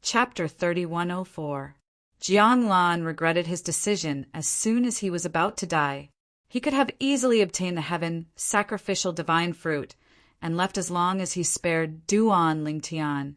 Chapter 3104. Jianglan regretted his decision as soon as he was about to die. He could have easily obtained the heaven sacrificial divine fruit and left as long as he spared Duan Lingtian,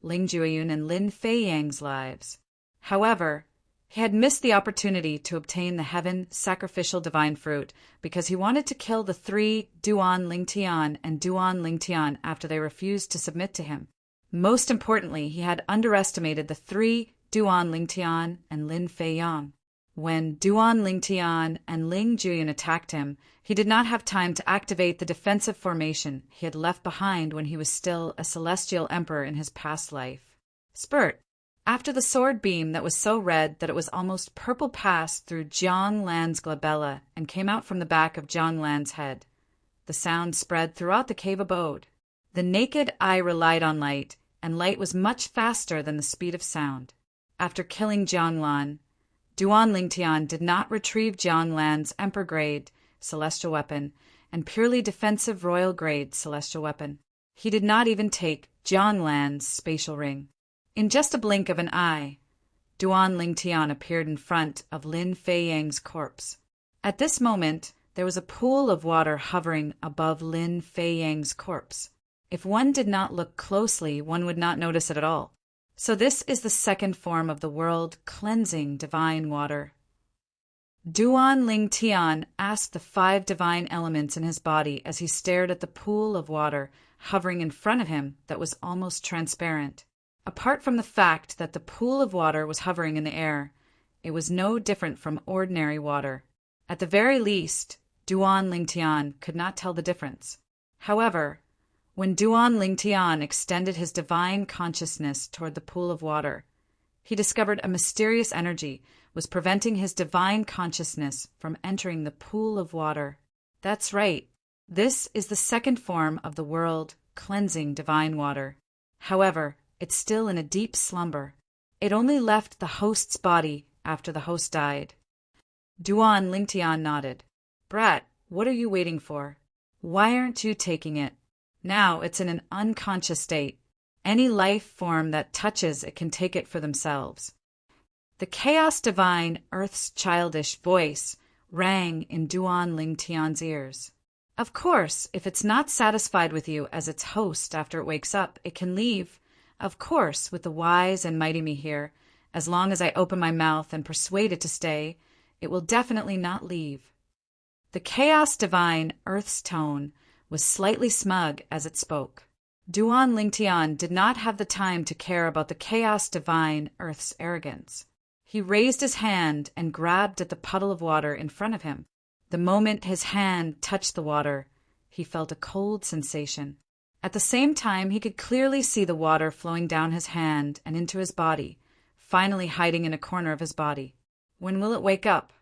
Ling Jueyun, and Lin Feiyang's lives. However, he had missed the opportunity to obtain the heaven sacrificial divine fruit because he wanted to kill the three Duan Lingtian and Duan Lingtian after they refused to submit to him. Most importantly, he had underestimated the three Duan Lingtian and Lin Feiyang. When Duan Lingtian and Ling Jueyun attacked him, he did not have time to activate the defensive formation he had left behind when he was still a celestial emperor in his past life. Spurt. After the sword beam that was so red that it was almost purple passed through Jiang Lan's glabella and came out from the back of Jiang Lan's head. The sound spread throughout the cave abode. The naked eye relied on light, and light was much faster than the speed of sound. After killing Jiang Lan, Duan Lingtian did not retrieve Jiang Lan's emperor-grade celestial weapon and purely defensive royal-grade celestial weapon. He did not even take Jiang Lan's spatial ring. In just a blink of an eye, Duan Lingtian appeared in front of Lin Feiyang's corpse. At this moment, there was a pool of water hovering above Lin Feiyang's corpse. If one did not look closely, one would not notice it at all. So this is the second form of the world-cleansing divine water. Duan Lingtian asked the 5 divine elements in his body as he stared at the pool of water hovering in front of him that was almost transparent. Apart from the fact that the pool of water was hovering in the air, it was no different from ordinary water. At the very least, Duan Lingtian could not tell the difference. However, when Duan Lingtian extended his divine consciousness toward the pool of water, he discovered a mysterious energy was preventing his divine consciousness from entering the pool of water. That's right. This is the second form of the world-cleansing divine water. However, it's still in a deep slumber. It only left the host's body after the host died. Duan Lingtian nodded. Brat, what are you waiting for? Why aren't you taking it? Now it's in an unconscious state. Any life form that touches it can take it for themselves. The chaos divine Earth's childish voice rang in Duan Lingtian's ears. Of course, if it's not satisfied with you as its host after it wakes up, it can leave. Of course, with the wise and mighty me here, as long as I open my mouth and persuade it to stay, it will definitely not leave. The chaos divine Earth's tone was slightly smug as it spoke. Duan Lingtian did not have the time to care about the chaos divine Earth's arrogance. He raised his hand and grabbed at the puddle of water in front of him. The moment his hand touched the water, he felt a cold sensation. At the same time, he could clearly see the water flowing down his hand and into his body, finally hiding in a corner of his body. When will it wake up?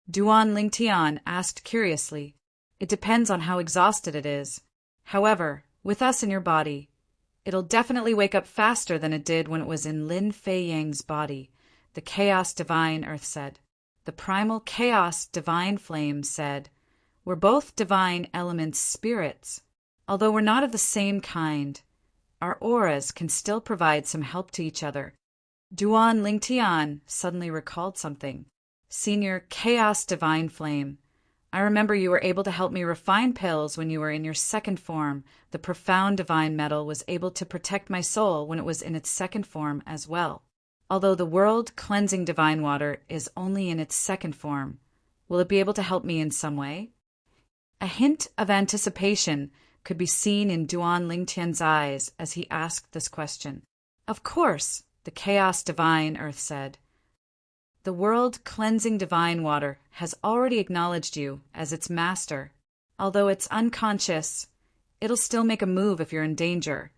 Duan Lingtian asked curiously. It depends on how exhausted it is. However, with us in your body, it'll definitely wake up faster than it did when it was in Lin Feiyang's body, the chaos divine Earth said. The primal chaos divine flame said, we're both divine elements spirits. Although we're not of the same kind, our auras can still provide some help to each other. Duan Lingtian suddenly recalled something. Senior Chaos Divine Flame, I remember you were able to help me refine pills when you were in your second form. The profound divine metal was able to protect my soul when it was in its second form as well. Although the world-cleansing divine water is only in its second form, will it be able to help me in some way? A hint of anticipation could be seen in Duan Lingtian's eyes as he asked this question. Of course, the chaos divine Earth said. The world-cleansing divine water has already acknowledged you as its master. Although it's unconscious, it'll still make a move if you're in danger,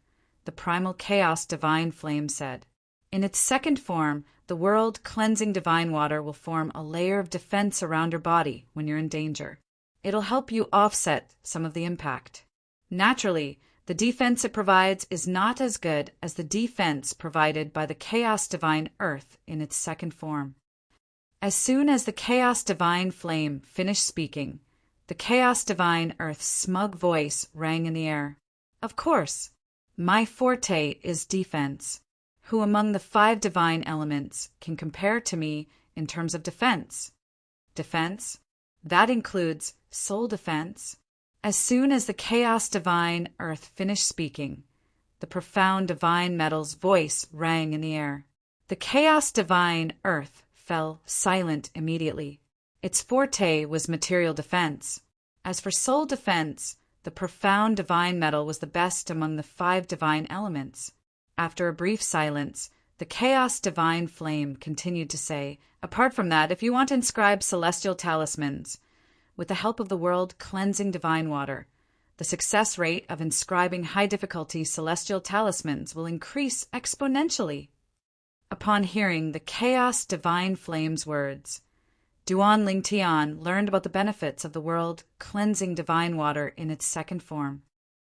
the primal chaos divine flame said. In its second form, the world-cleansing divine water will form a layer of defense around your body when you're in danger. It'll help you offset some of the impact. Naturally, the defense it provides is not as good as the defense provided by the Chaos Divine Earth in its second form. As soon as the Chaos Divine Flame finished speaking, the Chaos Divine Earth's smug voice rang in the air. Of course, my forte is defense. Who among the 5 divine elements can compare to me in terms of defense? Defense? That includes soul defense. As soon as the chaos divine earth finished speaking, the profound divine metal's voice rang in the air. The chaos divine earth fell silent immediately. Its forte was material defense. As for soul defense, the profound divine metal was the best among the 5 divine elements. After a brief silence, the chaos divine flame continued to say, apart from that, if you want to inscribe celestial talismans, with the help of the world-cleansing divine water, the success rate of inscribing high-difficulty celestial talismans will increase exponentially. Upon hearing the chaos divine flame's words, Duan Ling Tian learned about the benefits of the world-cleansing divine water in its second form.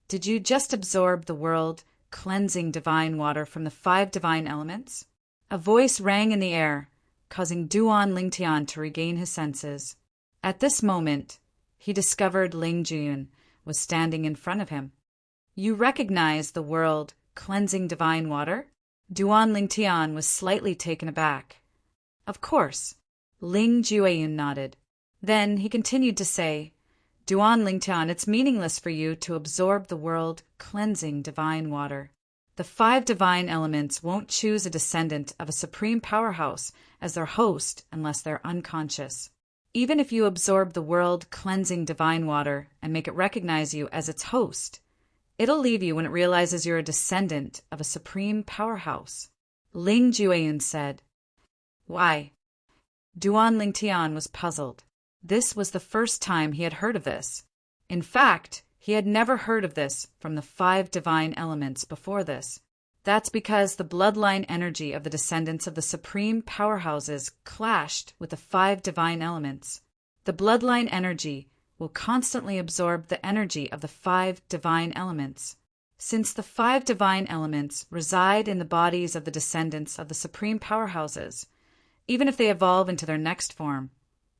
Did you just absorb the world-cleansing divine water from the 5 divine elements? A voice rang in the air, causing Duan Ling Tian to regain his senses. At this moment, he discovered Ling Juyun was standing in front of him. You recognize the world-cleansing divine water? Duan Ling Tian was slightly taken aback. Of course. Ling Juyun nodded. Then he continued to say, Duan Ling Tian, it's meaningless for you to absorb the world-cleansing divine water. The 5 divine elements won't choose a descendant of a supreme powerhouse as their host unless they're unconscious. Even if you absorb the world-cleansing divine water and make it recognize you as its host, it'll leave you when it realizes you're a descendant of a supreme powerhouse. Ling Juyun said. Why? Duan Ling Tian was puzzled. This was the first time he had heard of this. In fact, he had never heard of this from the 5 divine elements before this. That's because the bloodline energy of the descendants of the supreme powerhouses clashed with the 5 divine elements. The bloodline energy will constantly absorb the energy of the 5 divine elements. Since the 5 divine elements reside in the bodies of the descendants of the supreme powerhouses, even if they evolve into their next form,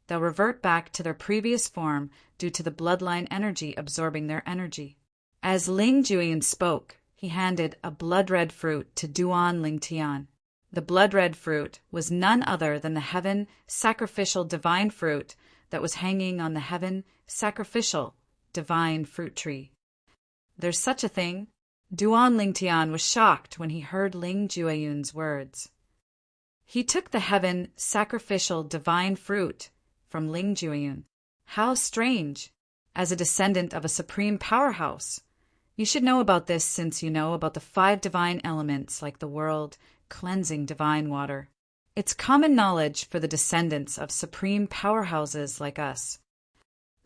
they'll revert back to their previous form due to the bloodline energy absorbing their energy. As Ling Juyun spoke, he handed a blood-red fruit to Duan Ling Tian. The blood-red fruit was none other than the heaven sacrificial divine fruit that was hanging on the heaven sacrificial divine fruit tree. There's such a thing? Duan Ling Tian was shocked when he heard Ling Juyun's words. He took the heaven sacrificial divine fruit from Ling Juyun. How strange! As a descendant of a supreme powerhouse, you should know about this since you know about the 5 divine elements like the world-cleansing divine water. It's common knowledge for the descendants of supreme powerhouses like us.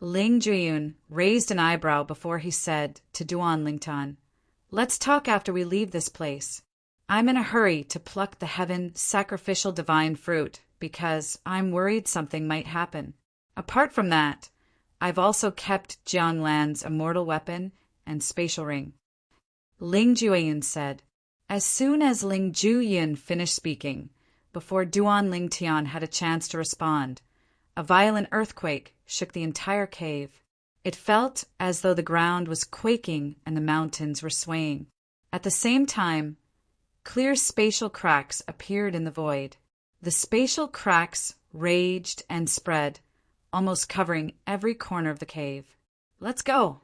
Ling Juyun raised an eyebrow before he said to Duan Ling Tian, Let's talk after we leave this place. I'm in a hurry to pluck the heaven sacrificial divine fruit because I'm worried something might happen. Apart from that, I've also kept Jiang Lan's immortal weapon and spatial ring. Ling Juyun said. As soon as Ling Juyun finished speaking, before Duan Ling Tian had a chance to respond, a violent earthquake shook the entire cave. It felt as though the ground was quaking and the mountains were swaying. At the same time, clear spatial cracks appeared in the void. The spatial cracks raged and spread, almost covering every corner of the cave. Let's go!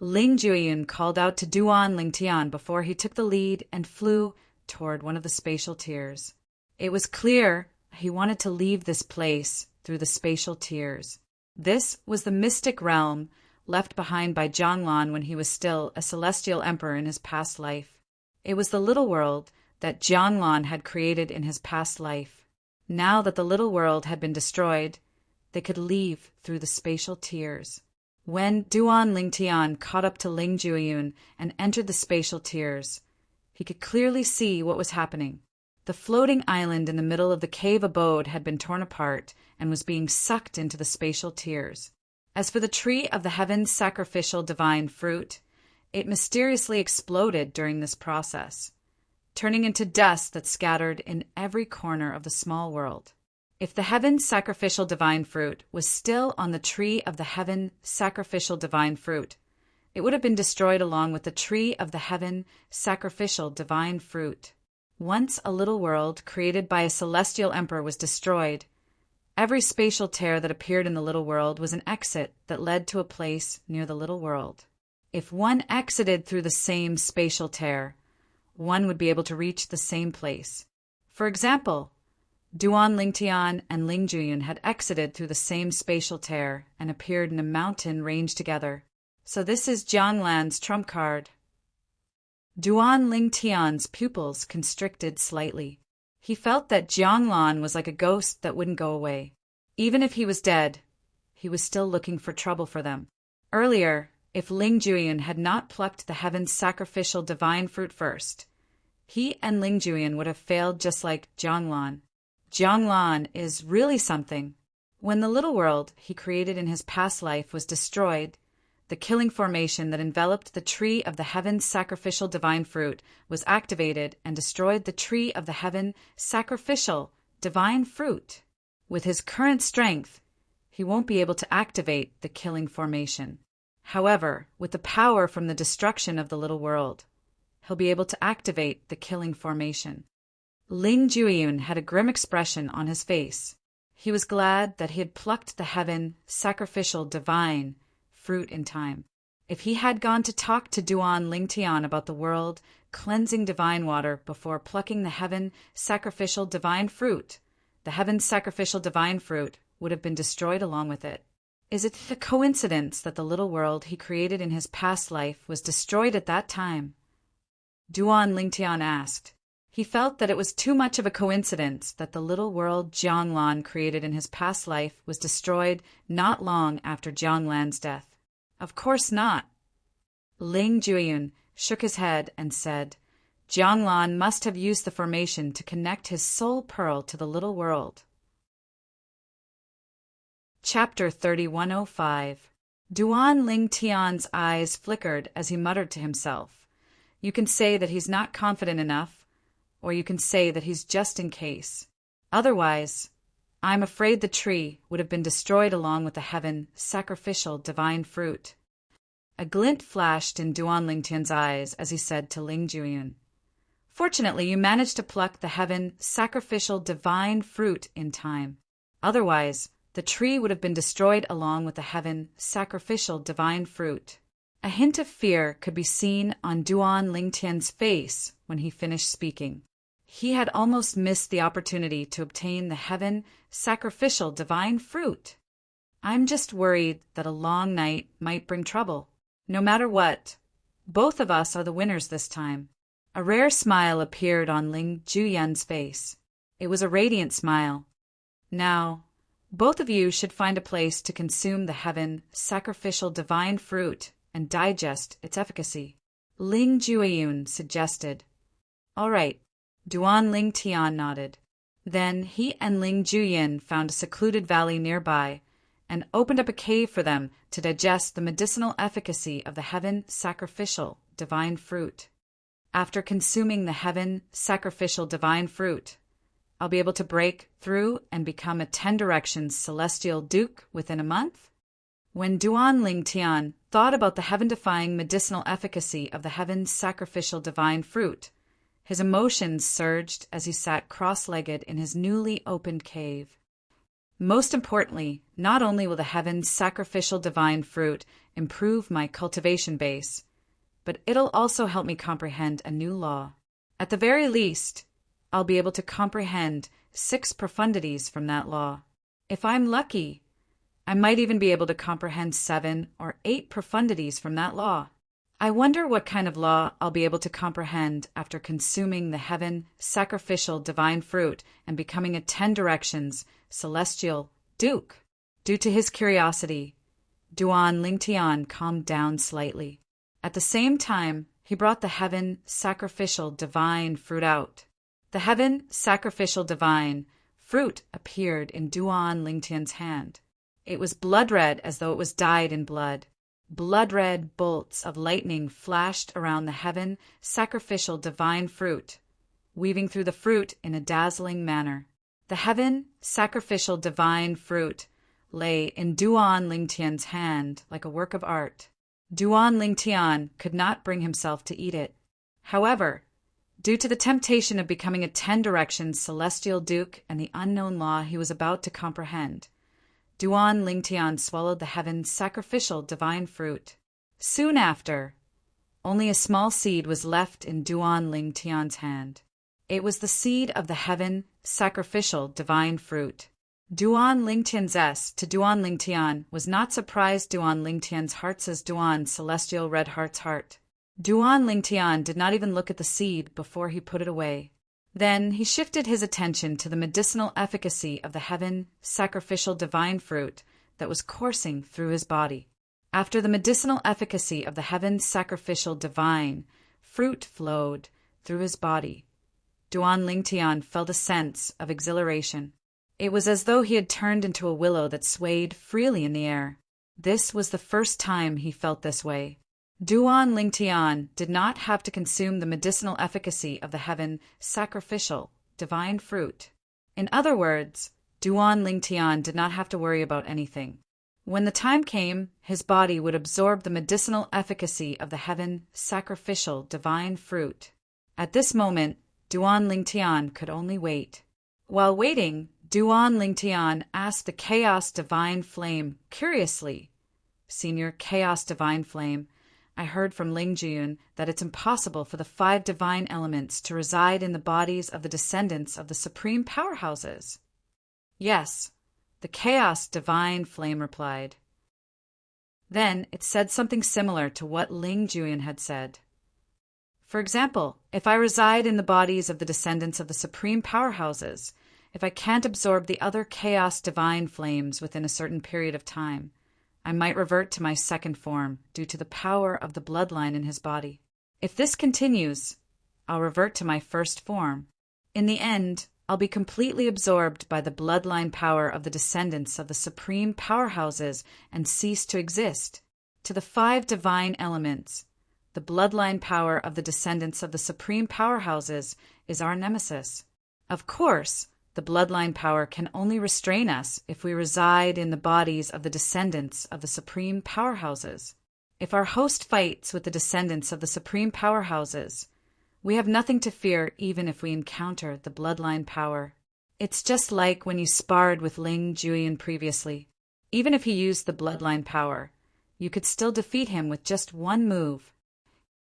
Ling Juyun called out to Duan Ling Tian before he took the lead and flew toward one of the spatial tiers. It was clear he wanted to leave this place through the spatial tiers. This was the mystic realm left behind by Jianglan when he was still a celestial emperor in his past life. It was the little world that Jianglan had created in his past life. Now that the little world had been destroyed, they could leave through the spatial tiers. When Duan Ling Tian caught up to Ling Juyun and entered the spatial tiers, he could clearly see what was happening. The floating island in the middle of the cave abode had been torn apart and was being sucked into the spatial tiers. As for the tree of the heaven's sacrificial divine fruit, it mysteriously exploded during this process, turning into dust that scattered in every corner of the small world. If the heaven sacrificial divine fruit was still on the tree of the heaven sacrificial divine fruit, it would have been destroyed along with the tree of the heaven sacrificial divine fruit. Once a little world created by a celestial emperor was destroyed. Every spatial tear that appeared in the little world was an exit that led to a place near the little world. If one exited through the same spatial tear, one would be able to reach the same place. For example, Duan Lingtian and Ling Juyun had exited through the same spatial tear and appeared in a mountain range together. So this is Jiang Lan's trump card. Duan Lingtian's pupils constricted slightly. He felt that Jiang Lan was like a ghost that wouldn't go away. Even if he was dead, he was still looking for trouble for them. Earlier, if Ling Juyun had not plucked the heaven's sacrificial divine fruit first, he and Ling Juyun would have failed just like Jiang Lan. Jiang Lan is really something. When the little world he created in his past life was destroyed, the killing formation that enveloped the tree of the heaven's sacrificial divine fruit was activated and destroyed the tree of the heaven sacrificial divine fruit. With his current strength, he won't be able to activate the killing formation. However, with the power from the destruction of the little world, he'll be able to activate the killing formation. Ling Juyun had a grim expression on his face. He was glad that he had plucked the heaven sacrificial divine fruit in time. If he had gone to talk to Duan Lingtian about the world cleansing divine water before plucking the heaven sacrificial divine fruit, the heaven sacrificial divine fruit would have been destroyed along with it. Is it a coincidence that the little world he created in his past life was destroyed at that time? Duan Lingtian asked. He felt that it was too much of a coincidence that the little world Jiang Lan created in his past life was destroyed not long after Jiang Lan's death. Of course not. Ling Juyun shook his head and said, Jiang Lan must have used the formation to connect his soul pearl to the little world. Chapter 3105. Duan Lingtian's eyes flickered as he muttered to himself. You can say that he's not confident enough, or you can say that he's just in case. Otherwise, I'm afraid the tree would have been destroyed along with the heaven sacrificial divine fruit. A glint flashed in Duan Lingtian's eyes as he said to Ling Juyun, Fortunately, you managed to pluck the heaven sacrificial divine fruit in time. Otherwise, the tree would have been destroyed along with the heaven sacrificial divine fruit. A hint of fear could be seen on Duan Lingtian's face when he finished speaking. He had almost missed the opportunity to obtain the heaven sacrificial divine fruit. I'm just worried that a long night might bring trouble. No matter what, both of us are the winners this time. A rare smile appeared on Ling Juyun's face. It was a radiant smile. Now, both of you should find a place to consume the heaven sacrificial divine fruit and digest its efficacy. Ling Juyun suggested. All right. Duan Lingtian nodded. Then he and Ling Juyun found a secluded valley nearby and opened up a cave for them to digest the medicinal efficacy of the heaven sacrificial divine fruit. After consuming the heaven sacrificial divine fruit, I'll be able to break through and become a 10 Directions celestial duke within a month? When Duan Lingtian thought about the heaven-defying medicinal efficacy of the heaven sacrificial divine fruit, his emotions surged as he sat cross-legged in his newly opened cave. Most importantly, not only will the heaven sacrificial divine fruit improve my cultivation base, but it'll also help me comprehend a new law. At the very least, I'll be able to comprehend 6 profundities from that law. If I'm lucky, I might even be able to comprehend 7 or 8 profundities from that law. I wonder what kind of law I'll be able to comprehend after consuming the heaven sacrificial divine fruit and becoming a 10 Directions celestial duke. Due to his curiosity, Duan Lingtian calmed down slightly. At the same time, he brought the heaven sacrificial divine fruit out. The heaven sacrificial divine fruit appeared in Duan Lingtian's hand. It was blood-red as though it was dyed in blood. Blood-red bolts of lightning flashed around the heaven sacrificial divine fruit, weaving through the fruit in a dazzling manner. The heaven sacrificial divine fruit lay in Duan Lingtian's hand like a work of art. Duan Lingtian could not bring himself to eat it. However, Due to the temptation of becoming a 10-direction celestial duke and the unknown law he was about to comprehend, Duan Lingtian swallowed the heaven's sacrificial divine fruit. Soon after, only a small seed was left in Duan Lingtian's hand. It was the seed of the heaven sacrificial divine fruit. Duan Lingtian's S to Duan Lingtian was not surprised. Duan Lingtian's heart says Duan celestial red heart's heart. Duan Lingtian did not even look at the seed before he put it away. Then he shifted his attention to the medicinal efficacy of the heaven sacrificial divine fruit that was coursing through his body. After the medicinal efficacy of the heaven sacrificial divine fruit flowed through his body, Duan Lingtian felt a sense of exhilaration. It was as though he had turned into a willow that swayed freely in the air. This was the first time he felt this way. Duan Lingtian did not have to consume the medicinal efficacy of the heaven sacrificial divine fruit. In other words, Duan Lingtian did not have to worry about anything. When the time came, his body would absorb the medicinal efficacy of the heaven sacrificial divine fruit. At this moment, Duan Lingtian could only wait. While waiting, Duan Lingtian asked the Chaos Divine Flame curiously, "Senior Chaos Divine Flame, I heard from Ling Jiyun that it's impossible for the 5 divine elements to reside in the bodies of the descendants of the supreme powerhouses." "Yes," the Chaos Divine Flame replied. Then it said something similar to what Ling Jiyun had said. "For example, if I reside in the bodies of the descendants of the supreme powerhouses, if I can't absorb the other Chaos Divine Flames within a certain period of time, I might revert to my second form due to the power of the bloodline in his body. If this continues, I'll revert to my first form. In the end, I'll be completely absorbed by the bloodline power of the descendants of the supreme powerhouses and cease to exist. To the 5 divine elements, the bloodline power of the descendants of the supreme powerhouses is our nemesis. Of course, the bloodline power can only restrain us if we reside in the bodies of the descendants of the supreme powerhouses. If our host fights with the descendants of the supreme powerhouses, we have nothing to fear even if we encounter the bloodline power. It's just like when you sparred with Ling Jiyun previously. Even if he used the bloodline power, you could still defeat him with just one move."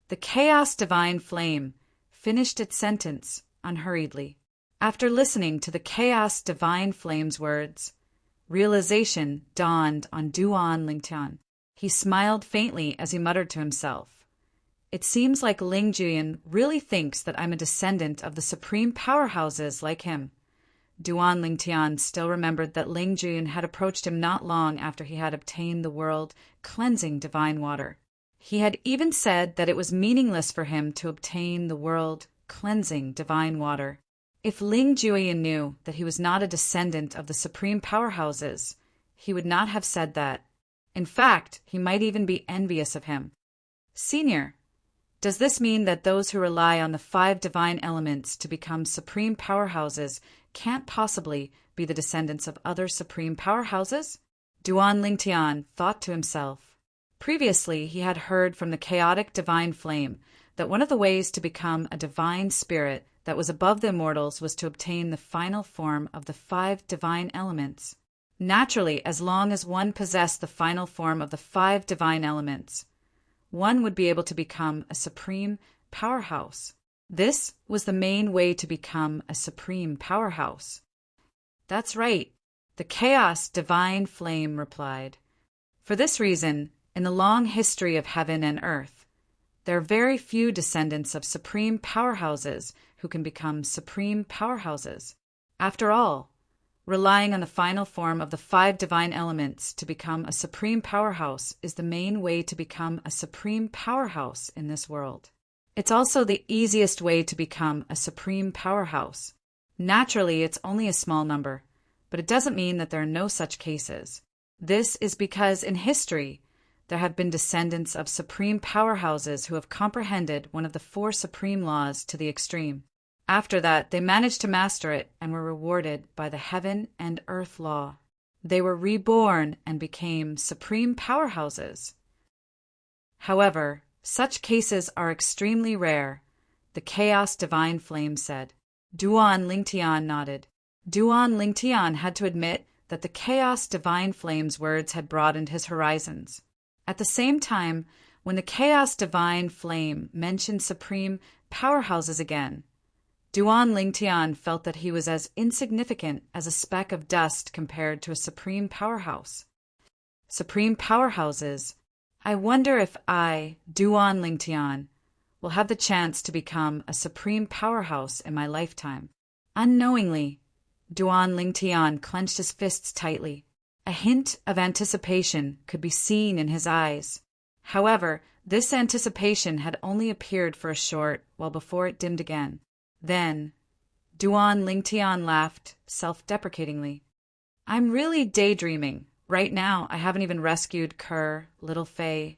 The Chaos Divine Flame finished its sentence unhurriedly. After listening to the Chaos Divine Flame's words, realization dawned on Duan Lingtian. He smiled faintly as he muttered to himself, "It seems like Ling Jiyun really thinks that I'm a descendant of the supreme powerhouses like him." Duan Lingtian still remembered that Ling Jiyun had approached him not long after he had obtained the world-cleansing divine water. He had even said that it was meaningless for him to obtain the world-cleansing divine water. If Ling Jiyun knew that he was not a descendant of the supreme powerhouses, he would not have said that. In fact, he might even be envious of him. "Senior, does this mean that those who rely on the 5 divine elements to become supreme powerhouses can't possibly be the descendants of other supreme powerhouses?" Duan Lingtian thought to himself. Previously, he had heard from the chaotic divine flame that one of the ways to become a divine spirit that was above the immortals was to obtain the final form of the 5 divine elements. Naturally, as long as one possessed the final form of the 5 divine elements, one would be able to become a supreme powerhouse. This was the main way to become a supreme powerhouse. "That's right," the Chaos Divine Flame replied. "For this reason, in the long history of heaven and earth, there are very few descendants of supreme powerhouses who can become supreme powerhouses. After all, relying on the final form of the 5 divine elements to become a supreme powerhouse is the main way to become a supreme powerhouse in this world. It's also the easiest way to become a supreme powerhouse. Naturally, it's only a small number, but it doesn't mean that there are no such cases. This is because in history, there have been descendants of supreme powerhouses who have comprehended one of the 4 supreme laws to the extreme. After that, they managed to master it and were rewarded by the heaven and earth law. They were reborn and became supreme powerhouses. However, such cases are extremely rare the Chaos Divine Flame said. Duan Lingtian nodded. Duan Lingtian had to admit that the Chaos Divine Flame's words had broadened his horizons. At the same time, when the Chaos Divine Flame mentioned supreme powerhouses again, Duan Lingtian felt that he was as insignificant as a speck of dust compared to a supreme powerhouse. Supreme powerhouses. I wonder if I, Duan Lingtian, will have the chance to become a supreme powerhouse in my lifetime. Unknowingly, Duan Lingtian clenched his fists tightly. A hint of anticipation could be seen in his eyes. However, this anticipation had only appeared for a short while before it dimmed again. Then, Duan Lingtian laughed self-deprecatingly. I'm really daydreaming. Right now, I haven't even rescued Kerr, Little Fei,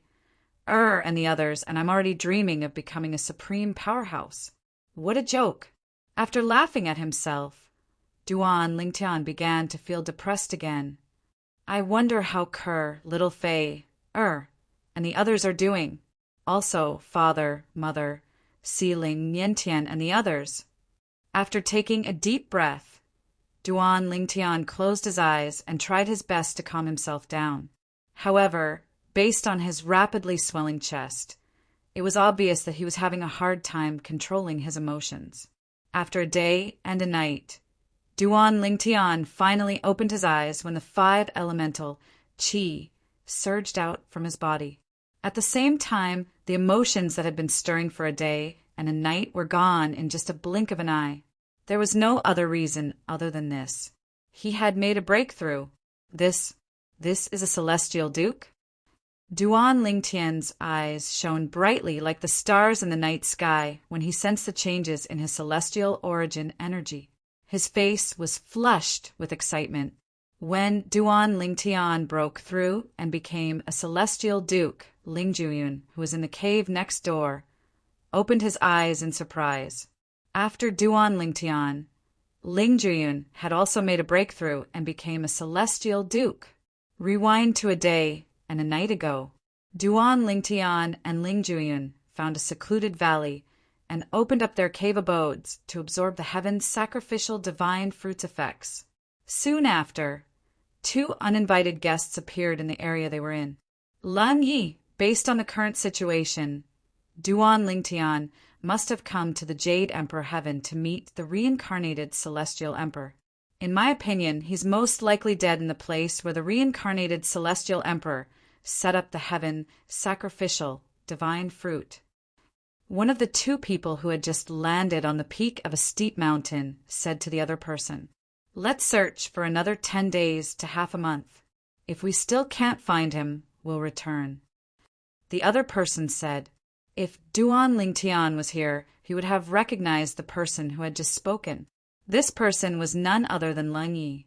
and the others, and I'm already dreaming of becoming a supreme powerhouse. What a joke! After laughing at himself, Duan Lingtian began to feel depressed again. I wonder how Kerr, Little Fei, and the others are doing. Also, Father, Mother, Ling Niantian, and the others. After taking a deep breath, Duan Lingtian closed his eyes and tried his best to calm himself down. However, based on his rapidly swelling chest, it was obvious that he was having a hard time controlling his emotions. After a day and a night, Duan Lingtian finally opened his eyes when the 5 elemental qi surged out from his body. At the same time, the emotions that had been stirring for a day and a night were gone in just a blink of an eye. There was no other reason other than this. He had made a breakthrough. This is a celestial duke? Duan Lingtian's eyes shone brightly like the stars in the night sky when he sensed the changes in his celestial origin energy. His face was flushed with excitement. When Duan Lingtian broke through and became a celestial duke, Ling Juyun, who was in the cave next door, opened his eyes in surprise. After Duan Lingtian, Ling Juyun had also made a breakthrough and became a celestial duke. Rewind to a day and a night ago. Duan Lingtian and Ling Juyun found a secluded valley and opened up their cave abodes to absorb the heaven's sacrificial divine fruits effects. Soon after, 2 uninvited guests appeared in the area they were in. Lan Yi, based on the current situation, Duan Lingtian must have come to the Jade Emperor Heaven to meet the reincarnated Celestial Emperor. In my opinion, he's most likely dead in the place where the reincarnated Celestial Emperor set up the heaven sacrificial divine fruit. One of the 2 people who had just landed on the peak of a steep mountain said to the other person, "Let's search for another 10 days to half a month. If we still can't find him, we'll return." The other person said, "If Duan Lingtian was here, he would have recognized the person who had just spoken." This person was none other than Lan Yi,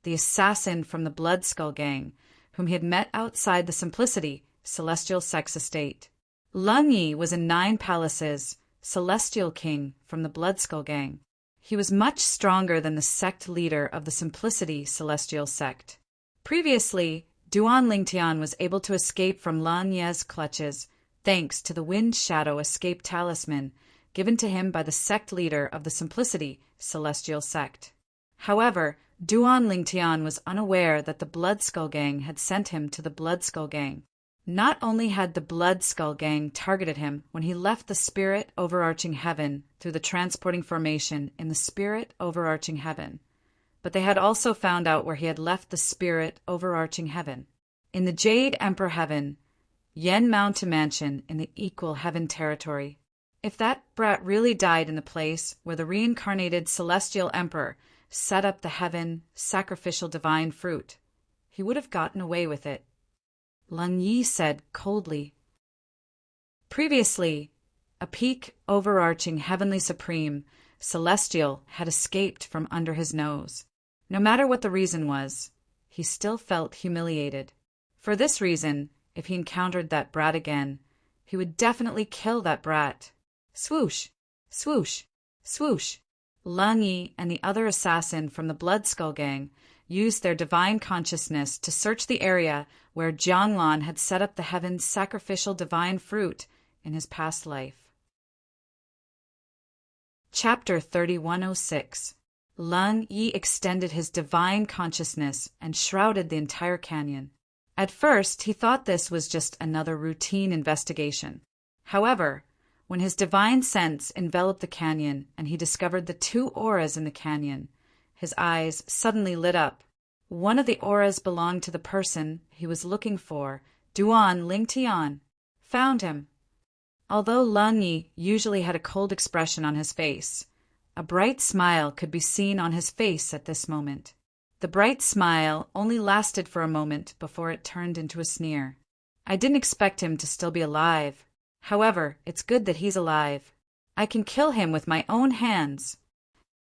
the assassin from the Blood Skull Gang, whom he had met outside the Simplicity Celestial Sex Estate. Lan Yi was in 9 Palaces, Celestial King from the Blood Skull Gang. He was much stronger than the sect leader of the Simplicity Celestial Sect. Previously, Duan Lingtian was able to escape from Lan Yi's clutches thanks to the Wind Shadow Escape Talisman given to him by the sect leader of the Simplicity Celestial Sect. However, Duan Lingtian was unaware that the Blood Skull Gang had sent him to the Blood Skull Gang. Not only had the Blood Skull Gang targeted him when he left the Spirit Overarching Heaven through the transporting formation in the Spirit Overarching Heaven, but they had also found out where he had left the Spirit Overarching Heaven. In the Jade Emperor Heaven, Yen Mountain Mansion in the Equal Heaven Territory. If that brat really died in the place where the reincarnated Celestial Emperor set up the heaven sacrificial divine fruit, he would have gotten away with it. Lan Yi said coldly. Previously, a peak overarching heavenly supreme, celestial, had escaped from under his nose. No matter what the reason was, he still felt humiliated. For this reason, if he encountered that brat again, he would definitely kill that brat. Swoosh, swoosh, swoosh. Lan Yi and the other assassin from the Blood Skull Gang used their divine consciousness to search the area where Jianglan had set up the heaven's sacrificial divine fruit in his past life. Chapter 3106. Lung Yi extended his divine consciousness and shrouded the entire canyon. At first, he thought this was just another routine investigation. However, when his divine sense enveloped the canyon and he discovered the two auras in the canyon, his eyes suddenly lit up. One of the auras belonged to the person he was looking for. Duan Lingtian found him. Although Lung Yi usually had a cold expression on his face, a bright smile could be seen on his face at this moment. The bright smile only lasted for a moment before it turned into a sneer. I didn't expect him to still be alive. However, it's good that he's alive. I can kill him with my own hands.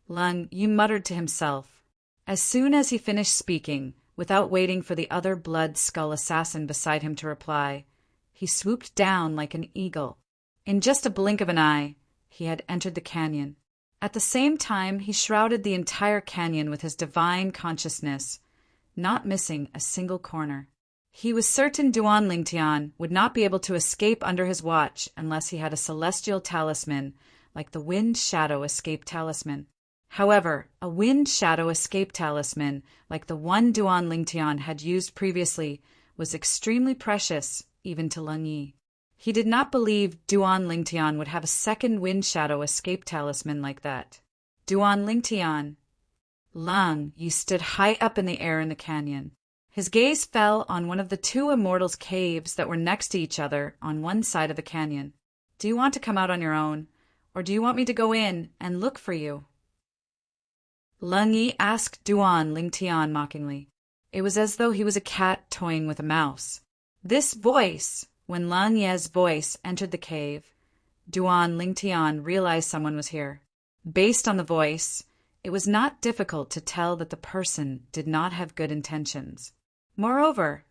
Lung Yi muttered to himself. As soon as he finished speaking, without waiting for the other blood skull assassin beside him to reply, he swooped down like an eagle. In just a blink of an eye, he had entered the canyon. At the same time, he shrouded the entire canyon with his divine consciousness, not missing a single corner. He was certain Duan Lingtian would not be able to escape under his watch unless he had a celestial talisman like the Wind Shadow Escape Talisman. However, a Wind Shadow Escape Talisman like the one Duan Lingtian had used previously was extremely precious even to Lung Yi. He did not believe Duan Lingtian would have a second Wind Shadow Escape Talisman like that. Duan Lingtian. Lung Yi stood high up in the air in the canyon. His gaze fell on one of the two immortals' caves that were next to each other on one side of the canyon. Do you want to come out on your own, or do you want me to go in and look for you? Lung Yi asked Duan Lingtian mockingly. It was as though he was a cat toying with a mouse. This voice, when Lung Ye's voice entered the cave, Duan Lingtian realized someone was here. Based on the voice, it was not difficult to tell that the person did not have good intentions. Moreover,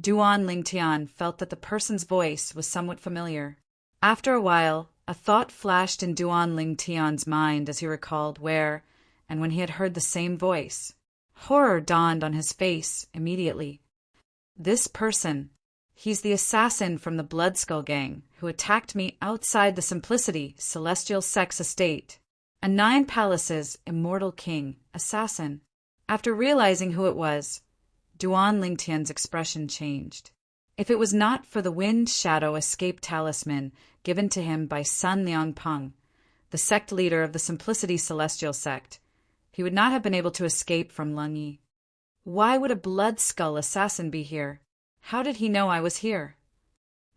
Duan Lingtian felt that the person's voice was somewhat familiar. After a while, a thought flashed in Duan Lingtian's mind as he recalled where and when he had heard the same voice. Horror dawned on his face immediately. This person, he's the assassin from the Bloodskull Gang who attacked me outside the Simplicity Celestial Sex Estate. A 9 Palaces immortal king, assassin. After realizing who it was, Duan Lingtian's expression changed. If it was not for the Wind Shadow Escape Talisman given to him by Sun Liangpeng, the sect leader of the Simplicity Celestial Sect, he would not have been able to escape from Lung Yi. Why would a Bloodskull assassin be here? How did he know I was here?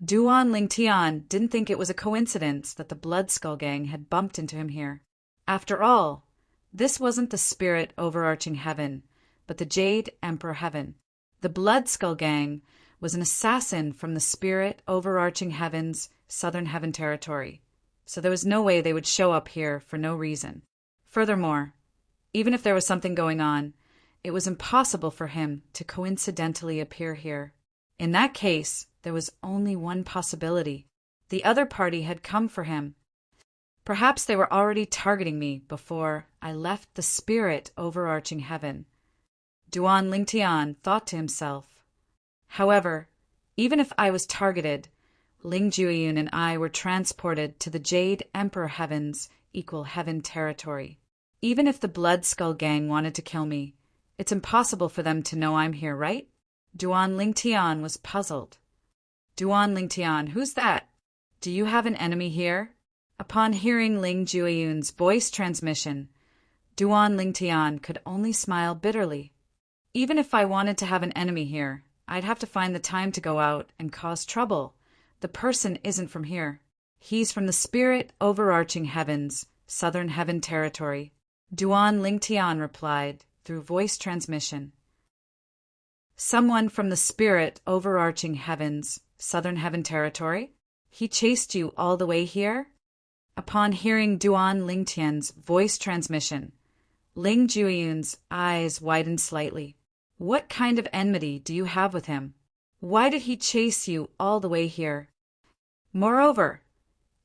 Duan Lingtian didn't think it was a coincidence that the Bloodskull Gang had bumped into him here. After all, this wasn't the spirit overarching heaven, but the Jade Emperor Heaven. The Bloodskull Gang was an assassin from the spirit overarching heaven's Southern Heaven territory, so there was no way they would show up here for no reason. Furthermore, even if there was something going on, it was impossible for him to coincidentally appear here. In that case, there was only one possibility. The other party had come for him. Perhaps they were already targeting me before I left the spirit overarching heaven. Duan Lingtian thought to himself. However, even if I was targeted, Ling Jueyun and I were transported to the Jade Emperor Heaven's equal heaven territory. Even if the Bloodskull Gang wanted to kill me, it's impossible for them to know I'm here, right? Duan Lingtian was puzzled. Duan Lingtian, who's that? Do you have an enemy here? Upon hearing Ling Jueyun's voice transmission, Duan Lingtian could only smile bitterly. Even if I wanted to have an enemy here, I'd have to find the time to go out and cause trouble. The person isn't from here. He's from the spirit overarching heaven's Southern Heaven territory. Duan Lingtian replied through voice transmission. Someone from the spirit overarching heaven's Southern Heaven territory? He chased you all the way here? Upon hearing Duan Lingtian's voice transmission, Ling Jueyun's eyes widened slightly. What kind of enmity do you have with him? Why did he chase you all the way here? Moreover,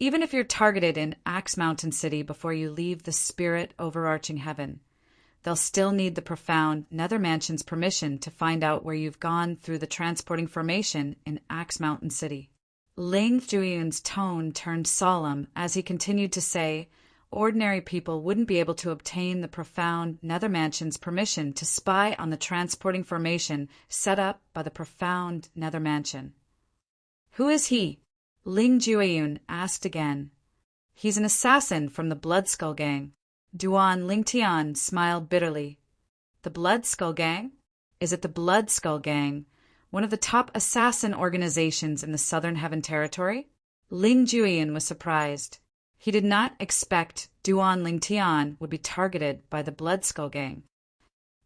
even if you're targeted in Axe Mountain City before you leave the spirit overarching heaven, they'll still need the profound Nether Mansion's permission to find out where you've gone through the transporting formation in Axe Mountain City. Ling Jueyun's tone turned solemn as he continued to say, ordinary people wouldn't be able to obtain the profound Nether Mansion's permission to spy on the transporting formation set up by the profound Nether Mansion. Who is he? Ling Jueyun asked again. He's an assassin from the Bloodskull Gang. Duan Lingtian smiled bitterly. The Bloodskull Gang? Is it the Bloodskull Gang, one of the top assassin organizations in the Southern Heaven Territory? Ling Jueyun was surprised. He did not expect Duan Lingtian would be targeted by the Bloodskull Gang.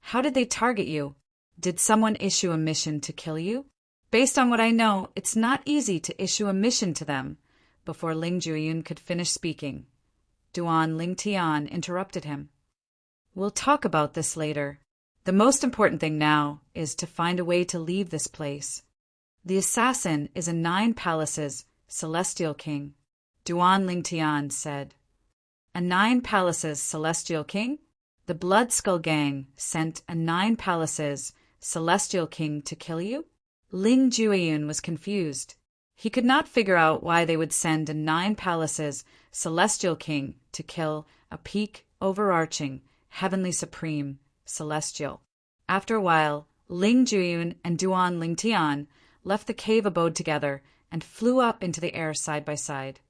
How did they target you? Did someone issue a mission to kill you? Based on what I know, it's not easy to issue a mission to them. Before Ling Jueyun could finish speaking, Duan Lingtian interrupted him. We'll talk about this later. The most important thing now is to find a way to leave this place. The assassin is a 9 Palaces Celestial King, Duan Lingtian said. A 9 Palaces Celestial King? The Bloodskull Gang sent a 9 Palaces Celestial King to kill you? Ling Jueyun was confused. He could not figure out why they would send a 9 Palaces Celestial King to kill a peak overarching, heavenly supreme, celestial. After a while, Ling Jueyun and Duan Lingtian left the cave abode together and flew up into the air side by side.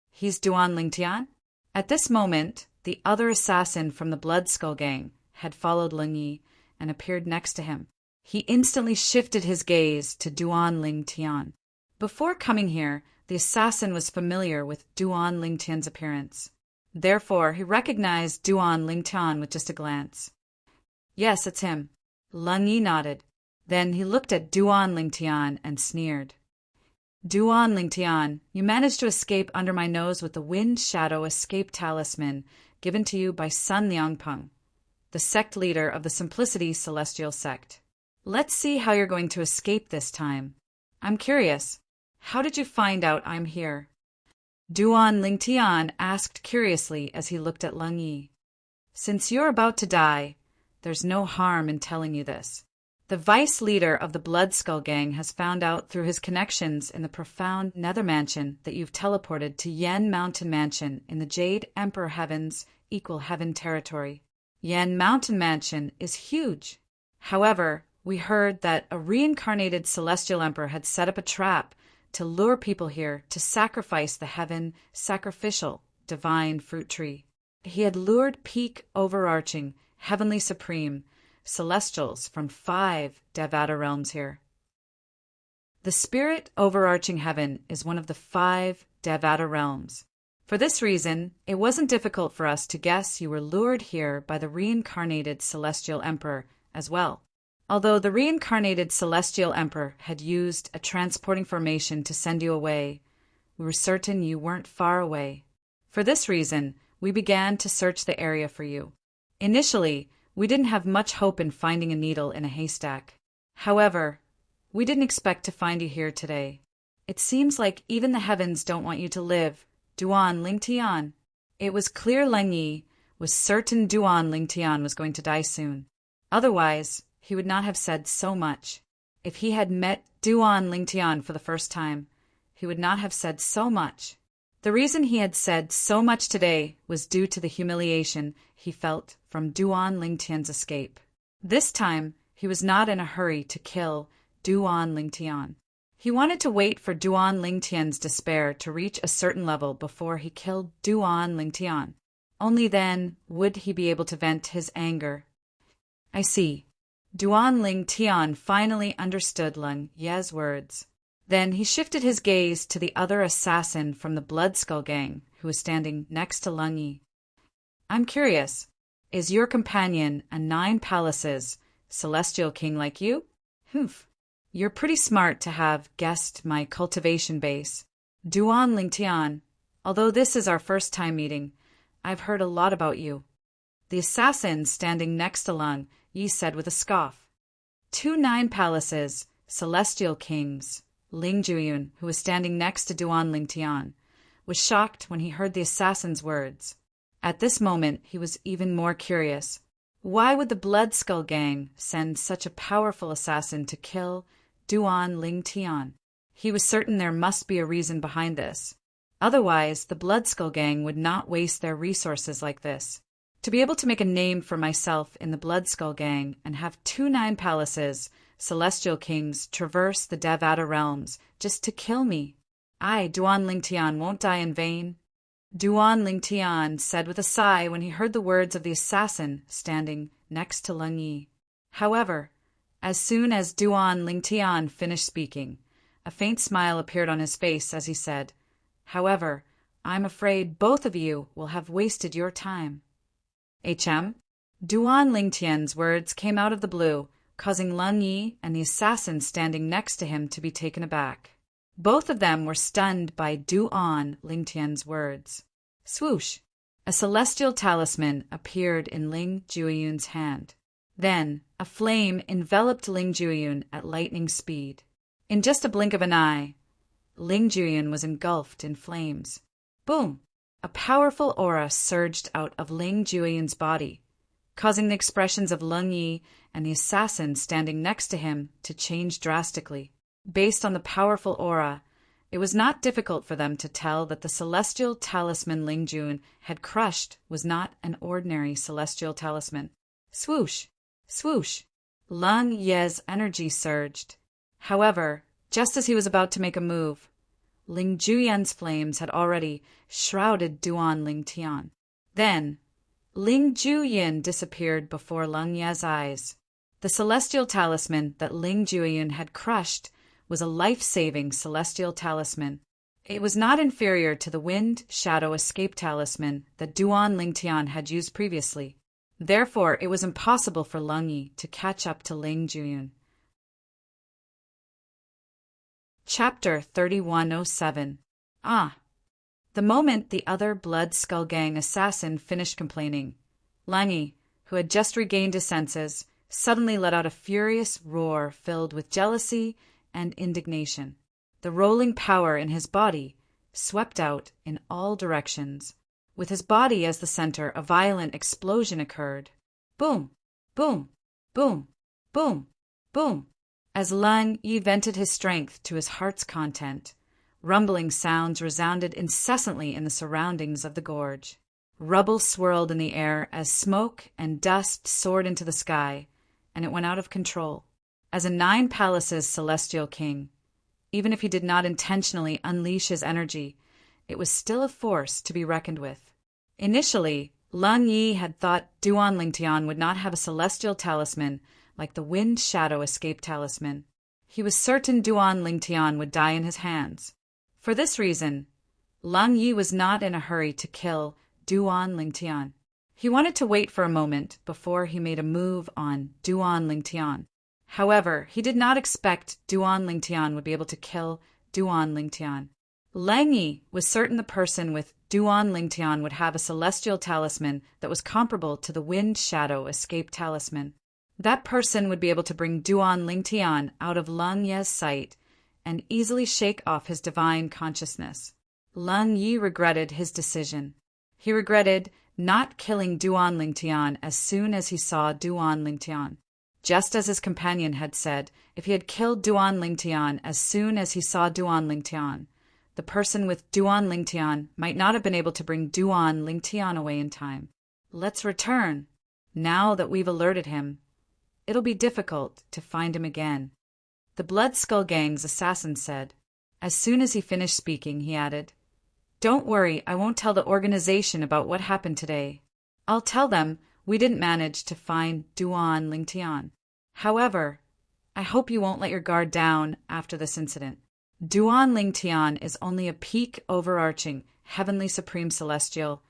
He's Duan Lingtian? At this moment, the other assassin from the Bloodskull Gang had followed Ling Yi and appeared next to him. He instantly shifted his gaze to Duan Lingtian. Before coming here, the assassin was familiar with Duan Lingtian's appearance. Therefore, he recognized Duan Lingtian with just a glance. Yes, it's him. Leng Yi nodded. Then he looked at Duan Lingtian and sneered. Duan Lingtian, you managed to escape under my nose with the Wind Shadow Escape Talisman given to you by Sun Liangpeng, the sect leader of the Simplicity Celestial Sect. Let's see how you're going to escape this time. I'm curious. How did you find out I'm here? Duan Lingtian asked curiously as he looked at Leng Yi. Since you're about to die, there's no harm in telling you this. The vice leader of the Bloodskull Gang has found out through his connections in the profound Nether Mansion that you've teleported to Yen Mountain Mansion in the Jade Emperor Heaven's Equal Heaven territory. Yen Mountain Mansion is huge. However, we heard that a reincarnated Celestial Emperor had set up a trap to lure people here to sacrifice the heaven sacrificial divine fruit tree. He had lured peak overarching, heavenly supreme, celestials from 5 Devata realms here. The spirit overarching heaven is one of the 5 Devata realms. For this reason, it wasn't difficult for us to guess you were lured here by the reincarnated Celestial Emperor as well. Although the reincarnated Celestial Emperor had used a transporting formation to send you away, we were certain you weren't far away. For this reason, we began to search the area for you. Initially, we didn't have much hope in finding a needle in a haystack. However, we didn't expect to find you here today. It seems like even the heavens don't want you to live, Duan Lingtian. It was clear Leng Yi was certain Duan Lingtian was going to die soon. Otherwise, he would not have said so much. If he had met Duan Lingtian for the first time, he would not have said so much. The reason he had said so much today was due to the humiliation he felt from Duan Lingtian's escape. This time, he was not in a hurry to kill Duan Lingtian. He wanted to wait for Duan Lingtian's despair to reach a certain level before he killed Duan Lingtian. Only then would he be able to vent his anger. I see. Duan Lingtian finally understood Leng Ye's words. Then he shifted his gaze to the other assassin from the Bloodskull Gang, who was standing next to Leng Yi. I'm curious, is your companion a 9 Palaces Celestial King like you? Humph. You're pretty smart to have guessed my cultivation base. Duan Lingtian, although this is our first time meeting, I've heard a lot about you. The assassin standing next to Leng Yi said with a scoff. 2 9 Palaces Celestial Kings, Ling Jueyun, who was standing next to Duan Lingtian, was shocked when he heard the assassin's words. At this moment, he was even more curious. Why would the Bloodskull Gang send such a powerful assassin to kill Duan Lingtian? He was certain there must be a reason behind this. Otherwise, the Bloodskull Gang would not waste their resources like this. To be able to make a name for myself in the Bloodskull Gang and have 9 palaces, celestial kings, traverse the Devata realms just to kill me. I, Duan Lingtian, won't die in vain. Duan Lingtian said with a sigh when he heard the words of the assassin standing next to Leng Yi. However, as soon as Duan Lingtian finished speaking, a faint smile appeared on his face as he said, "However, I'm afraid both of you will have wasted your time." HM? Duan Lingtian's words came out of the blue, causing Leng Yi and the assassin standing next to him to be taken aback. Both of them were stunned by Duan Lingtian's words. Swoosh! A celestial talisman appeared in Ling Jueyun's hand. Then, a flame enveloped Ling Jueyun at lightning speed. In just a blink of an eye, Ling Jueyun was engulfed in flames. Boom! A powerful aura surged out of Ling Jueyun's body, causing the expressions of Leng Yi and the assassin standing next to him to change drastically. Based on the powerful aura, it was not difficult for them to tell that the celestial talisman Ling Jueyun had crushed was not an ordinary celestial talisman. Swoosh! Swoosh! Leng Ye's energy surged. However, just as he was about to make a move, Ling Jueyun's flames had already shrouded Duan Lingtian. Then, Ling Jueyun disappeared before Leng Ye's eyes. The celestial talisman that Ling Jueyun had crushed was a life-saving celestial talisman. It was not inferior to the Wind Shadow Escape talisman that Duan Lingtian had used previously. Therefore, it was impossible for Leng Yi to catch up to Ling Jueyun. Chapter 3107. The moment the other Bloodskull Gang assassin finished complaining, Leng Yi, who had just regained his senses, suddenly let out a furious roar filled with jealousy and indignation. The rolling power in his body swept out in all directions. With his body as the center, a violent explosion occurred. Boom! Boom! Boom! Boom! Boom! As Leng Yi vented his strength to his heart's content, rumbling sounds resounded incessantly in the surroundings of the gorge. Rubble swirled in the air as smoke and dust soared into the sky, and it went out of control. As a 9 palaces celestial king, even if he did not intentionally unleash his energy, it was still a force to be reckoned with. Initially, Leng Yi had thought Duan Lingtian would not have a celestial talisman like the Wind Shadow Escape talisman. He was certain Duan Lingtian would die in his hands. For this reason, Leng Yi was not in a hurry to kill Duan Lingtian. He wanted to wait for a moment before he made a move on Duan Lingtian. However, he did not expect Duan Lingtian would be able to kill Duan Lingtian. Leng Yi was certain the person with Duan Lingtian would have a celestial talisman that was comparable to the Wind Shadow Escape talisman. That person would be able to bring Duan Lingtian out of Leng Ye's sight and easily shake off his divine consciousness. Leng Yi regretted his decision. He regretted not killing Duan Lingtian as soon as he saw Duan Lingtian. Just as his companion had said, if he had killed Duan Lingtian as soon as he saw Duan Lingtian, the person with Duan Lingtian might not have been able to bring Duan Lingtian away in time. Let's return. Now that we've alerted him, it'll be difficult to find him again. The Bloodskull Gang's assassin said. As soon as he finished speaking, he added, "Don't worry, I won't tell the organization about what happened today. I'll tell them we didn't manage to find Duan Lingtian. However, I hope you won't let your guard down after this incident. Duan Lingtian is only a peak overarching, heavenly supreme celestial,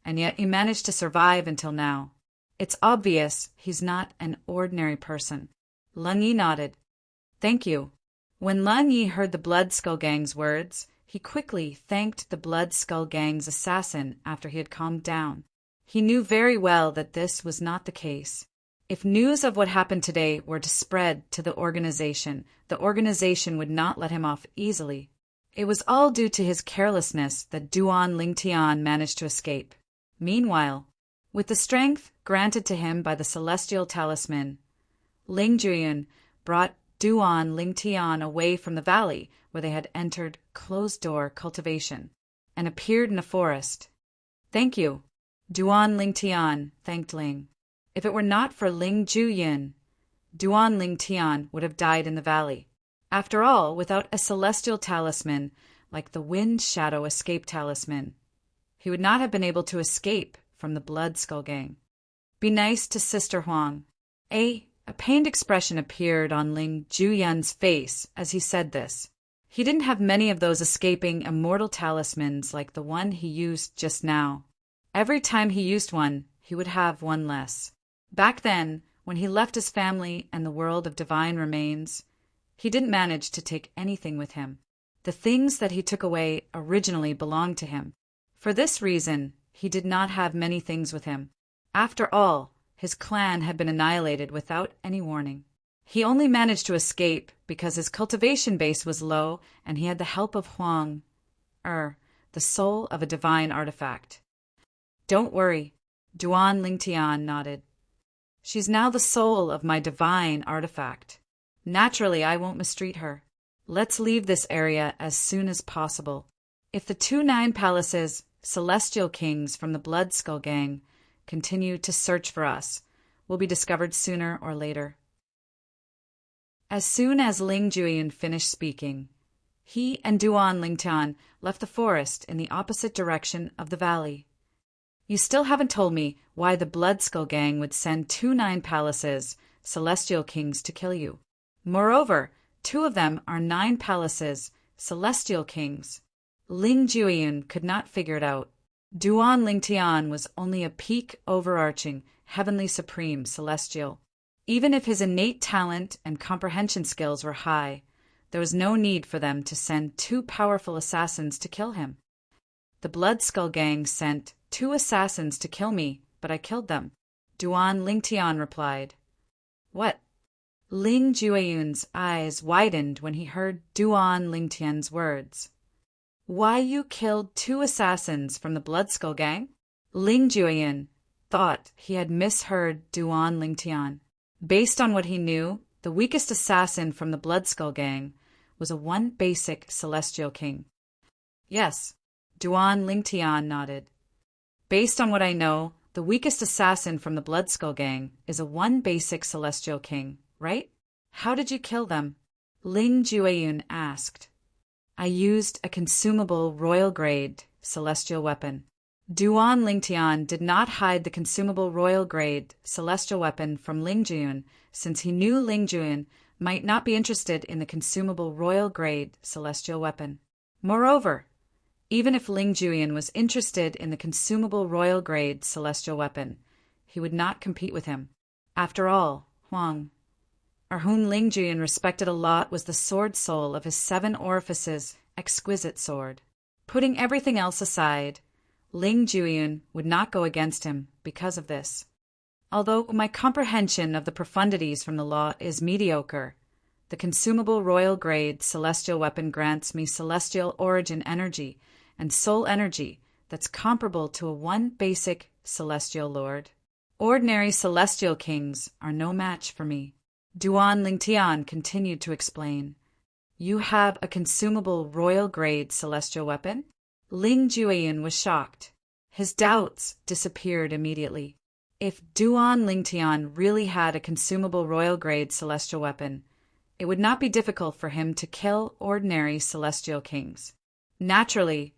and yet he managed to survive until now. It's obvious he's not an ordinary person." Leng Yi nodded. "Thank you." When Leng Yi heard the Bloodskull Gang's words, he quickly thanked the Bloodskull Gang's assassin after he had calmed down. He knew very well that this was not the case. If news of what happened today were to spread to the organization would not let him off easily. It was all due to his carelessness that Duan Lingtian managed to escape. Meanwhile, with the strength granted to him by the celestial talisman, Ling Jueyun brought Duan Lingtian away from the valley where they had entered closed-door cultivation. and appeared in a forest. "Thank you." Duan Ling Tian thanked Ling. If it were not for Ling Juyin, Duan Ling Tian would have died in the valley. After all, without a celestial talisman, like the Wind Shadow Escape Talisman, he would not have been able to escape from the Blood Skull Gang. "Be nice to Sister Huang." A pained expression appeared on Ling Juyan's face as he said this. He didn't have many of those escaping immortal talismans like the one he used just now. Every time he used one, he would have one less. Back then, when he left his family and the world of divine remains, he didn't manage to take anything with him. The things that he took away originally belonged to him. For this reason, he did not have many things with him. After all, his clan had been annihilated without any warning. He only managed to escape because his cultivation base was low and he had the help of Huang, the soul of a divine artifact. "Don't worry," Duan Lingtian nodded. "She's now the soul of my divine artifact. Naturally, I won't mistreat her. Let's leave this area as soon as possible. If the 2 Nine Palaces, celestial kings from the Blood Skull Gang, continue to search for us, we'll be discovered sooner or later." As soon as Ling Juyin finished speaking, he and Duan Lingtian left the forest in the opposite direction of the valley. "You still haven't told me why the Blood Skull Gang would send 2 Nine Palaces, celestial kings, to kill you. Moreover, 2 of them are 9 Palaces, celestial kings." Ling Juyin could not figure it out. Duan Lingtian was only a peak overarching, heavenly supreme celestial. Even if his innate talent and comprehension skills were high, there was no need for them to send 2 powerful assassins to kill him. "The Blood Skull Gang sent 2 assassins to kill me, but I killed them," Duan Lingtian replied. "What?" Ling Juiyun's eyes widened when he heard Duan Lingtian's words. "Why you killed 2 assassins from the Blood Skull Gang?" Ling Juiyun thought he had misheard Duan Lingtian. Based on what he knew, the weakest assassin from the Blood Skull Gang was a 1 basic celestial king. "Yes," Duan Lingtian nodded. "Based on what I know, the weakest assassin from the Blood Skull Gang is a 1 basic celestial king, right? How did you kill them?" Ling Juiyun asked. "I used a consumable royal-grade celestial weapon." Duan Lingtian did not hide the consumable royal-grade celestial weapon from Ling Juyin, since he knew Ling Juyin might not be interested in the consumable royal-grade celestial weapon. Moreover, even if Ling Juyin was interested in the consumable royal-grade celestial weapon, he would not compete with him. After all, Huang, whom Ling Juyin respected a lot, was the sword soul of his 7 orifices exquisite sword. Putting everything else aside, Ling Juyin would not go against him because of this. Although my comprehension of the profundities from the law is mediocre, the consumable royal-grade celestial weapon grants me celestial origin energy and soul energy that's comparable to a 1 basic celestial lord. Ordinary celestial kings are no match for me. Duan Lingtian continued to explain. "You have a consumable royal-grade celestial weapon?" Ling Juyin was shocked. His doubts disappeared immediately. If Duan Lingtian really had a consumable royal-grade celestial weapon, it would not be difficult for him to kill ordinary celestial kings. Naturally,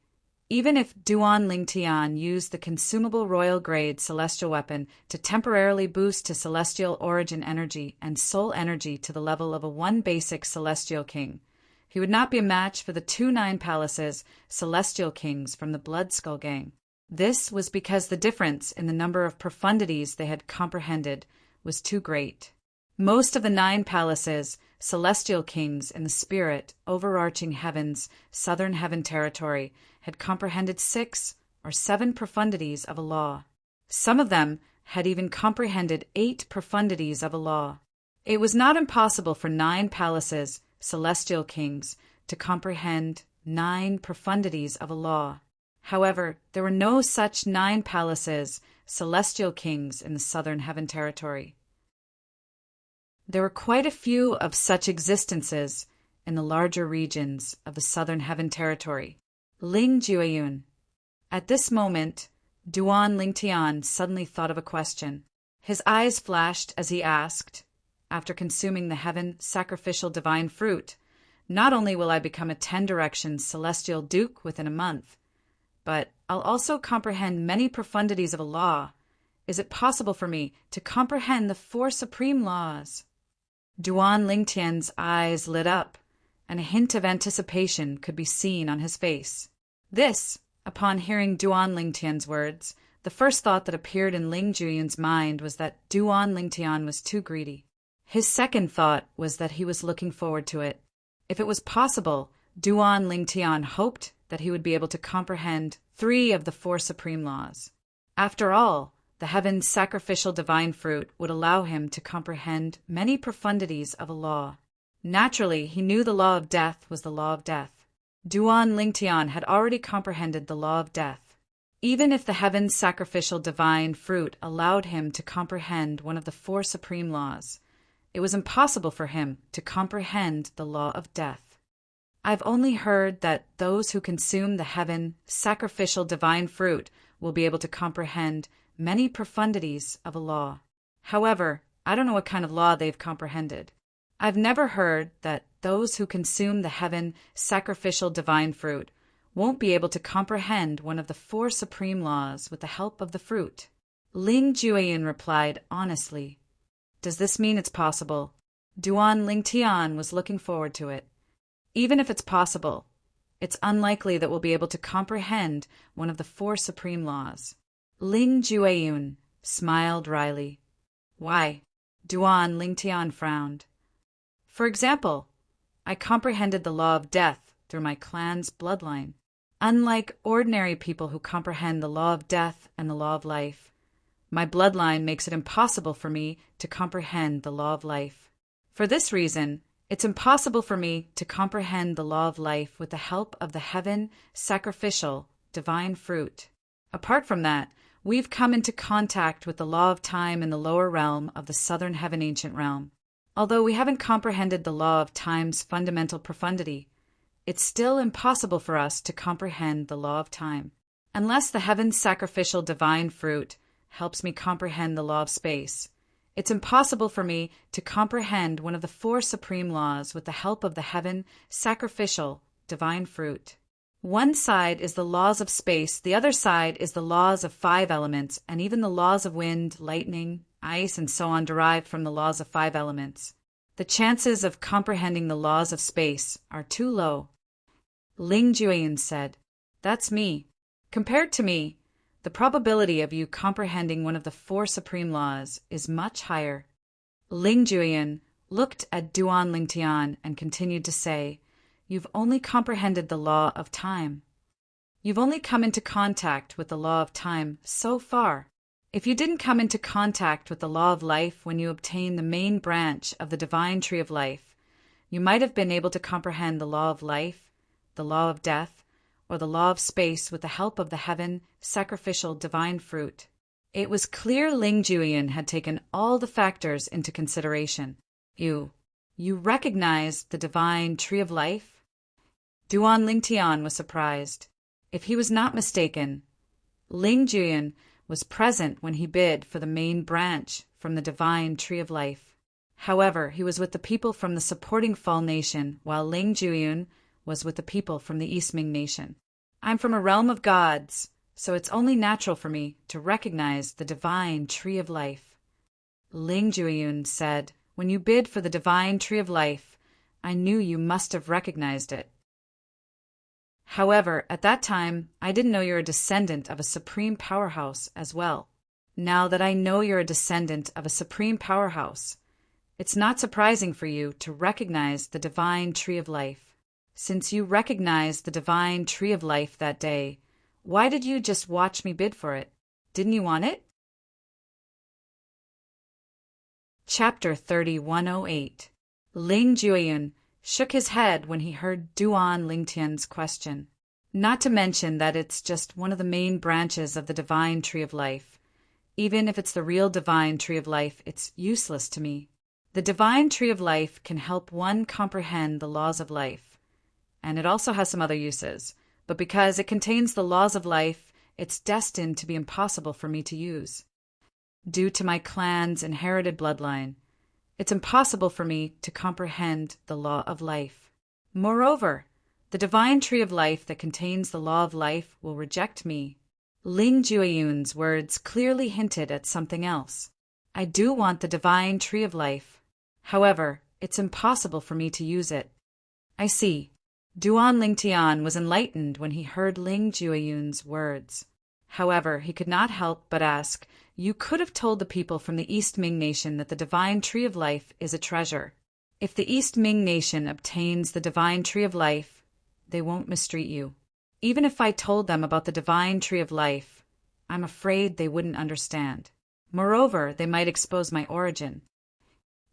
even if Duan Lingtian used the consumable royal-grade celestial weapon to temporarily boost his celestial origin energy and soul energy to the level of a 1 basic celestial king, he would not be a match for the 2 Nine Palaces, celestial kings from the Blood Skull Gang. This was because the difference in the number of profundities they had comprehended was too great. Most of the 9 Palaces, celestial kings in the spirit overarching heaven's southern heaven territory had comprehended 6 or 7 profundities of a law. Some of them had even comprehended 8 profundities of a law. It was not impossible for 9 Palaces, celestial kings, to comprehend 9 profundities of a law. However, there were no such 9 Palaces, celestial kings in the southern heaven territory. There were quite a few of such existences in the larger regions of the southern heaven territory. Ling Juiyun At this moment, Duan Lingtian suddenly thought of a question. His eyes flashed as he asked, after consuming the heaven sacrificial divine fruit, not only will I become a 10-direction celestial duke within a month, but I'll also comprehend many profundities of a law. Is it possible for me to comprehend the 4 supreme laws? Duan Lingtian's eyes lit up, and a hint of anticipation could be seen on his face. This, upon hearing Duan Lingtian's words, the first thought that appeared in Ling Juyun's mind was that Duan Lingtian was too greedy. His second thought was that he was looking forward to it. If it was possible, Duan Lingtian hoped that he would be able to comprehend 3 of the 4 supreme laws. After all, the heaven's sacrificial divine fruit would allow him to comprehend many profundities of a law. Naturally, he knew the law of death was the law of death. Duan Lingtian had already comprehended the law of death. Even if the heaven's sacrificial divine fruit allowed him to comprehend one of the 4 supreme laws, it was impossible for him to comprehend the law of death. I've only heard that those who consume the heaven sacrificial divine fruit will be able to comprehend many profundities of a law. However, I don't know what kind of law they've comprehended. I've never heard that those who consume the heaven sacrificial divine fruit won't be able to comprehend one of the 4 supreme laws with the help of the fruit. Ling Jueyun replied honestly. Does this mean it's possible? Duan Lingtian was looking forward to it. Even if it's possible, it's unlikely that we'll be able to comprehend one of the 4 supreme laws. Ling Jueyun smiled wryly. Why? Duan Lingtian frowned. For example, I comprehended the law of death through my clan's bloodline. Unlike ordinary people who comprehend the law of death and the law of life, my bloodline makes it impossible for me to comprehend the law of life. For this reason, it's impossible for me to comprehend the law of life with the help of the heaven sacrificial divine fruit. Apart from that, we've come into contact with the law of time in the lower realm of the southern heaven ancient realm. Although we haven't comprehended the law of time's fundamental profundity, it's still impossible for us to comprehend the law of time. Unless the heaven's sacrificial divine fruit helps me comprehend the law of space, it's impossible for me to comprehend one of the 4 supreme laws with the help of the heaven sacrificial divine fruit. One side is the laws of space, the other side is the laws of 5 elements, and even the laws of wind, lightning, ice, and so on derived from the laws of 5 elements. The chances of comprehending the laws of space are too low. Ling Jueyun said, That's me. Compared to me, the probability of you comprehending one of the 4 supreme laws is much higher. Ling Jueyun looked at Duan Lingtian and continued to say, You've only comprehended the law of time. You've only come into contact with the law of time so far. If you didn't come into contact with the law of life when you obtained the main branch of the divine tree of life, you might have been able to comprehend the law of life, the law of death, or the law of space with the help of the heaven sacrificial divine fruit. It was clear Ling Jueyun had taken all the factors into consideration. You recognized the divine tree of life? Duan Lingtian was surprised. If he was not mistaken, Ling Jueyun was present when he bid for the main branch from the divine tree of life. However, he was with the people from the supporting Fall Nation, while Ling Jueyun was with the people from the East Ming Nation. I'm from a realm of gods, so it's only natural for me to recognize the divine tree of life. Ling Jueyun said, When you bid for the divine tree of life, I knew you must have recognized it. However, at that time, I didn't know you're a descendant of a supreme powerhouse as well. Now that I know you're a descendant of a supreme powerhouse, it's not surprising for you to recognize the divine tree of life. Since you recognized the divine tree of life that day, why did you just watch me bid for it? Didn't you want it? Chapter 3108. Ling Jueyun shook his head when he heard Duan Lingtian's question. Not to mention that it's just one of the main branches of the divine tree of life. Even if it's the real divine tree of life, it's useless to me. The divine tree of life can help one comprehend the laws of life, and it also has some other uses, but because it contains the laws of life, it's destined to be impossible for me to use. Due to my clan's inherited bloodline, it's impossible for me to comprehend the law of life. Moreover, the divine tree of life that contains the law of life will reject me. Ling Jueyun's words clearly hinted at something else. I do want the divine tree of life. However, it's impossible for me to use it. I see. Duan Lingtian was enlightened when he heard Ling Jueyun's words. However, he could not help but ask, "You could have told the people from the East Ming nation that the divine tree of life is a treasure. If the East Ming nation obtains the divine tree of life, they won't mistreat you. Even if I told them about the divine tree of life, I'm afraid they wouldn't understand. Moreover, they might expose my origin."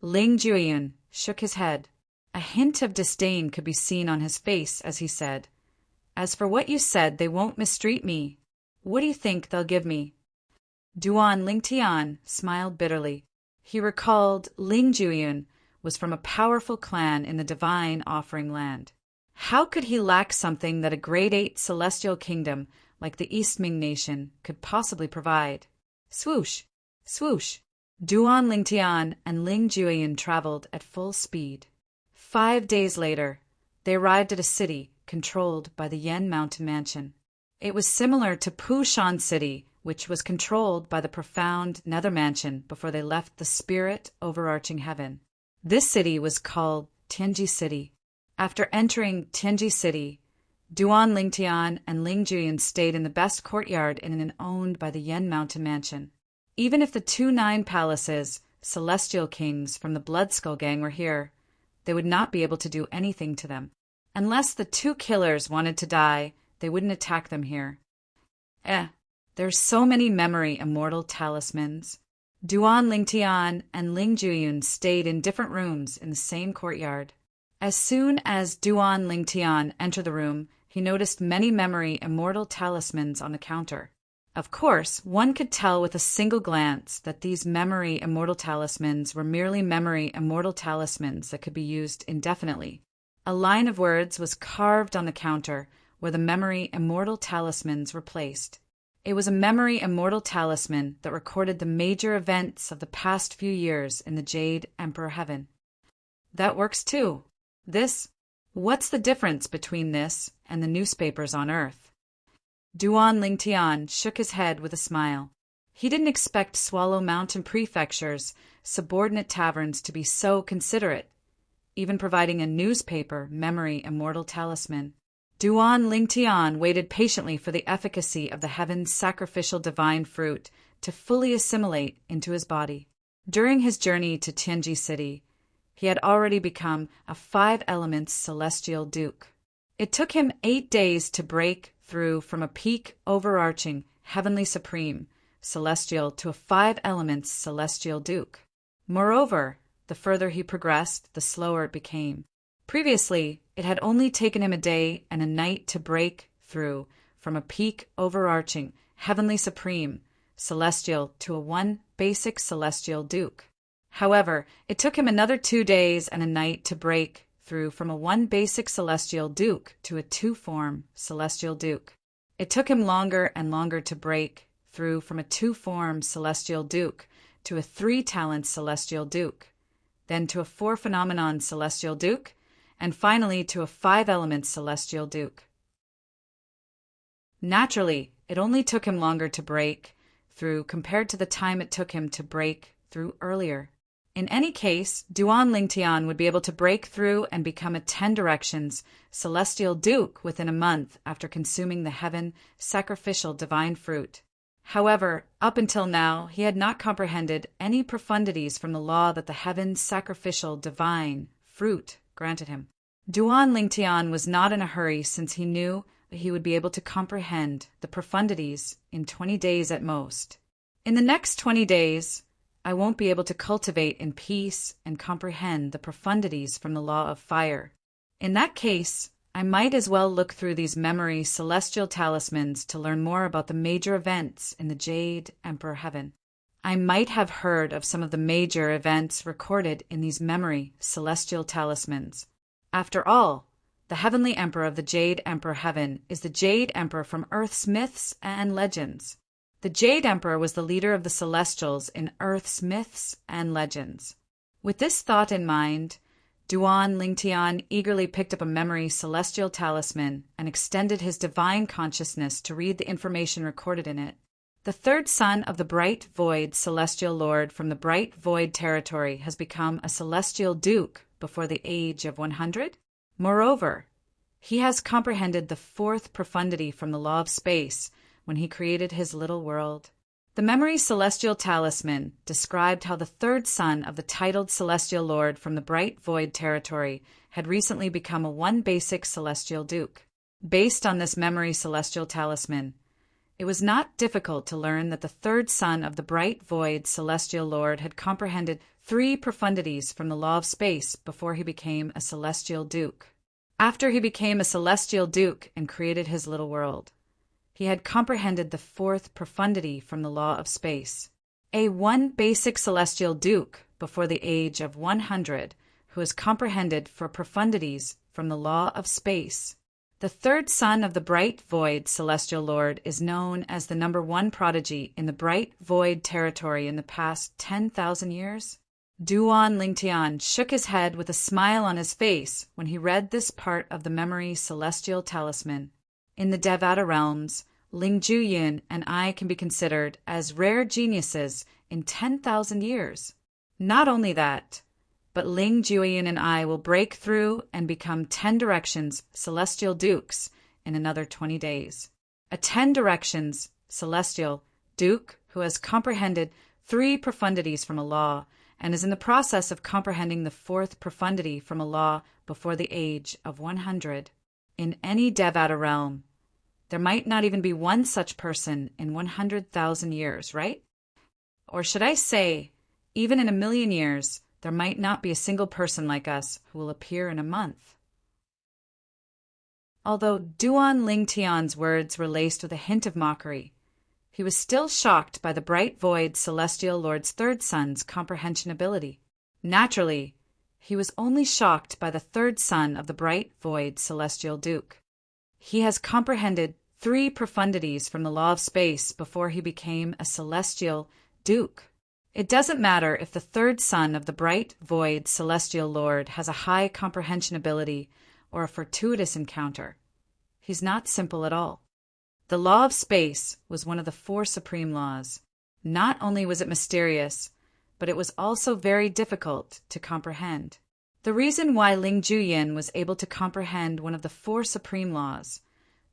Ling Jueyun shook his head. A hint of disdain could be seen on his face as he said, "As for what you said, they won't mistreat me. What do you think they'll give me?" Duan Lingtian smiled bitterly. He recalled Ling Jueyun was from a powerful clan in the divine offering land. How could he lack something that a grade 8 celestial kingdom like the East Ming nation could possibly provide? Swoosh! Swoosh! Duan Lingtian and Ling Jueyun traveled at full speed. 5 days later, they arrived at a city controlled by the Yen Mountain Mansion. It was similar to Pushan City, which was controlled by the profound Nether Mansion before they left the spirit overarching heaven. This city was called Tianji City. After entering Tianji City, Duan Lingtian and Ling Jueyun stayed in the best courtyard in an owned by the Yen Mountain Mansion. Even if the 2 palaces, celestial kings from the Blood Skull Gang were here, they would not be able to do anything to them. Unless the 2 killers wanted to die, they wouldn't attack them here. There's so many memory immortal talismans. Duan Lingtian and Ling Jueyun stayed in different rooms in the same courtyard. As soon as Duan Lingtian entered the room, he noticed many memory immortal talismans on the counter. Of course, one could tell with a single glance that these memory immortal talismans were merely memory immortal talismans that could be used indefinitely. A line of words was carved on the counter where the memory immortal talismans were placed. It was a memory immortal talisman that recorded the major events of the past few years in the Jade Emperor Heaven. That works too. What's the difference between this and the newspapers on Earth? Duan Lingtian shook his head with a smile. He didn't expect Swallow Mountain Prefecture's subordinate taverns to be so considerate, even providing a newspaper memory immortal talisman. Duan Lingtian waited patiently for the efficacy of the heaven's sacrificial divine fruit to fully assimilate into his body. During his journey to Tianji City, he had already become a 5 elements celestial duke. It took him 8 days to break through from a peak overarching heavenly supreme celestial to a 5 elements celestial duke. Moreover, the further he progressed, the slower it became. Previously, it had only taken him a day and a night to break through from a peak overarching heavenly supreme celestial to a 1 basic celestial duke. However, it took him another 2 days and a night to break through from a 1 basic celestial duke to a 2-form celestial duke. It took him longer and longer to break through from a 2-form celestial duke to a 3-talent celestial duke, then to a 4-phenomenon celestial duke, and finally to a 5-element celestial duke. Naturally, it only took him longer to break through compared to the time it took him to break through earlier. In any case, Duan Lingtian would be able to break through and become a 10 directions celestial duke within a month after consuming the heaven sacrificial divine fruit. However, up until now, he had not comprehended any profundities from the law that the heaven sacrificial divine fruit granted him. Duan Lingtian was not in a hurry since he knew that he would be able to comprehend the profundities in 20 days at most. In the next 20 days, I won't be able to cultivate in peace and comprehend the profundities from the law of fire. In that case, I might as well look through these memory celestial talismans to learn more about the major events in the Jade Emperor Heaven. I might have heard of some of the major events recorded in these memory celestial talismans. After all, The heavenly emperor of the Jade Emperor Heaven is the Jade Emperor from Earth's myths and legends. The Jade Emperor was the leader of the Celestials in Earth's myths and legends. With this thought in mind, Duan Lingtian eagerly picked up a memory celestial talisman and extended his divine consciousness to read the information recorded in it. The third son of the Bright Void Celestial Lord from the Bright Void territory has become a celestial duke before the age of 100. Moreover, he has comprehended the fourth profundity from the law of space when he created his little world. The memory celestial talisman described how the third son of the titled celestial lord from the Bright Void territory had recently become a one basic celestial duke. Based on this memory celestial talisman, it was not difficult to learn that the third son of the Bright Void celestial lord had comprehended 3 profundities from the law of space before he became a celestial duke. After he became a celestial duke and created his little world, he had comprehended the 4th profundity from the law of space. A one basic celestial duke before the age of 100 who has comprehended 4 profundities from the law of space. The third son of the Bright Void Celestial Lord is known as the number 1 prodigy in the Bright Void territory in the past 10,000 years. Duan Lingtian shook his head with a smile on his face when he read this part of the memory celestial talisman. In the Devata realms, Ling Juyin and I can be considered as rare geniuses in 10,000 years. Not only that, but Ling Juyin and I will break through and become 10 directions celestial dukes in another 20 days. A 10 directions celestial duke who has comprehended 3 profundities from a law and is in the process of comprehending the 4th profundity from a law before the age of 100. In any Devata realm, there might not even be one such person in 100,000 years, right? Or should I say, even in 1,000,000 years, there might not be a single person like us who will appear in a month. Although Duan Lingtian's words were laced with a hint of mockery, he was still shocked by the Bright Void Celestial Lord's third son's comprehension ability. Naturally, he was only shocked by the third son of the Bright Void Celestial Duke. He has comprehended 3 profundities from the law of space before he became a celestial duke. It doesn't matter if the third son of the Bright Void Celestial Lord has a high comprehension ability or a fortuitous encounter. He's not simple at all. The law of space was one of the 4 supreme laws. Not only was it mysterious, but it was also very difficult to comprehend. The reason why Ling Juyin was able to comprehend one of the 4 supreme laws,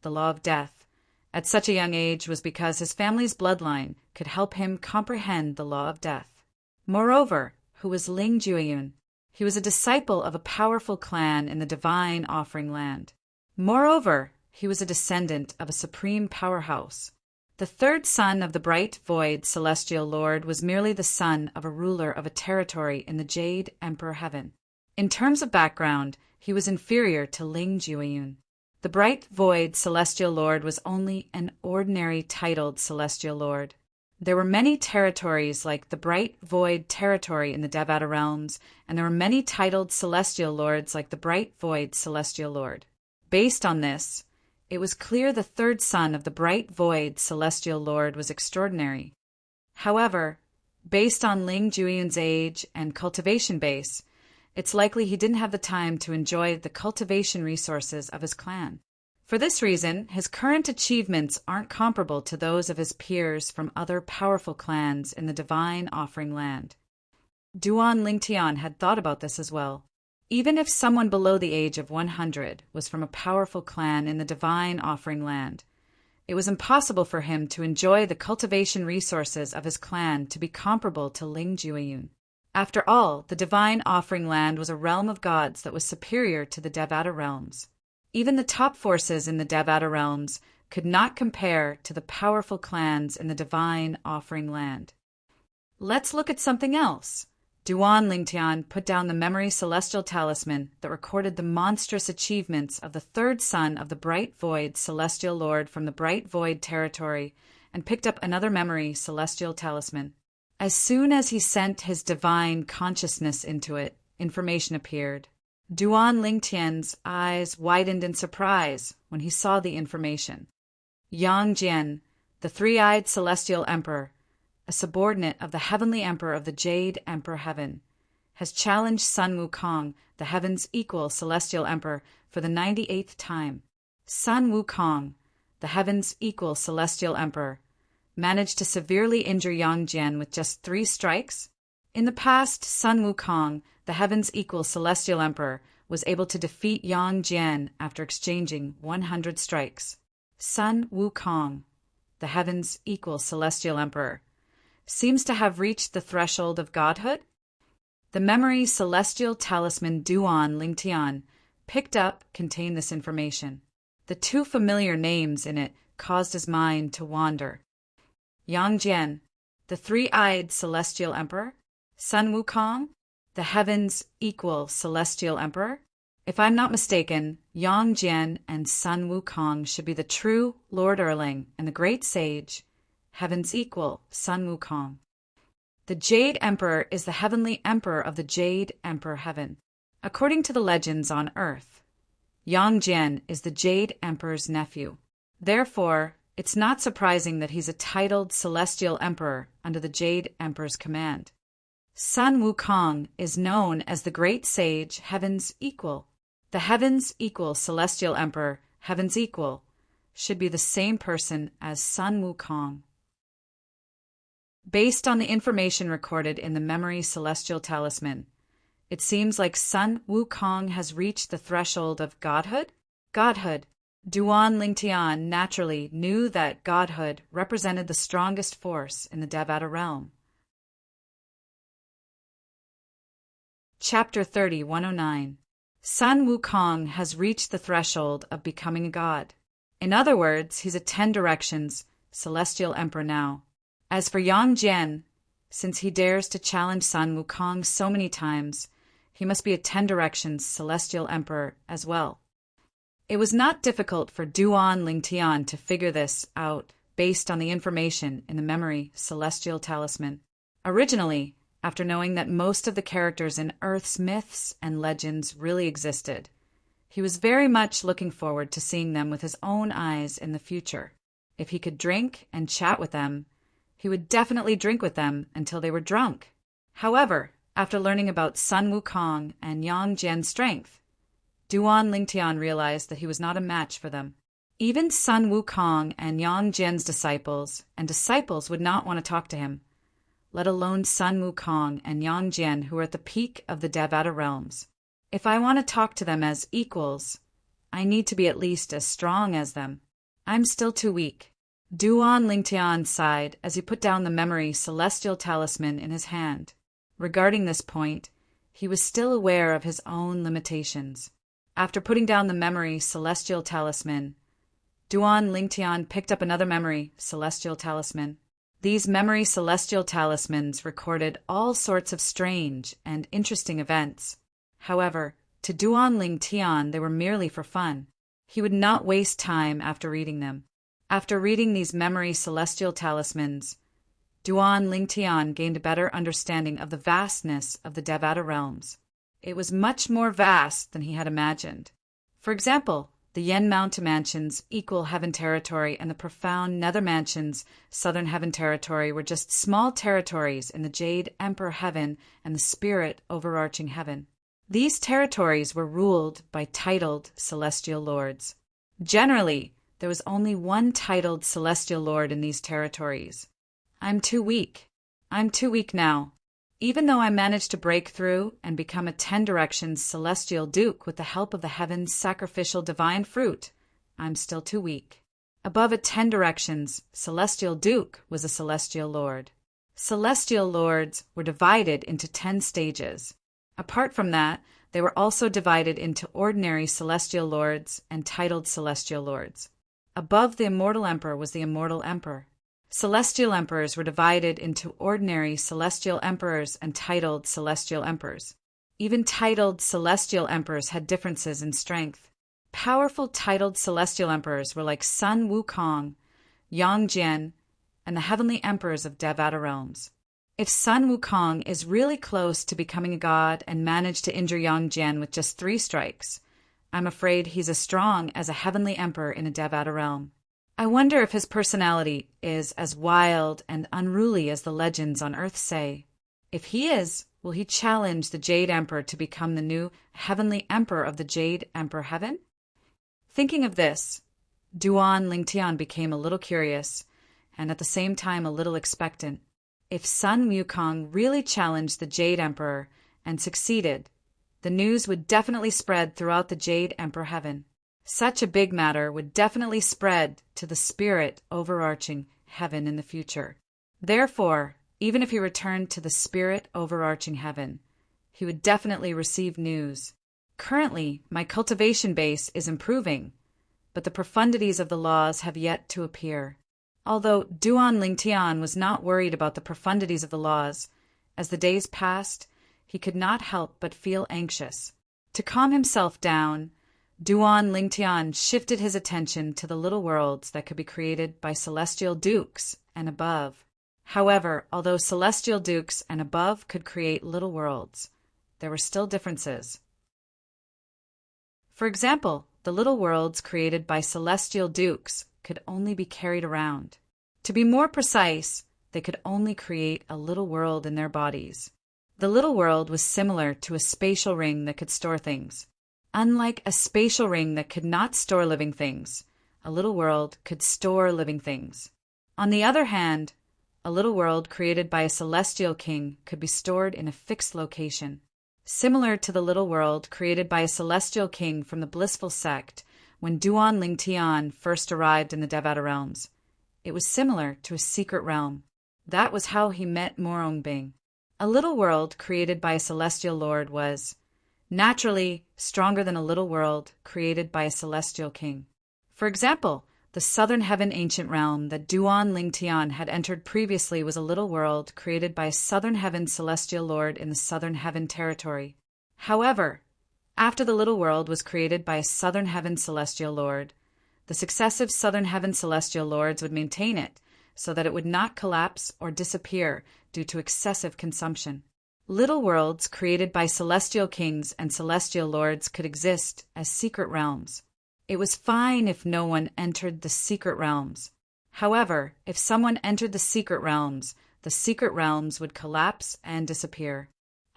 the law of death, at such a young age was because his family's bloodline could help him comprehend the law of death. Moreover, who was Ling Juyin? He was a disciple of a powerful clan in the divine offering land. Moreover, he was a descendant of a supreme powerhouse. The third son of the Bright Void Celestial Lord was merely the son of a ruler of a territory in the Jade Emperor Heaven. In terms of background, he was inferior to Ling Juyin. The Bright Void Celestial Lord was only an ordinary titled Celestial Lord. There were many territories like the Bright Void territory in the Devata realms, and there were many titled Celestial Lords like the Bright Void Celestial Lord. Based on this, it was clear the third son of the Bright Void Celestial Lord was extraordinary. However, based on Ling Juyin's age and cultivation base, it's likely he didn't have the time to enjoy the cultivation resources of his clan. For this reason, his current achievements aren't comparable to those of his peers from other powerful clans in the Divine Offering Land. Duan Lingtian had thought about this as well. Even if someone below the age of 100 was from a powerful clan in the Divine Offering Land, it was impossible for him to enjoy the cultivation resources of his clan to be comparable to Ling Juyin. After all, the Divine Offering Land was a realm of gods that was superior to the Devata realms. Even the top forces in the Devata realms could not compare to the powerful clans in the Divine Offering Land. Let's look at something else. Duan Lingtian put down the memory celestial talisman that recorded the monstrous achievements of the third son of the Bright Void Celestial Lord from the Bright Void territory and picked up another memory celestial talisman. As soon as he sent his divine consciousness into it, information appeared. Duan Lingtian's eyes widened in surprise when he saw the information. Yang Jian, the three-eyed celestial emperor, a subordinate of the heavenly emperor of the Jade Emperor Heaven, has challenged Sun Wukong, the heaven's equal celestial emperor, for the 98th time. Sun Wukong, the heaven's equal celestial emperor, managed to severely injure Yang Jian with just 3 strikes. In the past, Sun Wukong, the heaven's equal celestial emperor, was able to defeat Yang Jian after exchanging 100 strikes. Sun Wukong, the heaven's equal celestial emperor, seems to have reached the threshold of godhood. The memory celestial talisman Duan Lingtian picked up contained this information. The 2 familiar names in it caused his mind to wander. Yang Jian, the three-eyed celestial emperor. Sun Wukong, the heaven's equal celestial emperor. If I'm not mistaken, Yang Jian and Sun Wukong should be the true Lord Erling and the great sage, heaven's equal, Sun Wukong. The Jade Emperor is the heavenly emperor of the Jade Emperor Heaven. According to the legends on Earth, Yang Jian is the Jade Emperor's nephew. Therefore, it's not surprising that he's a titled celestial emperor under the Jade Emperor's command. Sun Wukong is known as the great sage, heaven's equal. The heaven's equal celestial emperor, heaven's equal, should be the same person as Sun Wukong. Based on the information recorded in the memory celestial talisman, it seems like Sun Wukong has reached the threshold of godhood. Duan Lingtian naturally knew that godhood represented the strongest force in the Devata realm. Chapter 30, 109. Sun Wukong has reached the threshold of becoming a god. In other words, he's a 10 directions celestial emperor now. As for Yang Jian, since he dares to challenge Sun Wukong so many times, he must be a 10 directions celestial emperor as well. It was not difficult for Duan Lingtian to figure this out based on the information in the memory celestial talisman. Originally, after knowing that most of the characters in Earth's myths and legends really existed, he was very much looking forward to seeing them with his own eyes in the future. If he could drink and chat with them, he would definitely drink with them until they were drunk. However, after learning about Sun Wukong and Yang Jian's strength, Duan Lingtian realized that he was not a match for them. Even Sun Wukong and Yang Jian's disciples would not want to talk to him, let alone Sun Wukong and Yang Jian, who are at the peak of the Devata realms. If I want to talk to them as equals, I need to be at least as strong as them. I'm still too weak. Duan Lingtian sighed as he put down the memory celestial talisman in his hand. Regarding this point, he was still aware of his own limitations. After putting down the memory celestial talisman, Duan Lingtian picked up another memory celestial talisman. These memory celestial talismans recorded all sorts of strange and interesting events. However, to Duan Lingtian, they were merely for fun. He would not waste time after reading them. After reading these memory celestial talismans, Duan Lingtian gained a better understanding of the vastness of the Devata realms. It was much more vast than he had imagined. For example, the Yen Mountain Mansion's equal heaven territory and the profound Nether Mansion's southern heaven territory were just small territories in the Jade Emperor Heaven and the Spirit overarching heaven. These territories were ruled by titled celestial lords. Generally, there was only one titled celestial lord in these territories. I'm too weak. I'm too weak now. Even though I managed to break through and become a 10 directions celestial duke with the help of the heaven's sacrificial divine fruit, I'm still too weak. Above a 10 directions celestial duke was a celestial lord. Celestial lords were divided into 10 stages. Apart from that, they were also divided into ordinary celestial lords and titled celestial lords. Above the immortal emperor was the immortal emperor. Celestial emperors were divided into ordinary celestial emperors and titled celestial emperors. Even titled celestial emperors had differences in strength. Powerful titled celestial emperors were like Sun Wukong, Yang Jian, and the heavenly emperors of Devata realms. If Sun Wukong is really close to becoming a god and managed to injure Yang Jian with just 3 strikes, I'm afraid he's as strong as a heavenly emperor in a Devata realm. I wonder if his personality is as wild and unruly as the legends on Earth say. If he is, will he challenge the Jade Emperor to become the new heavenly emperor of the Jade Emperor Heaven? Thinking of this, Duan Lingtian became a little curious, and at the same time a little expectant. If Sun Wukong really challenged the Jade Emperor and succeeded, the news would definitely spread throughout the Jade Emperor Heaven. Such a big matter would definitely spread to the spirit overarching heaven in the future. Therefore, even if he returned to the spirit overarching heaven, he would definitely receive news. Currently, my cultivation base is improving, but the profundities of the laws have yet to appear. Although Duan Lingtian was not worried about the profundities of the laws, as the days passed, he could not help but feel anxious. To calm himself down, Duan Lingtian shifted his attention to the little worlds that could be created by celestial dukes and above. However, although celestial dukes and above could create little worlds, there were still differences. For example, the little worlds created by celestial dukes could only be carried around. To be more precise, they could only create a little world in their bodies. The little world was similar to a spatial ring that could store things. Unlike a spatial ring that could not store living things, a little world could store living things. On the other hand, a little world created by a celestial king could be stored in a fixed location. Similar to the little world created by a celestial king from the blissful sect when Duan Lingtian first arrived in the Devata realms. It was similar to a secret realm. That was how he met Morongbing. A little world created by a celestial lord was, naturally, stronger than a little world created by a celestial king. For example, the southern heaven ancient realm that Duan Lingtian had entered previously was a little world created by a southern heaven celestial lord in the southern heaven territory. However, after the little world was created by a southern heaven celestial lord, the successive southern heaven celestial lords would maintain it so that it would not collapse or disappear due to excessive consumption. Little worlds created by celestial kings and celestial lords could exist as secret realms. It was fine if no one entered the secret realms. However, if someone entered the secret realms would collapse and disappear.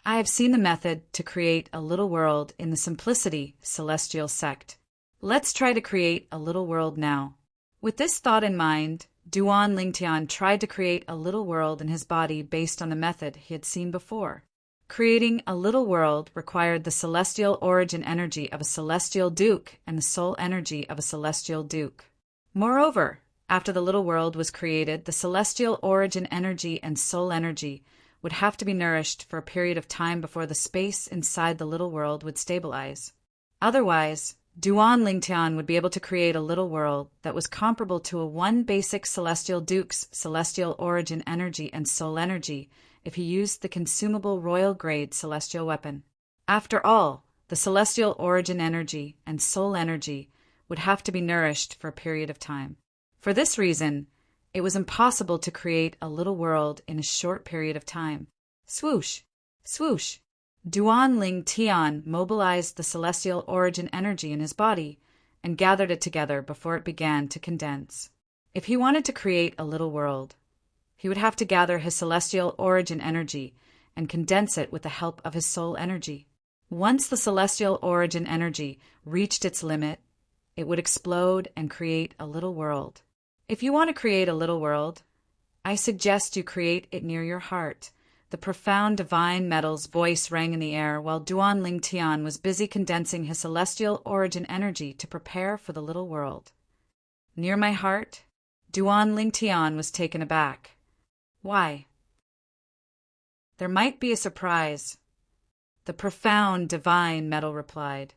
I have seen the method to create a little world in the Simplicity Celestial sect. Let's try to create a little world now. With this thought in mind, Duan Lingtian tried to create a little world in his body based on the method he had seen before. Creating a little world required the celestial origin energy of a celestial duke and the soul energy of a celestial duke. Moreover, after the little world was created, the celestial origin energy and soul energy would have to be nourished for a period of time before the space inside the little world would stabilize. Otherwise, Duan Lingtian would be able to create a little world that was comparable to a one basic celestial duke's celestial origin energy and soul energy if he used the consumable royal-grade celestial weapon. After all, the celestial origin energy and soul energy would have to be nourished for a period of time. For this reason, it was impossible to create a little world in a short period of time. Swoosh! Swoosh! Duan Lingtian mobilized the celestial origin energy in his body and gathered it together before it began to condense. If he wanted to create a little world, he would have to gather his celestial origin energy and condense it with the help of his soul energy. Once the celestial origin energy reached its limit, it would explode and create a little world. If you want to create a little world, I suggest you create it near your heart. The profound divine metal's voice rang in the air while Duan Lingtian was busy condensing his celestial origin energy to prepare for the little world. Near my heart, Duan Lingtian was taken aback. Why? There might be a surprise. The profound divine metal replied.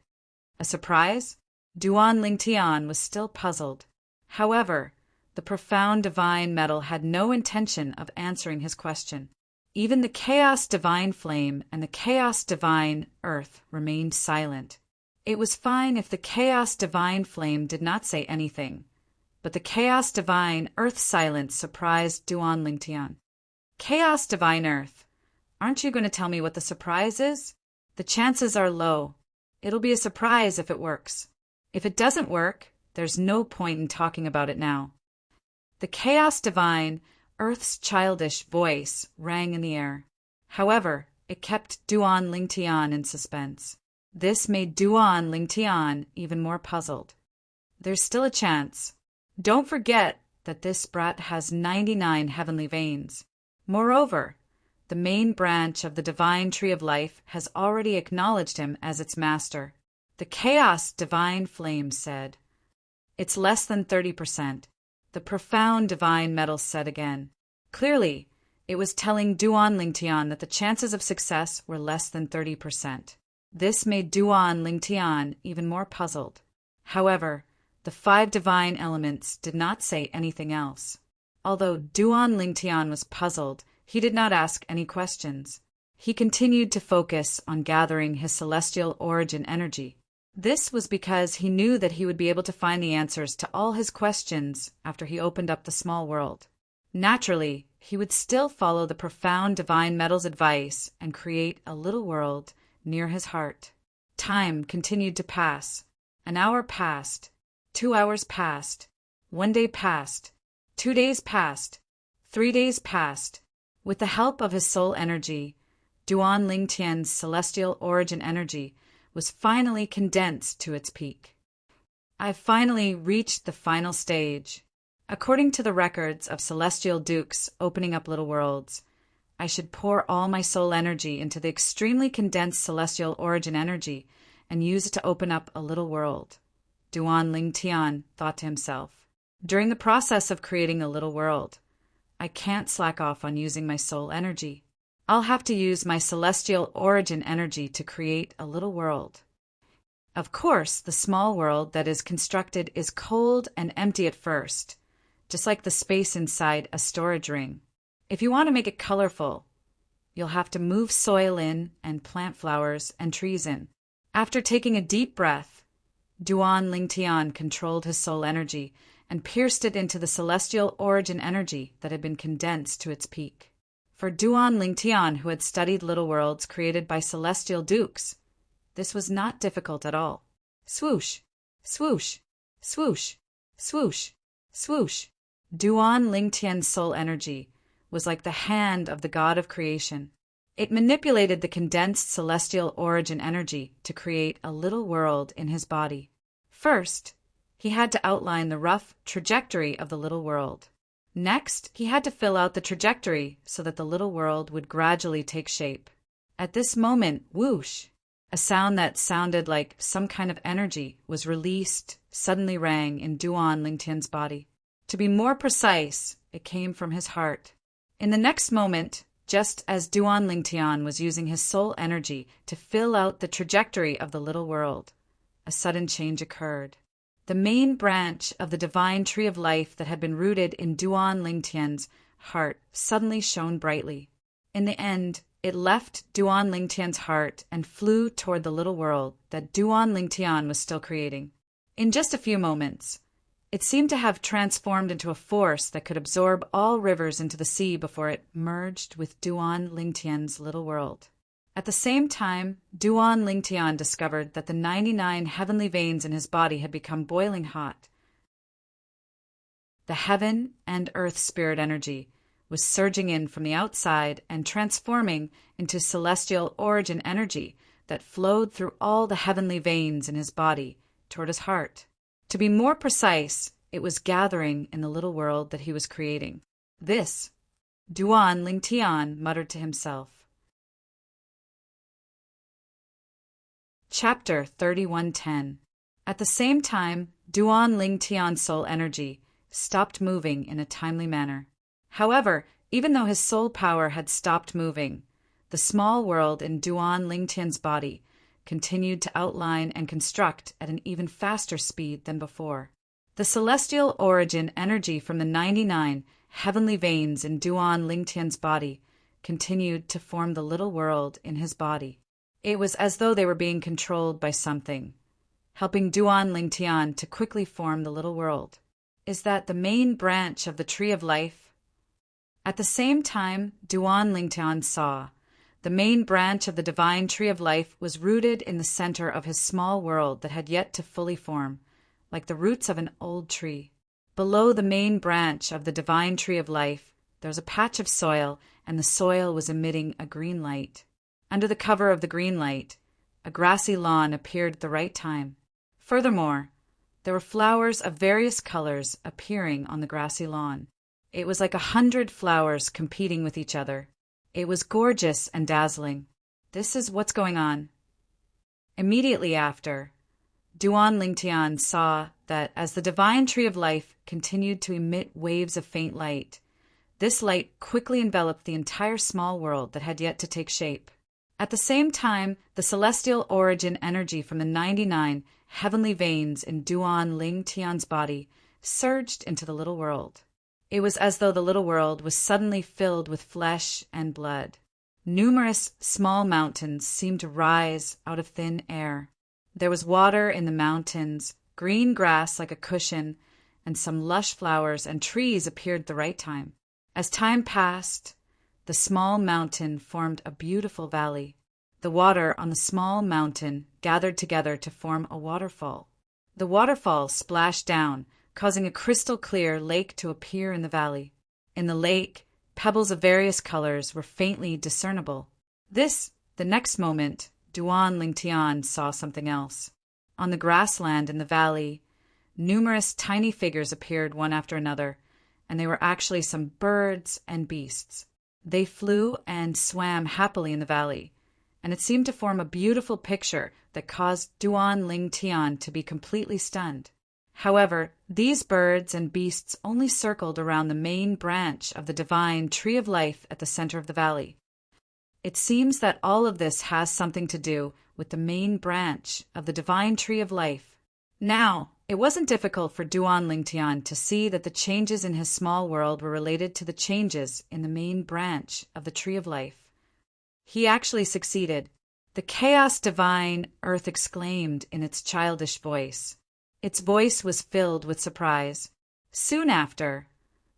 A surprise? Duan Lingtian was still puzzled. However, the profound divine metal had no intention of answering his question. Even the chaos divine flame and the chaos divine earth remained silent. It was fine if the chaos divine flame did not say anything, but the chaos divine earth silence surprised Duan Lingtian. Chaos Divine Earth. Aren't you going to tell me what the surprise is? The chances are low. It'll be a surprise if it works. If it doesn't work, there's no point in talking about it now. The Chaos Divine, Earth's childish voice rang in the air. However, it kept Duan Lingtian in suspense. This made Duan Lingtian even more puzzled. There's still a chance. Don't forget that this brat has 99 heavenly veins. Moreover, the main branch of the divine tree of life has already acknowledged him as its master. The Chaos Divine Flame said. It's less than 30%. The profound divine metals said again. Clearly, it was telling Duan Lingtian that the chances of success were less than 30%. This made Duan Lingtian even more puzzled. However, the 5 divine elements did not say anything else. Although Duan Lingtian was puzzled, he did not ask any questions. He continued to focus on gathering his celestial origin energy. This was because he knew that he would be able to find the answers to all his questions after he opened up the small world. Naturally, he would still follow the profound divine metals advice and create a little world near his heart. Time continued to pass. An hour passed. 2 hours passed. 1 day passed. 2 days passed. 3 days passed. With the help of his soul energy, Duan Lingtian's celestial origin energy was finally condensed to its peak. I've finally reached the final stage. According to the records of celestial dukes opening up little worlds, I should pour all my soul energy into the extremely condensed celestial origin energy and use it to open up a little world, Duan Lingtian thought to himself. During the process of creating a little world, I can't slack off on using my soul energy. I'll have to use my celestial origin energy to create a little world. Of course, the small world that is constructed is cold and empty at first, just like the space inside a storage ring. If you want to make it colorful, you'll have to move soil in and plant flowers and trees in. After taking a deep breath, Duan Lingtian controlled his soul energy and pierced it into the celestial origin energy that had been condensed to its peak. For Duan Lingtian, who had studied little worlds created by celestial dukes, this was not difficult at all. Swoosh, swoosh, swoosh, swoosh, swoosh. Duan Lingtian's soul energy was like the hand of the god of creation. It manipulated the condensed celestial origin energy to create a little world in his body. First, he had to outline the rough trajectory of the little world. Next, he had to fill out the trajectory so that the little world would gradually take shape. At this moment, whoosh, a sound that sounded like some kind of energy was released, suddenly rang in Duan Lingtian's body. To be more precise, it came from his heart. In the next moment, just as Duan Lingtian was using his soul energy to fill out the trajectory of the little world, a sudden change occurred. The main branch of the divine tree of life that had been rooted in Duan Lingtian's heart suddenly shone brightly. In the end, it left Duan Lingtian's heart and flew toward the little world that Duan Lingtian was still creating. In just a few moments, it seemed to have transformed into a force that could absorb all rivers into the sea before it merged with Duan Lingtian's little world. At the same time, Duan Lingtian discovered that the 99 heavenly veins in his body had become boiling hot. The heaven and earth spirit energy was surging in from the outside and transforming into celestial origin energy that flowed through all the heavenly veins in his body toward his heart. To be more precise, it was gathering in the little world that he was creating. This, Duan Lingtian muttered to himself. Chapter 3110. At the same time, Duan Lingtian's soul energy stopped moving in a timely manner. However, even though his soul power had stopped moving, the small world in Duan Lingtian's body continued to outline and construct at an even faster speed than before. The celestial origin energy from the 99 heavenly veins in Duan Lingtian's body continued to form the little world in his body. It was as though they were being controlled by something, helping Duan Lingtian to quickly form the little world. Is that the main branch of the tree of life? At the same time, Duan Lingtian saw the main branch of the divine tree of life was rooted in the center of his small world that had yet to fully form, like the roots of an old tree. Below the main branch of the divine tree of life, there was a patch of soil, and the soil was emitting a green light. Under the cover of the green light, a grassy lawn appeared at the right time. Furthermore, there were flowers of various colors appearing on the grassy lawn. It was like 100 flowers competing with each other. It was gorgeous and dazzling. This is what's going on. Immediately after, Duan Lingtian saw that as the divine tree of life continued to emit waves of faint light, this light quickly enveloped the entire small world that had yet to take shape. At the same time, the celestial origin energy from the 99 heavenly veins in Duan Lingtian's body surged into the little world. It was as though the little world was suddenly filled with flesh and blood. Numerous small mountains seemed to rise out of thin air. There was water in the mountains, green grass like a cushion, and some lush flowers and trees appeared at the right time. As time passed, the small mountain formed a beautiful valley. The water on the small mountain gathered together to form a waterfall. The waterfall splashed down, causing a crystal-clear lake to appear in the valley. In the lake, pebbles of various colors were faintly discernible. The next moment, Duan Lingtian saw something else. On the grassland in the valley, numerous tiny figures appeared one after another, and they were actually some birds and beasts. They flew and swam happily in the valley, and it seemed to form a beautiful picture that caused Duan Lingtian to be completely stunned. However, these birds and beasts only circled around the main branch of the divine tree of life at the center of the valley. It seems that all of this has something to do with the main branch of the divine tree of life. Now, it wasn't difficult for Duan Lingtian to see that the changes in his small world were related to the changes in the main branch of the tree of life. He actually succeeded. The chaos divine earth exclaimed in its childish voice. Its voice was filled with surprise. Soon after,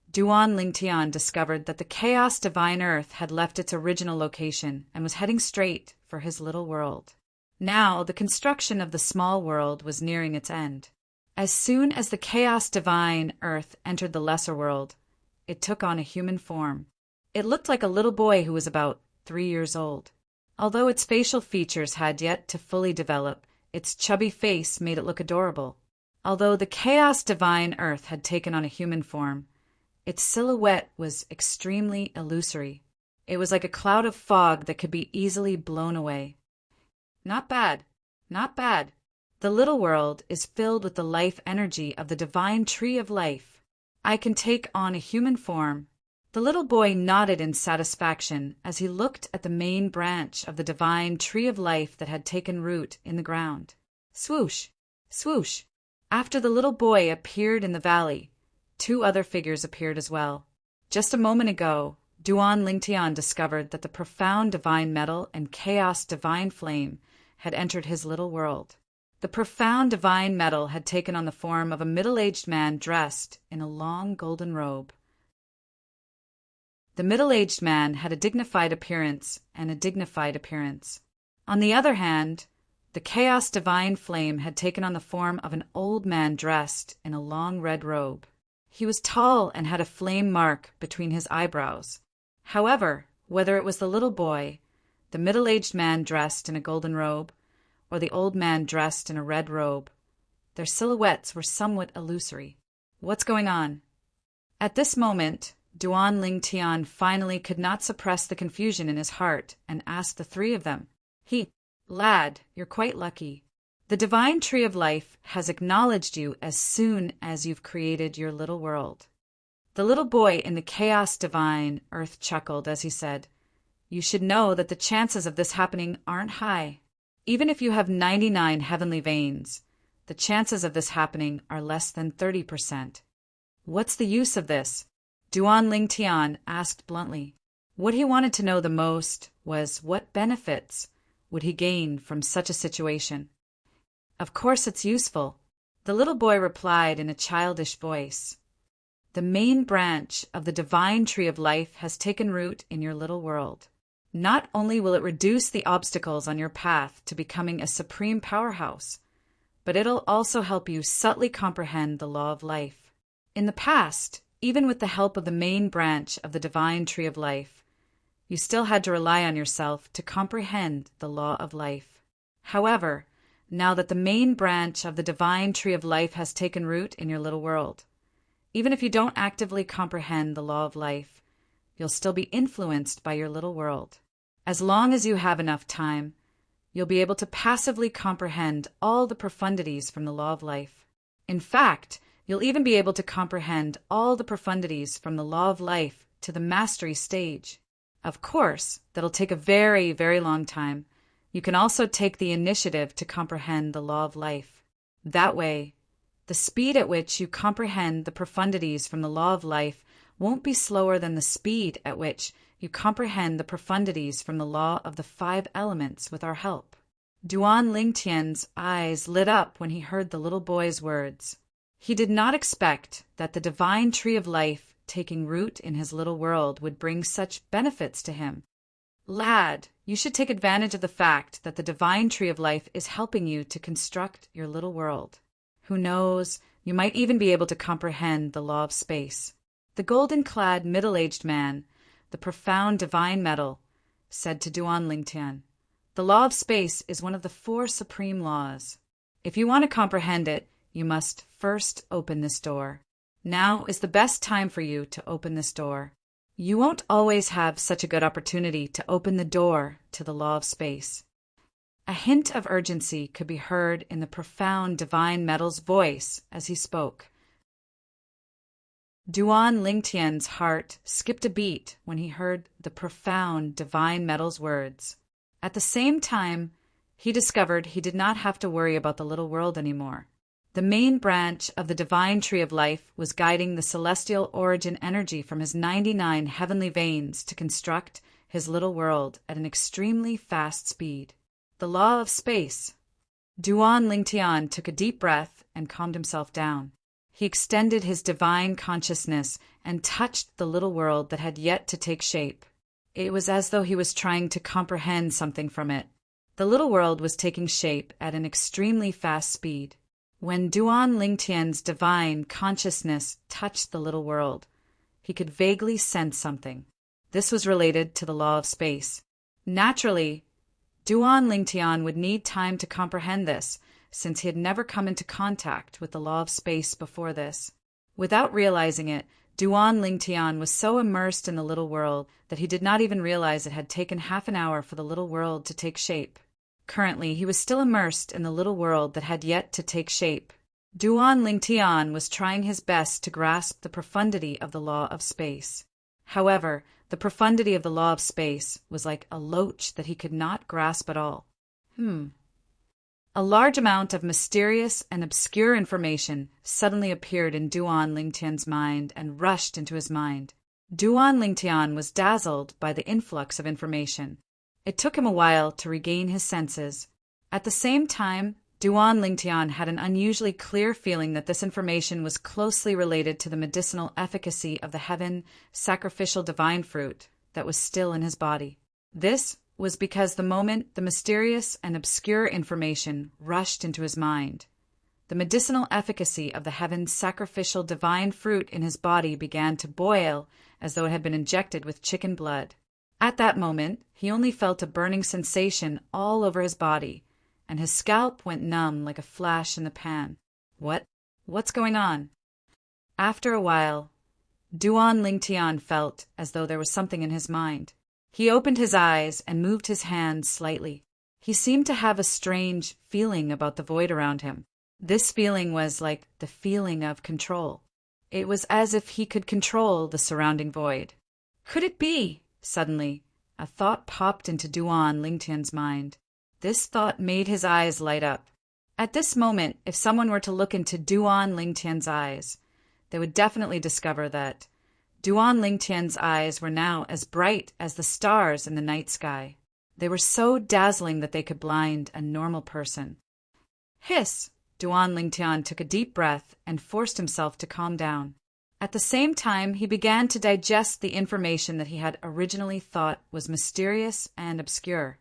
Duan Lingtian discovered that the chaos divine earth had left its original location and was heading straight for his little world. Now, the construction of the small world was nearing its end. As soon as the chaos divine earth entered the lesser world, it took on a human form. It looked like a little boy who was about 3 years old. Although its facial features had yet to fully develop, its chubby face made it look adorable. Although the chaos divine earth had taken on a human form, its silhouette was extremely illusory. It was like a cloud of fog that could be easily blown away. Not bad, not bad. The little world is filled with the life energy of the divine tree of life. I can take on a human form. The little boy nodded in satisfaction as he looked at the main branch of the divine tree of life that had taken root in the ground. Swoosh, swoosh. After the little boy appeared in the valley, 2 other figures appeared as well. Just a moment ago, Duan Lingtian discovered that the profound divine metal and chaos divine flame had entered his little world. The profound divine metal had taken on the form of a middle-aged man dressed in a long golden robe. The middle-aged man had a dignified appearance and a dignified appearance. On the other hand, the chaos divine flame had taken on the form of an old man dressed in a long red robe. He was tall and had a flame mark between his eyebrows. However, whether it was the little boy, the middle-aged man dressed in a golden robe, or the old man dressed in a red robe, their silhouettes were somewhat illusory. What's going on? At this moment, Duan Lingtian finally could not suppress the confusion in his heart and asked the 3 of them, Lad, you're quite lucky. The divine tree of life has acknowledged you as soon as you've created your little world. The little boy in the chaos divine earth chuckled as he said, You should know that the chances of this happening aren't high. Even if you have 99 heavenly veins, the chances of this happening are less than 30%. What's the use of this? Duan Lingtian asked bluntly. What he wanted to know the most was what benefits would he gain from such a situation. Of course it's useful, the little boy replied in a childish voice. The main branch of the divine tree of life has taken root in your little world. Not only will it reduce the obstacles on your path to becoming a supreme powerhouse, but it'll also help you subtly comprehend the law of life. In the past, even with the help of the main branch of the divine tree of life, you still had to rely on yourself to comprehend the law of life. However, now that the main branch of the divine tree of life has taken root in your little world, even if you don't actively comprehend the law of life, you'll still be influenced by your little world. As long as you have enough time, you'll be able to passively comprehend all the profundities from the law of life. In fact, you'll even be able to comprehend all the profundities from the law of life to the mastery stage. Of course, that'll take a very, very long time. You can also take the initiative to comprehend the law of life. That way, the speed at which you comprehend the profundities from the law of life won't be slower than the speed at which you comprehend the profundities from the law of the 5 elements with our help. Duan Lingtian's eyes lit up when he heard the little boy's words. He did not expect that the divine tree of life taking root in his little world would bring such benefits to him. Lad, you should take advantage of the fact that the divine tree of life is helping you to construct your little world. Who knows, you might even be able to comprehend the law of space. The golden-clad middle-aged man, the profound divine metal, said to Duan Lingtian, "The law of space is one of the 4 supreme laws. If you want to comprehend it, you must first open this door. Now is the best time for you to open this door. You won't always have such a good opportunity to open the door to the law of space." A hint of urgency could be heard in the profound divine metal's voice as he spoke. Duan Lingtian's heart skipped a beat when he heard the profound divine metal's words. At the same time, he discovered he did not have to worry about the little world anymore. The main branch of the divine tree of life was guiding the celestial origin energy from his 99 heavenly veins to construct his little world at an extremely fast speed. The law of space. Duan Lingtian took a deep breath and calmed himself down. He extended his divine consciousness and touched the little world that had yet to take shape. It was as though he was trying to comprehend something from it. The little world was taking shape at an extremely fast speed. When Duan Lingtian's divine consciousness touched the little world, he could vaguely sense something. This was related to the law of space. Naturally, Duan Lingtian would need time to comprehend this, since he had never come into contact with the law of space before this. Without realizing it, Duan Lingtian was so immersed in the little world that he did not even realize it had taken half an hour for the little world to take shape. Currently, he was still immersed in the little world that had yet to take shape. Duan Lingtian was trying his best to grasp the profundity of the law of space. However, the profundity of the law of space was like a loach that he could not grasp at all. A large amount of mysterious and obscure information suddenly appeared in Duan Lingtian's mind and rushed into his mind. Duan Lingtian was dazzled by the influx of information. It took him a while to regain his senses. At the same time, Duan Lingtian had an unusually clear feeling that this information was closely related to the medicinal efficacy of the heaven sacrificial divine fruit that was still in his body. This was because the moment the mysterious and obscure information rushed into his mind, the medicinal efficacy of the heaven's sacrificial divine fruit in his body began to boil as though it had been injected with chicken blood. At that moment, he only felt a burning sensation all over his body, and his scalp went numb like a flash in the pan. What's going on? After a while, Duan Lingtian felt as though there was something in his mind. He opened his eyes and moved his hands slightly. He seemed to have a strange feeling about the void around him. This feeling was like the feeling of control. It was as if he could control the surrounding void. Could it be? Suddenly, a thought popped into Duan Lingtian's mind. This thought made his eyes light up. At this moment, if someone were to look into Duan Lingtian's eyes, they would definitely discover that Duan Lingtian's eyes were now as bright as the stars in the night sky. They were so dazzling that they could blind a normal person. Hiss! Duan Lingtian took a deep breath and forced himself to calm down. At the same time, he began to digest the information that he had originally thought was mysterious and obscure.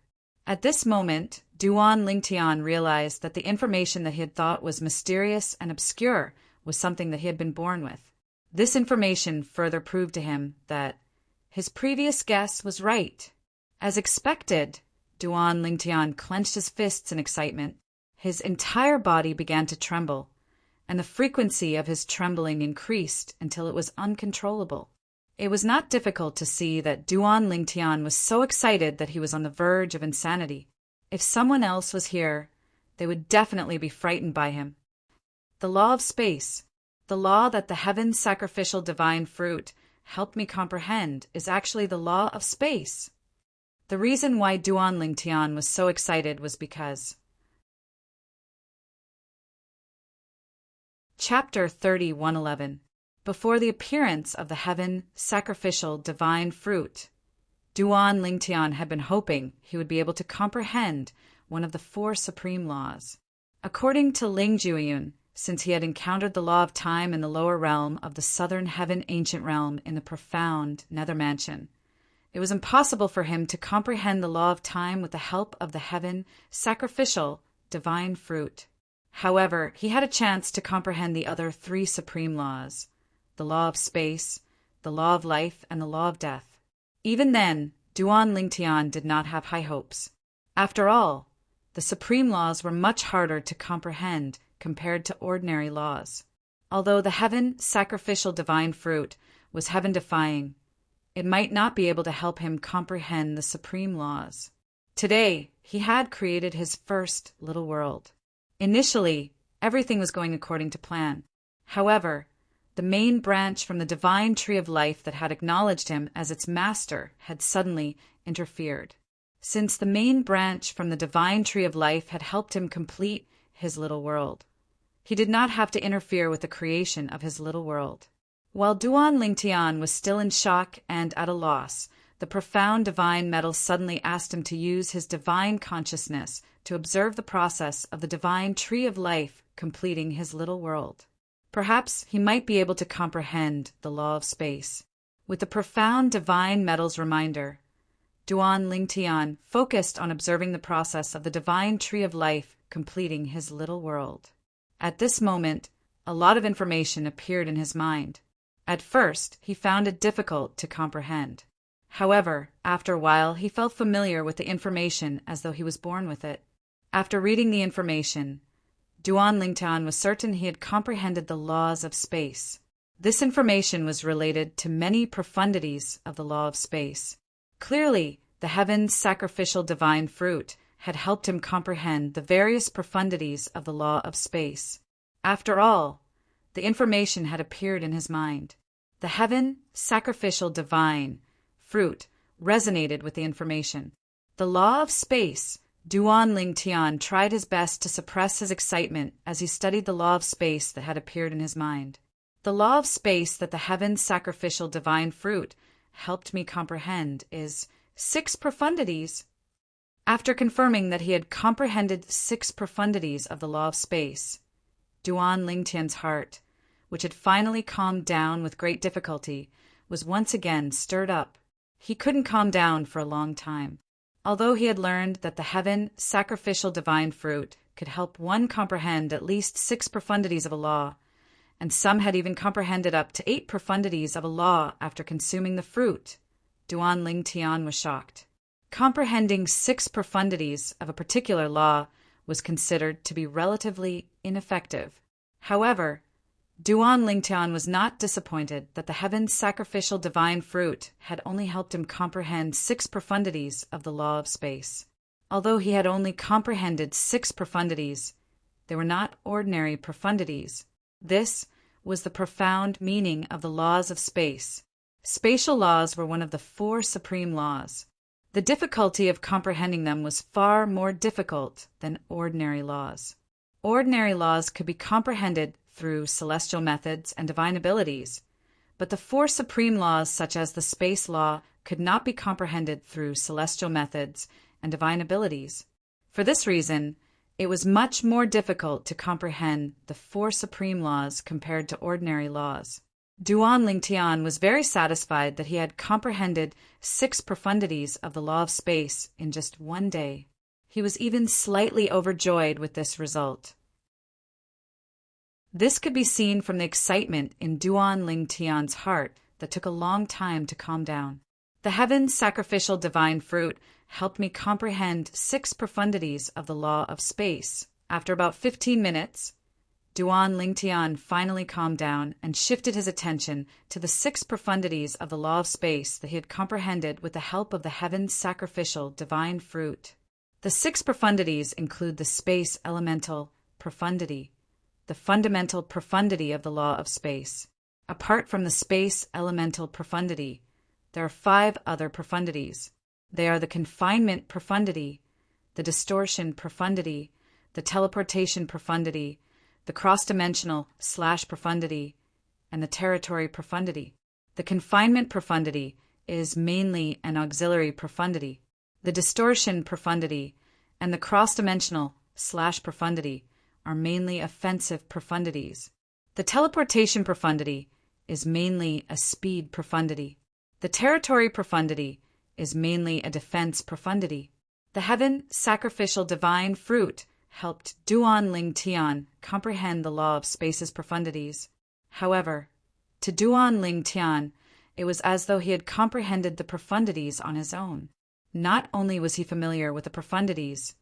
At this moment, Duan Lingtian realized that the information that he had thought was mysterious and obscure was something that he had been born with. This information further proved to him that his previous guess was right. As expected, Duan Lingtian clenched his fists in excitement. His entire body began to tremble, and the frequency of his trembling increased until it was uncontrollable. It was not difficult to see that Duan Lingtian was so excited that he was on the verge of insanity. If someone else was here, they would definitely be frightened by him. The law of space, the law that the heaven's sacrificial divine fruit helped me comprehend, is actually the law of space. The reason why Duan Lingtian was so excited was because Chapter 30:111. Before the appearance of the heaven sacrificial divine fruit, Duan Lingtian had been hoping he would be able to comprehend one of the four supreme laws. According to Ling Juiyun, since he had encountered the law of time in the lower realm of the southern heaven ancient realm in the profound nether mansion, it was impossible for him to comprehend the law of time with the help of the heaven sacrificial divine fruit. However, he had a chance to comprehend the other three supreme laws, the law of space, the law of life, and the law of death. Even then, Duan Lingtian did not have high hopes. After all, the supreme laws were much harder to comprehend compared to ordinary laws. Although the heaven sacrificial divine fruit was heaven-defying, it might not be able to help him comprehend the supreme laws. Today, he had created his first little world. Initially, everything was going according to plan. However, the main branch from the divine tree of life that had acknowledged him as its master had suddenly interfered. Since the main branch from the divine tree of life had helped him complete his little world, he did not have to interfere with the creation of his little world. While Duan Lingtian was still in shock and at a loss, the profound divine metal suddenly asked him to use his divine consciousness to observe the process of the divine tree of life completing his little world. Perhaps he might be able to comprehend the law of space. With the profound divine metal's reminder, Duan Lingtian focused on observing the process of the divine tree of life completing his little world. At this moment, a lot of information appeared in his mind. At first, he found it difficult to comprehend. However, after a while, he felt familiar with the information as though he was born with it. After reading the information, Duan Lingtian was certain he had comprehended the laws of space. This information was related to many profundities of the law of space. Clearly, the heaven's sacrificial divine fruit had helped him comprehend the various profundities of the law of space. After all, the information had appeared in his mind. The heaven sacrificial divine fruit resonated with the information. The law of space. Duan Lingtian tried his best to suppress his excitement as he studied the law of space that had appeared in his mind. The law of space that the heaven's sacrificial divine fruit helped me comprehend is 6 profundities. After confirming that he had comprehended 6 profundities of the law of space, Duan Lingtian's heart, which had finally calmed down with great difficulty, was once again stirred up. He couldn't calm down for a long time. Although he had learned that the heaven sacrificial divine fruit could help one comprehend at least 6 profundities of a law, and some had even comprehended up to 8 profundities of a law after consuming the fruit, Duan Lingtian was shocked. Comprehending 6 profundities of a particular law was considered to be relatively ineffective. However, Duan Lingtian was not disappointed that the heaven's sacrificial divine fruit had only helped him comprehend 6 profundities of the law of space. Although he had only comprehended 6 profundities, they were not ordinary profundities. This was the profound meaning of the laws of space. Spatial laws were one of the 4 supreme laws. The difficulty of comprehending them was far more difficult than ordinary laws. Ordinary laws could be comprehended through celestial methods and divine abilities, but the 4 supreme laws, such as the space law, could not be comprehended through celestial methods and divine abilities. For this reason, it was much more difficult to comprehend the 4 supreme laws compared to ordinary laws. Duan Lingtian was very satisfied that he had comprehended 6 profundities of the law of space in just one day. He was even slightly overjoyed with this result. This could be seen from the excitement in Duan Lingtian's heart that took a long time to calm down. The heaven's sacrificial divine fruit helped me comprehend 6 profundities of the law of space. After about 15 minutes, Duan Lingtian finally calmed down and shifted his attention to the 6 profundities of the law of space that he had comprehended with the help of the heaven's sacrificial divine fruit. The 6 profundities include the space elemental profundity, the fundamental profundity of the law of space. Apart from the space elemental profundity, there are 5 other profundities. They are the confinement profundity, the distortion profundity, the teleportation profundity, the cross-dimensional / profundity, and the territory profundity. The confinement profundity is mainly an auxiliary profundity. The distortion profundity and the cross-dimensional / profundity are mainly offensive profundities. The teleportation profundity is mainly a speed profundity. The territory profundity is mainly a defense profundity. The heaven sacrificial divine fruit helped Duan Lingtian comprehend the law of space's profundities. However, to Duan Lingtian, it was as though he had comprehended the profundities on his own. Not only was he familiar with the profundities,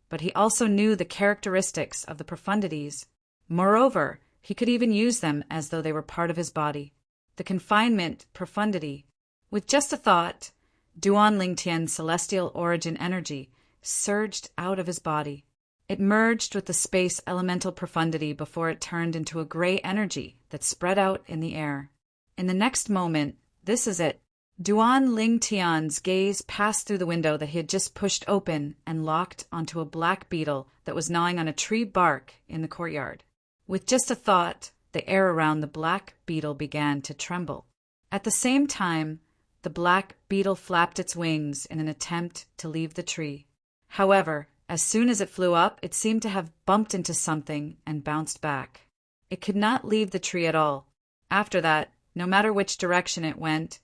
but he also knew the characteristics of the profundities. Moreover, he could even use them as though they were part of his body. The confinement profundity. With just a thought, Duan Lingtian's celestial origin energy surged out of his body. It merged with the space elemental profundity before it turned into a gray energy that spread out in the air. In the next moment, this is it. Duan Lingtian's gaze passed through the window that he had just pushed open and locked onto a black beetle that was gnawing on a tree bark in the courtyard. With just a thought, the air around the black beetle began to tremble. At the same time, the black beetle flapped its wings in an attempt to leave the tree. However, as soon as it flew up, it seemed to have bumped into something and bounced back. It could not leave the tree at all. After that, no matter which direction it went,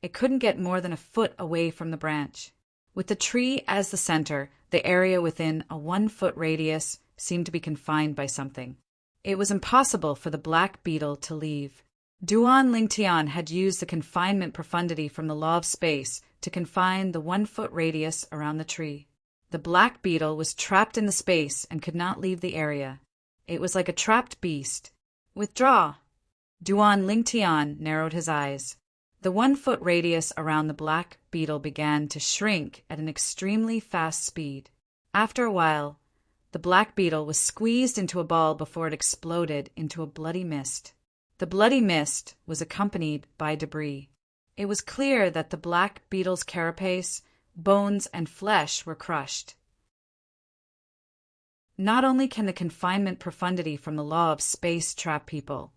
it couldn't get more than a foot away from the branch. With the tree as the center, the area within a 1-foot radius seemed to be confined by something. It was impossible for the black beetle to leave. Duan Lingtian had used the confinement profundity from the law of space to confine the 1-foot radius around the tree. The black beetle was trapped in the space and could not leave the area. It was like a trapped beast. Withdraw! Duan Lingtian narrowed his eyes. The 1-foot radius around the black beetle began to shrink at an extremely fast speed. After a while, the black beetle was squeezed into a ball before it exploded into a bloody mist. The bloody mist was accompanied by debris. It was clear that the black beetle's carapace, bones, and flesh were crushed. Not only can the confinement profundity from the law of space trap people,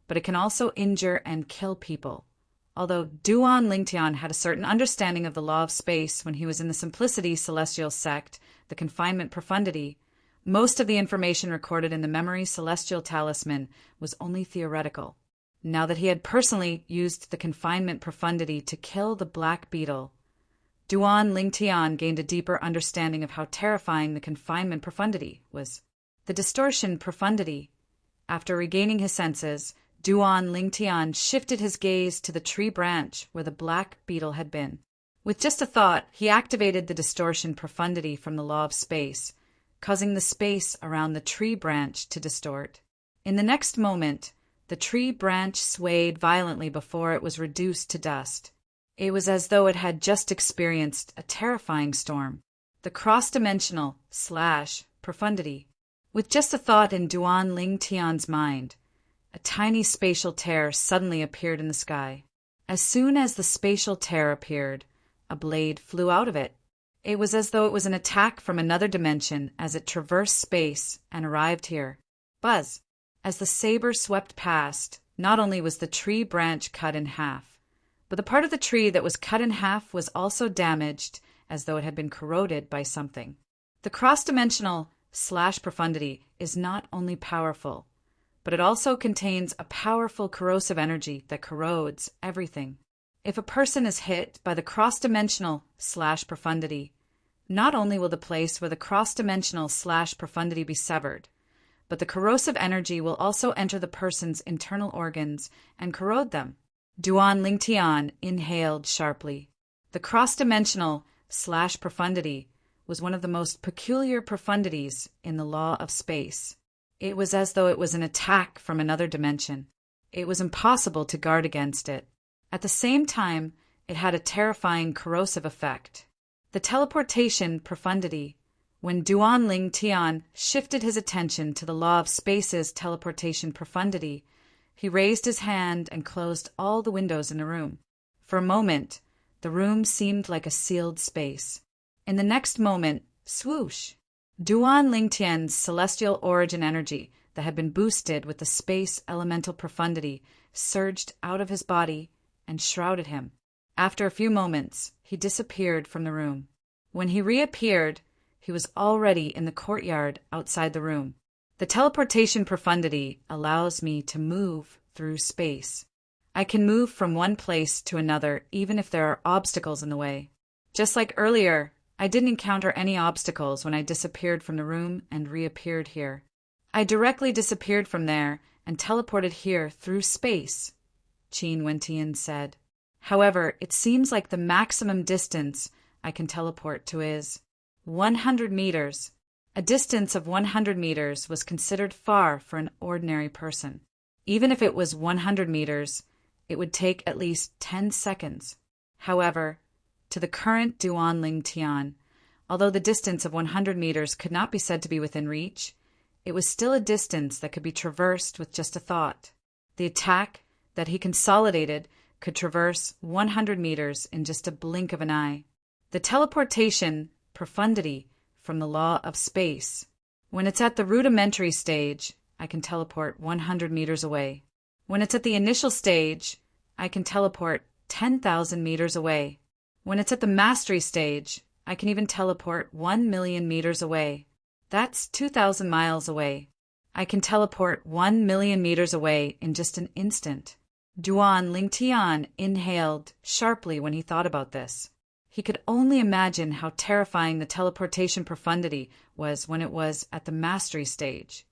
but it can also injure and kill people. Although Duan Lingtian had a certain understanding of the law of space when he was in the Simplicity Celestial Sect, the confinement profundity, most of the information recorded in the Memory Celestial Talisman was only theoretical. Now that he had personally used the confinement profundity to kill the black beetle, Duan Lingtian gained a deeper understanding of how terrifying the confinement profundity was. The distortion profundity. After regaining his senses, Duan Lingtian shifted his gaze to the tree branch where the black beetle had been. With just a thought, he activated the distortion profundity from the law of space, causing the space around the tree branch to distort. In the next moment, the tree branch swayed violently before it was reduced to dust. It was as though it had just experienced a terrifying storm. The cross-dimensional / profundity. With just a thought in Duan Lingtian's mind, a tiny spatial tear suddenly appeared in the sky. As soon as the spatial tear appeared, a blade flew out of it. It was as though it was an attack from another dimension as it traversed space and arrived here. Buzz! As the saber swept past, not only was the tree branch cut in half, but the part of the tree that was cut in half was also damaged as though it had been corroded by something. The cross-dimensional / profundity is not only powerful, but it also contains a powerful corrosive energy that corrodes everything. If a person is hit by the cross-dimensional/profundity, not only will the place where the cross-dimensional/profundity be severed, but the corrosive energy will also enter the person's internal organs and corrode them. Duan Lingtian inhaled sharply. The cross-dimensional/profundity was one of the most peculiar profundities in the law of space. It was as though it was an attack from another dimension. It was impossible to guard against it. At the same time, it had a terrifying corrosive effect. The teleportation profundity. When Duan Lingtian shifted his attention to the law of space's teleportation profundity, he raised his hand and closed all the windows in the room. For a moment, the room seemed like a sealed space. In the next moment, swoosh! Duan Lingtian's celestial origin energy that had been boosted with the space elemental profundity surged out of his body and shrouded him. After a few moments, he disappeared from the room. When he reappeared, he was already in the courtyard outside the room. The teleportation profundity allows me to move through space. I can move from one place to another even if there are obstacles in the way. Just like earlier, I didn't encounter any obstacles when I disappeared from the room and reappeared here. I directly disappeared from there and teleported here through space, Qin Wentian said. However, it seems like the maximum distance I can teleport to is 100 meters. A distance of 100 meters was considered far for an ordinary person. Even if it was 100 meters, it would take at least 10 seconds. However, to the current Duan Lingtian, although the distance of 100 meters could not be said to be within reach, it was still a distance that could be traversed with just a thought. The attack that he consolidated could traverse 100 meters in just a blink of an eye. The teleportation profundity from the law of space. When it's at the rudimentary stage, I can teleport 100 meters away. When it's at the initial stage, I can teleport 10,000 meters away. When it's at the mastery stage, I can even teleport 1,000,000 meters away. That's 2,000 miles away. I can teleport 1,000,000 meters away in just an instant. Duan Lingtian inhaled sharply when he thought about this. He could only imagine how terrifying the teleportation profundity was when it was at the mastery stage.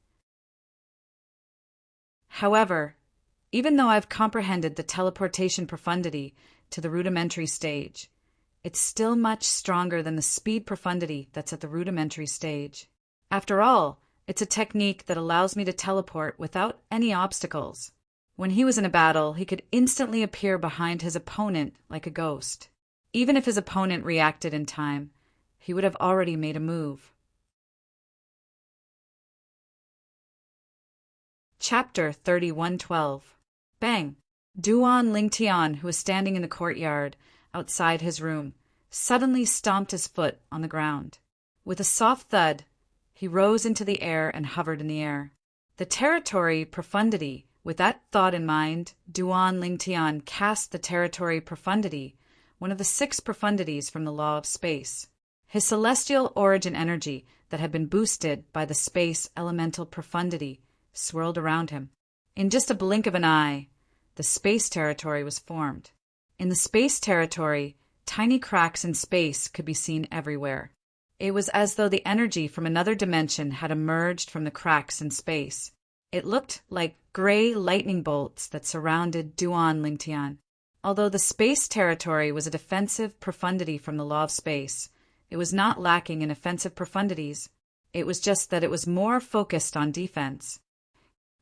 However, even though I've comprehended the teleportation profundity to the rudimentary stage, it's still much stronger than the speed profundity that's at the rudimentary stage. After all, it's a technique that allows me to teleport without any obstacles. When he was in a battle, he could instantly appear behind his opponent like a ghost. Even if his opponent reacted in time, he would have already made a move. Chapter 31:12. Bang! Duan Lingtian, who was standing in the courtyard outside his room, suddenly stomped his foot on the ground. With a soft thud, he rose into the air and hovered in the air. The territory profundity. With that thought in mind, Duan Lingtian cast the territory profundity, one of the 6 profundities from the law of space. His celestial origin energy that had been boosted by the space elemental profundity swirled around him. In just a blink of an eye, the space territory was formed. In the space territory, tiny cracks in space could be seen everywhere. It was as though the energy from another dimension had emerged from the cracks in space. It looked like gray lightning bolts that surrounded Duan Lingtian. Although the space territory was a defensive profundity from the law of space, it was not lacking in offensive profundities. It was just that it was more focused on defense.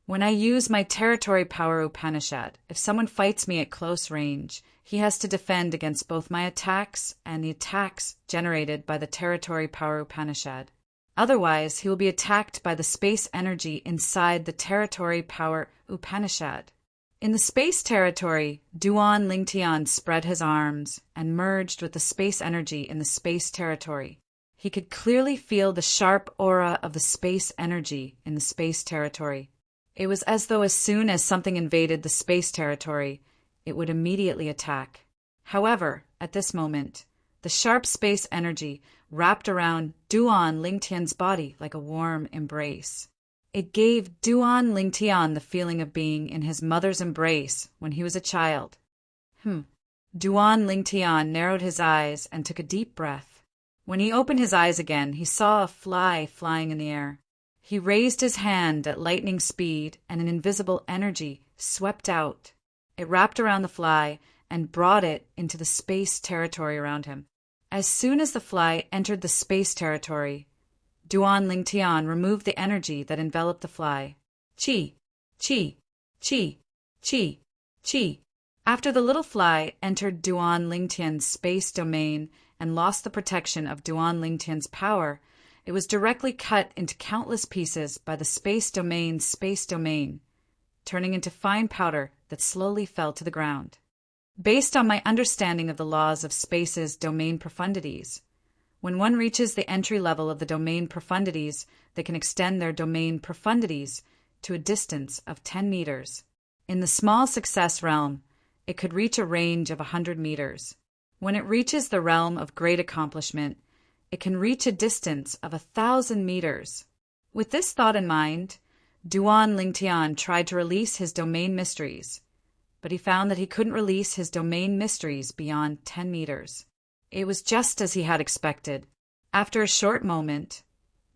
When I use my territory power Upanishad, if someone fights me at close range, he has to defend against both my attacks and the attacks generated by the territory power Upanishad. Otherwise, he will be attacked by the space energy inside the territory power Upanishad. In the space territory, Duan Lingtian spread his arms and merged with the space energy in the space territory. He could clearly feel the sharp aura of the space energy in the space territory. It was as though as soon as something invaded the space territory, it would immediately attack. However, at this moment, the sharp space energy wrapped around Duan Lingtian's body like a warm embrace. It gave Duan Lingtian the feeling of being in his mother's embrace when he was a child. Duan Lingtian narrowed his eyes and took a deep breath. When he opened his eyes again, he saw a fly flying in the air. He raised his hand at lightning speed, and an invisible energy swept out. It wrapped around the fly and brought it into the space territory around him. As soon as the fly entered the space territory, Duan Lingtian removed the energy that enveloped the fly. Chi, chi, chi, chi, chi. After the little fly entered Duan Lingtian's space domain and lost the protection of Duan Lingtian's power, it was directly cut into countless pieces by the space domain, turning into fine powder that slowly fell to the ground. Based on my understanding of the laws of space's domain profundities, when one reaches the entry level of the domain profundities, they can extend their domain profundities to a distance of 10 meters. In the small success realm, it could reach a range of 100 meters. When it reaches the realm of great accomplishment, it can reach a distance of 1,000 meters. With this thought in mind, Duan Lingtian tried to release his domain mysteries, but he found that he couldn't release his domain mysteries beyond 10 meters. It was just as he had expected. After a short moment,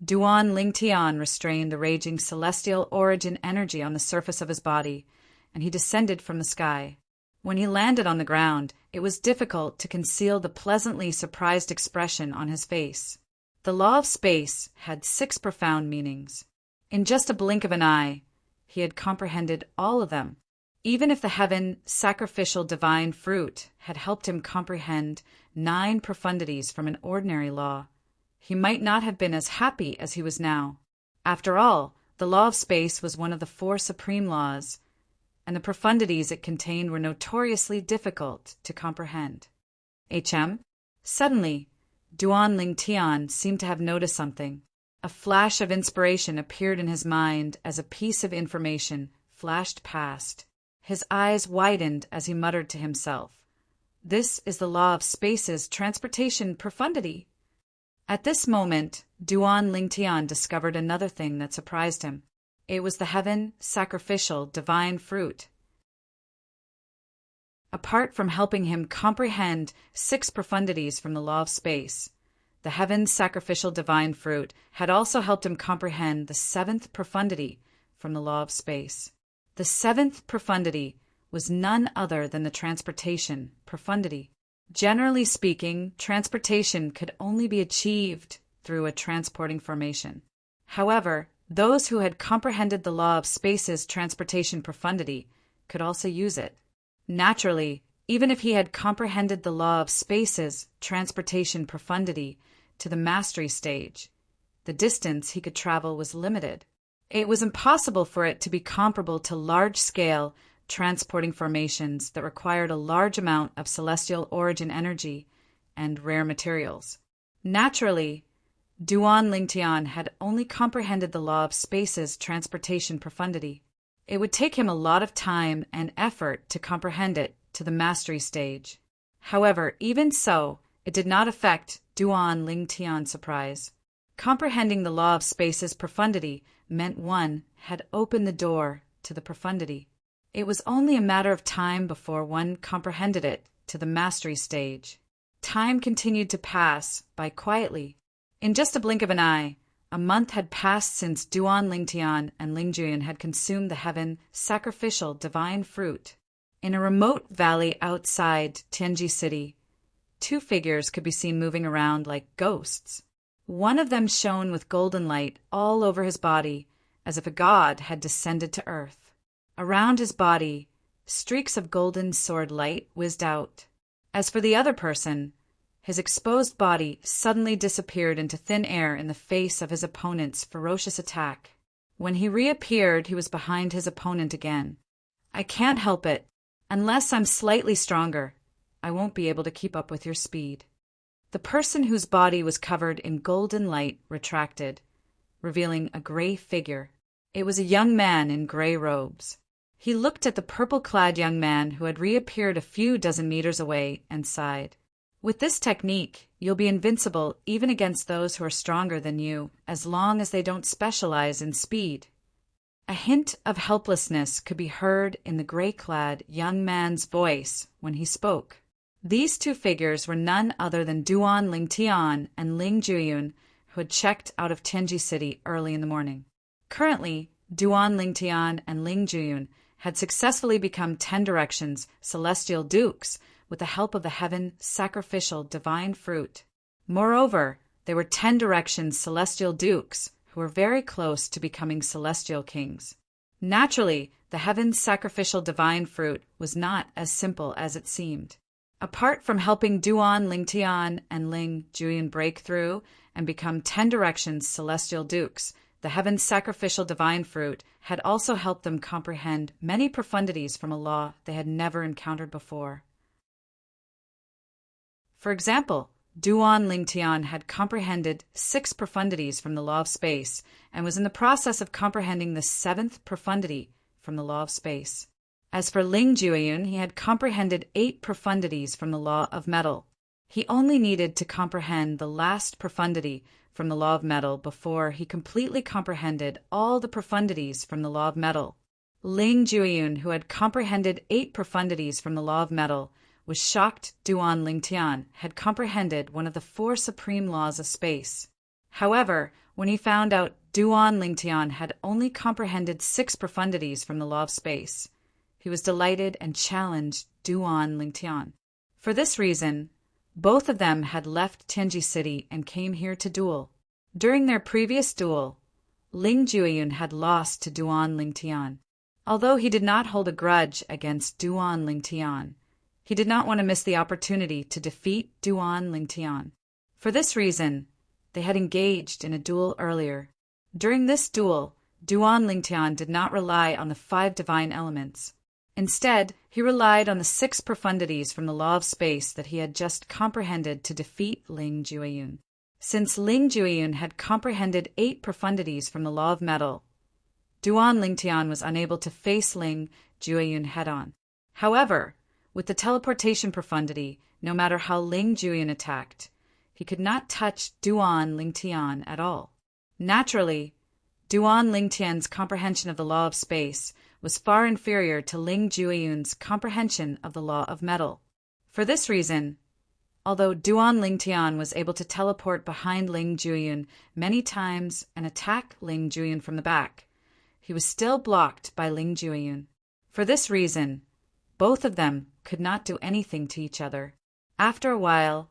Duan Lingtian restrained the raging celestial origin energy on the surface of his body, and he descended from the sky. When he landed on the ground, it was difficult to conceal the pleasantly surprised expression on his face. The law of space had 6 profound meanings. In just a blink of an eye, he had comprehended all of them. Even if the heaven sacrificial divine fruit had helped him comprehend 9 profundities from an ordinary law, he might not have been as happy as he was now. After all, the law of space was one of the 4 supreme laws, and the profundities it contained were notoriously difficult to comprehend. Suddenly, Duan Lingtian seemed to have noticed something. A flash of inspiration appeared in his mind as a piece of information flashed past. His eyes widened as he muttered to himself, "This is the law of space's transportation profundity." At this moment, Duan Lingtian discovered another thing that surprised him. It was the heaven sacrificial divine fruit. Apart from helping him comprehend 6 profundities from the law of space, the heaven sacrificial divine fruit had also helped him comprehend the 7th profundity from the law of space. The 7th profundity was none other than the transportation profundity. Generally speaking, transportation could only be achieved through a transporting formation. However, those who had comprehended the law of space's transportation profundity could also use it. Naturally, even if he had comprehended the law of space's transportation profundity to the mastery stage, the distance he could travel was limited. It was impossible for it to be comparable to large-scale transporting formations that required a large amount of celestial origin energy and rare materials. Naturally, Duan Lingtian had only comprehended the law of space's transportation profundity. It would take him a lot of time and effort to comprehend it to the mastery stage. However, even so, it did not affect Duan Lingtian's surprise. Comprehending the law of space's profundity meant one had opened the door to the profundity. It was only a matter of time before one comprehended it to the mastery stage. Time continued to pass by quietly. In just a blink of an eye, a month had passed since Duan Lingtian and Lingjuyan had consumed the heaven sacrificial divine fruit. In a remote valley outside Tianji City, 2 figures could be seen moving around like ghosts. One of them shone with golden light all over his body, as if a god had descended to earth. Around his body, streaks of golden sword light whizzed out. As for the other person, his exposed body suddenly disappeared into thin air in the face of his opponent's ferocious attack. When he reappeared, he was behind his opponent again. "I can't help it. Unless I'm slightly stronger, I won't be able to keep up with your speed." The person whose body was covered in golden light retracted, revealing a gray figure. It was a young man in gray robes. He looked at the purple-clad young man who had reappeared a few dozen meters away and sighed. "With this technique, you'll be invincible even against those who are stronger than you, as long as they don't specialize in speed," A hint of helplessness could be heard in the gray-clad young man's voice when he spoke. These two figures were none other than Duan Lingtian and Ling Juyun, who had checked out of Tianji City early in the morning. Currently, Duan Lingtian and Ling Juyun had successfully become 10 Directions celestial dukes with the help of the heaven sacrificial divine fruit. Moreover, they were 10 Directions celestial dukes who were very close to becoming celestial kings. Naturally, the heaven's sacrificial divine fruit was not as simple as it seemed. Apart from helping Duan Lingtian and Ling Juyun break through and become 10 Directions celestial dukes, the heaven's sacrificial divine fruit had also helped them comprehend many profundities from a law they had never encountered before. For example, Duan Lingtian had comprehended 6 profundities from the law of space and was in the process of comprehending the 7th profundity from the law of space. As for Ling Juyun, he had comprehended 8 profundities from the law of metal. He only needed to comprehend the last profundity from the law of metal before he completely comprehended all the profundities from the law of metal. Ling Juyun, who had comprehended 8 profundities from the law of metal, was shocked Duan Lingtian had comprehended one of the 4 supreme laws of space. However, when he found out Duan Lingtian had only comprehended 6 profundities from the law of space, he was delighted and challenged Duan Lingtian. For this reason, both of them had left Tianji City and came here to duel. During their previous duel, Ling Juyun had lost to Duan Lingtian. Although he did not hold a grudge against Duan Lingtian, he did not want to miss the opportunity to defeat Duan Lingtian. For this reason, they had engaged in a duel earlier. During this duel, Duan Lingtian did not rely on the 5 divine elements. Instead, he relied on the 6 profundities from the law of space that he had just comprehended to defeat Ling Juyun. Since Ling Juyun had comprehended 8 profundities from the law of metal, Duan Lingtian was unable to face Ling Juyun head-on. However, with the teleportation profundity, no matter how Ling Juyun attacked, he could not touch Duan Lingtian at all. Naturally, Duan Lingtian's comprehension of the law of space was far inferior to Ling Juyun's comprehension of the law of metal. For this reason, although Duan Lingtian was able to teleport behind Ling Juyun many times and attack Ling Juyun from the back, he was still blocked by Ling Juyun. For this reason, both of them could not do anything to each other. After a while,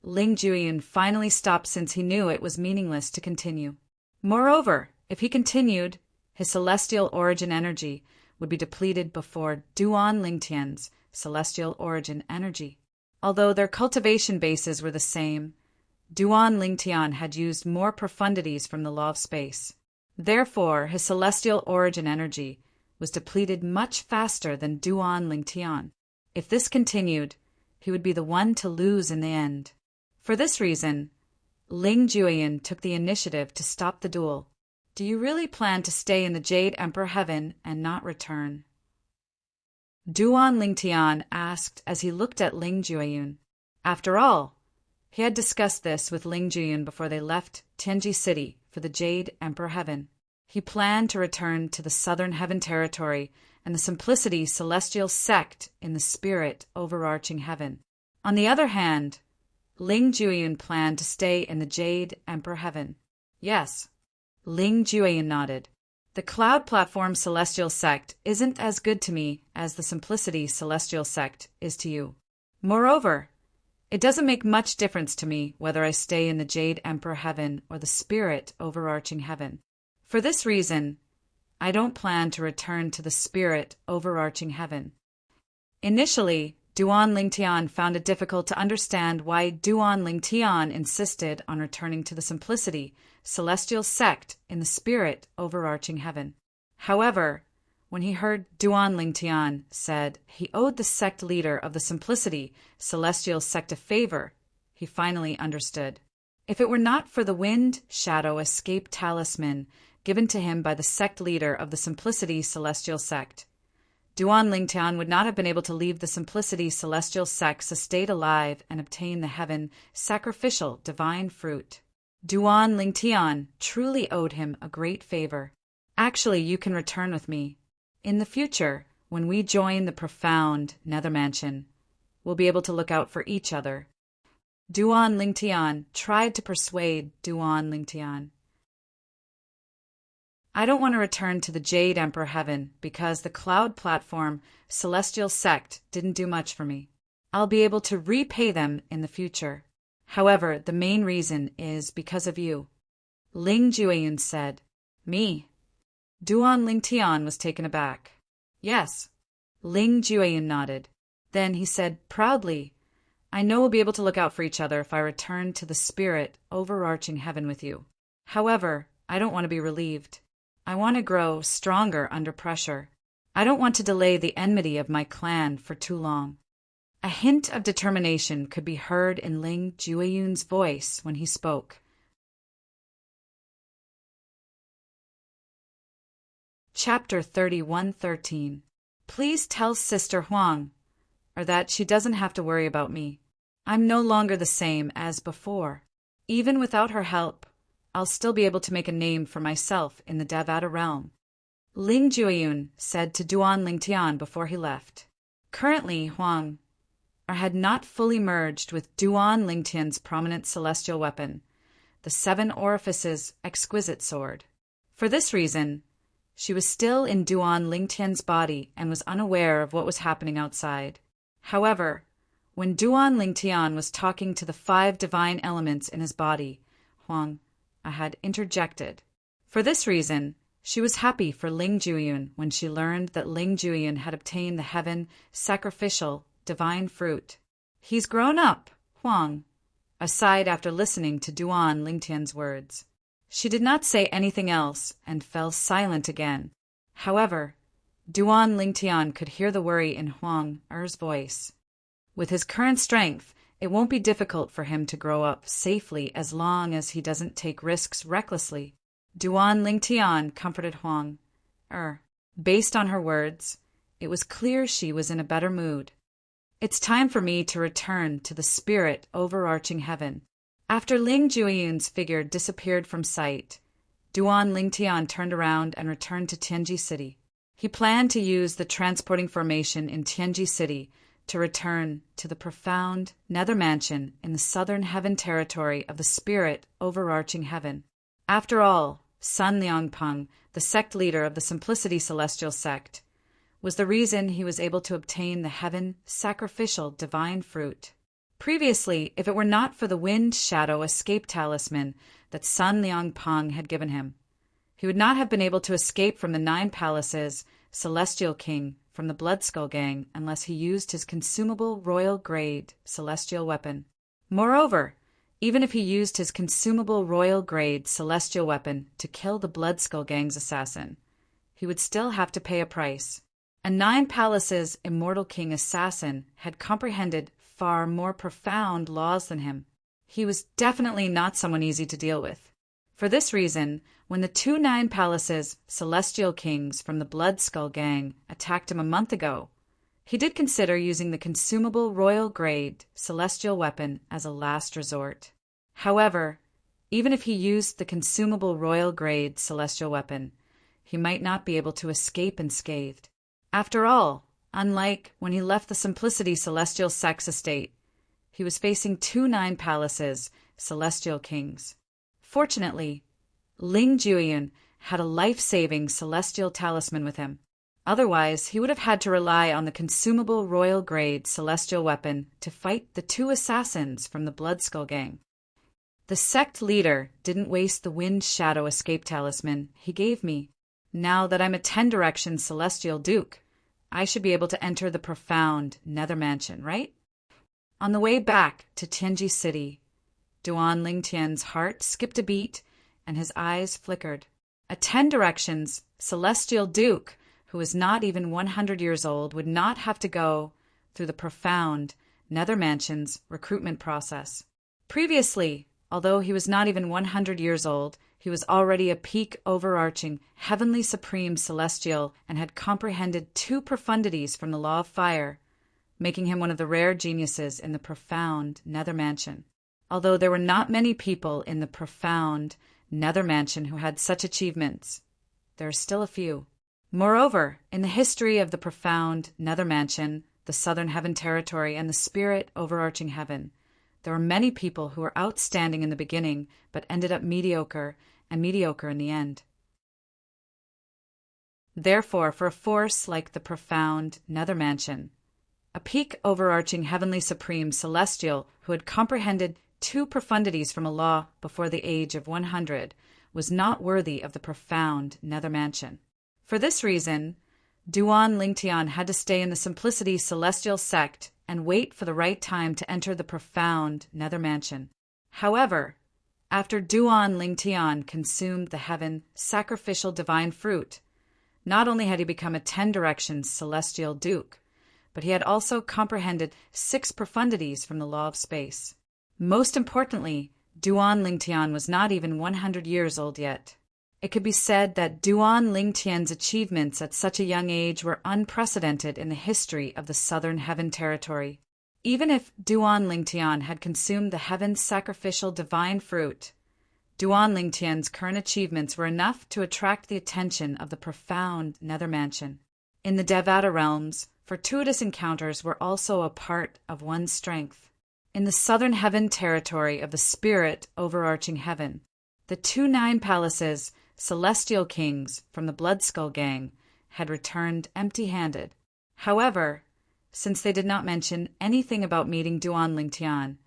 Ling Juyun finally stopped since he knew it was meaningless to continue. Moreover, if he continued, his celestial origin energy would be depleted before Duan Lingtian's celestial origin energy. Although their cultivation bases were the same, Duan Lingtian had used more profundities from the law of space. Therefore, his celestial origin energy was depleted much faster than Duan Lingtian. If this continued, he would be the one to lose in the end. For this reason, Ling Juyun took the initiative to stop the duel. Do you really plan to stay in the Jade Emperor Heaven and not return? Duan Lingtian asked as he looked at Ling Juyun. After all, he had discussed this with Ling Juyun before they left Tianji City for the Jade Emperor Heaven. He planned to return to the Southern Heaven Territory and the Simplicity Celestial Sect in the Spirit Overarching Heaven. On the other hand, Ling Juyun planned to stay in the Jade Emperor Heaven. Yes, Ling Juyun nodded. The Cloud Platform Celestial Sect isn't as good to me as the Simplicity Celestial Sect is to you. Moreover, it doesn't make much difference to me whether I stay in the Jade Emperor Heaven or the Spirit Overarching Heaven. For this reason, I don't plan to return to the Spirit Overarching Heaven. Initially, Duan Lingtian found it difficult to understand why Duan Lingtian insisted on returning to the Simplicity Celestial Sect in the Spirit Overarching Heaven. However, when he heard Duan Lingtian said he owed the sect leader of the Simplicity Celestial Sect a favor, he finally understood. If it were not for the Wind Shadow Escape Talisman given to him by the sect leader of the Simplicity Celestial Sect, Duan Lingtian would not have been able to leave the Simplicity Celestial Sect's estate alive and obtain the heaven sacrificial divine fruit. Duan Lingtian truly owed him a great favor. Actually, you can return with me. In the future, when we join the profound nether mansion, we'll be able to look out for each other. Duan Lingtian tried to persuade Duan Lingtian. I don't want to return to the Jade Emperor Heaven because the cloud platform celestial sect didn't do much for me. I'll be able to repay them in the future. However, the main reason is because of you. Ling Jueyun said. Me? Duan Lingtian was taken aback. Yes. Ling Jueyun nodded. Then he said proudly, I know we'll be able to look out for each other if I return to the spirit overarching heaven with you. However, I don't want to be relieved. I want to grow stronger under pressure. I don't want to delay the enmity of my clan for too long. A hint of determination could be heard in Ling Jueyun's voice when he spoke. Chapter 31:13. Please tell Sister Huang, or that she doesn't have to worry about me. I'm no longer the same as before. Even without her help, I'll still be able to make a name for myself in the Devata realm. Ling Jueyun said to Duan Lingtian before he left. Currently, Huang had not fully merged with Duan Lingtian's prominent celestial weapon, the Seven Orifices exquisite sword. For this reason, she was still in Duan Lingtian's body and was unaware of what was happening outside. However, when Duan Lingtian was talking to the 5 divine elements in his body, Huang had interjected. For this reason, she was happy for Ling Jueyun when she learned that Ling Jueyun had obtained the heaven sacrificial divine fruit. He's grown up, Huang aside after listening to Duan Lingtian's words. She did not say anything else and fell silent again. However, Duan Lingtian could hear the worry in Huang Er's voice. With his current strength, it won't be difficult for him to grow up safely as long as he doesn't take risks recklessly. Duan Lingtian comforted Huang Er. Based on her words, it was clear she was in a better mood. It's time for me to return to the spirit overarching heaven. After Ling Jueyun's figure disappeared from sight, Duan Lingtian turned around and returned to Tianji City. He planned to use the transporting formation in Tianji City to return to the profound nether mansion in the southern heaven territory of the spirit overarching heaven. After all, Sun Liangpeng, the sect leader of the Simplicity Celestial sect, was the reason he was able to obtain the heaven sacrificial divine fruit. Previously, if it were not for the wind shadow escape talisman that Sun Liangpeng had given him, he would not have been able to escape from the 9 palaces, Celestial King, from the Blood Skull Gang unless he used his consumable royal grade celestial weapon. Moreover, even if he used his consumable royal grade celestial weapon to kill the Blood Skull Gang's assassin, he would still have to pay a price. A 9 palaces immortal king assassin had comprehended far more profound laws than him. He was definitely not someone easy to deal with. For this reason, when the 2 9 palaces celestial kings from the Blood Skull Gang attacked him a month ago, he did consider using the consumable royal grade celestial weapon as a last resort. However, even if he used the consumable royal grade celestial weapon, he might not be able to escape unscathed. After all, unlike when he left the Simplicity Celestial Sex estate, he was facing 2 9 palaces celestial kings. Fortunately, Ling Jueyun had a life-saving celestial talisman with him. Otherwise, he would have had to rely on the consumable royal grade celestial weapon to fight the 2 assassins from the Blood Skull Gang. The sect leader didn't waste the wind shadow escape talisman he gave me. Now that I'm a 10 direction celestial duke, I should be able to enter the profound nether mansion, right? On the way back to Tianji City, Duan Lingtian's heart skipped a beat and his eyes flickered. A 10 directions celestial duke who is not even 100 years old would not have to go through the profound nether mansion's recruitment process. Previously, although he was not even 100 years old, he was already a peak overarching, heavenly supreme celestial and had comprehended 2 profundities from the law of fire, making him one of the rare geniuses in the profound nether mansion. Although there were not many people in the profound nether mansion who had such achievements, there are still a few. Moreover, in the history of the profound nether mansion, the southern heaven territory, and the spirit overarching heaven, there were many people who were outstanding in the beginning, but ended up mediocre, and mediocre in the end. Therefore, for a force like the profound nether mansion, a peak overarching heavenly supreme celestial who had comprehended 2 profundities from a law before the age of 100 was not worthy of the profound nether mansion. For this reason, Duan Lingtian had to stay in the simplicity celestial sect and wait for the right time to enter the profound nether mansion. However, after Duan Lingtian consumed the heaven sacrificial divine fruit, not only had he become a 10 directions celestial duke, but he had also comprehended 6 profundities from the law of space. Most importantly, Duan Lingtian was not even 100 years old yet. It could be said that Duan Lingtian's achievements at such a young age were unprecedented in the history of the Southern Heaven Territory. Even if Duan Lingtian had consumed the heaven's sacrificial divine fruit, Duan Lingtian's current achievements were enough to attract the attention of the profound nether mansion. In the Devata realms, fortuitous encounters were also a part of one's strength. In the Southern Heaven Territory of the spirit overarching heaven, the 2 9 palaces, celestial kings from the Blood Skull Gang, had returned empty-handed. However, since they did not mention anything about meeting Duan Lingtian,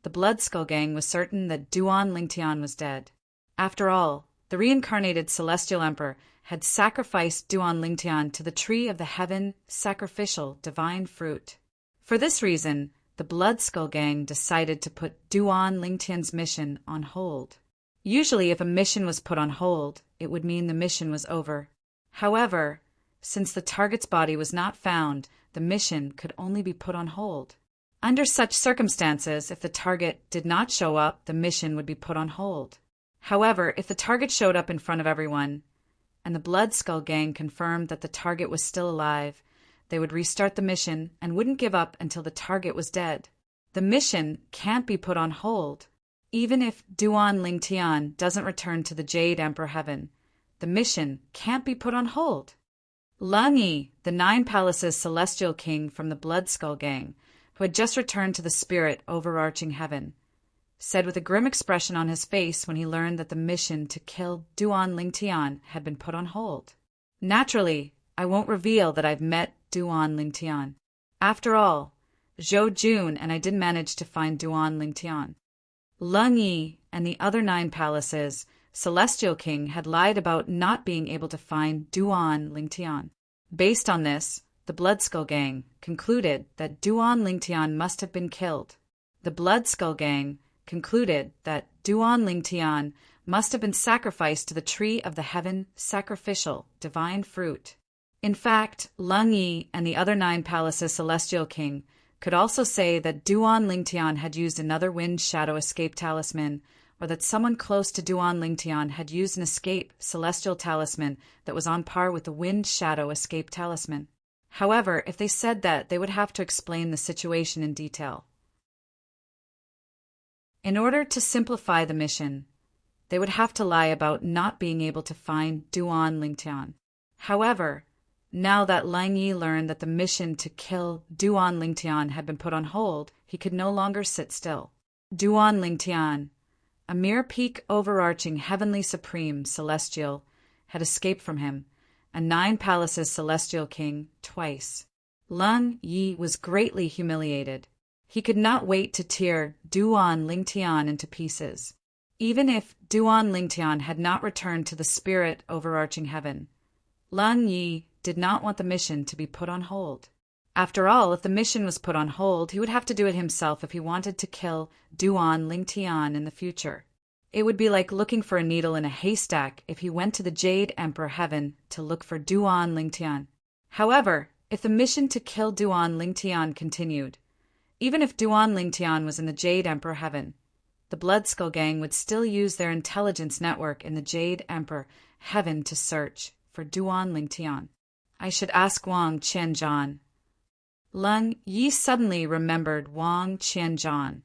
the Blood Skull Gang was certain that Duan Lingtian was dead. After all, the reincarnated celestial emperor had sacrificed Duan Lingtian to the tree of the heaven sacrificial divine fruit. For this reason, the Blood Skull Gang decided to put Duan Lingtian's mission on hold. Usually, if a mission was put on hold, it would mean the mission was over. However, since the target's body was not found, the mission could only be put on hold. Under such circumstances, if the target did not show up, the mission would be put on hold. However, if the target showed up in front of everyone, and the Blood Skull Gang confirmed that the target was still alive, they would restart the mission and wouldn't give up until the target was dead. The mission can't be put on hold. Even if Duan Lingtian doesn't return to the Jade Emperor Heaven, the mission can't be put on hold. Lung Yi, the 9 palaces celestial king from the Blood Skull Gang, who had just returned to the spirit overarching heaven, said with a grim expression on his face when he learned that the mission to kill Duan Lingtian had been put on hold. Naturally, I won't reveal that I've met Duan Lingtian. After all, Zhou Jun and I did manage to find Duan Lingtian. Lung Yi and the other 9 palaces, Celestial King, had lied about not being able to find Duan Lingtian. Based on this, the Blood Skull Gang concluded that Duan Lingtian must have been killed. The Blood Skull Gang concluded that Duan Lingtian must have been sacrificed to the tree of the heaven sacrificial divine fruit. In fact, Lung Yi and the other 9 palaces Celestial King could also say that Duan Lingtian had used another wind shadow escape talisman, or that someone close to Duan Lingtian had used an escape celestial talisman that was on par with the wind shadow escape talisman. However, if they said that, they would have to explain the situation in detail. In order to simplify the mission, they would have to lie about not being able to find Duan Lingtian. However, now that Lang Yi learned that the mission to kill Duan Lingtian had been put on hold, he could no longer sit still. Duan Lingtian, a mere peak overarching heavenly supreme celestial, had escaped from him, and 9 palaces celestial king twice. Lang Yi was greatly humiliated. He could not wait to tear Duan Lingtian into pieces. Even if Duan Lingtian had not returned to the spirit overarching heaven, Lang Yi did not want the mission to be put on hold. After all, if the mission was put on hold, he would have to do it himself if he wanted to kill Duan Lingtian in the future. It would be like looking for a needle in a haystack if he went to the Jade Emperor Heaven to look for Duan Lingtian. However, if the mission to kill Duan Lingtian continued, even if Duan Lingtian was in the Jade Emperor Heaven, the Blood Skull Gang would still use their intelligence network in the Jade Emperor Heaven to search for Duan Lingtian. I should ask Wang Qianzhan. Lung Yi suddenly remembered Wang Qianzhan,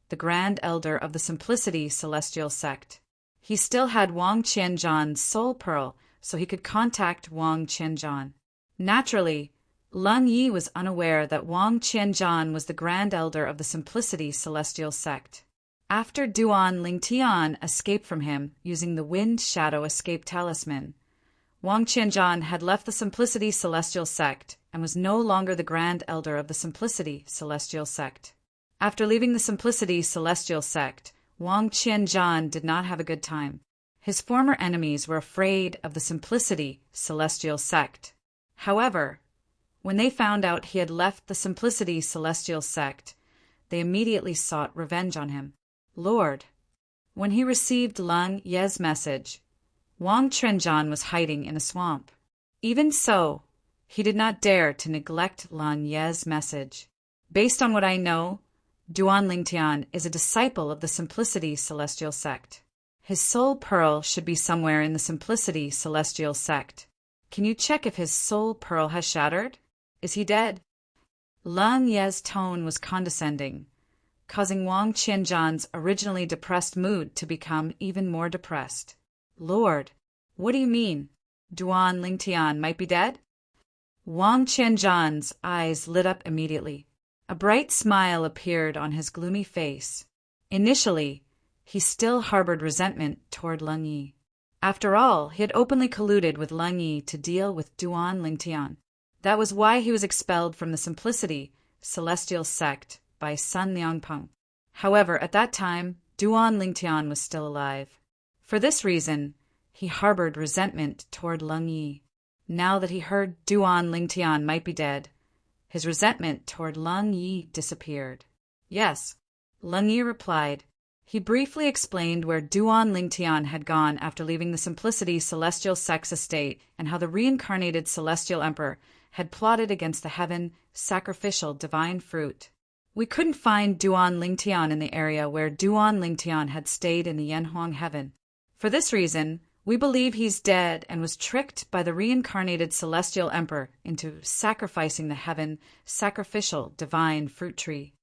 the Grand Elder of the Simplicity Celestial Sect. He still had Wang Qianzhan's soul pearl, so he could contact Wang Qianzhan. Naturally, Leng Yi was unaware that Wang Qianzhan was the Grand Elder of the Simplicity Celestial Sect. After Duan Lingtian escaped from him using the Wind Shadow Escape Talisman, Wang Qianzhan had left the Simplicity Celestial Sect and was no longer the Grand Elder of the Simplicity Celestial Sect. After leaving the Simplicity Celestial Sect, Wang Qianzhan did not have a good time. His former enemies were afraid of the Simplicity Celestial Sect. However, when they found out he had left the Simplicity Celestial Sect, they immediately sought revenge on him. Lord, when he received Leng Ye's message, Wang Qianzhan was hiding in a swamp. Even so, he did not dare to neglect Leng Ye's message. Based on what I know, Duan Lingtian is a disciple of the Simplicity Celestial Sect. His soul pearl should be somewhere in the Simplicity Celestial Sect. Can you check if his soul pearl has shattered? Is he dead? Leng Ye's tone was condescending, causing Wang Qianzhan's originally depressed mood to become even more depressed. Lord, what do you mean? Duan Lingtian might be dead? Wang Qianzhan's eyes lit up immediately. A bright smile appeared on his gloomy face. Initially, he still harbored resentment toward Leng Yi. After all, he had openly colluded with Leng Yi to deal with Duan Lingtian. That was why he was expelled from the Simplicity Celestial Sect by Sun Liangpeng. However, at that time, Duan Lingtian was still alive. For this reason, he harbored resentment toward Leng Yi. Now that he heard Duan Lingtian might be dead, his resentment toward Leng Yi disappeared. Yes, Leng Yi replied. He briefly explained where Duan Lingtian had gone after leaving the Simplicity Celestial Sect's estate and how the reincarnated Celestial Emperor had plotted against the heaven sacrificial divine fruit. We couldn't find Duan Lingtian in the area where Duan Lingtian had stayed in the Yanhuang heaven. For this reason, we believe he's dead and was tricked by the reincarnated Celestial Emperor into sacrificing the heaven sacrificial divine fruit tree.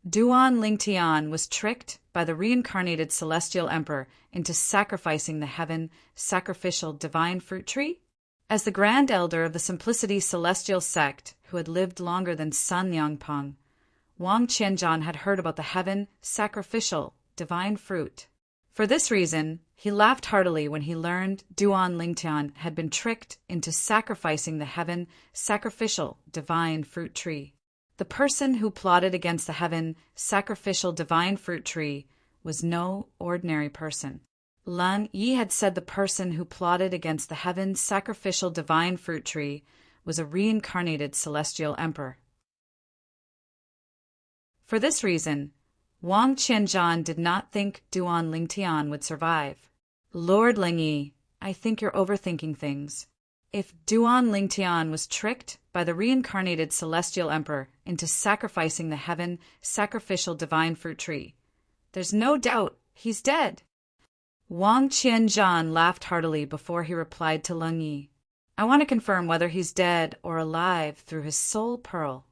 Duan Lingtian was tricked by the reincarnated Celestial Emperor into sacrificing the heaven sacrificial divine fruit tree? As the Grand Elder of the Simplicity Celestial Sect, who had lived longer than Sun Liangpeng, Wang Qianzhan had heard about the heaven sacrificial divine fruit. For this reason, he laughed heartily when he learned Duan Lingtian had been tricked into sacrificing the heaven sacrificial divine fruit tree. The person who plotted against the heaven sacrificial divine fruit tree was no ordinary person. Leng Yi had said the person who plotted against the heaven sacrificial divine fruit tree was a reincarnated Celestial Emperor. For this reason, Wang Qianzhan did not think Duan Lingtian would survive. Lord Leng Yi, I think you're overthinking things. If Duan Lingtian was tricked by the reincarnated Celestial Emperor into sacrificing the heaven sacrificial divine fruit tree, there's no doubt he's dead. Wang Qianzhan laughed heartily before he replied to Leng Yi. I want to confirm whether he's dead or alive through his soul pearl.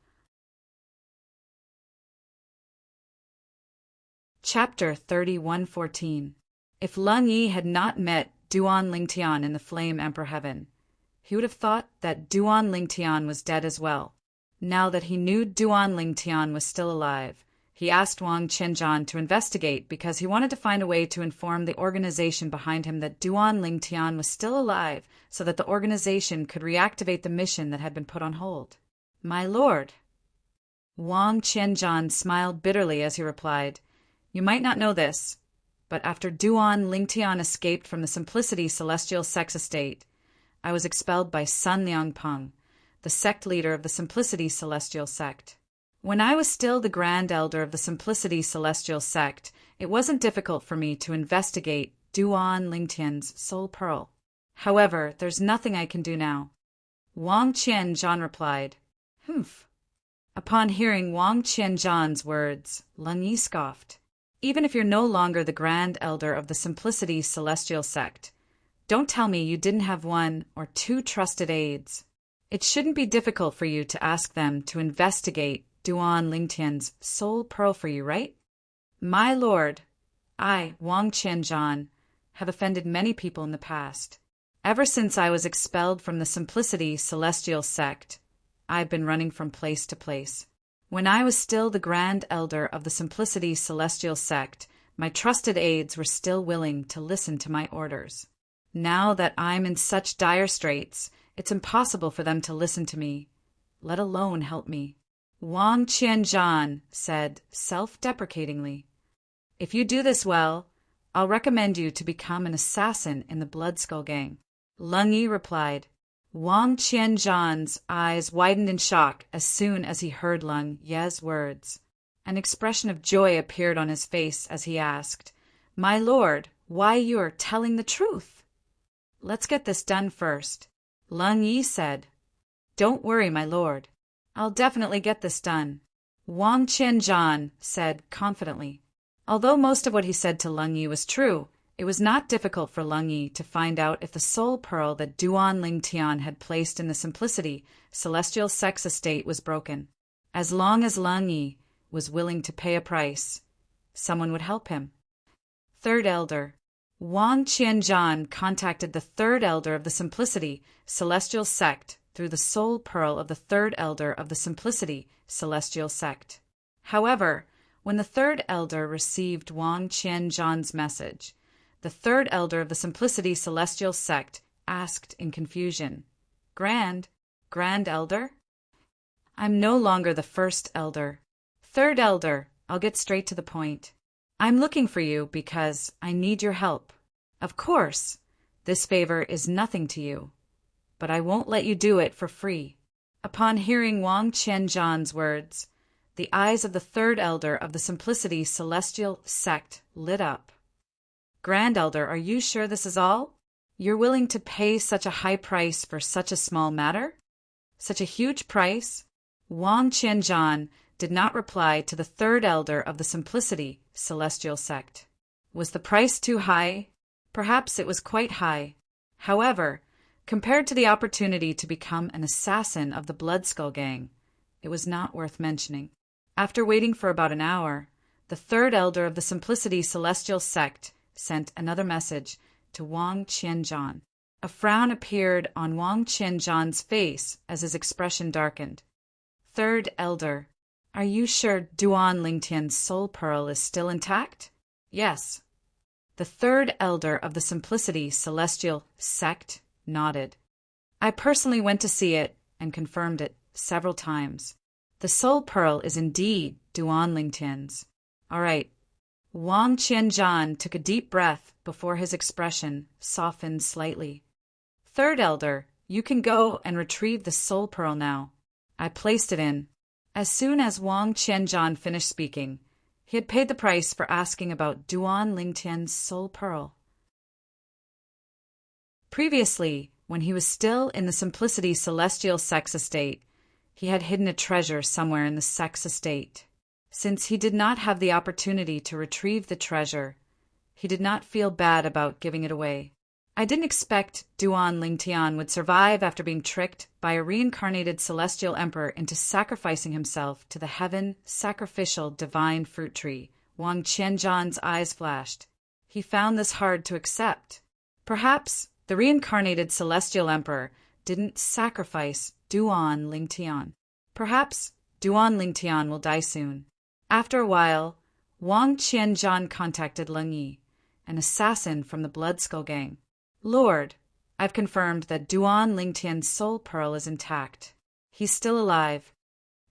Chapter 31:14. If Leng Yi had not met Duan Lingtian in the Flame Emperor Heaven, he would have thought that Duan Lingtian was dead as well. Now that he knew Duan Lingtian was still alive, he asked Wang Qianzhan to investigate because he wanted to find a way to inform the organization behind him that Duan Lingtian was still alive so that the organization could reactivate the mission that had been put on hold. My lord. Wang Qianzhan smiled bitterly as he replied, You might not know this, but after Duan Lingtian escaped from the Simplicity Celestial Sect's estate, I was expelled by Sun Liangpeng, the sect leader of the Simplicity Celestial Sect. When I was still the Grand Elder of the Simplicity Celestial Sect, it wasn't difficult for me to investigate Duan Lingtian's soul pearl. However, there's nothing I can do now. Wang Qianzhan replied, Humph. Upon hearing Wang Qianzhan's words, Leng Yi scoffed. Even if you're no longer the Grand Elder of the Simplicity Celestial Sect, don't tell me you didn't have one or two trusted aides. It shouldn't be difficult for you to ask them to investigate Duan Lingtian's soul pearl for you, right? My lord, I, Wang Qianzhan, have offended many people in the past. Ever since I was expelled from the Simplicity Celestial sect, I've been running from place to place. When I was still the Grand Elder of the Simplicity Celestial sect, my trusted aides were still willing to listen to my orders. Now that I'm in such dire straits, it's impossible for them to listen to me, let alone help me. Wang Qianzhan said self-deprecatingly, "If you do this well, I'll recommend you to become an assassin in the Blood Skull Gang." Leng Yi replied. Wang Qianzhan's eyes widened in shock as soon as he heard Leng Ye's words. An expression of joy appeared on his face as he asked, "My lord, why you're telling the truth?" "Let's get this done first," Leng Yi said. "Don't worry, my lord. I'll definitely get this done," Wang Qianzhan said confidently. Although most of what he said to Leng Yi was true, it was not difficult for Leng Yi to find out if the soul pearl that Duan Lingtian had placed in the Simplicity Celestial Sex Estate was broken. As long as Leng Yi was willing to pay a price, someone would help him. Third Elder. Wang Qianzhan contacted the Third Elder of the Simplicity Celestial Sect through the soul pearl of the Third Elder of the Simplicity Celestial Sect. However, when the Third Elder received Wang Qianzhan's message, the Third Elder of the Simplicity Celestial Sect asked in confusion, Grand Elder? I'm no longer the First Elder. Third Elder, I'll get straight to the point. I'm looking for you because I need your help. Of course, this favor is nothing to you, but I won't let you do it for free." Upon hearing Wang Qianzhan's words, the eyes of the Third Elder of the Simplicity Celestial Sect lit up. "Grand Elder, are you sure this is all? You're willing to pay such a high price for such a small matter? Such a huge price?" Wang Qianzhan did not reply to the Third Elder of the Simplicity Celestial Sect. Was the price too high? Perhaps it was quite high. However, compared to the opportunity to become an assassin of the Blood Skull Gang, it was not worth mentioning. After waiting for about an hour, the Third Elder of the Simplicity Celestial Sect sent another message to Wang Qianzhan. A frown appeared on Wang Qianzhan's face as his expression darkened. "Third Elder, are you sure Duan Lingtian's soul pearl is still intact?" "Yes." The Third Elder of the Simplicity Celestial Sect nodded. "I personally went to see it and confirmed it several times. The soul pearl is indeed Duan Lingtian's." "All right." Wang Qianzhan took a deep breath before his expression softened slightly. "Third Elder, you can go and retrieve the soul pearl now. I placed it in." As soon as Wang Qianzhan finished speaking, he had paid the price for asking about Duan Lingtian's soul pearl. Previously, when he was still in the Simplicity Celestial Sex Estate, he had hidden a treasure somewhere in the Sex Estate. Since he did not have the opportunity to retrieve the treasure, he did not feel bad about giving it away. "I didn't expect Duan Lingtian would survive after being tricked by a reincarnated celestial emperor into sacrificing himself to the heaven sacrificial divine fruit tree." Wang Qianzhan's eyes flashed. He found this hard to accept. Perhaps the reincarnated celestial emperor didn't sacrifice Duan Lingtian. Perhaps Duan Lingtian will die soon. After a while, Wang Qianzhan contacted Leng Yi, an assassin from the Blood Skull Gang. "Lord, I've confirmed that Duan Lingtian's soul pearl is intact. He's still alive."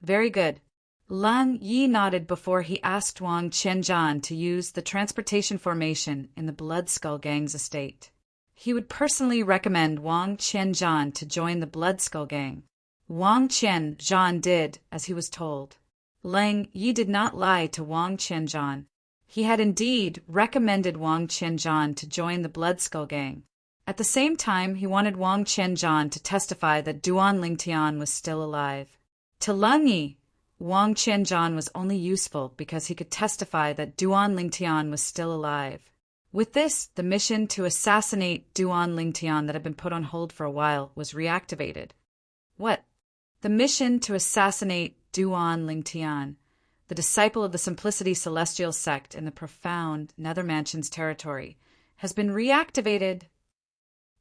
"Very good." Leng Yi nodded before he asked Wang Qianzhan to use the transportation formation in the Blood Skull Gang's estate. He would personally recommend Wang Qianzhan to join the Blood Skull Gang. Wang Qianzhan did as he was told. Leng Yi did not lie to Wang Qianzhan. He had indeed recommended Wang Qianzhan to join the Blood Skull Gang. At the same time, he wanted Wang Qianzhan to testify that Duan Lingtian was still alive. To Leng Yi, Wang Qianzhan was only useful because he could testify that Duan Lingtian was still alive. With this, the mission to assassinate Duan Lingtian that had been put on hold for a while was reactivated. What? The mission to assassinate Duan Lingtian, the disciple of the Simplicity Celestial Sect in the profound Nether Mansion's territory, has been reactivated.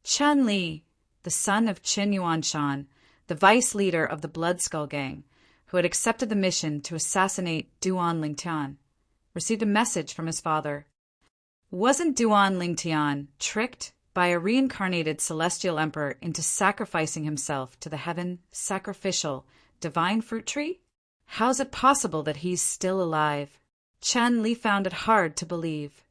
Chen Li, the son of Qin Yuanshan, the vice leader of the Blood Skull Gang, who had accepted the mission to assassinate Duan Lingtian, received a message from his father. Wasn't Duan Lingtian tricked by a reincarnated celestial emperor into sacrificing himself to the heaven sacrificial divine fruit tree? How's it possible that he's still alive? Chen Li found it hard to believe.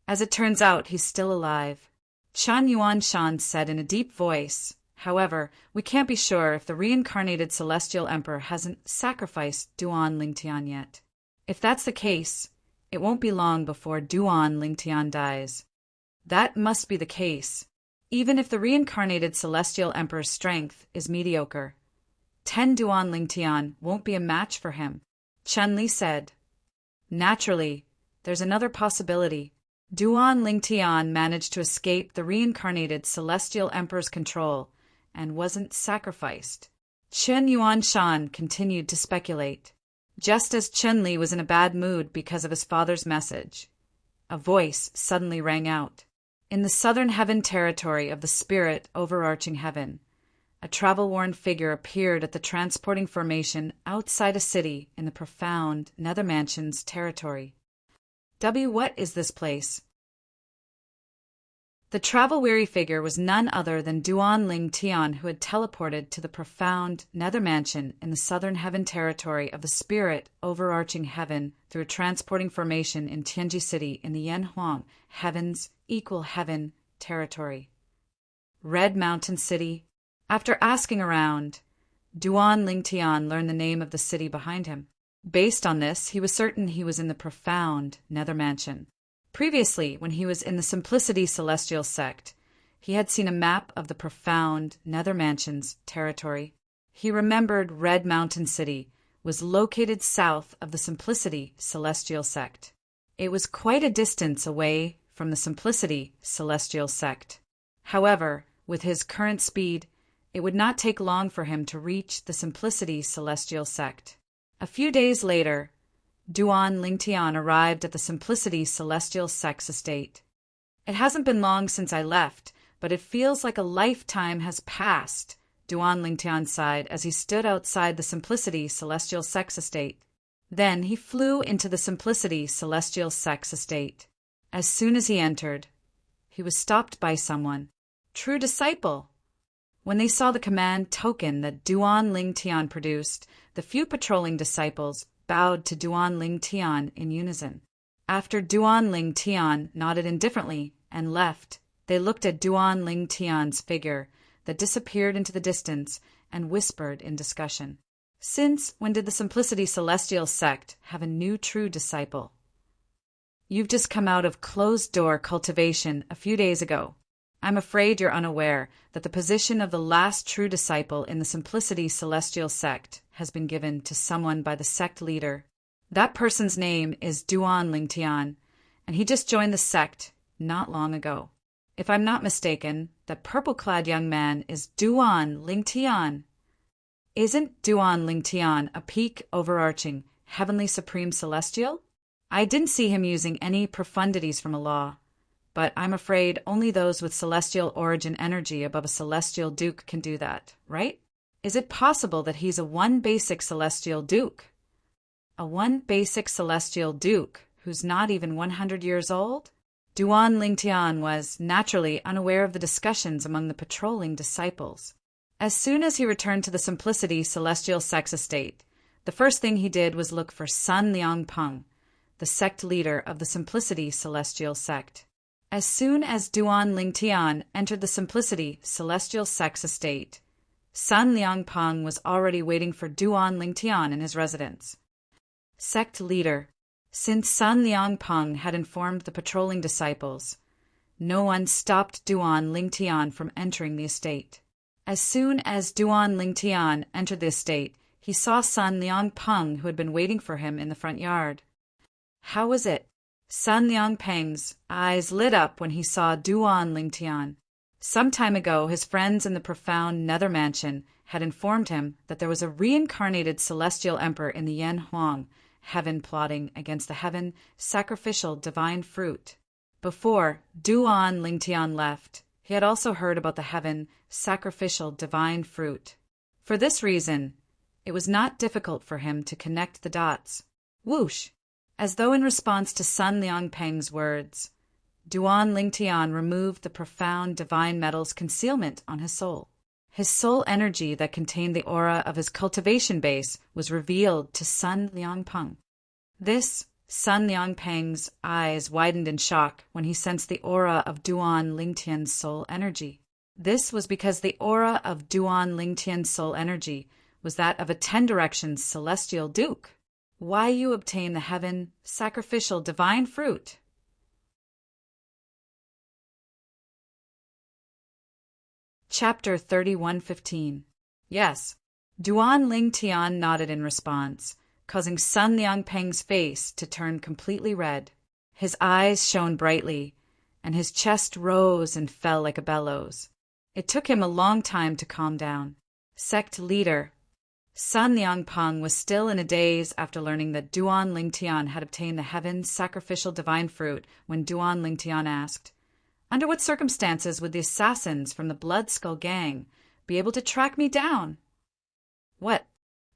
As it turns out, he's still alive. Chen Yuanshan said in a deep voice. However, we can't be sure if the reincarnated celestial emperor hasn't sacrificed Duan Lingtian yet. If that's the case, it won't be long before Duan Lingtian dies. That must be the case, even if the reincarnated celestial emperor's strength is mediocre. 10 Duan Lingtian won't be a match for him, Chen Li said. Naturally, there's another possibility. Duan Lingtian managed to escape the reincarnated celestial emperor's control and wasn't sacrificed. Qin Yuanshan continued to speculate. Just as Chen Li was in a bad mood because of his father's message, a voice suddenly rang out. In the southern heaven territory of the spirit overarching heaven, a travel-worn figure appeared at the transporting formation outside a city in the profound Nether Mansion's territory. What is this place? The travel-weary figure was none other than Duan Lingtian, who had teleported to the profound Nether Mansion in the southern heaven territory of the spirit overarching heaven through a transporting formation in Tianji City in the Yanhuang Heaven's equal heaven territory. Red Mountain City. After asking around, Duan Lingtian learned the name of the city behind him. Based on this, he was certain he was in the profound Nether Mansion. Previously, when he was in the Simplicity Celestial Sect, he had seen a map of the profound Nether Mansion's territory. He remembered Red Mountain City was located south of the Simplicity Celestial Sect. It was quite a distance away from the Simplicity Celestial Sect. However, with his current speed, it would not take long for him to reach the Simplicity Celestial Sect. A few days later, Duan Lingtian arrived at the Simplicity Celestial Sect's estate. It hasn't been long since I left, but it feels like a lifetime has passed, Duan Lingtian sighed as he stood outside the Simplicity Celestial Sect's estate. Then he flew into the Simplicity Celestial Sect's estate. As soon as he entered, he was stopped by someone. True disciple. When they saw the command token that Duan Lingtian produced, the few patrolling disciples bowed to Duan Lingtian in unison. After Duan Lingtian nodded indifferently and left, they looked at Duan Lingtian's figure that disappeared into the distance and whispered in discussion. Since when did the Simplicity Celestial Sect have a new true disciple? You've just come out of closed-door cultivation a few days ago. I'm afraid you're unaware that the position of the last true disciple in the Simplicity Celestial Sect has been given to someone by the sect leader. That person's name is Duan Lingtian, and he just joined the sect not long ago. If I'm not mistaken, that purple-clad young man is Duan Lingtian. Isn't Duan Lingtian a peak overarching, heavenly supreme celestial? I didn't see him using any profundities from a law. But I'm afraid only those with celestial origin energy above a celestial duke can do that, right? Is it possible that he's a one basic celestial duke? A one basic celestial duke who's not even 100 years old? Duan Lingtian was, naturally, unaware of the discussions among the patrolling disciples. As soon as he returned to the Simplicity Celestial Sect's estate, the first thing he did was look for Sun Liangpeng, the sect leader of the Simplicity Celestial Sect. As soon as Duan Lingtian entered the Simplicity Celestial Sect's estate, Sun Liangpeng was already waiting for Duan Lingtian in his residence. Sect leader. Since Sun Liangpeng had informed the patrolling disciples, no one stopped Duan Lingtian from entering the estate. As soon as Duan Lingtian entered the estate, he saw Sun Liangpeng, who had been waiting for him in the front yard. How was it? Sun Liangpeng's eyes lit up when he saw Duan Lingtian. Some time ago, his friends in the profound Nether Mansion had informed him that there was a reincarnated celestial emperor in the Yanhuang heaven plotting against the heaven sacrificial divine fruit. Before Duan Lingtian left, He had also heard about the heaven sacrificial divine fruit. For this reason, it was not difficult for him to connect the dots. Whoosh! As though in response to Sun Liangpeng's words, Duan Lingtian removed the profound divine metal's concealment on his soul. His soul energy that contained the aura of his cultivation base was revealed to Sun Liangpeng. Sun Liangpeng's eyes widened in shock when he sensed the aura of Duan Lingtian's soul energy. This was because the aura of Duan Lingtian's soul energy was that of a 10 directions celestial duke. Why you obtain the heaven sacrificial divine fruit? Chapter 31:15. Yes. Duan Lingtian nodded in response, causing Sun Liangpeng's face to turn completely red. His eyes shone brightly, and his chest rose and fell like a bellows. It took him a long time to calm down. Sect leader. Sun Liangpeng was still in a daze after learning that Duan Lingtian had obtained the heaven sacrificial divine fruit when Duan Lingtian asked, "Under what circumstances would the assassins from the Blood Skull gang be able to track me down?" What?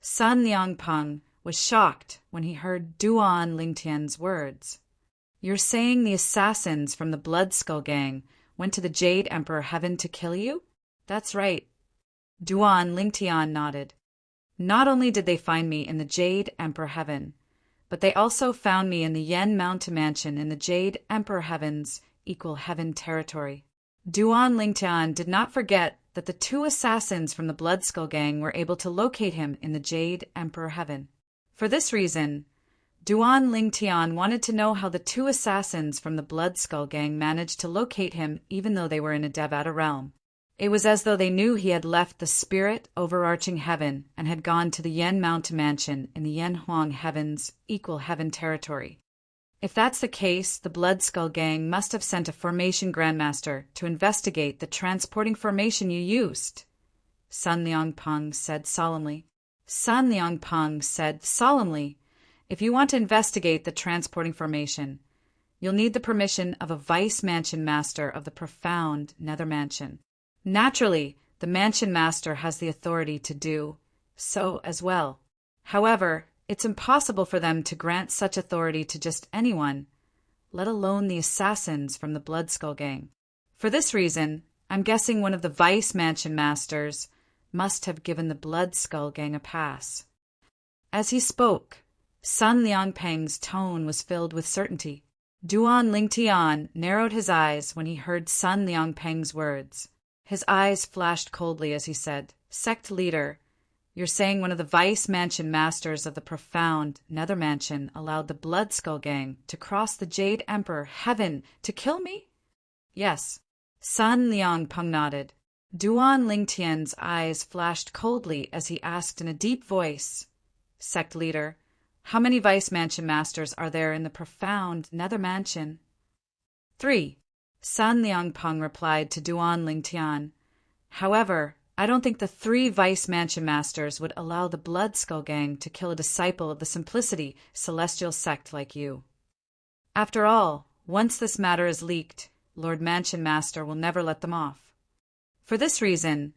Sun Liangpeng was shocked when he heard Duan Lingtian's words. "You're saying the assassins from the Blood Skull gang went to the Jade Emperor Heaven to kill you?" "That's right." Duan Lingtian nodded. "Not only did they find me in the Jade Emperor Heaven, but they also found me in the Yen Mountain Mansion in the Jade Emperor Heaven's equal heaven territory." Duan Lingtian did not forget that the 2 assassins from the Blood Skull gang were able to locate him in the Jade Emperor Heaven. For this reason, Duan Lingtian wanted to know how the 2 assassins from the Blood Skull gang managed to locate him even though they were in a Devata realm. It was as though they knew he had left the spirit overarching heaven and had gone to the Yen Mountain Mansion in the Yen Huang Heaven's equal heaven territory. If that's the case, the Blood Skull gang must have sent a formation grandmaster to investigate the transporting formation you used, Sun Liangpeng said solemnly. Sun Liangpeng said solemnly, "If you want to investigate the transporting formation, you'll need the permission of a vice mansion master of the profound Nether Mansion. Naturally, the mansion master has the authority to do so as well. However, it's impossible for them to grant such authority to just anyone, let alone the assassins from the Blood Skull gang. For this reason, I'm guessing one of the vice mansion masters must have given the Blood Skull gang a pass." As he spoke, Sun Liangpeng's tone was filled with certainty. Duan Lingtian narrowed his eyes when he heard Sun Liangpeng's words. His eyes flashed coldly as he said, "Sect leader, you're saying one of the vice mansion masters of the profound Nether Mansion allowed the Blood Skull gang to cross the Jade Emperor Heaven to kill me?" "Yes." Sun Liangpeng nodded. Duan Lingtian's eyes flashed coldly as he asked in a deep voice, "Sect leader, how many vice mansion masters are there in the profound Nether Mansion?" "3. Sun Liangpeng replied to Duan Lingtian. "However, I don't think the 3 vice mansion masters would allow the Blood Skull gang to kill a disciple of the Simplicity celestial sect like you. After all, once this matter is leaked, Lord Mansion Master will never let them off. For this reason,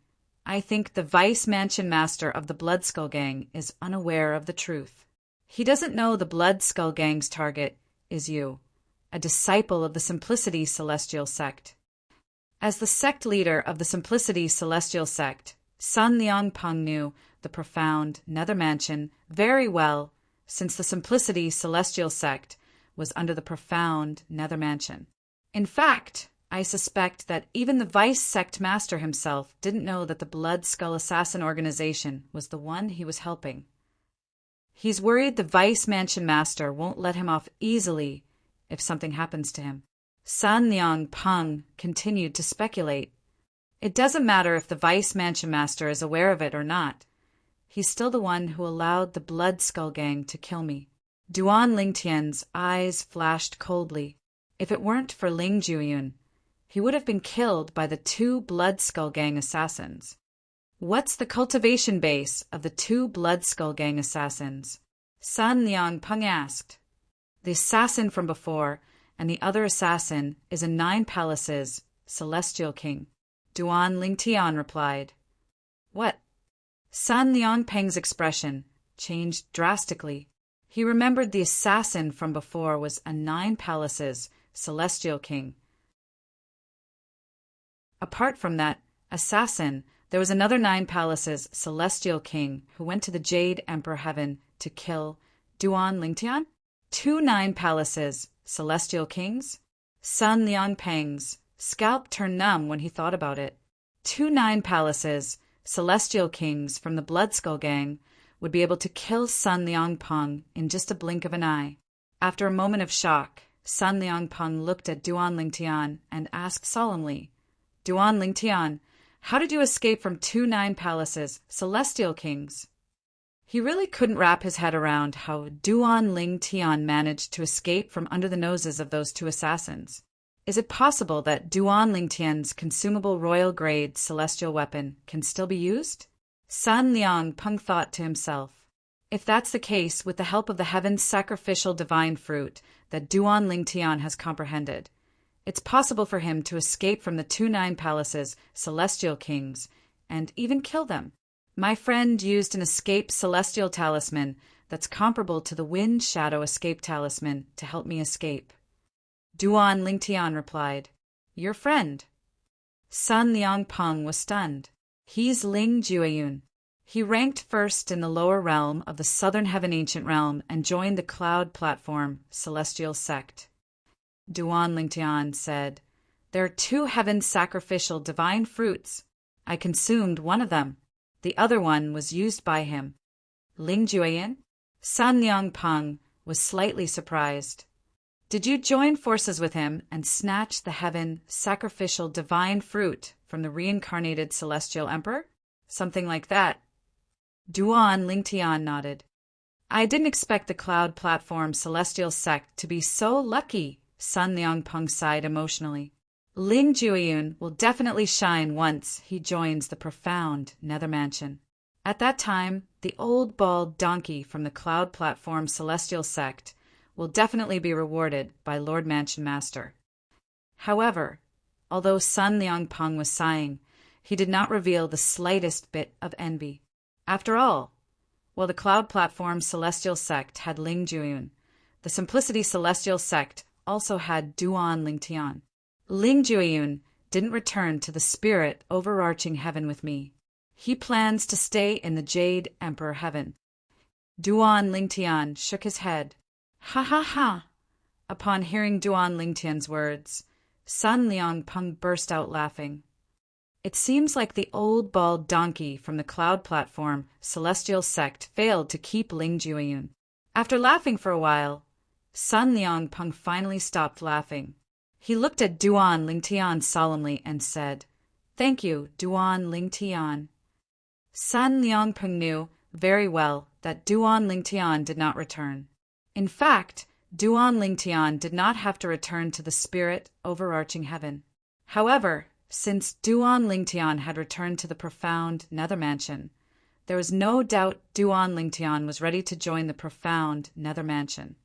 I think the vice mansion master of the Blood Skull gang is unaware of the truth. He doesn't know the Blood Skull gang's target is you, a disciple of the Simplicity celestial sect." As the sect leader of the Simplicity celestial sect, Sun Liangpeng knew the profound Nether Mansion very well, since the Simplicity celestial sect was under the profound Nether Mansion. In fact, I suspect that even the vice sect master himself didn't know that the Blood Skull Assassin organization was the one he was helping. He's worried the vice mansion master won't let him off easily if something happens to him. Sun Liangpeng continued to speculate. It doesn't matter if the vice mansion master is aware of it or not. He's still the one who allowed the Blood Skull gang to kill me. Duan Lingtian's eyes flashed coldly. If it weren't for Ling Juyun, he would have been killed by the 2 Blood Skull gang assassins. What's the cultivation base of the 2 Blood Skull gang assassins? Sun Liangpeng asked. The assassin from before and the other assassin is in 9 palaces Celestial King. Duan Lingtian replied. What? Sun Liangpeng's expression changed drastically. He remembered the assassin from before was a 9 palaces Celestial King. Apart from that assassin, there was another 9 palaces Celestial King who went to the Jade Emperor Heaven to kill Duan Lingtian? 2 9 palaces Celestial Kings? Sun Liangpeng's scalp turned numb when he thought about it. 2 9 palaces Celestial Kings from the Blood Skull Gang would be able to kill Sun Liangpeng in just a blink of an eye. After a moment of shock, Sun Liangpeng looked at Duan Lingtian and asked solemnly, Duan Lingtian, how did you escape from 2 9 palaces Celestial Kings? He really couldn't wrap his head around how Duan Lingtian managed to escape from under the noses of those 2 assassins. Is it possible that Duan Lingtian's consumable royal-grade celestial weapon can still be used? Sun Liangpeng thought to himself, if that's the case, with the help of the heaven's sacrificial divine fruit that Duan Lingtian has comprehended, it's possible for him to escape from the 2 9 palaces Celestial Kings and even kill them. My friend used an escape celestial talisman that's comparable to the Wind Shadow escape talisman to help me escape. Duan Lingtian replied, Your friend? Sun Liangpeng was stunned. He's Ling Jueyun. He ranked first in the lower realm of the Southern Heaven Ancient Realm and joined the Cloud Platform Celestial Sect. Duan Lingtian said, There are 2 heaven sacrificial divine fruits. I consumed one of them. The other one was used by him. Ling Jueyun? Sun Liangpeng was slightly surprised. Did you join forces with him and snatch the heaven sacrificial divine fruit from the reincarnated Celestial Emperor? Something like that. Duan Lingtian nodded. I didn't expect the Cloud Platform Celestial Sect to be so lucky, Sun Liangpeng sighed emotionally. Ling Jueyun will definitely shine once he joins the profound Nether Mansion. At that time, the old bald donkey from the Cloud Platform Celestial Sect will definitely be rewarded by Lord Mansion Master. However, although Sun Liangpeng was sighing, he did not reveal the slightest bit of envy. After all, while the Cloud Platform Celestial Sect had Ling Jueyun, the Simplicity Celestial Sect also had Duan Lingtian. Ling Jueyun didn't return to the spirit overarching heaven with me. He plans to stay in the Jade Emperor Heaven. Duan Lingtian shook his head. Ha ha ha! Upon hearing Duan Lingtian's words, Sun Liangpeng burst out laughing. It seems like the old bald donkey from the Cloud Platform Celestial Sect failed to keep Ling Jueyun. After laughing for a while, Sun Liangpeng finally stopped laughing. He looked at Duan Lingtian solemnly and said, Thank you, Duan Lingtian. Sun Liangpeng knew very well that Duan Lingtian did not return. In fact, Duan Lingtian did not have to return to the spirit overarching heaven. However, since Duan Lingtian had returned to the profound Nether Mansion, there was no doubt Duan Lingtian was ready to join the profound Nether Mansion.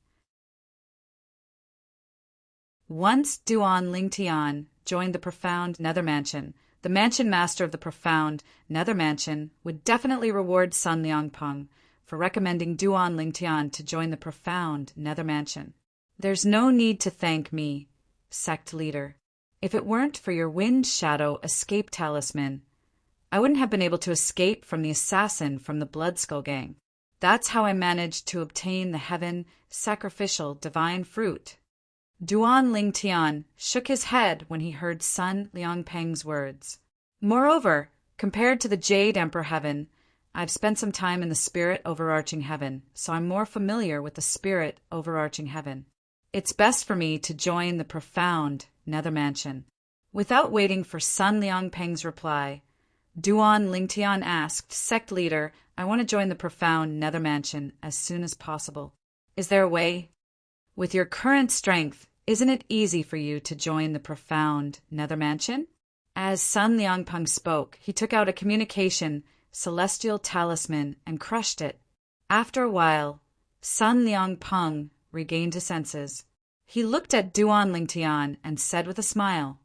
Once Duan Lingtian joined the profound Nether Mansion, the Mansion Master of the profound Nether Mansion would definitely reward Sun Liangpeng for recommending Duan Lingtian to join the profound Nether Mansion. There's no need to thank me, sect leader. If it weren't for your Wind Shadow escape talisman, I wouldn't have been able to escape from the assassin from the Blood Skull Gang. That's how I managed to obtain the heaven sacrificial divine fruit. Duan Lingtian shook his head when he heard Sun Liangpeng's words. Moreover, compared to the Jade Emperor Heaven, I've spent some time in the spirit overarching heaven, so I'm more familiar with the spirit overarching heaven. It's best for me to join the profound Nether Mansion. Without waiting for Sun Liangpeng's reply, Duan Lingtian asked, Sect leader, I want to join the profound Nether Mansion as soon as possible. Is there a way? With your current strength, isn't it easy for you to join the profound Nether Mansion? As Sun Liangpeng spoke, he took out a communication celestial talisman and crushed it. After a while, Sun Liangpeng regained his senses. He looked at Duan Lingtian and said with a smile,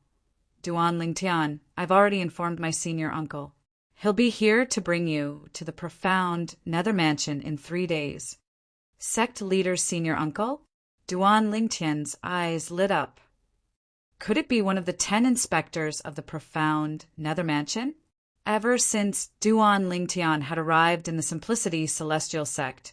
Duan Lingtian, I've already informed my senior uncle. He'll be here to bring you to the profound nether mansion in 3 days. Sect leader's senior uncle? Duan Lingtian's eyes lit up. Could it be one of the 10 inspectors of the profound nether mansion? Ever since Duan Lingtian had arrived in the Simplicity Celestial sect,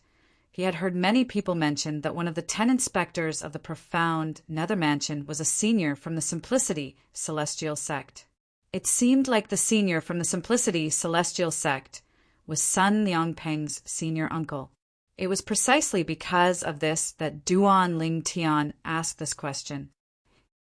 he had heard many people mention that one of the 10 inspectors of the profound nether mansion was a senior from the Simplicity Celestial sect. It seemed like the senior from the Simplicity Celestial sect was Sun Liangpeng's senior uncle. It was precisely because of this that Duan Lingtian asked this question.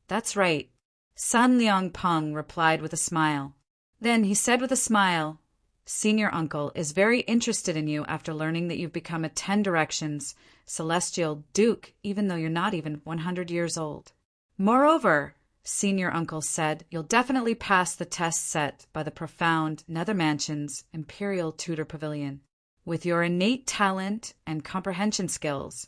That's right, Sun Liangpeng replied with a smile. Then he said with a smile, Senior uncle is very interested in you after learning that you've become a 10 Directions Celestial Duke, even though you're not even 100 years old. Moreover, Senior uncle said, you'll definitely pass the test set by the profound Nether Mansion's Imperial Tutor Pavilion. With your innate talent and comprehension skills,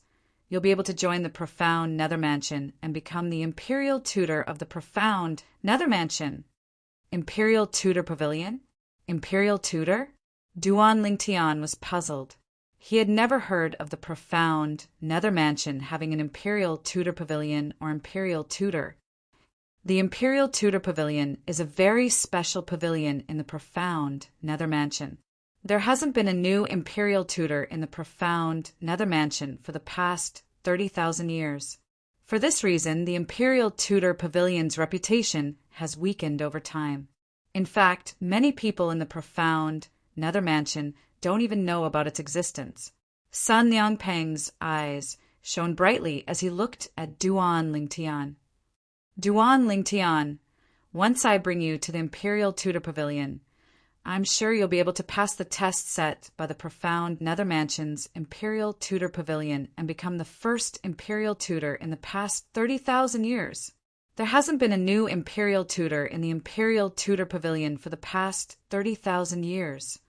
you'll be able to join the profound Nether Mansion and become the Imperial Tutor of the profound Nether Mansion. Imperial Tutor Pavilion? Imperial Tutor? Duan Lingtian was puzzled. He had never heard of the profound Nether Mansion having an Imperial Tutor Pavilion or Imperial Tutor. The Imperial Tutor Pavilion is a very special pavilion in the profound Nether Mansion. There hasn't been a new Imperial Tutor in the profound Nether Mansion for the past 30,000 years. For this reason, the Imperial Tutor Pavilion's reputation has weakened over time. In fact, many people in the profound Nether Mansion don't even know about its existence. Sun Liangpeng's eyes shone brightly as he looked at Duan Lingtian. Duan Lingtian, once I bring you to the Imperial Tutor Pavilion, I'm sure you'll be able to pass the test set by the profound Nether Mansion's Imperial Tutor Pavilion and become the first Imperial Tutor in the past 30,000 years. There hasn't been a new Imperial Tutor in the Imperial Tutor Pavilion for the past 30,000 years.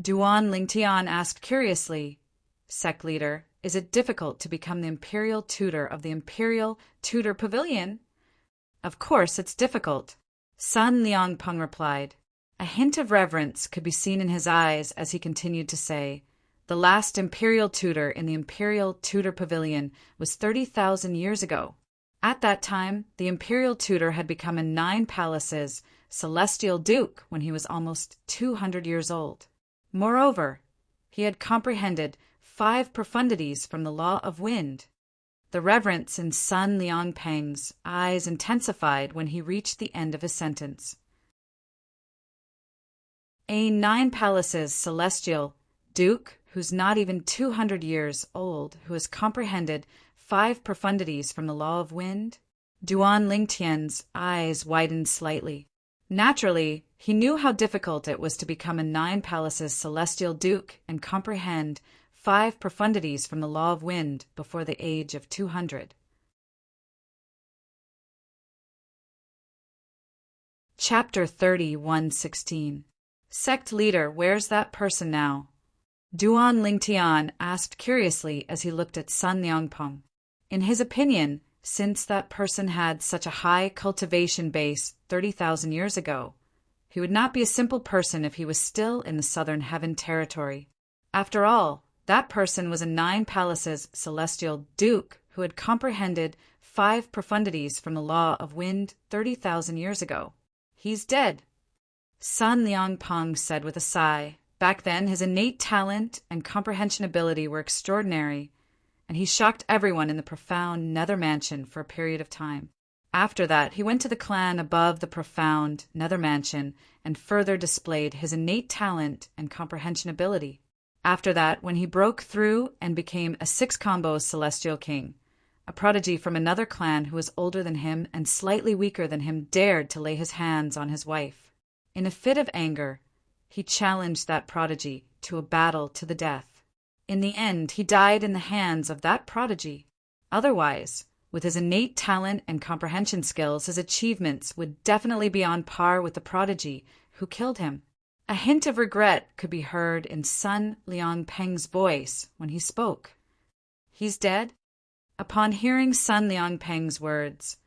Duan Lingtian asked curiously, Sect Leader, is it difficult to become the Imperial Tutor of the Imperial Tutor Pavilion? Of course it's difficult, Sun Liangpeng replied. A hint of reverence could be seen in his eyes as he continued to say, the last Imperial Tutor in the Imperial Tutor Pavilion was 30,000 years ago. At that time, the Imperial Tutor had become a 9 Palaces Celestial Duke when he was almost 200 years old. Moreover, he had comprehended 5 profundities from the Law of Wind. The reverence in Sun Liangpeng's eyes intensified when he reached the end of his sentence. A 9 Palaces Celestial Duke who's not even 200 years old, who has comprehended 5 profundities from the Law of Wind? Duan Lingtian's eyes widened slightly. Naturally, he knew how difficult it was to become a 9 Palaces Celestial Duke and comprehend 5 profundities from the Law of Wind before the age of 200. Chapter 30:116. Sect Leader, where's that person now? Duan Lingtian asked curiously as he looked at Sun Liangpeng. In his opinion, since that person had such a high cultivation base 30,000 years ago, he would not be a simple person if he was still in the Southern Heaven territory. After all, that person was a 9 Palaces Celestial Duke who had comprehended 5 profundities from the Law of Wind 30,000 years ago. He's dead, Sun Liangpeng said with a sigh. Back then, his innate talent and comprehension ability were extraordinary, and he shocked everyone in the profound Nether Mansion for a period of time. After that, he went to the clan above the profound Nether Mansion and further displayed his innate talent and comprehension ability. After that, when he broke through and became a 6-combo Celestial King, a prodigy from another clan who was older than him and slightly weaker than him dared to lay his hands on his wife. In a fit of anger, he challenged that prodigy to a battle to the death. In the end, he died in the hands of that prodigy. Otherwise, with his innate talent and comprehension skills, his achievements would definitely be on par with the prodigy who killed him. A hint of regret could be heard in Sun Liangpeng's voice when he spoke. He's dead? Upon hearing Sun Liangpeng's words,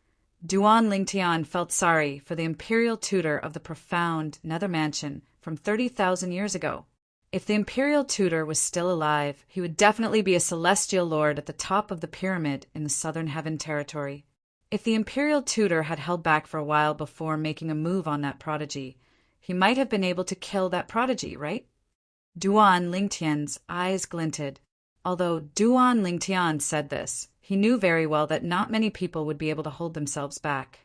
Duan Lingtian felt sorry for the imperial tutor of the profound nether mansion from 30,000 years ago. If the imperial tutor was still alive, he would definitely be a celestial lord at the top of the pyramid in the southern heaven territory. If the imperial tutor had held back for a while before making a move on that prodigy, he might have been able to kill that prodigy, right? Duan Lingtian's eyes glinted. Although Duan Lingtian said this, he knew very well that not many people would be able to hold themselves back.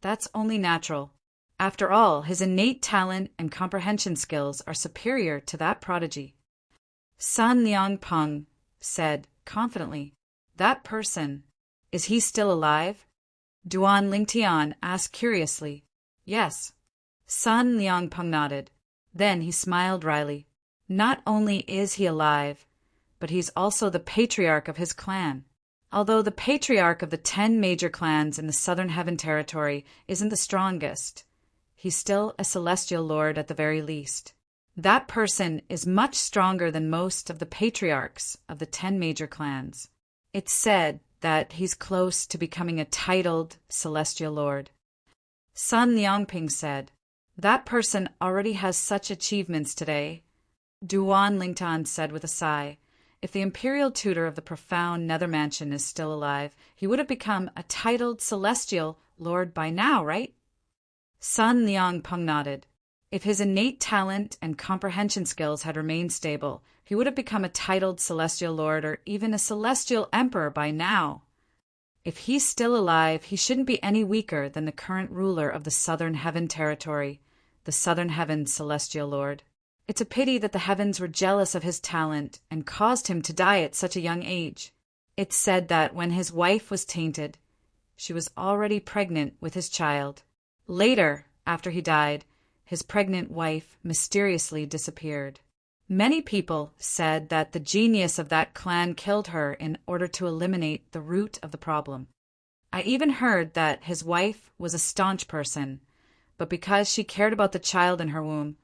That's only natural. After all, his innate talent and comprehension skills are superior to that prodigy. Sun Liangpeng said confidently, "That person, is he still alive?" Duan Lingtian asked curiously. "Yes." Sun Liangpeng nodded. Then he smiled wryly. "Not only is he alive, but he's also the patriarch of his clan. Although the patriarch of the 10 major clans in the Southern Heaven Territory isn't the strongest, he's still a celestial lord at the very least. That person is much stronger than most of the patriarchs of the 10 major clans. It's said that he's close to becoming a titled celestial lord." Sun Liangping said, "That person already has such achievements today." Duan Lingtian said with a sigh, "If the imperial tutor of the profound nether mansion is still alive, he would have become a titled celestial lord by now, right?" Sun Liangpeng nodded. "If his innate talent and comprehension skills had remained stable, he would have become a titled celestial lord or even a celestial emperor by now. If he's still alive, he shouldn't be any weaker than the current ruler of the Southern Heaven Territory, the Southern Heaven Celestial Lord. It's a pity that the heavens were jealous of his talent and caused him to die at such a young age. It's said that when his wife was tainted, she was already pregnant with his child. Later, after he died, his pregnant wife mysteriously disappeared. Many people said that the genius of that clan killed her in order to eliminate the root of the problem. I even heard that his wife was a staunch person, but because she cared about the child in her womb,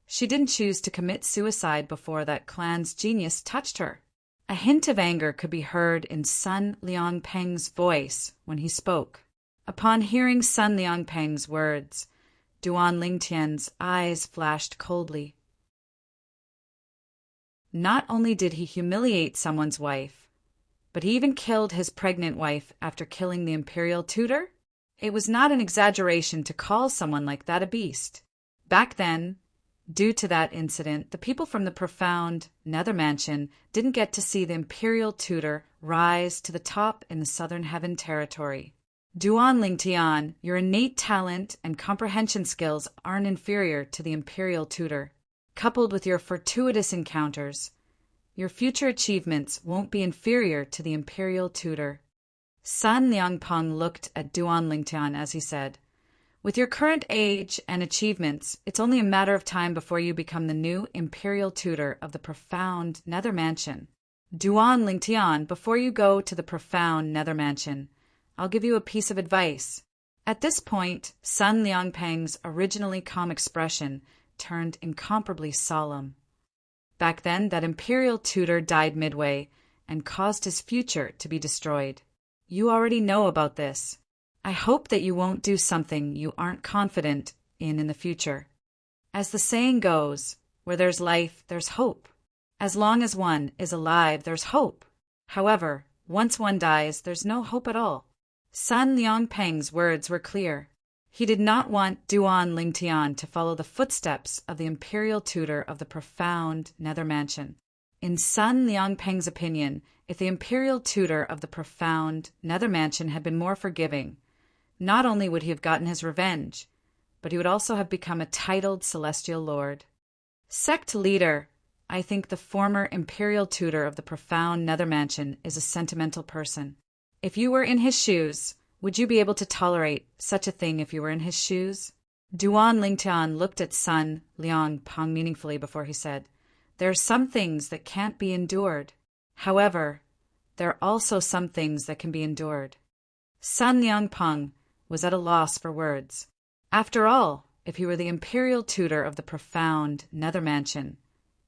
she didn't choose to commit suicide before that clan's genius touched her." A hint of anger could be heard in Sun Liangpeng's voice when he spoke. Upon hearing Sun Liangpeng's words, Duan Lingtian's eyes flashed coldly. Not only did he humiliate someone's wife, but he even killed his pregnant wife after killing the imperial tutor? It was not an exaggeration to call someone like that a beast. Back then, due to that incident, the people from the profound nether mansion didn't get to see the imperial tutor rise to the top in the Southern Heaven Territory. Duan Lingtian, your innate talent and comprehension skills aren't inferior to the imperial tutor. Coupled with your fortuitous encounters, your future achievements won't be inferior to the imperial tutor. Sun Liangpeng looked at Duan Lingtian as he said, "With your current age and achievements, it's only a matter of time before you become the new imperial tutor of the profound nether mansion. Duan Lingtian, before you go to the profound nether mansion, I'll give you a piece of advice." At this point, Sun Liangpeng's originally calm expression turned incomparably solemn. Back then, that imperial tutor died midway and caused his future to be destroyed. You already know about this. I hope that you won't do something you aren't confident in the future. As the saying goes, where there's life, there's hope. As long as one is alive, there's hope. However, once one dies, there's no hope at all. Sun Liangpeng's words were clear. He did not want Duan Lingtian to follow the footsteps of the imperial tutor of the profound nether mansion. In Sun Liangpeng's opinion, if the imperial tutor of the profound nether mansion had been more forgiving, not only would he have gotten his revenge, but he would also have become a titled celestial lord. Sect leader, I think the former imperial tutor of the profound nether mansion is a sentimental person. If you were in his shoes, would you be able to tolerate such a thing if you were in his shoes? Duan Lingtian looked at Sun Liangpeng meaningfully before he said, "There are some things that can't be endured. However, there are also some things that can be endured." Sun Liangpeng was at a loss for words. After all, if he were the imperial tutor of the profound nether mansion,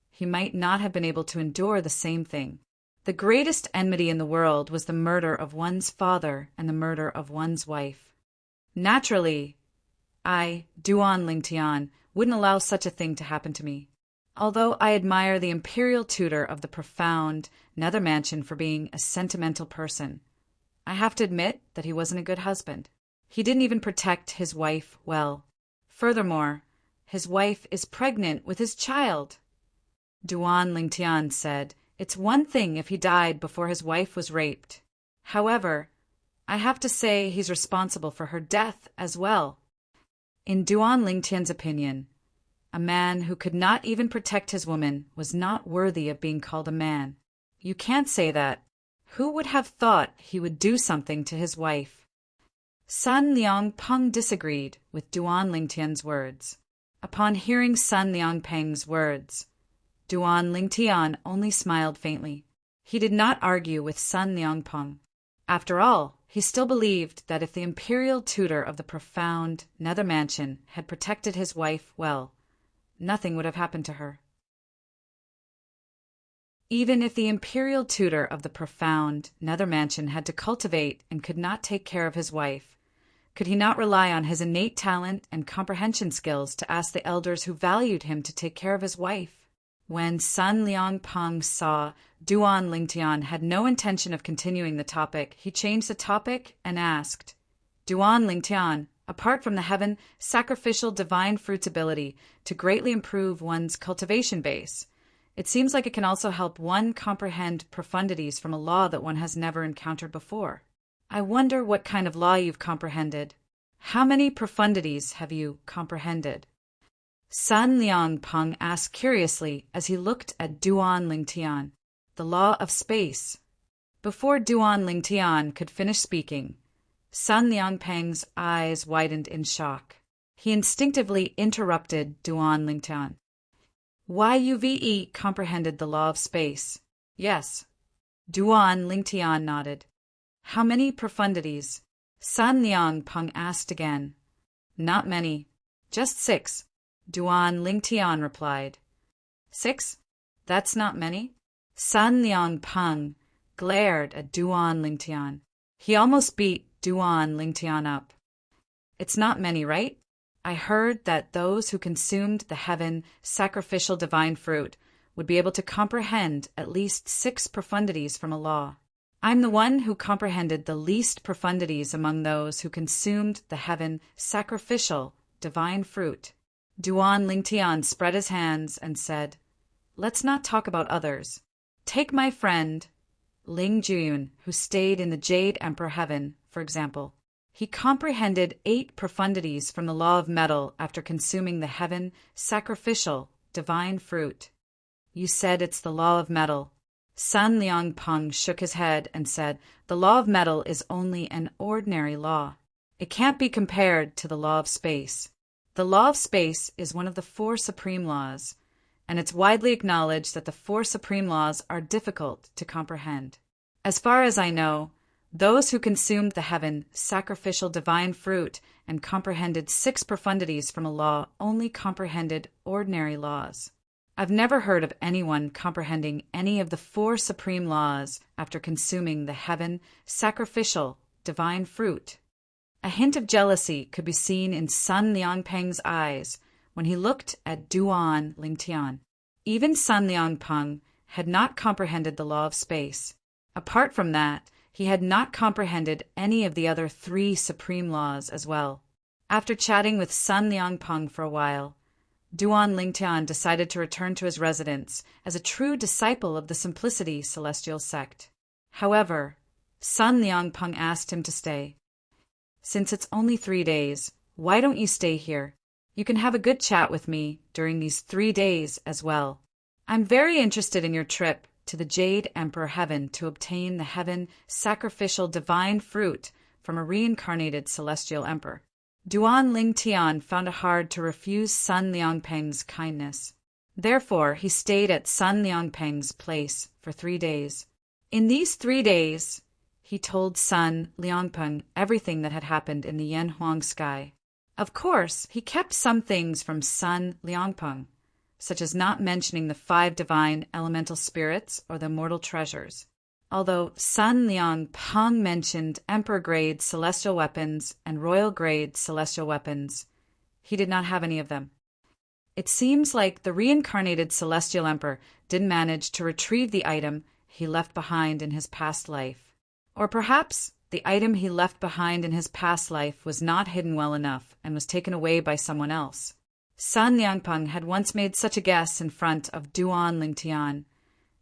he might not have been able to endure the same thing. The greatest enmity in the world was the murder of one's father and the murder of one's wife. Naturally, I, Duan Lingtian, wouldn't allow such a thing to happen to me. Although I admire the imperial tutor of the profound nether mansion for being a sentimental person, I have to admit that he wasn't a good husband. He didn't even protect his wife well. Furthermore, his wife is pregnant with his child. Duan Lingtian said, "It's one thing if he died before his wife was raped. However, I have to say he's responsible for her death as well." In Duan Lingtian's opinion, a man who could not even protect his woman was not worthy of being called a man. You can't say that. Who would have thought he would do something to his wife? Sun Liangpeng disagreed with Duan Lingtian's words. Upon hearing Sun Liangpeng's words, Duan Lingtian only smiled faintly. He did not argue with Sun Liangpeng. After all, he still believed that if the imperial tutor of the profound nether mansion had protected his wife well, nothing would have happened to her. Even if the imperial tutor of the profound nether mansion had to cultivate and could not take care of his wife, could he not rely on his innate talent and comprehension skills to ask the elders who valued him to take care of his wife? When Sun Liangpeng saw Duan Lingtian had no intention of continuing the topic, he changed the topic and asked, "Duan Lingtian, apart from the heaven sacrificial divine fruit's ability to greatly improve one's cultivation base, it seems like it can also help one comprehend profundities from a law that one has never encountered before. I wonder what kind of law you've comprehended. How many profundities have you comprehended?" Sun Liangpeng asked curiously as he looked at Duan Lingtian. "The law of space." Before Duan Lingtian could finish speaking, Sun Liangpeng's eyes widened in shock. He instinctively interrupted Duan Lingtian. "YUVE comprehended the law of space." "Yes." Duan Lingtian nodded. "How many profundities?" Sun Liangpeng asked again. "Not many. Just 6. Duan Lingtian replied. 6? That's not many?" Sun Liangpeng glared at Duan Lingtian. He almost beat Duan Lingtian up. "It's not many, right? I heard that those who consumed the heaven sacrificial divine fruit would be able to comprehend at least 6 profundities from a law. I'm the one who comprehended the least profundities among those who consumed the heaven sacrificial divine fruit." Duan Lingtian spread his hands and said, "Let's not talk about others. Take my friend Ling Juyun, who stayed in the Jade Emperor Heaven, for example. He comprehended 8 profundities from the law of metal after consuming the heaven sacrificial divine fruit." "You said it's the law of metal." Sun Liangpeng shook his head and said, "The law of metal is only an ordinary law. It can't be compared to the law of space. The law of space is one of the 4 supreme laws, and it's widely acknowledged that the 4 supreme laws are difficult to comprehend. As far as I know, those who consumed the heaven sacrificial divine fruit and comprehended 6 profundities from a law only comprehended ordinary laws. I've never heard of anyone comprehending any of the 4 supreme laws after consuming the heaven sacrificial divine fruit." A hint of jealousy could be seen in Sun Liangpeng's eyes when he looked at Duan Lingtian. Even Sun Liangpeng had not comprehended the law of space. Apart from that, he had not comprehended any of the other 3 supreme laws as well. After chatting with Sun Liangpeng for a while, Duan Lingtian decided to return to his residence as a true disciple of the Simplicity Celestial Sect. However, Sun Liangpeng asked him to stay. "Since it's only 3 days, why don't you stay here? You can have a good chat with me during these 3 days as well. I'm very interested in your trip to the Jade Emperor Heaven to obtain the heaven sacrificial divine fruit from a reincarnated celestial emperor." Duan Lingtian found it hard to refuse Sun Liangpeng's kindness. Therefore, he stayed at Sun Liangpeng's place for 3 days. In these 3 days, he told Sun Liangpeng everything that had happened in the Yanhuang sky. Of course, he kept some things from Sun Liangpeng, such as not mentioning the 5 divine elemental spirits or the immortal treasures. Although Sun Liang Peng mentioned Emperor-grade celestial weapons and royal-grade celestial weapons, he did not have any of them. It seems like the reincarnated Celestial Emperor didn't manage to retrieve the item he left behind in his past life. Or perhaps the item he left behind in his past life was not hidden well enough and was taken away by someone else. Sun Liangpeng had once made such a guess in front of Duan Lingtian,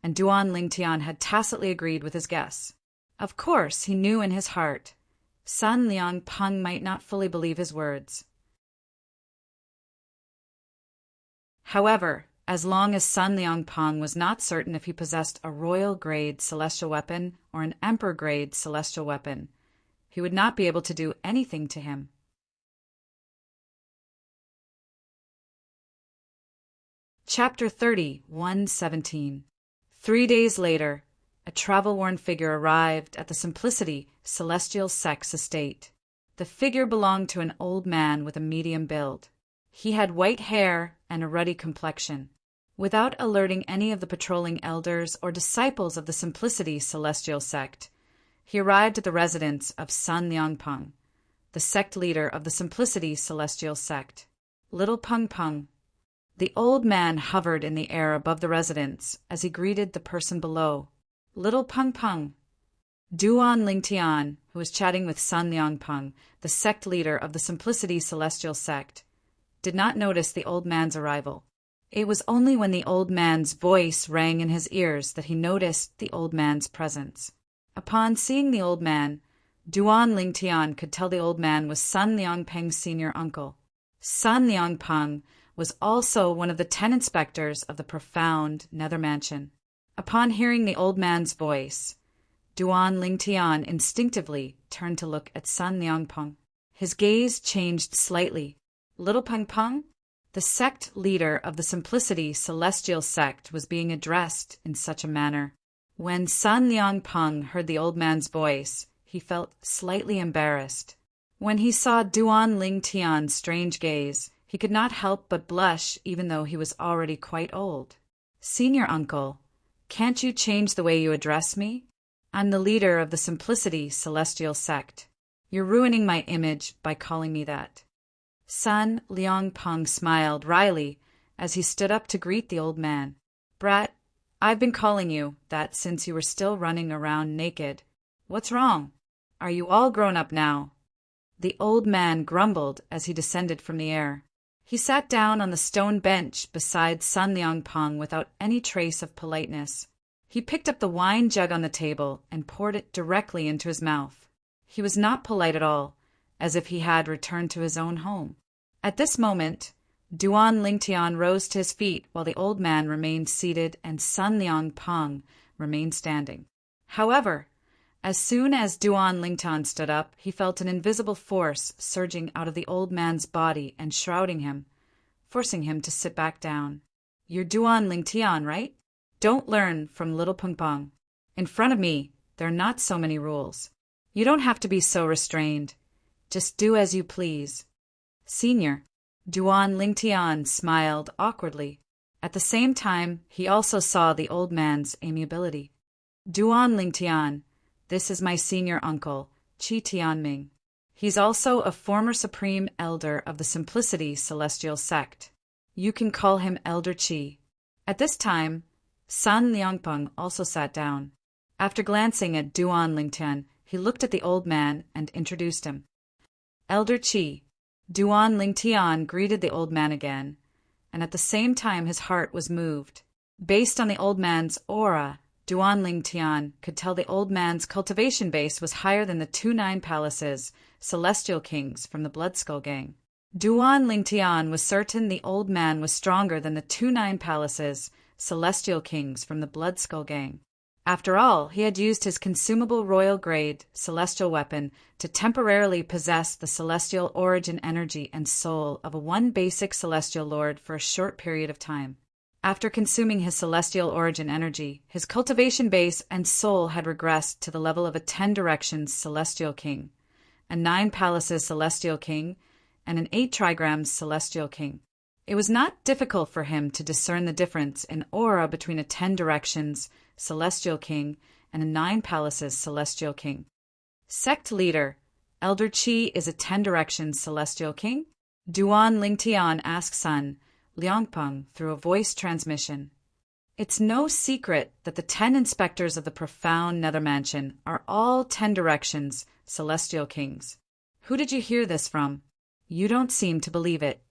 and Duan Lingtian had tacitly agreed with his guess. Of course, he knew in his heart Sun Liangpeng might not fully believe his words. However, as long as Sun Liangpeng was not certain if he possessed a royal-grade celestial weapon or an emperor-grade celestial weapon, he would not be able to do anything to him. Chapter 30, 117. 3 days later, a travel-worn figure arrived at the Simplicity Celestial Sect's estate. The figure belonged to an old man with a medium build. He had white hair and a ruddy complexion. Without alerting any of the patrolling elders or disciples of the Simplicity Celestial Sect, he arrived at the residence of Sun Liangpeng, the sect leader of the Simplicity Celestial Sect. Little Peng Peng. The old man hovered in the air above the residence as he greeted the person below. Little Peng Peng. Duan Lingtian, who was chatting with Sun Liangpeng, the sect leader of the Simplicity Celestial Sect, did not notice the old man's arrival. It was only when the old man's voice rang in his ears that he noticed the old man's presence. Upon seeing the old man, Duan Lingtian could tell the old man was Sun Liangpeng's senior uncle. Sun Liangpeng was also one of the 10 inspectors of the profound Nether Mansion. Upon hearing the old man's voice, Duan Lingtian instinctively turned to look at Sun Liangpeng. His gaze changed slightly. Little Peng Peng? The sect leader of the Simplicity Celestial Sect was being addressed in such a manner. When Sun Liangpeng heard the old man's voice, he felt slightly embarrassed. When he saw Duan Lingtian's strange gaze, he could not help but blush even though he was already quite old. Senior uncle, can't you change the way you address me? I'm the leader of the Simplicity Celestial Sect. You're ruining my image by calling me that. Sun Liangpeng smiled wryly as he stood up to greet the old man. Brat, I've been calling you that since you were still running around naked. What's wrong? Are you all grown up now? The old man grumbled as he descended from the air. He sat down on the stone bench beside Sun Liangpeng without any trace of politeness. He picked up the wine jug on the table and poured it directly into his mouth. He was not polite at all, as if he had returned to his own home. At this moment, Duan Lingtian rose to his feet while the old man remained seated and Sun Liangpeng remained standing. However, as soon as Duan Lingtian stood up, he felt an invisible force surging out of the old man's body and shrouding him, forcing him to sit back down. You're Duan Lingtian, right? Don't learn from little Peng Peng. In front of me, there are not so many rules. You don't have to be so restrained. Just do as you please. Senior. Duan Lingtian smiled awkwardly. At the same time, he also saw the old man's amiability. Duan Lingtian, this is my senior uncle, Qi Tianming. He's also a former supreme elder of the Simplicity Celestial Sect. You can call him Elder Qi. At this time, Sun Liangpeng also sat down. After glancing at Duan Lingtian, he looked at the old man and introduced him. Elder Qi. Duan Lingtian greeted the old man again, and at the same time his heart was moved. Based on the old man's aura, Duan Lingtian could tell the old man's cultivation base was higher than the 2 Palaces, Celestial Kings from the Blood Skull Gang. Duan Lingtian was certain the old man was stronger than the 2 Palaces, Celestial Kings from the Blood Skull Gang. After all, he had used his consumable royal-grade celestial weapon to temporarily possess the celestial origin energy and soul of one basic celestial lord for a short period of time. After consuming his celestial origin energy, his cultivation base and soul had regressed to the level of a 10 Directions Celestial King, a 9 Palaces Celestial King, and an 8 Trigrams Celestial King. It was not difficult for him to discern the difference in aura between a 10 Directions Celestial King and 9 palaces celestial king. Sect leader, Elder Qi is a 10 directions celestial king? Duan Lingtian asked Sun Liangpeng through a voice transmission. It's no secret that the 10 inspectors of the profound nether mansion are all 10 directions celestial kings. Who did you hear this from? You don't seem to believe it.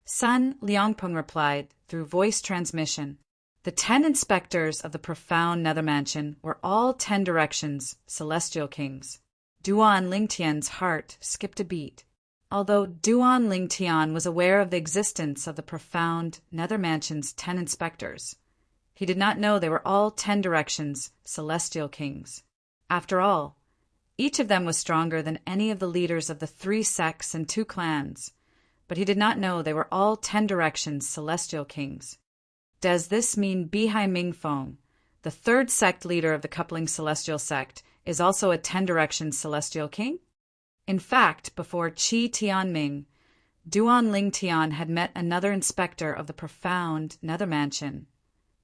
Sun Liangpeng replied through voice transmission. The 10 inspectors of the profound nether mansion were all 10 directions celestial kings. Duan Lingtian's heart skipped a beat. Although Duan Lingtian was aware of the existence of the profound nether mansion's 10 inspectors, he did not know they were all 10 directions celestial kings. After all, each of them was stronger than any of the leaders of the 3 sects and 2 clans, but he did not know they were all 10 directions celestial kings. Does this mean Bihai Mingfeng, the 3rd sect leader of the coupling celestial sect, is also a 10 directions celestial king? In fact, before Qi Tianming, Duan Lingtian had met another inspector of the profound nether mansion,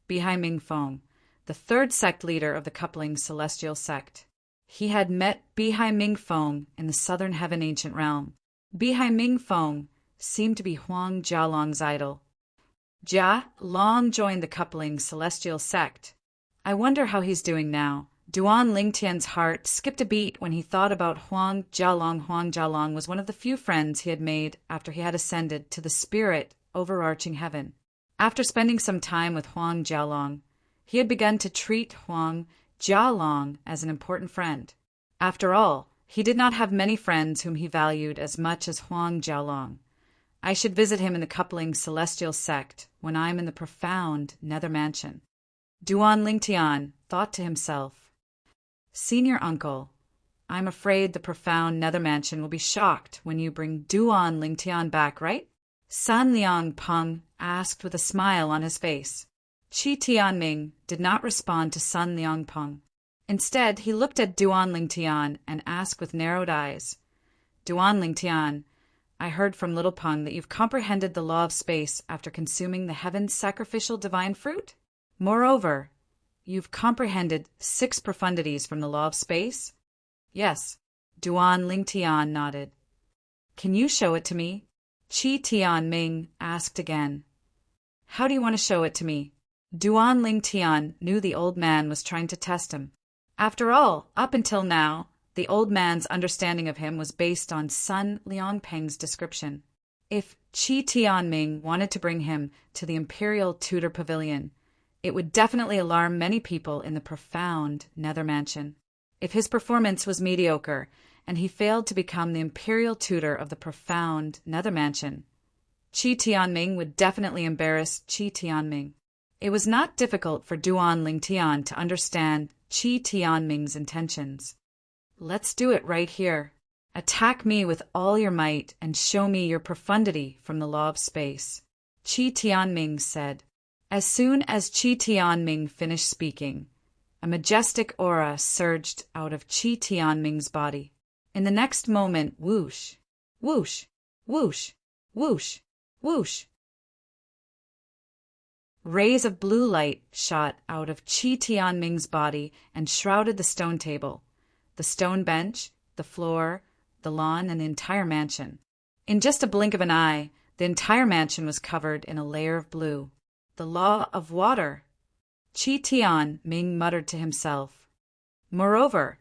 Bihai Mingfeng, the 3rd sect leader of the coupling celestial sect. He had met Bihai Mingfeng in the southern heaven ancient realm. Bihai Mingfeng seemed to be Huang Jialong's idol. Jia long joined the coupling celestial sect. I wonder how he's doing now. Duan Lingtian's heart skipped a beat when he thought about Huang Jialong. Huang Jialong was one of the few friends he had made after he had ascended to the spirit overarching heaven. After spending some time with Huang Jialong, he had begun to treat Huang Jialong as an important friend. After all, he did not have many friends whom he valued as much as Huang Jialong. I should visit him in the coupling celestial sect when I am in the profound nether mansion. Duan Lingtian thought to himself, Senior uncle, I'm afraid the profound nether mansion will be shocked when you bring Duan Lingtian back, right? Sun Liangpeng asked with a smile on his face. Qi Tianming did not respond to Sun Liangpeng. Instead, he looked at Duan Lingtian and asked with narrowed eyes, Duan Lingtian, I heard from Little Peng that you've comprehended the law of space after consuming the heaven's sacrificial divine fruit? Moreover, you've comprehended 6 profundities from the law of space? Yes, Duan Lingtian nodded. Can you show it to me? Qi Tianming asked again. How do you want to show it to me? Duan Lingtian knew the old man was trying to test him. After all, up until now, the old man's understanding of him was based on Sun Liangpeng's description. If Qi Tianming wanted to bring him to the Imperial Tutor Pavilion, it would definitely alarm many people in the profound nether mansion. If his performance was mediocre and he failed to become the Imperial Tutor of the profound nether mansion, Qi Tianming would definitely embarrass Qi Tianming. It was not difficult for Duan Lingtian to understand Qi Tianming's intentions. Let's do it right here. Attack me with all your might and show me your profundity from the law of space, Qi Tianming said. As soon as Qi Tianming finished speaking, a majestic aura surged out of Qi Tianming's body. In the next moment, whoosh, whoosh, whoosh, whoosh, whoosh. Rays of blue light shot out of Qi Tianming's body and shrouded the stone table, the stone bench, the floor, the lawn, and the entire mansion. In just a blink of an eye, the entire mansion was covered in a layer of blue. The law of water, Qi Tianming muttered to himself. Moreover,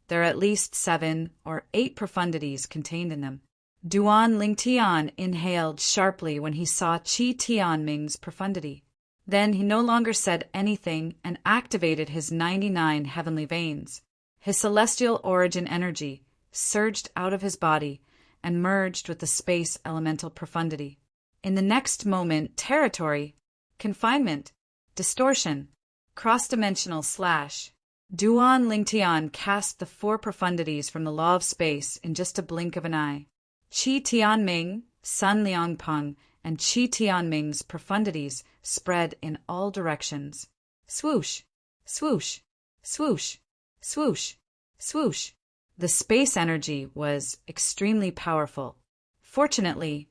there are at least 7 or 8 profundities contained in them. Duan Lingtian inhaled sharply when he saw Qi Tianming's profundity. Then he no longer said anything and activated his 99 heavenly veins. His celestial origin energy surged out of his body and merged with the space elemental profundity. In the next moment, territory, confinement, distortion, cross-dimensional slash. Duan Lingtian cast the 4 profundities from the law of space in just a blink of an eye. Qi Tianming, Sun Liangpeng, and Qi Tianming's profundities spread in all directions. Swoosh, swoosh, swoosh, swoosh, swoosh. The space energy was extremely powerful. Fortunately,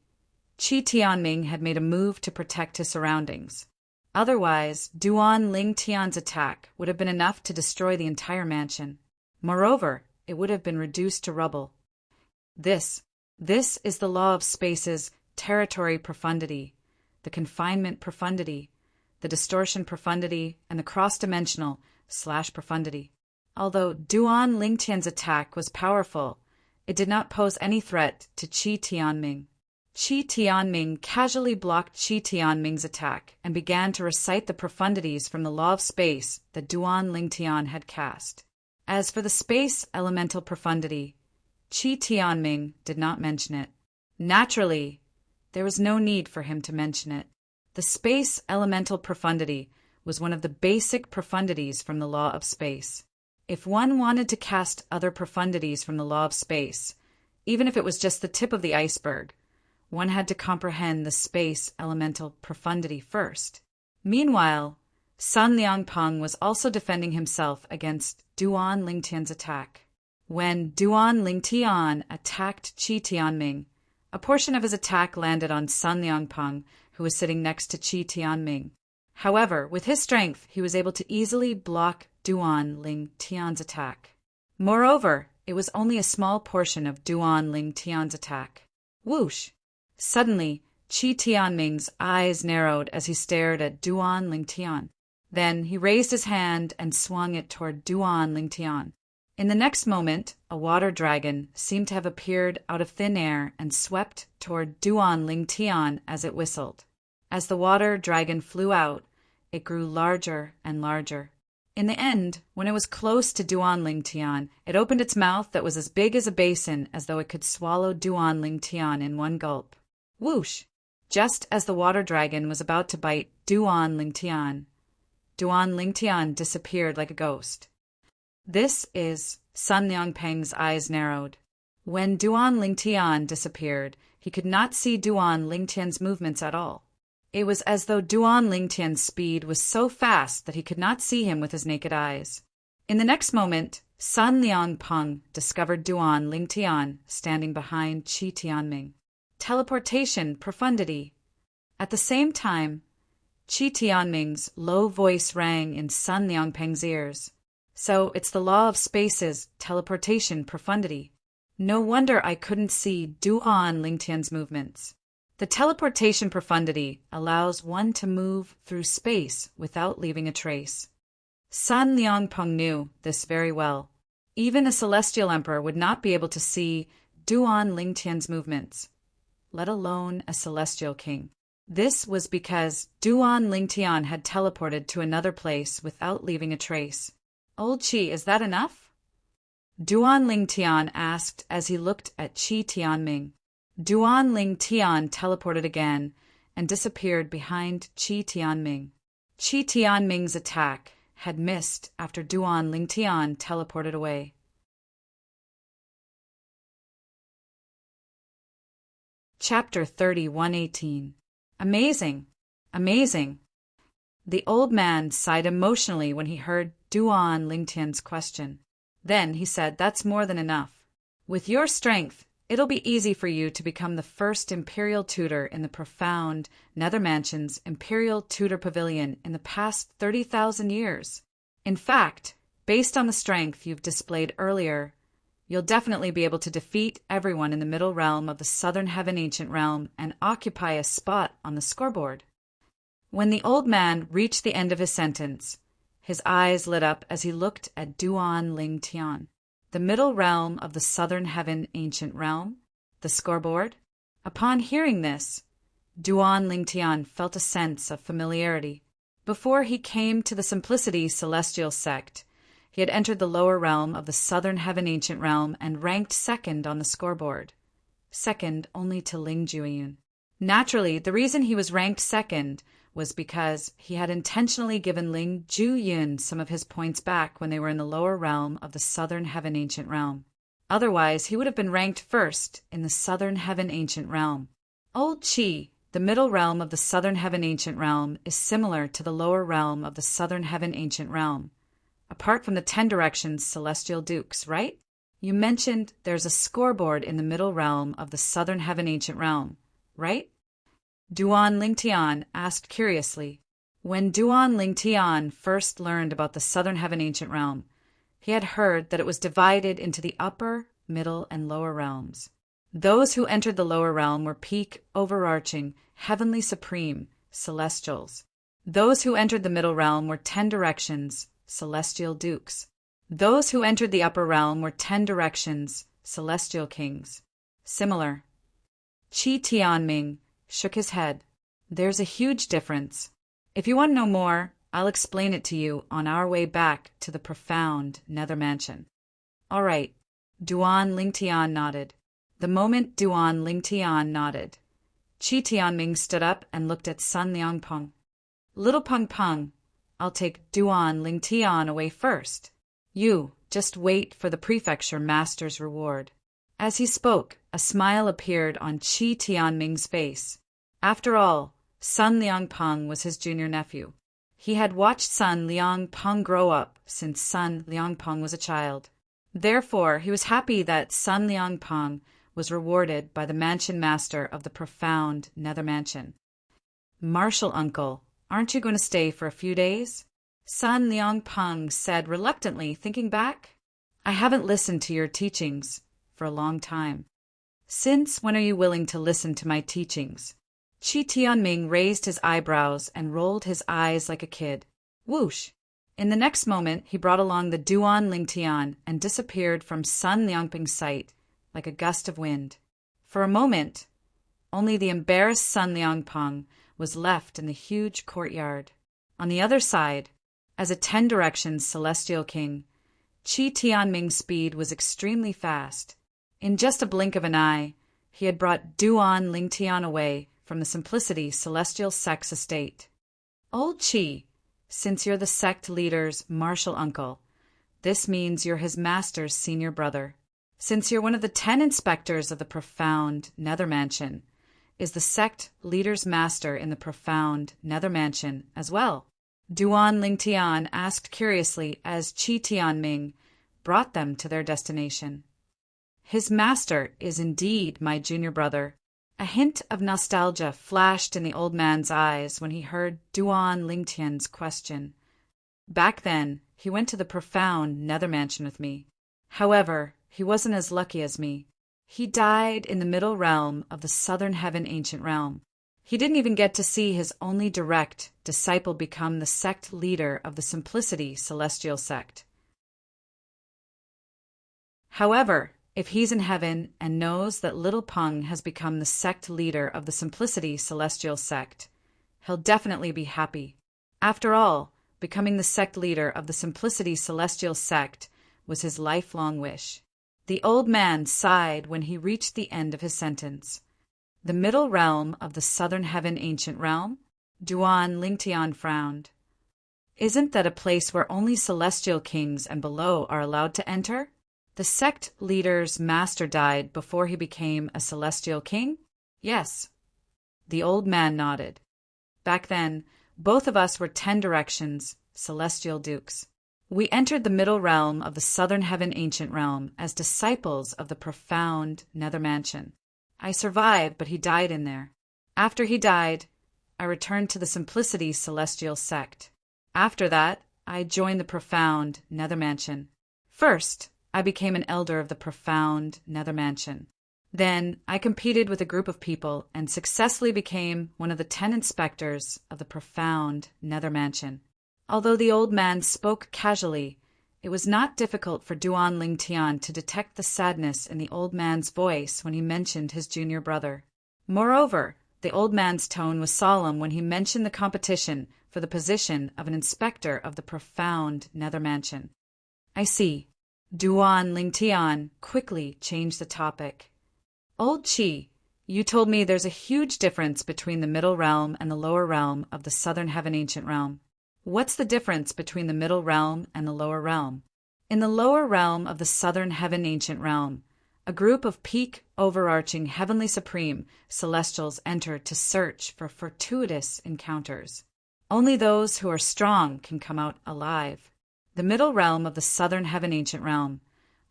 Qi Tianming had made a move to protect his surroundings. Otherwise, Duan Ling Tian's attack would have been enough to destroy the entire mansion. Moreover, it would have been reduced to rubble. This is the law of space's territory profundity, the confinement profundity, the distortion profundity, and the cross-dimensional / profundity. Although Duan Lingtian's attack was powerful, it did not pose any threat to Qi Tianming. Qi Tianming casually blocked Qi Tianming's attack and began to recite the profundities from the law of space that Duan Lingtian had cast. As for the space elemental profundity, Qi Tianming did not mention it. Naturally, there was no need for him to mention it. The space elemental profundity was one of the basic profundities from the law of space. If one wanted to cast other profundities from the law of space, even if it was just the tip of the iceberg, one had to comprehend the space elemental profundity first. Meanwhile, Sun Liangpeng was also defending himself against Duan Lingtian's attack. When Duan Lingtian attacked Qi Tianming, a portion of his attack landed on Sun Liangpeng, who was sitting next to Qi Tianming. However, with his strength, he was able to easily block Duan Lingtian's attack. Moreover, it was only a small portion of Duan Lingtian's attack. Whoosh! Suddenly, Qi Tianming's eyes narrowed as he stared at Duan Lingtian. Then he raised his hand and swung it toward Duan Lingtian. In the next moment, a water dragon seemed to have appeared out of thin air and swept toward Duan Lingtian as it whistled. As the water dragon flew out, it grew larger and larger. In the end, when it was close to Duan Lingtian, it opened its mouth that was as big as a basin, as though it could swallow Duan Lingtian in one gulp. Whoosh! Just as the water dragon was about to bite Duan Lingtian disappeared like a ghost. This is Sun Liangpeng's eyes narrowed. When Duan Lingtian disappeared, he could not see Duan Lingtian's movements at all. It was as though Duan Lingtian's speed was so fast that he could not see him with his naked eyes. In the next moment, Sun Liangpeng discovered Duan Lingtian standing behind Qi Tianming. Teleportation profundity. At the same time, Qi Tianming's low voice rang in Sun Liangpeng's ears. So it's the law of space's teleportation profundity. No wonder I couldn't see Duan Lingtian's movements. The teleportation profundity allows one to move through space without leaving a trace. Sun Liangpeng knew this very well. Even a celestial emperor would not be able to see Duan Lingtian's movements, let alone a celestial king. This was because Duan Lingtian had teleported to another place without leaving a trace. Old Qi, is that enough? Duan Lingtian asked as he looked at Qi Tianming. Duan Lingtian teleported again and disappeared behind Qi Tianming. Qi Tianming's attack had missed after Duan Lingtian teleported away. Chapter 3118. Amazing! Amazing! The old man sighed emotionally when he heard Duan Lingtian's question. Then he said, "That's more than enough. With your strength, it'll be easy for you to become the first imperial tutor in the profound Nether Mansion's Imperial Tutor Pavilion in the past 30,000 years. In fact, based on the strength you've displayed earlier, you'll definitely be able to defeat everyone in the middle realm of the Southern Heaven Ancient Realm and occupy a spot on the scoreboard." When the old man reached the end of his sentence, his eyes lit up as he looked at Duan Lingtian. The middle realm of the Southern Heaven Ancient Realm? The scoreboard? Upon hearing this, Duan Lingtian felt a sense of familiarity. Before he came to the Simplicity Celestial Sect, he had entered the lower realm of the Southern Heaven Ancient Realm and ranked second on the scoreboard. Second only to Ling Jueyun. Naturally, the reason he was ranked second was because he had intentionally given Ling Jueyun some of his points back when they were in the lower realm of the Southern Heaven Ancient Realm. Otherwise, he would have been ranked first in the Southern Heaven Ancient Realm. Old Qi, the middle realm of the Southern Heaven Ancient Realm, is similar to the lower realm of the Southern Heaven Ancient Realm. Apart from the 10 directions celestial dukes, right? You mentioned there's a scoreboard in the middle realm of the Southern Heaven Ancient Realm, right? Duan Lingtian asked curiously. When Duan Lingtian first learned about the Southern Heaven Ancient Realm, he had heard that it was divided into the upper, middle, and lower realms. Those who entered the lower realm were peak, overarching, heavenly supreme, celestials. Those who entered the middle realm were 10 directions, celestial dukes. Those who entered the upper realm were 10 directions, celestial kings. Similar. Qi Tianming shook his head. There's a huge difference. If you want to know more, I'll explain it to you on our way back to the profound nether mansion. All right. Duan Lingtian nodded. The moment Duan Lingtian nodded, Qi Tianming stood up and looked at Sun Liangpeng. Little Peng Peng, I'll take Duan Lingtian away first. You just wait for the prefecture master's reward. As he spoke, a smile appeared on Qi Tianming's face. After all, Sun Liangpeng was his junior nephew. He had watched Sun Liangpeng grow up since Sun Liangpeng was a child. Therefore, he was happy that Sun Liangpeng was rewarded by the mansion master of the profound nether mansion. Martial uncle, aren't you going to stay for a few days? Sun Liangpeng said reluctantly, thinking back. I haven't listened to your teachings for a long time. Since when are you willing to listen to my teachings? Qi Tianming raised his eyebrows and rolled his eyes like a kid. Whoosh! In the next moment, he brought along the Duan Lingtian and disappeared from Sun Liangpeng's sight like a gust of wind. For a moment, only the embarrassed Sun Liangpeng was left in the huge courtyard. On the other side, as a 10 directions celestial king, Qi Tianming's speed was extremely fast. In just a blink of an eye, he had brought Duan Lingtian away from the Simplicity Celestial Sect's estate. Old Qi, since you're the sect leader's martial uncle, this means you're his master's senior brother. Since you're one of the 10 inspectors of the profound nether mansion, is the sect leader's master in the profound nether mansion as well? Duan Lingtian asked curiously as Qi Tianming brought them to their destination. His master is indeed my junior brother. A hint of nostalgia flashed in the old man's eyes when he heard Duan Lingtian's question. Back then, he went to the profound nether mansion with me. However, he wasn't as lucky as me. He died in the middle realm of the Southern Heaven Ancient Realm. He didn't even get to see his only direct disciple become the sect leader of the Simplicity Celestial Sect. However, if he's in heaven and knows that little Peng has become the sect leader of the Simplicity Celestial Sect, he'll definitely be happy. After all, becoming the sect leader of the Simplicity Celestial Sect was his lifelong wish. The old man sighed when he reached the end of his sentence. The middle realm of the Southern Heaven Ancient Realm? Duan Lingtian frowned. Isn't that a place where only celestial kings and below are allowed to enter? The sect leader's master died before he became a celestial king? Yes. The old man nodded. Back then, both of us were 10 directions, celestial dukes. We entered the middle realm of the Southern Heaven Ancient Realm as disciples of the profound nether mansion. I survived, but he died in there. After he died, I returned to the Simplicity Celestial Sect. After that, I joined the profound nether mansion. First, I became an elder of the profound nether mansion. Then, I competed with a group of people and successfully became one of the 10 inspectors of the profound nether mansion. Although the old man spoke casually, it was not difficult for Duan Lingtian to detect the sadness in the old man's voice when he mentioned his junior brother. Moreover, the old man's tone was solemn when he mentioned the competition for the position of an inspector of the profound nether mansion. I see. Duan Lingtian quickly changed the topic. Old Qi, you told me there's a huge difference between the middle realm and the lower realm of the Southern Heaven Ancient Realm. What's the difference between the middle realm and the lower realm? In the lower realm of the Southern Heaven Ancient Realm, a group of peak, overarching, heavenly supreme celestials enter to search for fortuitous encounters. Only those who are strong can come out alive. The middle realm of the Southern Heaven Ancient Realm,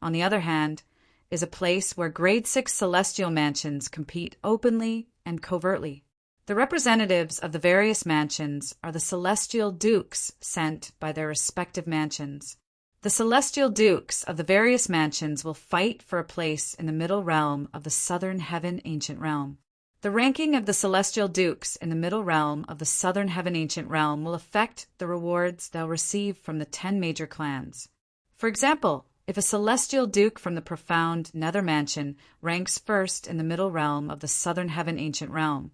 on the other hand, is a place where grade 6 celestial mansions compete openly and covertly. The representatives of the various mansions are the celestial dukes sent by their respective mansions. The celestial dukes of the various mansions will fight for a place in the middle realm of the southern heaven ancient realm. The ranking of the celestial dukes in the middle realm of the southern heaven ancient realm will affect the rewards they'll receive from the 10 major clans. For example, if a celestial duke from the profound nether mansion ranks first in the middle realm of the southern heaven ancient realm,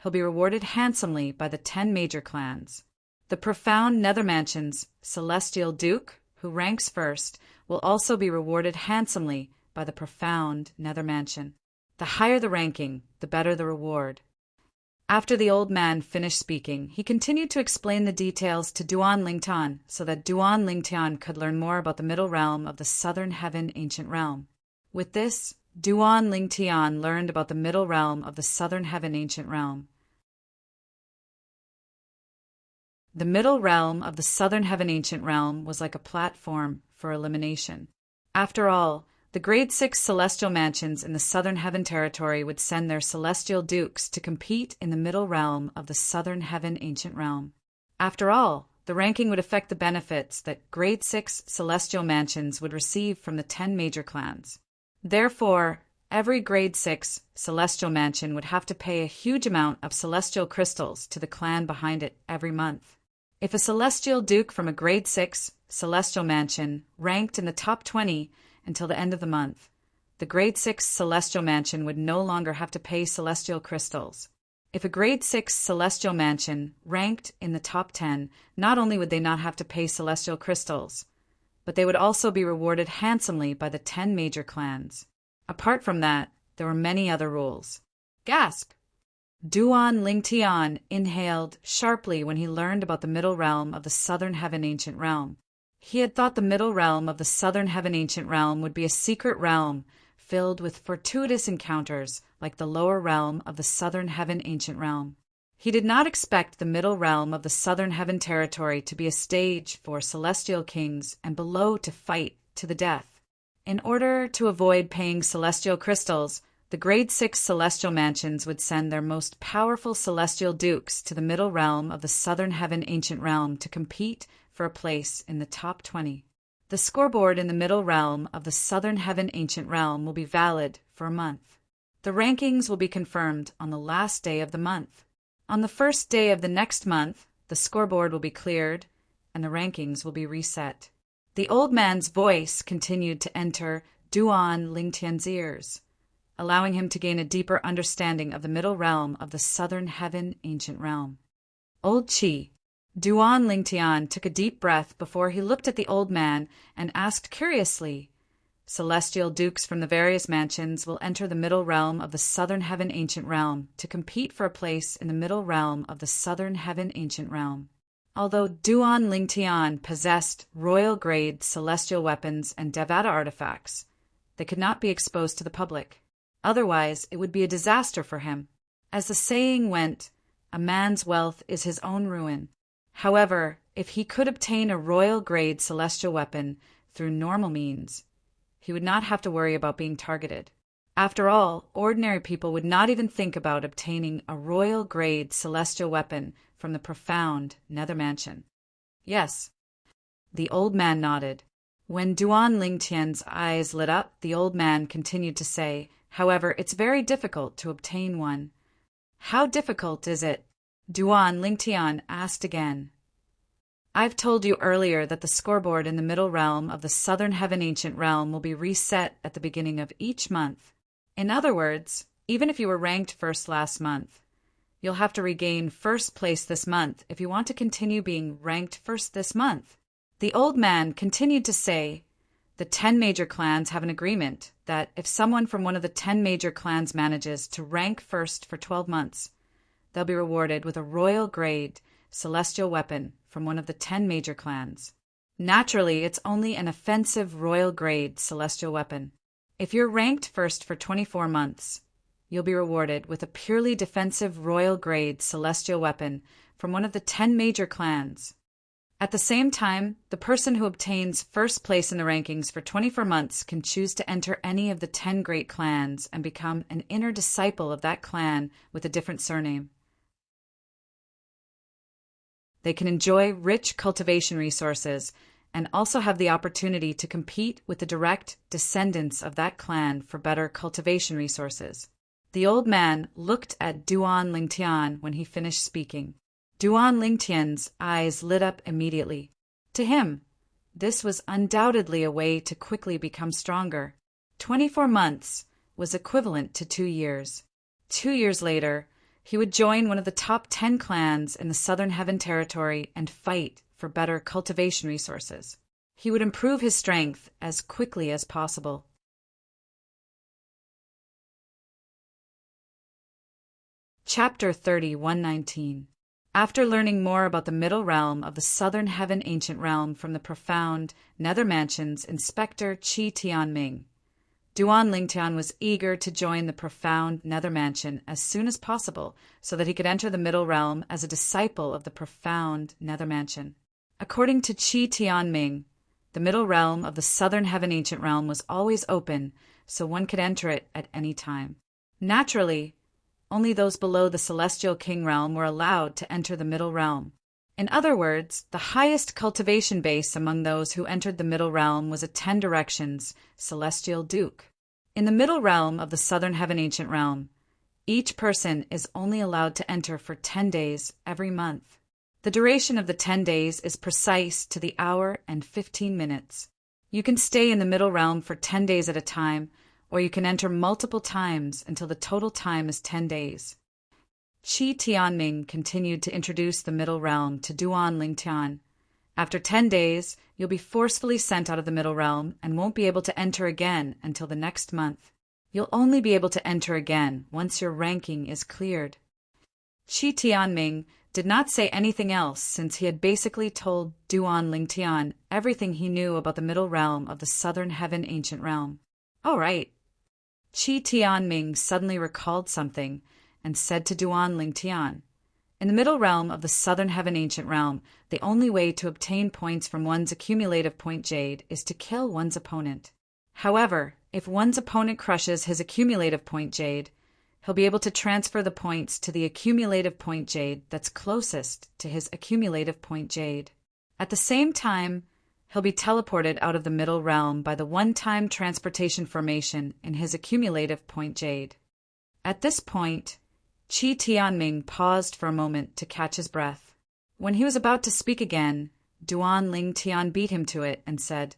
he'll be rewarded handsomely by the 10 major clans. The profound nether mansion's celestial duke, who ranks first, will also be rewarded handsomely by the profound nether mansion. The higher the ranking, the better the reward. After the old man finished speaking, he continued to explain the details to Duan Lingtian so that Duan Lingtian could learn more about the middle realm of the southern heaven ancient realm. With this, Duan Lingtian learned about the middle realm of the southern heaven ancient realm. The middle realm of the southern heaven ancient realm was like a platform for elimination. After all, the grade 6 celestial mansions in the southern heaven territory would send their celestial dukes to compete in the middle realm of the southern heaven ancient realm. After all, the ranking would affect the benefits that grade 6 celestial mansions would receive from the 10 major clans. Therefore, every grade 6 celestial mansion would have to pay a huge amount of celestial crystals to the clan behind it every month. If a celestial duke from a grade 6 celestial mansion ranked in the top 20 until the end of the month, the grade 6 celestial mansion would no longer have to pay celestial crystals. If a grade 6 celestial mansion ranked in the top 10, not only would they not have to pay celestial crystals, but they would also be rewarded handsomely by the 10 major clans. Apart from that, there were many other rules. Gasp! Duan Lingtian inhaled sharply when he learned about the middle realm of the southern heaven ancient realm. He had thought the middle realm of the southern heaven ancient realm would be a secret realm filled with fortuitous encounters like the lower realm of the southern heaven ancient realm. He did not expect the middle realm of the southern heaven territory to be a stage for celestial kings and below to fight to the death. In order to avoid paying celestial crystals, the grade 6 celestial mansions would send their most powerful celestial dukes to the middle realm of the southern heaven ancient realm to compete for a place in the top 20. The scoreboard in the middle realm of the southern heaven ancient realm will be valid for a month. The rankings will be confirmed on the last day of the month. On the first day of the next month, the scoreboard will be cleared and the rankings will be reset. The old man's voice continued to enter Duan Lingtian's ears, allowing him to gain a deeper understanding of the middle realm of the southern heaven ancient realm. Old Chi. Duan Lingtian took a deep breath before he looked at the old man and asked curiously, Celestial dukes from the various mansions will enter the middle realm of the southern heaven ancient realm to compete for a place in the middle realm of the southern heaven ancient realm. Although Duan Lingtian possessed royal-grade celestial weapons and Devata artifacts, they could not be exposed to the public. Otherwise, it would be a disaster for him. As the saying went, a man's wealth is his own ruin. However, if he could obtain a royal-grade celestial weapon through normal means, he would not have to worry about being targeted. After all, ordinary people would not even think about obtaining a royal-grade celestial weapon from the profound nether mansion. Yes. The old man nodded. When Duan Lingtian's eyes lit up, the old man continued to say, However, it's very difficult to obtain one. How difficult is it? Duan Lingtian asked again. I've told you earlier that the scoreboard in the middle realm of the southern heaven ancient realm will be reset at the beginning of each month. In other words, even if you were ranked first last month, you'll have to regain first place this month if you want to continue being ranked first this month. The old man continued to say, the 10 major clans have an agreement that if someone from one of the 10 major clans manages to rank first for 12 months, they'll be rewarded with a royal-grade celestial weapon from one of the 10 major clans. Naturally, it's only an offensive royal-grade celestial weapon. If you're ranked first for 24 months, you'll be rewarded with a purely defensive royal-grade celestial weapon from one of the 10 major clans. At the same time, the person who obtains first place in the rankings for 24 months can choose to enter any of the 10 great clans and become an inner disciple of that clan with a different surname. They can enjoy rich cultivation resources and also have the opportunity to compete with the direct descendants of that clan for better cultivation resources. The old man looked at Duan Lingtian when he finished speaking. Duan Lingtian's eyes lit up immediately. To him, this was undoubtedly a way to quickly become stronger. 24 months was equivalent to 2 years. 2 years later, he would join one of the top 10 clans in the Southern Heaven Territory and fight for better cultivation resources. He would improve his strength as quickly as possible. Chapter 30:119. After learning more about the middle realm of the Southern Heaven Ancient Realm from the profound Nether Mansion's Inspector Qi Tianming, Duan Lingtian was eager to join the profound Nether Mansion as soon as possible so that he could enter the middle realm as a disciple of the profound Nether Mansion. According to Qi Tianming, the middle realm of the Southern Heaven Ancient Realm was always open, so one could enter it at any time. Naturally, only those below the Celestial King realm were allowed to enter the middle realm. In other words, the highest cultivation base among those who entered the middle realm was a 10 directions Celestial Duke. In the middle realm of the Southern Heaven Ancient Realm, each person is only allowed to enter for 10 days every month. The duration of the 10 days is precise to the hour and 15 minutes. You can stay in the middle realm for 10 days at a time, or you can enter multiple times until the total time is 10 days. Qi Tianming continued to introduce the middle realm to Duan Lingtian. After 10 days, you'll be forcefully sent out of the middle realm and won't be able to enter again until the next month. You'll only be able to enter again once your ranking is cleared. Qi Tianming did not say anything else since he had basically told Duan Lingtian everything he knew about the middle realm of the Southern Heaven Ancient Realm. All right. Qi Tianming suddenly recalled something and said to Duan Lingtian, in the middle realm of the Southern Heaven Ancient Realm, the only way to obtain points from one's accumulative point jade is to kill one's opponent. However, if one's opponent crushes his accumulative point jade, he'll be able to transfer the points to the accumulative point jade that's closest to his accumulative point jade. At the same time, he'll be teleported out of the middle realm by the one-time transportation formation in his accumulative point jade. At this point, Qi Tianming paused for a moment to catch his breath. When he was about to speak again, Duan Lingtian beat him to it and said,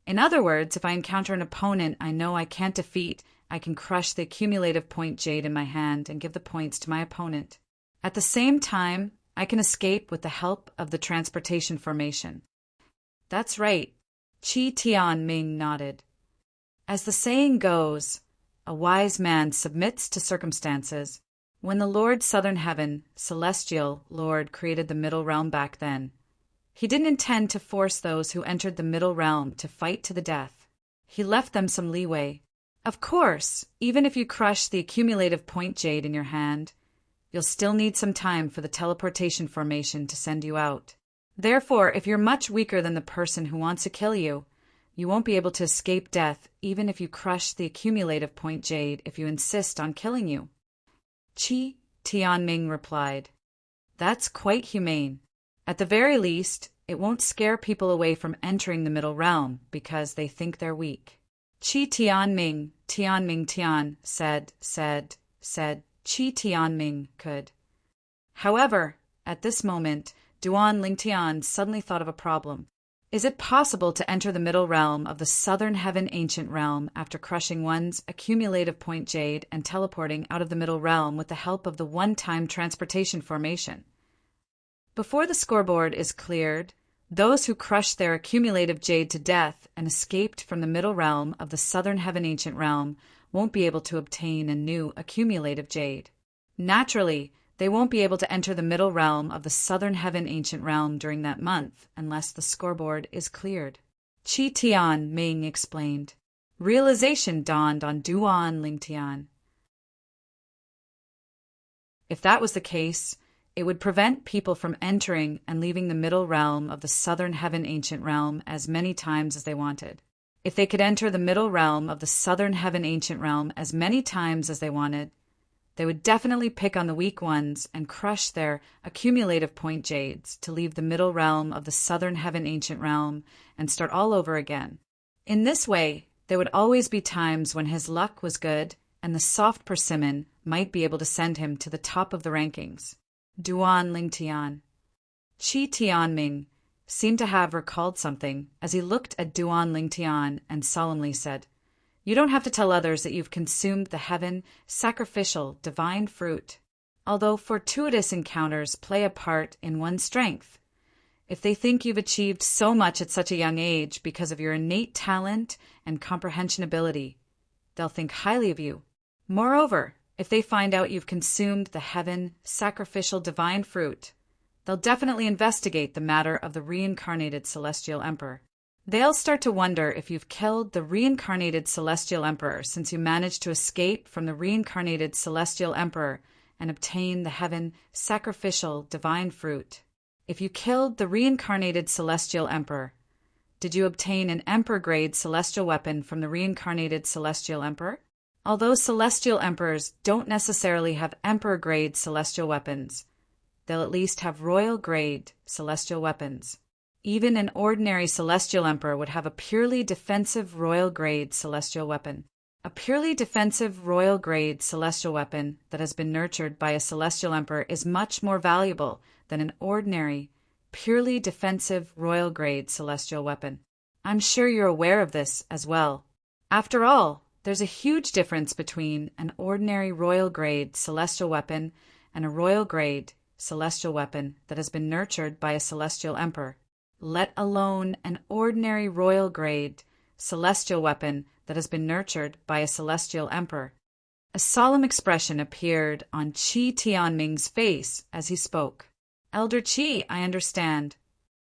in other words, if I encounter an opponent I know I can't defeat, I can crush the accumulative point jade in my hand and give the points to my opponent. At the same time, I can escape with the help of the transportation formation. That's right, Qi Tianming nodded. As the saying goes, a wise man submits to circumstances. When the Lord Southern Heaven, Celestial Lord, created the middle realm back then, he didn't intend to force those who entered the middle realm to fight to the death. He left them some leeway. Of course, even if you crush the accumulative point jade in your hand, you'll still need some time for the teleportation formation to send you out. Therefore, if you're much weaker than the person who wants to kill you, you won't be able to escape death even if you crush the accumulative point jade if you insist on killing you. Qi Tianming replied, that's quite humane. At the very least, it won't scare people away from entering the middle realm because they think they're weak. Qi Tianming, Tian, said, Qi Tianming could. However, at this moment, Duan Lingtian suddenly thought of a problem. Is it possible to enter the middle realm of the Southern Heaven Ancient Realm after crushing one's accumulative point jade and teleporting out of the middle realm with the help of the one-time transportation formation? Before the scoreboard is cleared, those who crushed their accumulative jade to death and escaped from the middle realm of the Southern Heaven Ancient Realm won't be able to obtain a new accumulative jade. Naturally, they won't be able to enter the middle realm of the Southern Heaven Ancient Realm during that month unless the scoreboard is cleared. Qi Tianming explained. Realization dawned on Duan Lingtian. If that was the case, it would prevent people from entering and leaving the middle realm of the Southern Heaven Ancient Realm as many times as they wanted. If they could enter the middle realm of the Southern Heaven Ancient Realm as many times as they wanted, They would definitely pick on the weak ones and crush their accumulative point jades to leave the middle realm of the southern heaven ancient realm and start all over again. In this way, there would always be times when his luck was good and the soft persimmon might be able to send him to the top of the rankings. Duan Lingtian. Qi Tianming seemed to have recalled something as he looked at Duan Lingtian and solemnly said, "You don't have to tell others that you've consumed the heaven, sacrificial, divine fruit, although fortuitous encounters play a part in one's strength. If they think you've achieved so much at such a young age because of your innate talent and comprehension ability, they'll think highly of you. Moreover, if they find out you've consumed the heaven, sacrificial, divine fruit, they'll definitely investigate the matter of the reincarnated celestial emperor. They'll start to wonder if you've killed the reincarnated celestial emperor since you managed to escape from the reincarnated celestial emperor and obtain the heaven, sacrificial, divine fruit. If you killed the reincarnated celestial emperor, did you obtain an emperor-grade celestial weapon from the reincarnated celestial emperor? Although celestial emperors don't necessarily have emperor-grade celestial weapons, they'll at least have royal-grade celestial weapons. Even an ordinary celestial emperor would have a purely defensive royal-grade celestial weapon. A purely defensive royal-grade celestial weapon that has been nurtured by a celestial emperor is much more valuable than an ordinary, purely defensive royal-grade celestial weapon. I'm sure you're aware of this as well. After all, there's a huge difference between an ordinary royal-grade celestial weapon and a royal-grade celestial weapon that has been nurtured by a celestial emperor, let alone an ordinary royal-grade celestial weapon that has been nurtured by a celestial emperor. A solemn expression appeared on Qi Tianming's face as he spoke. "Elder Qi, I understand."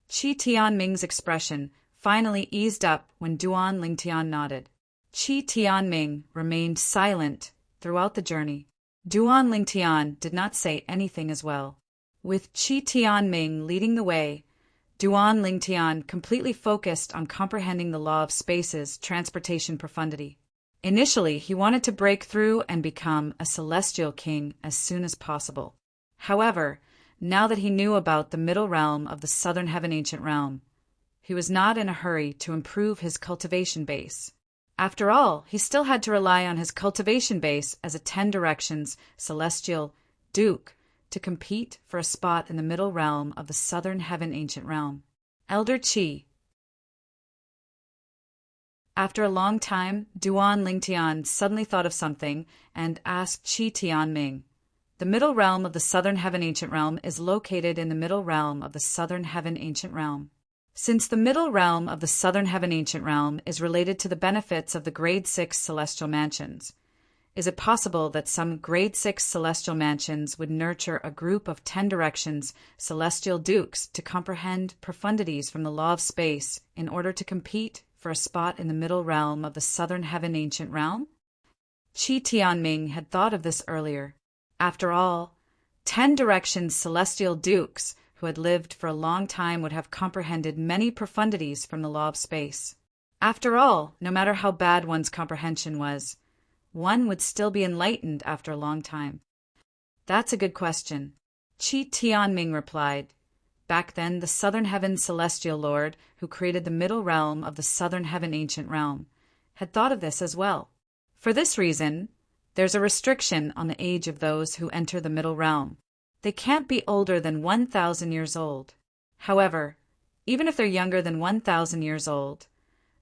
Qi Tianming's expression finally eased up when Duan Lingtian nodded. Qi Tianming remained silent throughout the journey. Duan Lingtian did not say anything as well. With Qi Tianming leading the way, Duan Lingtian completely focused on comprehending the law of space's transportation profundity. Initially, he wanted to break through and become a celestial king as soon as possible. However, now that he knew about the middle realm of the southern heaven ancient realm, he was not in a hurry to improve his cultivation base. After all, he still had to rely on his cultivation base as a 10 directions celestial duke to compete for a spot in the middle realm of the southern heaven ancient realm. Elder Qi. After a long time, Duan Lingtian suddenly thought of something and asked Qi Tianming. The middle realm of the southern heaven ancient realm is located in the middle realm of the southern heaven ancient realm. Since the middle realm of the southern heaven ancient realm is related to the benefits of the grade 6 celestial mansions, is it possible that some grade 6 celestial mansions would nurture a group of 10 directions celestial dukes to comprehend profundities from the law of space in order to compete for a spot in the middle realm of the southern heaven ancient realm? Qi Tianming had thought of this earlier. After all, 10 directions celestial dukes who had lived for a long time would have comprehended many profundities from the law of space. After all, no matter how bad one's comprehension was, one would still be enlightened after a long time. That's a good question. Qi Tianming replied. Back then, the southern heaven celestial lord, who created the middle realm of the southern heaven ancient realm, had thought of this as well. For this reason, there's a restriction on the age of those who enter the middle realm. They can't be older than 1,000 years old. However, even if they're younger than 1,000 years old,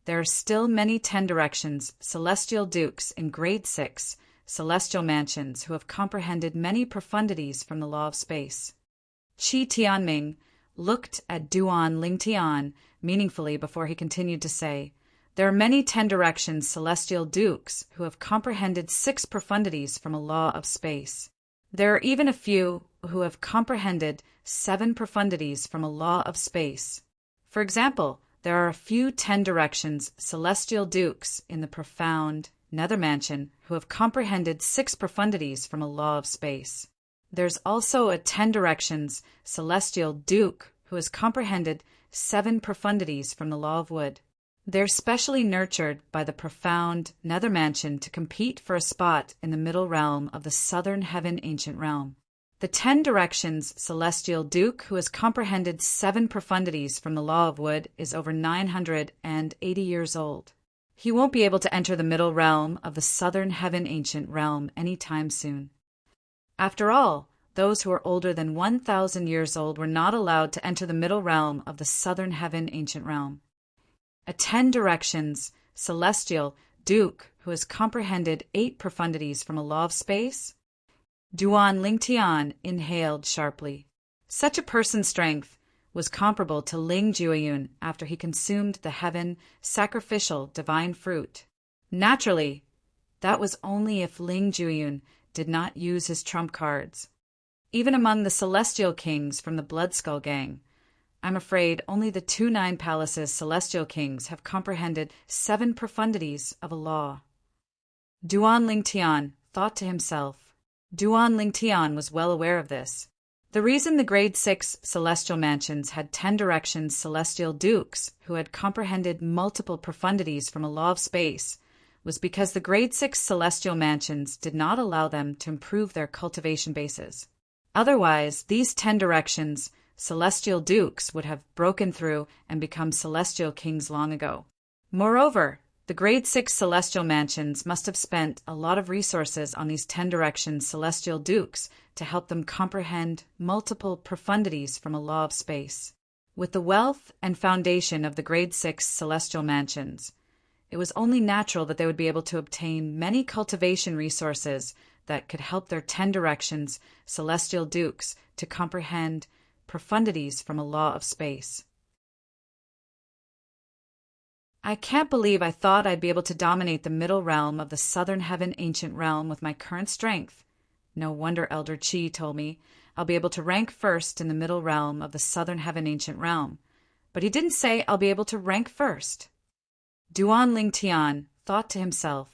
there are still many 10 directions celestial dukes in grade 6 celestial mansions who have comprehended many profundities from the law of space. Qi Tianming looked at Duan Lingtian meaningfully before he continued to say, "There are many 10 directions celestial dukes who have comprehended 6 profundities from a law of space. There are even a few who have comprehended 7 profundities from a law of space. For example, there are a few 10 directions celestial dukes in the profound nether mansion who have comprehended 6 profundities from a law of space. There's also a 10 directions celestial duke who has comprehended 7 profundities from the law of wood. They're specially nurtured by the profound nether mansion to compete for a spot in the middle realm of the southern heaven ancient realm. The 10 directions celestial duke who has comprehended 7 profundities from the law of wood is over 980 years old. He won't be able to enter the middle realm of the southern heaven ancient realm any time soon. After all, those who are older than 1,000 years old were not allowed to enter the middle realm of the southern heaven ancient realm. A 10 directions celestial duke who has comprehended 8 profundities from a law of space? Duan Lingtian inhaled sharply. Such a person's strength was comparable to Ling Jueyun after he consumed the heaven sacrificial divine fruit. Naturally, that was only if Ling Jueyun did not use his trump cards. Even among the celestial kings from the Bloodskull Gang, I'm afraid only the 2 Nine Palaces celestial kings have comprehended 7 profundities of a law. Duan Lingtian thought to himself. Duan Lingtian was well aware of this. The reason the grade 6 celestial mansions had 10 directions celestial dukes who had comprehended multiple profundities from a law of space was because the grade 6 celestial mansions did not allow them to improve their cultivation bases. Otherwise, these 10 directions celestial dukes would have broken through and become celestial kings long ago. Moreover, the grade 6 celestial mansions must have spent a lot of resources on these 10 directions celestial dukes to help them comprehend multiple profundities from a law of space. With the wealth and foundation of the grade 6 celestial mansions, it was only natural that they would be able to obtain many cultivation resources that could help their 10 directions celestial dukes to comprehend profundities from a law of space. I can't believe I thought I'd be able to dominate the middle realm of the southern heaven ancient realm with my current strength. No wonder Elder Chi told me I'll be able to rank first in the middle realm of the southern heaven ancient realm. But he didn't say I'll be able to rank first. Duan Lingtian thought to himself.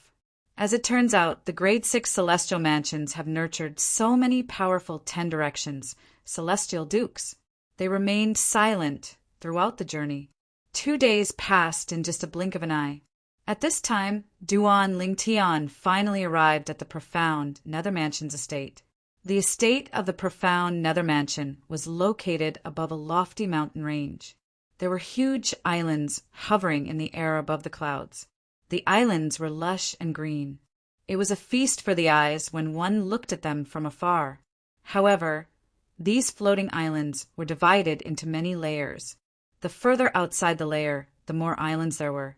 As it turns out, the grade 6 celestial mansions have nurtured so many powerful 10 directions celestial dukes. They remained silent throughout the journey. 2 days passed in just a blink of an eye. At this time, Duan Lingtian finally arrived at the profound Nether Mansion's estate. The estate of the profound Nether Mansion was located above a lofty mountain range. There were huge islands hovering in the air above the clouds. The islands were lush and green. It was a feast for the eyes when one looked at them from afar. However, these floating islands were divided into many layers. The further outside the layer, the more islands there were,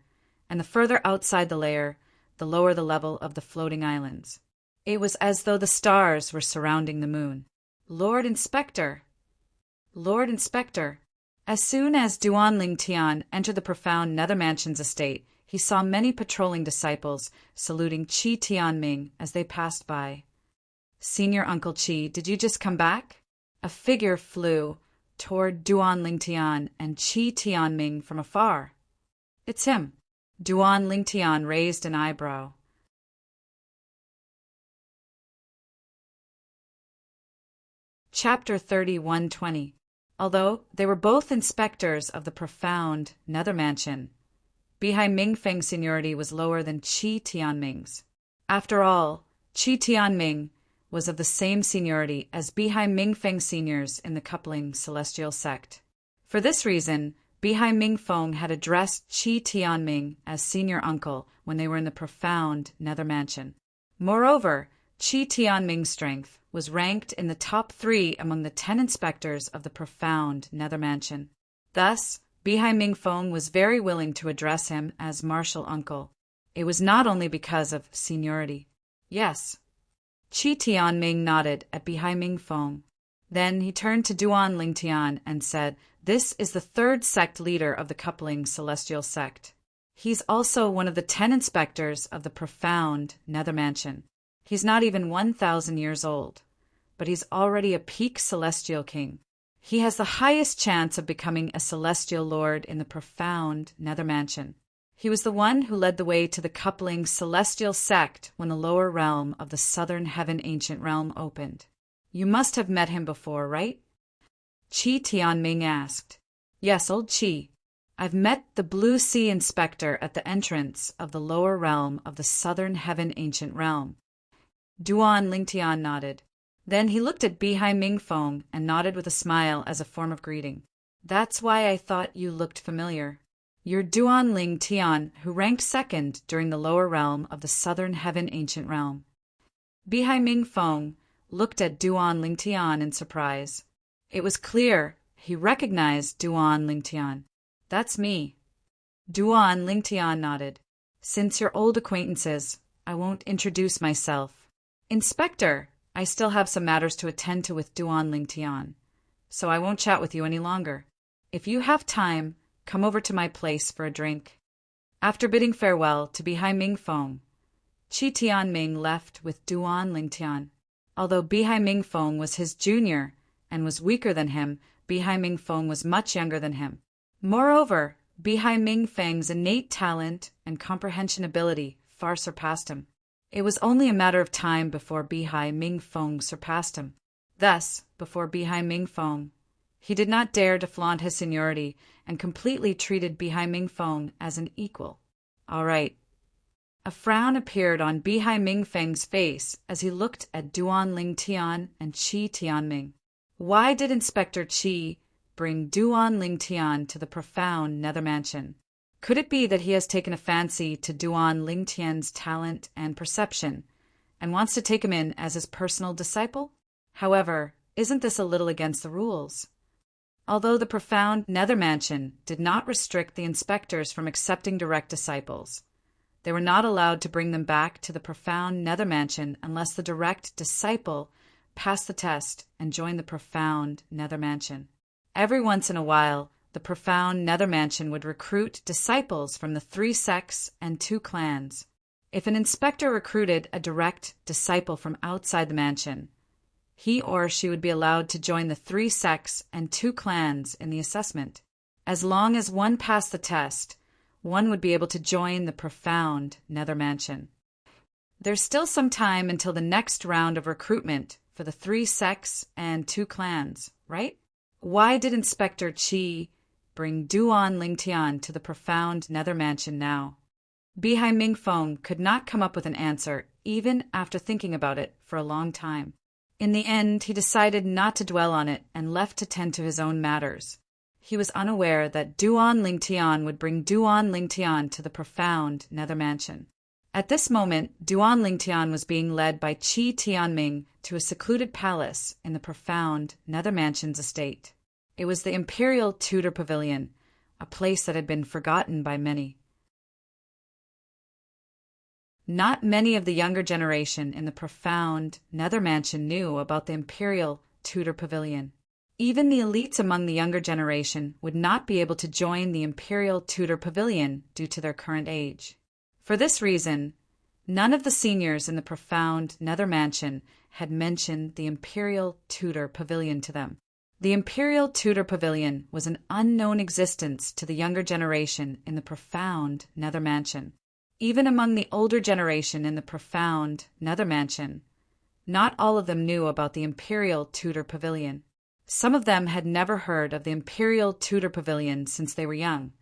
and the further outside the layer, the lower the level of the floating islands. It was as though the stars were surrounding the moon. Lord Inspector! Lord Inspector! As soon as Duan Lingtian entered the profound Nether Mansion's estate, he saw many patrolling disciples saluting Qi Tianming as they passed by. Senior Uncle Qi, did you just come back? A figure flew toward Duan Lingtian and Qi Tianming from afar. It's him. Duan Lingtian raised an eyebrow. Chapter 3120. Although they were both inspectors of the profound Nether Mansion, Bihai Mingfeng's seniority was lower than Qi Tianming's. After all, Qi Tianming was of the same seniority as Bihai Mingfeng seniors in the coupling celestial sect. For this reason, Bihai Mingfeng had addressed Qi Tianming as senior uncle when they were in the profound Nether Mansion. Moreover, Qi Tianming's strength was ranked in the top 3 among the 10 inspectors of the profound Nether Mansion. Thus, Bihai Mingfeng was very willing to address him as martial uncle. It was not only because of seniority. Yes. Qi Tianming nodded at Bihai Mingfeng. Then he turned to Duan Lingtian and said, "This is the 3rd sect leader of the coupling celestial sect. He's also one of the 10 inspectors of the profound Nether Mansion. He's not even 1,000 years old, but he's already a peak celestial king. He has the highest chance of becoming a celestial lord in the profound Nether Mansion. He was the one who led the way to the coupling celestial sect when the lower realm of the southern heaven ancient realm opened. You must have met him before, right?" Qi Tianming asked. "Yes, old Qi. I've met the Blue Sea Inspector at the entrance of the lower realm of the Southern Heaven Ancient Realm. Duan Lingtian nodded. Then he looked at Bihai Mingfeng and nodded with a smile as a form of greeting. That's why I thought you looked familiar. You're Duan Ling Tian, who ranked second during the lower realm of the Southern Heaven Ancient Realm. Bihai Mingfeng looked at Duan Ling Tian in surprise. It was clear he recognized Duan Ling Tian. That's me. Duan Ling Tian nodded. Since you're old acquaintances, I won't introduce myself. Inspector, I still have some matters to attend to with Duan Ling Tian, so I won't chat with you any longer. If you have time, come over to my place for a drink. After bidding farewell to Bihai Mingfeng, Qi Tianming left with Duan Lingtian. Although Bihai Mingfeng was his junior and was weaker than him, Bihai Mingfeng was much younger than him. Moreover, Bihai Mingfeng's innate talent and comprehension ability far surpassed him. It was only a matter of time before Bihai Mingfeng surpassed him. Thus, before Bihai Mingfeng, he did not dare to flaunt his seniority and completely treated Bihai Mingfeng as an equal. All right. A frown appeared on Bihai Mingfeng's face as he looked at Duan Lingtian and Qi Tianming. Why did Inspector Qi bring Duan Lingtian to the profound Nether Mansion? Could it be that he has taken a fancy to Duan Lingtian's talent and perception, and wants to take him in as his personal disciple? However, isn't this a little against the rules? Although the profound Nether Mansion did not restrict the inspectors from accepting direct disciples, they were not allowed to bring them back to the profound Nether Mansion unless the direct disciple passed the test and joined the profound Nether Mansion. Every once in a while, the profound Nether Mansion would recruit disciples from the 3 sects and 2 clans. If an inspector recruited a direct disciple from outside the mansion, he or she would be allowed to join the 3 sects and 2 clans in the assessment. As long as one passed the test, one would be able to join the profound Nether Mansion. There's still some time until the next round of recruitment for the 3 sects and 2 clans, right? Why did Inspector Qi bring Duan Lingtian to the profound Nether Mansion now? Bihai Mingfeng could not come up with an answer, even after thinking about it for a long time. In the end, he decided not to dwell on it and left to tend to his own matters. He was unaware that Duan Lingtian would bring Duan Lingtian to the profound Nether Mansion. At this moment, Duan Lingtian was being led by Qi Tianming to a secluded palace in the profound Nether Mansion's estate. It was the Imperial Tudor Pavilion, a place that had been forgotten by many. Not many of the younger generation in the profound Nether Mansion knew about the Imperial Tudor Pavilion. Even the elites among the younger generation would not be able to join the Imperial Tudor Pavilion due to their current age. For this reason, none of the seniors in the profound Nether Mansion had mentioned the Imperial Tudor Pavilion to them. The Imperial Tudor Pavilion was an unknown existence to the younger generation in the profound Nether Mansion. Even among the older generation in the profound Nether Mansion, not all of them knew about the Imperial Tudor Pavilion. Some of them had never heard of the Imperial Tudor Pavilion since they were young,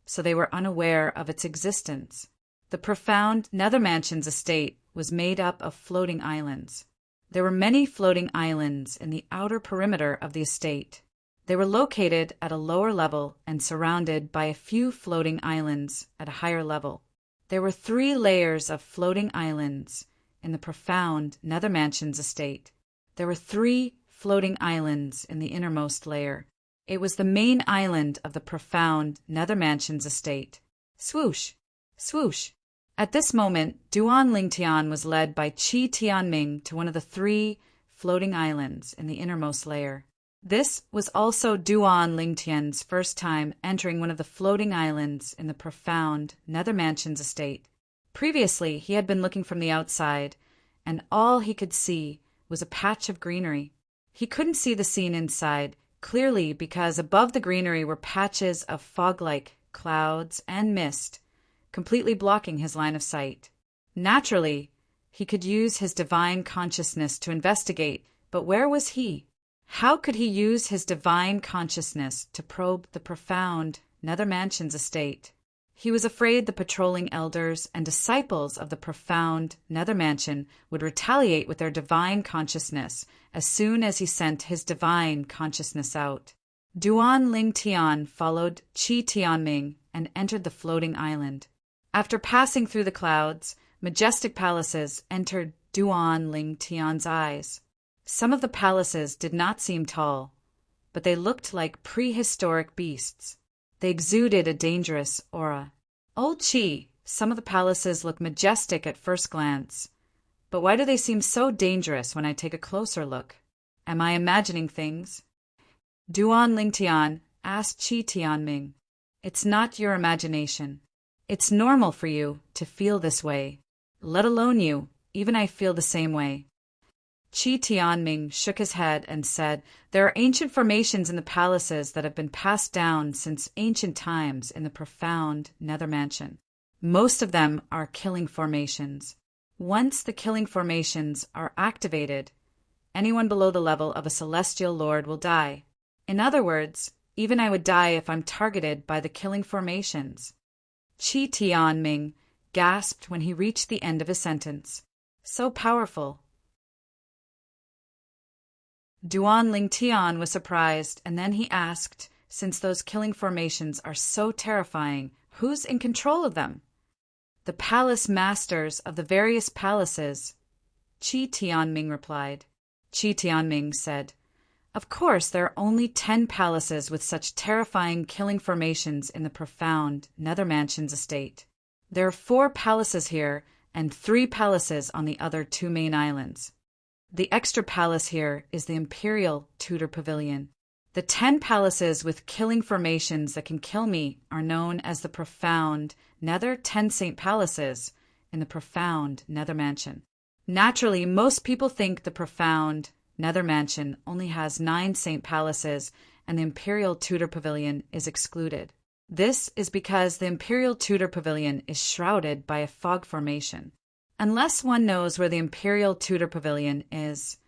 so they were unaware of its existence. The profound Nether Mansion's estate was made up of floating islands. There were many floating islands in the outer perimeter of the estate. They were located at a lower level and surrounded by a few floating islands at a higher level. There were 3 layers of floating islands in the profound Nether Mansion's estate. There were 3 floating islands in the innermost layer. It was the main island of the profound Nether Mansion's estate. Swoosh! Swoosh! At this moment, Duan Lingtian was led by Qi Tianming to one of the 3 floating islands in the innermost layer. This was also Duan Lingtian's first time entering one of the floating islands in the profound Nether Mansion's estate. Previously, he had been looking from the outside, and all he could see was a patch of greenery. He couldn't see the scene inside clearly because above the greenery were patches of fog-like clouds and mist, completely blocking his line of sight. Naturally, he could use his divine consciousness to investigate, but where was he? How could he use his divine consciousness to probe the profound Nether Mansion's estate. He was afraid the patrolling elders and disciples of the profound Nether Mansion would retaliate with their divine consciousness as soon as he sent his divine consciousness out. Duan Ling Tian followed Qi Tianming and entered the floating island. After passing through the clouds, majestic palaces entered Duan Ling Tian's eyes. Some of the palaces did not seem tall, but they looked like prehistoric beasts. They exuded a dangerous aura. Old Qi, some of the palaces look majestic at first glance, but why do they seem so dangerous when I take a closer look? Am I imagining things? Duan Ling Tian asked Qi Tianming. It's not your imagination. It's normal for you to feel this way. Let alone you, even I feel the same way. Qi Tianming shook his head and said, there are ancient formations in the palaces that have been passed down since ancient times in the profound Nether Mansion. Most of them are killing formations. Once the killing formations are activated, anyone below the level of a celestial lord will die. In other words, even I would die if I'm targeted by the killing formations. Qi Tianming gasped when he reached the end of his sentence. So powerful. Duan Ling Tian was surprised, and then he asked, since those killing formations are so terrifying, who's in control of them? The palace masters of the various palaces. Qi Tianming replied. Qi Tianming said, of course, there are only 10 palaces with such terrifying killing formations in the profound Nether Mansion's estate. There are 4 palaces here and 3 palaces on the other 2 main islands. The extra palace here is the Imperial Tudor Pavilion. The 10 palaces with killing formations that can kill me are known as the profound Nether 10 Saint Palaces in the profound Nether Mansion. Naturally, most people think the profound Nether Mansion only has 9 Saint Palaces and the Imperial Tudor Pavilion is excluded. This is because the Imperial Tudor Pavilion is shrouded by a fog formation. Unless one knows where the Imperial Tudor Pavilion is,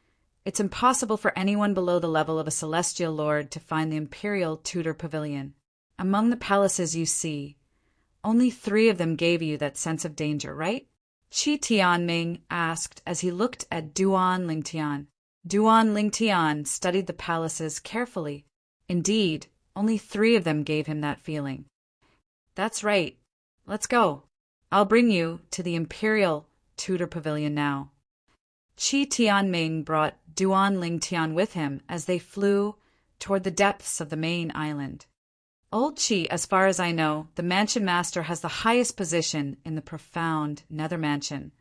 it's impossible for anyone below the level of a celestial lord to find the Imperial Tudor Pavilion. Among the palaces you see, only 3 of them gave you that sense of danger, right? Qi Tianming asked as he looked at Duan Ling Tian. Duan Ling Tian studied the palaces carefully. Indeed, only 3 of them gave him that feeling. That's right. Let's go. I'll bring you to the Imperial Tudor Pavilion now. Qi Tianming brought Duan Ling Tian with him as they flew toward the depths of the main island. Old Qi, as far as I know, the mansion master has the highest position in the profound Nether Mansion,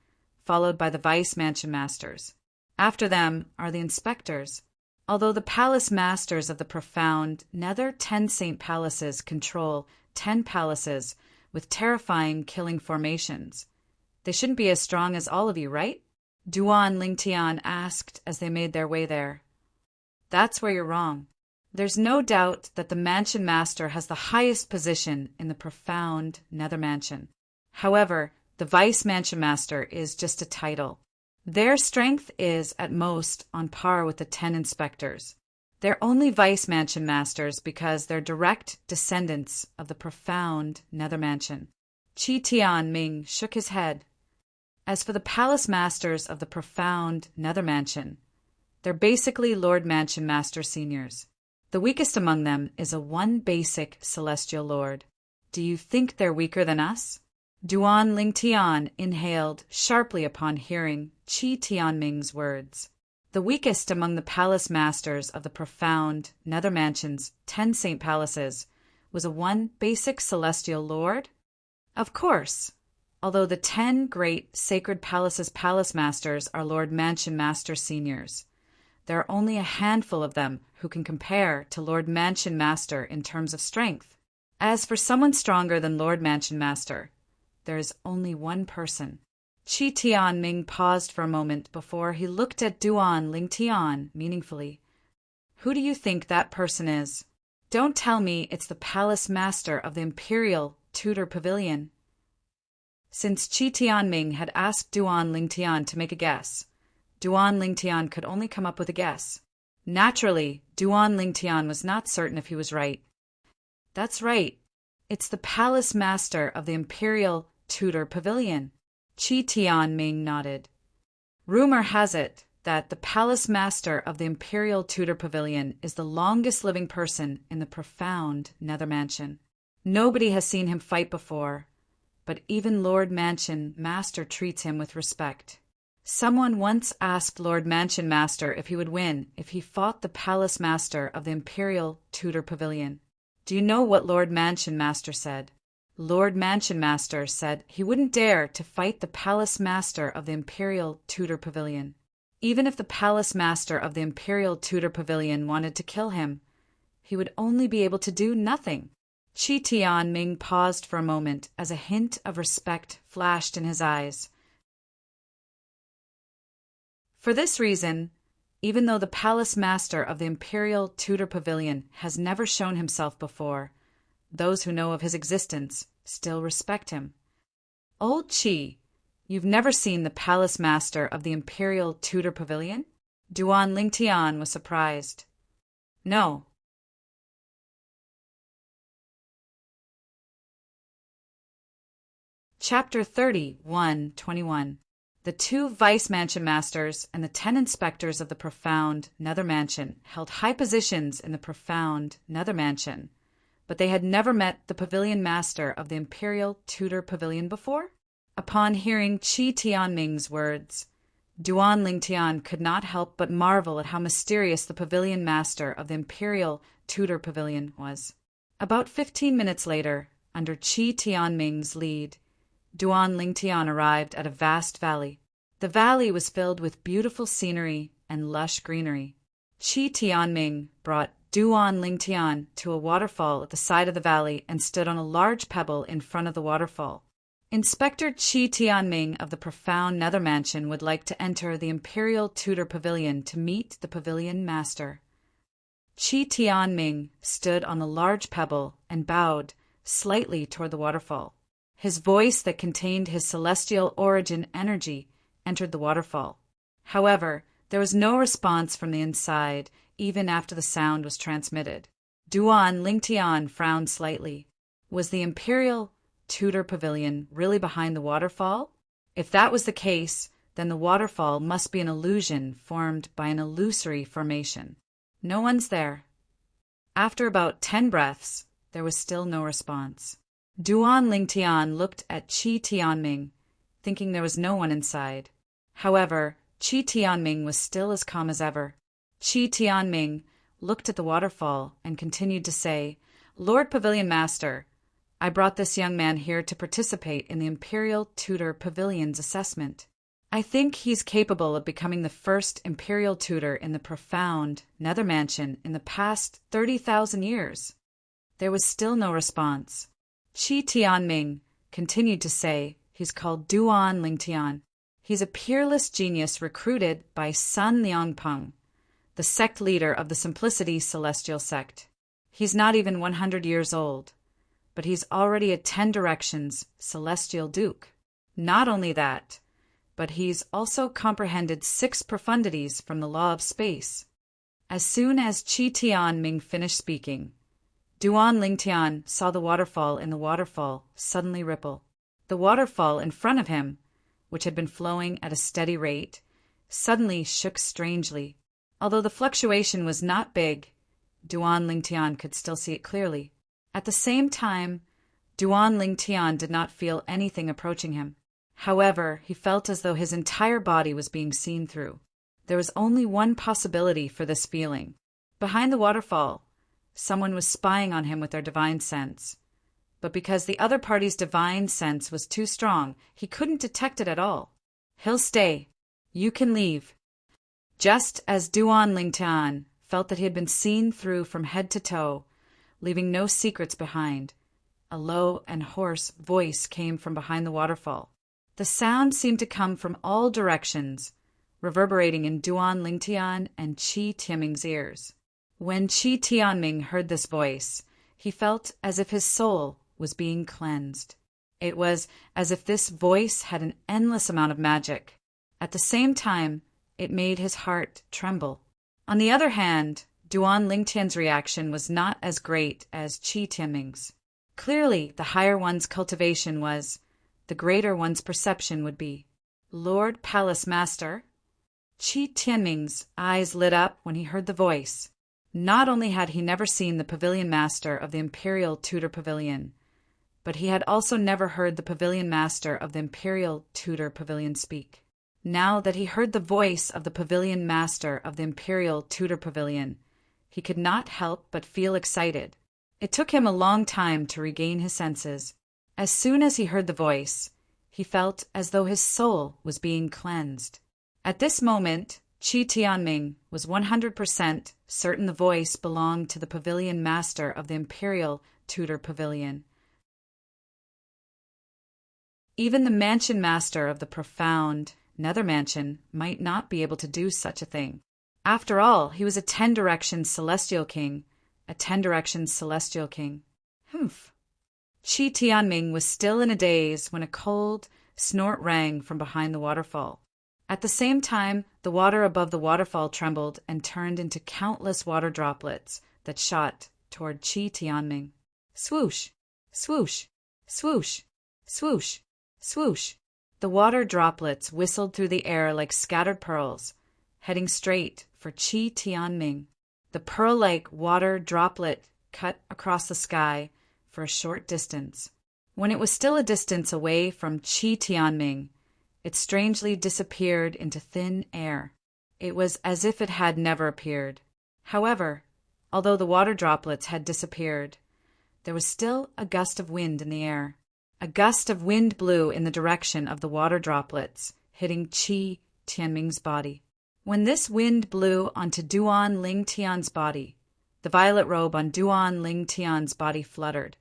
followed by the vice mansion masters. After them are the inspectors. Although the palace masters of the profound Nether 10 Saint Palaces control 10 palaces with terrifying killing formations, they shouldn't be as strong as all of you, right? Duan Ling Tian asked as they made their way there. That's where you're wrong. There's no doubt that the mansion master has the highest position in the profound Nether Mansion. However, the vice mansion master is just a title. Their strength is, at most, on par with the 10 inspectors. They're only vice mansion masters because they're direct descendants of the profound Nether Mansion. Qi Tianming shook his head. As for the palace masters of the profound Nether Mansion, they're basically Lord Mansion Master Seniors. The weakest among them is a 1 basic celestial lord. Do you think they're weaker than us? Duan Ling Tian inhaled sharply upon hearing Qi Tianming's words. The weakest among the palace masters of the profound Nether Mansion's 10 Saint Palaces was a 1 basic celestial lord? Of course. Although the 10 great sacred palaces' palace masters are Lord Mansion Master Seniors, there are only a handful of them who can compare to Lord Mansion Master in terms of strength. As for someone stronger than Lord Mansion Master, there is only 1 person. Qi Tianming paused for a moment before he looked at Duan Ling Tian meaningfully. Who do you think that person is? Don't tell me it's the palace master of the Imperial Tudor Pavilion. Since Qi Tianming had asked Duan Ling Tian to make a guess, Duan Ling Tian could only come up with a guess. Naturally, Duan Ling Tian was not certain if he was right. That's right. It's the palace master of the Imperial Tudor Pavilion. Qi Tianming nodded. Rumor has it that the palace master of the Imperial Tudor Pavilion is the longest living person in the profound Nether Mansion. Nobody has seen him fight before, but even Lord Mansion Master treats him with respect. Someone once asked Lord Mansion Master if he would win if he fought the palace master of the Imperial Tudor Pavilion. Do you know what Lord Mansion Master said? Lord Mansion Master said he wouldn't dare to fight the palace master of the Imperial Tudor Pavilion. Even if the palace master of the Imperial Tudor Pavilion wanted to kill him, he would only be able to do nothing. Qi Tianming paused for a moment as a hint of respect flashed in his eyes. For this reason, even though the palace master of the Imperial Tudor Pavilion has never shown himself before, those who know of his existence still respect him. Old Qi, you've never seen the palace master of the Imperial Tudor Pavilion? Duan Lingtian was surprised. No. Chapter 30:121. The 2 vice mansion masters and the 10 inspectors of the profound Nether Mansion held high positions in the profound Nether Mansion, but they had never met the pavilion master of the Imperial Tudor Pavilion before. Upon hearing Qi Tianming's words, Duan Lingtian could not help but marvel at how mysterious the pavilion master of the Imperial Tudor Pavilion was. About 15 minutes later, under Qi Tianming's lead, Duan Lingtian arrived at a vast valley. The valley was filled with beautiful scenery and lush greenery. Qi Tianming brought Duan Lingtian to a waterfall at the side of the valley and stood on a large pebble in front of the waterfall. Inspector Qi Tianming of the profound Nether Mansion would like to enter the Imperial Tudor Pavilion to meet the pavilion master. Qi Tianming stood on the large pebble and bowed slightly toward the waterfall. His voice that contained his celestial origin energy entered the waterfall. However, there was no response from the inside, even after the sound was transmitted. Duan Lingtian frowned slightly. Was the Imperial Tudor Pavilion really behind the waterfall? If that was the case, then the waterfall must be an illusion formed by an illusory formation. No one's there. After about 10 breaths, there was still no response. Duan Lingtian looked at Qi Tianming, thinking there was no one inside. However, Qi Tianming was still as calm as ever. Qi Tianming looked at the waterfall and continued to say, Lord Pavilion Master, I brought this young man here to participate in the Imperial Tudor Pavilion's assessment. I think he's capable of becoming the first Imperial Tutor in the profound Nether Mansion in the past 30,000 years. There was still no response. Qi Tianming continued to say he's called Duan Lingtian. He's a peerless genius recruited by Sun Liangpeng, the sect leader of the Simplicity Celestial Sect. He's not even 100 years old, but he's already a 10 directions Celestial Duke. Not only that, but he's also comprehended 6 profundities from the law of space. As soon as Qi Tianming finished speaking, Duan Lingtian saw the waterfall in the waterfall suddenly ripple. The waterfall in front of him, which had been flowing at a steady rate, suddenly shook strangely. Although the fluctuation was not big, Duan Lingtian could still see it clearly. At the same time, Duan Lingtian did not feel anything approaching him. However, he felt as though his entire body was being seen through. There was only one possibility for this feeling. Behind the waterfall, someone was spying on him with their divine sense. But because the other party's divine sense was too strong, he couldn't detect it at all. He'll stay. You can leave. Just as Duan Lingtian felt that he had been seen through from head to toe, leaving no secrets behind, a low and hoarse voice came from behind the waterfall. The sound seemed to come from all directions, reverberating in Duan Lingtian and Qi Tianming's ears. When Qi Tianming heard this voice, he felt as if his soul was being cleansed. It was as if this voice had an endless amount of magic. At the same time, it made his heart tremble. On the other hand, Duan Lingtian's reaction was not as great as Qi Tianming's. Clearly, the higher one's cultivation was, the greater one's perception would be. Lord Palace Master? Qi Tianming's eyes lit up when he heard the voice. Not only had he never seen the pavilion master of the Imperial Tudor Pavilion, but he had also never heard the pavilion master of the Imperial Tudor Pavilion speak. Now that he heard the voice of the pavilion master of the Imperial Tudor Pavilion, he could not help but feel excited. It took him a long time to regain his senses. As soon as he heard the voice, he felt as though his soul was being cleansed. At this moment, Qi Tianming was 100% certain the voice belonged to the pavilion master of the Imperial Tudor Pavilion. Even the mansion master of the profound Nether Mansion might not be able to do such a thing. After all, he was a 10-direction celestial king, a 10-direction celestial king. Humph. Qi Tianming was still in a daze when a cold snort rang from behind the waterfall. At the same time, the water above the waterfall trembled and turned into countless water droplets that shot toward Qi Tianming. Swoosh, swoosh, swoosh, swoosh, swoosh. The water droplets whistled through the air like scattered pearls, heading straight for Qi Tianming. The pearl-like water droplet cut across the sky for a short distance. When it was still a distance away from Qi Tianming, it strangely disappeared into thin air. It was as if it had never appeared. However, although the water droplets had disappeared, there was still a gust of wind in the air. A gust of wind blew in the direction of the water droplets, hitting Qi Tianming's body. When this wind blew onto Duan Ling Tian's body, the violet robe on Duan Ling Tian's body fluttered,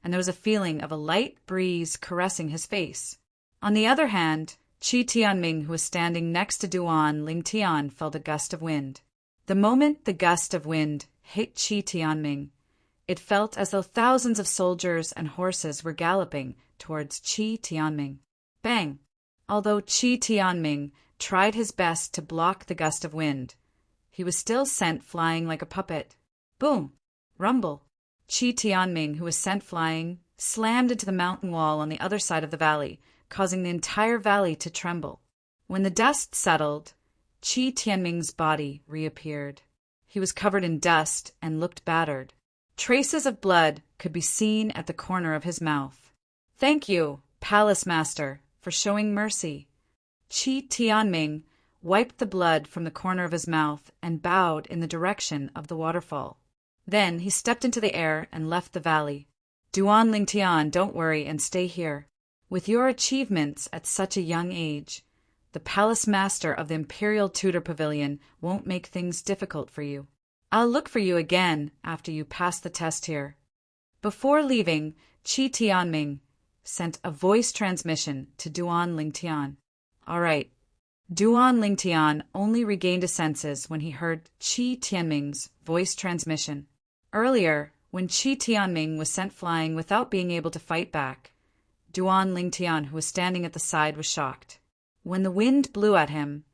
and there was a feeling of a light breeze caressing his face. On the other hand, Qi Tianming, who was standing next to Duan Ling Tian, felt a gust of wind. The moment the gust of wind hit Qi Tianming, it felt as though thousands of soldiers and horses were galloping towards Qi Tianming. Bang! Although Qi Tianming tried his best to block the gust of wind, he was still sent flying like a puppet. Boom! Rumble! Qi Tianming, who was sent flying, slammed into the mountain wall on the other side of the valley, causing the entire valley to tremble. When the dust settled, Qi Tianming's body reappeared. He was covered in dust and looked battered. Traces of blood could be seen at the corner of his mouth. "Thank you, Palace Master, for showing mercy." Qi Tianming wiped the blood from the corner of his mouth and bowed in the direction of the waterfall. Then he stepped into the air and left the valley. "Duan Ling Tian, don't worry and stay here. With your achievements at such a young age, the Palace Master of the Imperial Tudor Pavilion won't make things difficult for you. I'll look for you again after you pass the test here." Before leaving, Qi Tianming sent a voice transmission to Duan Ling Tian. All right. Duan Ling Tian only regained his senses when he heard Qi Tianming's voice transmission. Earlier, when Qi Tianming was sent flying without being able to fight back, Duan Ling Tian, who was standing at the side, was shocked. When the wind blew at him,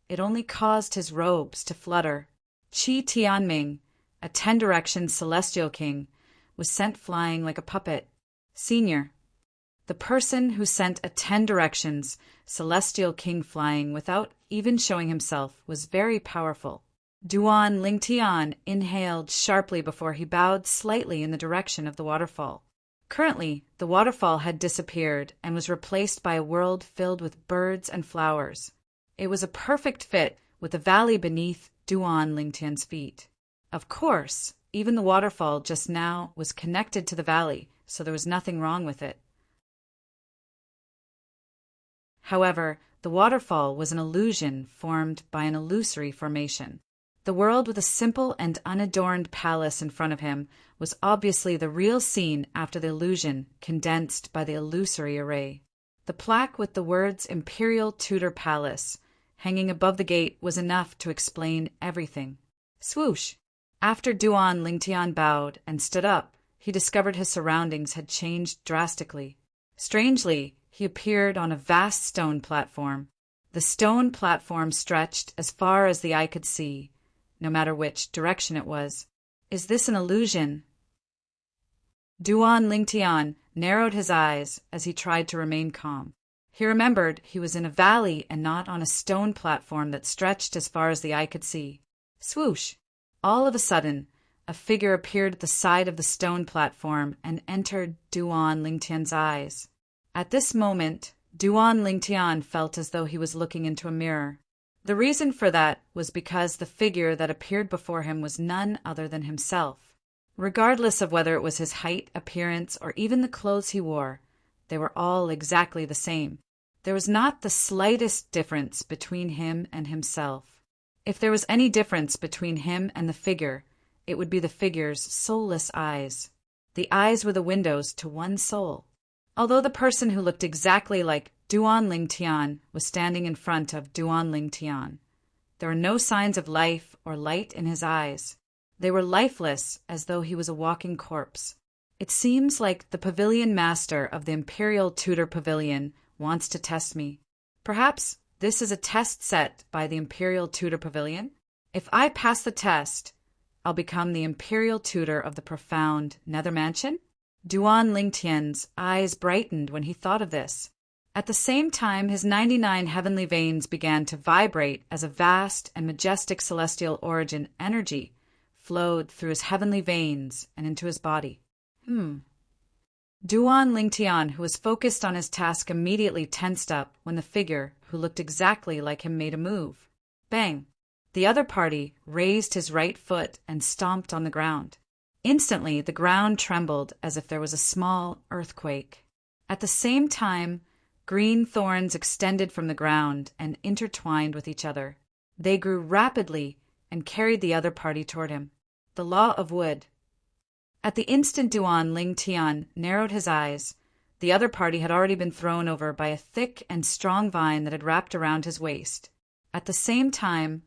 it only caused his robes to flutter. Qi Tianming, a 10-direction celestial king, was sent flying like a puppet. Senior. The person who sent a 10 directions celestial king flying without even showing himself was very powerful. Duan Ling Tian inhaled sharply before he bowed slightly in the direction of the waterfall. Currently, the waterfall had disappeared and was replaced by a world filled with birds and flowers. It was a perfect fit with the valley beneath Duan Ling Tian's feet. Of course, even the waterfall just now was connected to the valley, so there was nothing wrong with it. However, the waterfall was an illusion formed by an illusory formation. The world with a simple and unadorned palace in front of him was obviously the real scene after the illusion condensed by the illusory array. The plaque with the words Imperial Tudor Palace hanging above the gate was enough to explain everything. Swoosh! After Duan Ling Tian bowed and stood up, he discovered his surroundings had changed drastically. Strangely, he appeared on a vast stone platform. The stone platform stretched as far as the eye could see, no matter which direction it was. Is this an illusion? Duan Lingtian narrowed his eyes as he tried to remain calm. He remembered he was in a valley and not on a stone platform that stretched as far as the eye could see. Swoosh! All of a sudden, a figure appeared at the side of the stone platform and entered Duan Lingtian's eyes. At this moment, Duan Lingtian felt as though he was looking into a mirror. The reason for that was because the figure that appeared before him was none other than himself. Regardless of whether it was his height, appearance, or even the clothes he wore, they were all exactly the same. There was not the slightest difference between him and himself. If there was any difference between him and the figure, it would be the figure's soulless eyes. The eyes were the windows to one soul. Although the person who looked exactly like Duan Lingtian was standing in front of Duan Lingtian, there were no signs of life or light in his eyes. They were lifeless, as though he was a walking corpse. It seems like the pavilion master of the Imperial Tudor Pavilion wants to test me. Perhaps this is a test set by the Imperial Tudor Pavilion? If I pass the test, I'll become the Imperial Tutor of the profound Nether Mansion? Duan Lingtian's eyes brightened when he thought of this. At the same time, his 99 heavenly veins began to vibrate as a vast and majestic celestial origin energy flowed through his heavenly veins and into his body. Duan Lingtian, who was focused on his task, immediately tensed up when the figure, who looked exactly like him, made a move. Bang! The other party raised his right foot and stomped on the ground. Instantly, the ground trembled as if there was a small earthquake. At the same time, green thorns extended from the ground and intertwined with each other. They grew rapidly and carried the other party toward him. The law of wood. At the instant Duan Lingtian narrowed his eyes, the other party had already been thrown over by a thick and strong vine that had wrapped around his waist. At the same time,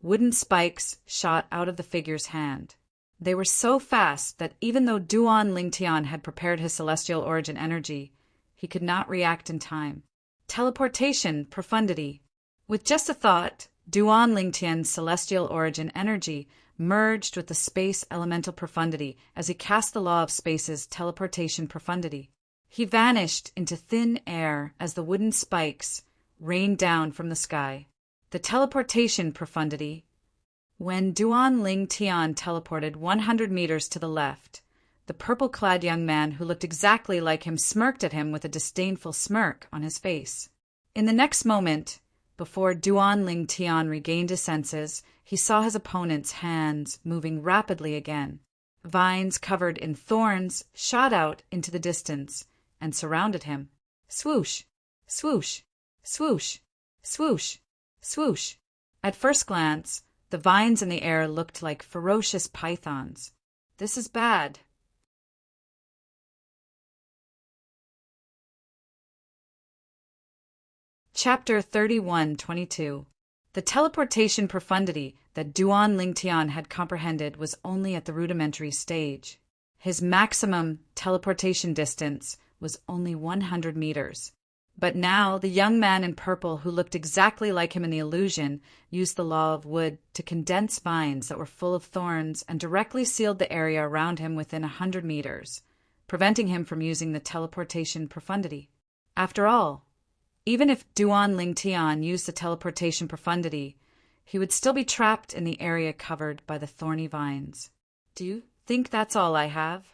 wooden spikes shot out of the figure's hand. They were so fast that even though Duan Lingtian had prepared his celestial origin energy, he could not react in time. Teleportation profundity. With just a thought, Duan Lingtian's celestial origin energy merged with the space elemental profundity as he cast the law of space's teleportation profundity. He vanished into thin air as the wooden spikes rained down from the sky. The teleportation profundity. When Duan Lingtian teleported 100 meters to the left, the purple-clad young man who looked exactly like him smirked at him with a disdainful smirk on his face. In the next moment, before Duan Lingtian regained his senses, he saw his opponent's hands moving rapidly again. Vines covered in thorns shot out into the distance and surrounded him. Swoosh! Swoosh! Swoosh! Swoosh! Swoosh! At first glance, the vines in the air looked like ferocious pythons. This is bad. Chapter 31:22. The teleportation profundity that Duan Lingtian had comprehended was only at the rudimentary stage. His maximum teleportation distance was only 100 meters. But now the young man in purple, who looked exactly like him in the illusion, used the law of wood to condense vines that were full of thorns and directly sealed the area around him within 100 meters, preventing him from using the teleportation profundity. After all, even if Duan Lingtian used the teleportation profundity, he would still be trapped in the area covered by the thorny vines. Do you think that's all I have?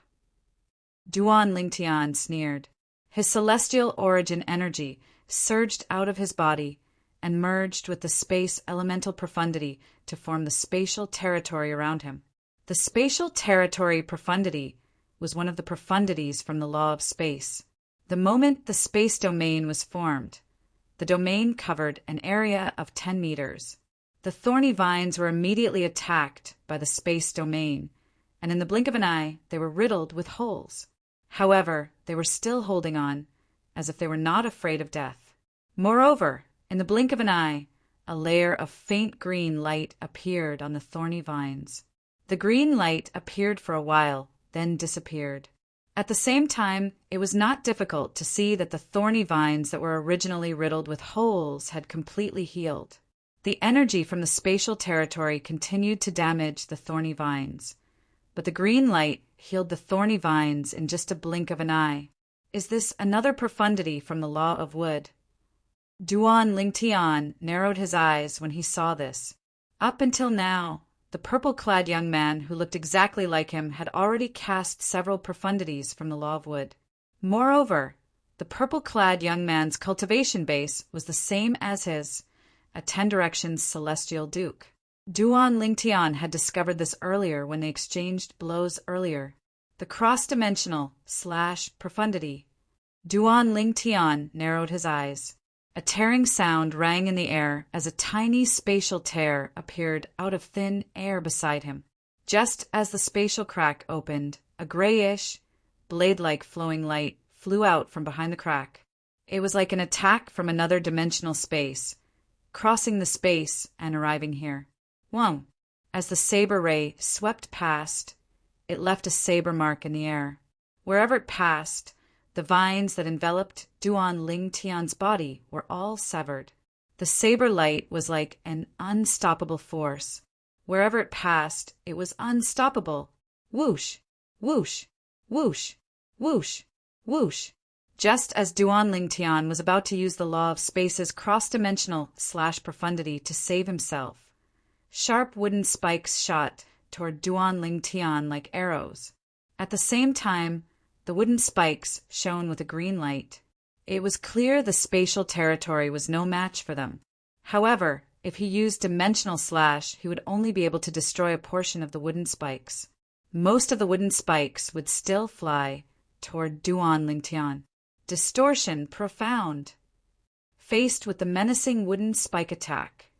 Duan Lingtian sneered. His celestial origin energy surged out of his body and merged with the space elemental profundity to form the spatial territory around him. The spatial territory profundity was one of the profundities from the law of space. The moment the space domain was formed, the domain covered an area of 10 meters. The thorny vines were immediately attacked by the space domain, and in the blink of an eye they were riddled with holes. However, they were still holding on, as if they were not afraid of death. Moreover, in the blink of an eye, a layer of faint green light appeared on the thorny vines. The green light appeared for a while, then disappeared. At the same time, it was not difficult to see that the thorny vines that were originally riddled with holes had completely healed. The energy from the spatial territory continued to damage the thorny vines, but the green light healed the thorny vines in just a blink of an eye. Is this another profundity from the law of wood? Duan Lingtian narrowed his eyes when he saw this. Up until now, the purple-clad young man who looked exactly like him had already cast several profundities from the law of wood. Moreover, the purple-clad young man's cultivation base was the same as his, a 10 directions celestial duke. Duan Lingtian had discovered this earlier when they exchanged blows earlier. The cross-dimensional / profundity. Duan Lingtian narrowed his eyes. A tearing sound rang in the air as a tiny spatial tear appeared out of thin air beside him. Just as the spatial crack opened, a grayish, blade-like flowing light flew out from behind the crack. It was like an attack from another dimensional space, crossing the space and arriving here. Whoa! As the saber ray swept past, it left a saber mark in the air. Wherever it passed, the vines that enveloped Duan Lingtian's body were all severed. The saber light was like an unstoppable force. Wherever it passed, it was unstoppable. Whoosh! Whoosh! Whoosh! Whoosh! Whoosh! Just as Duan Lingtian was about to use the law of space's cross-dimensional / profundity to save himself, sharp wooden spikes shot toward Duan Lingtian like arrows. At the same time, the wooden spikes shone with a green light. It was clear the spatial territory was no match for them. However, if he used dimensional slash, he would only be able to destroy a portion of the wooden spikes. Most of the wooden spikes would still fly toward Duan Lingtian. Distortion profound. Faced with the menacing wooden spike attack,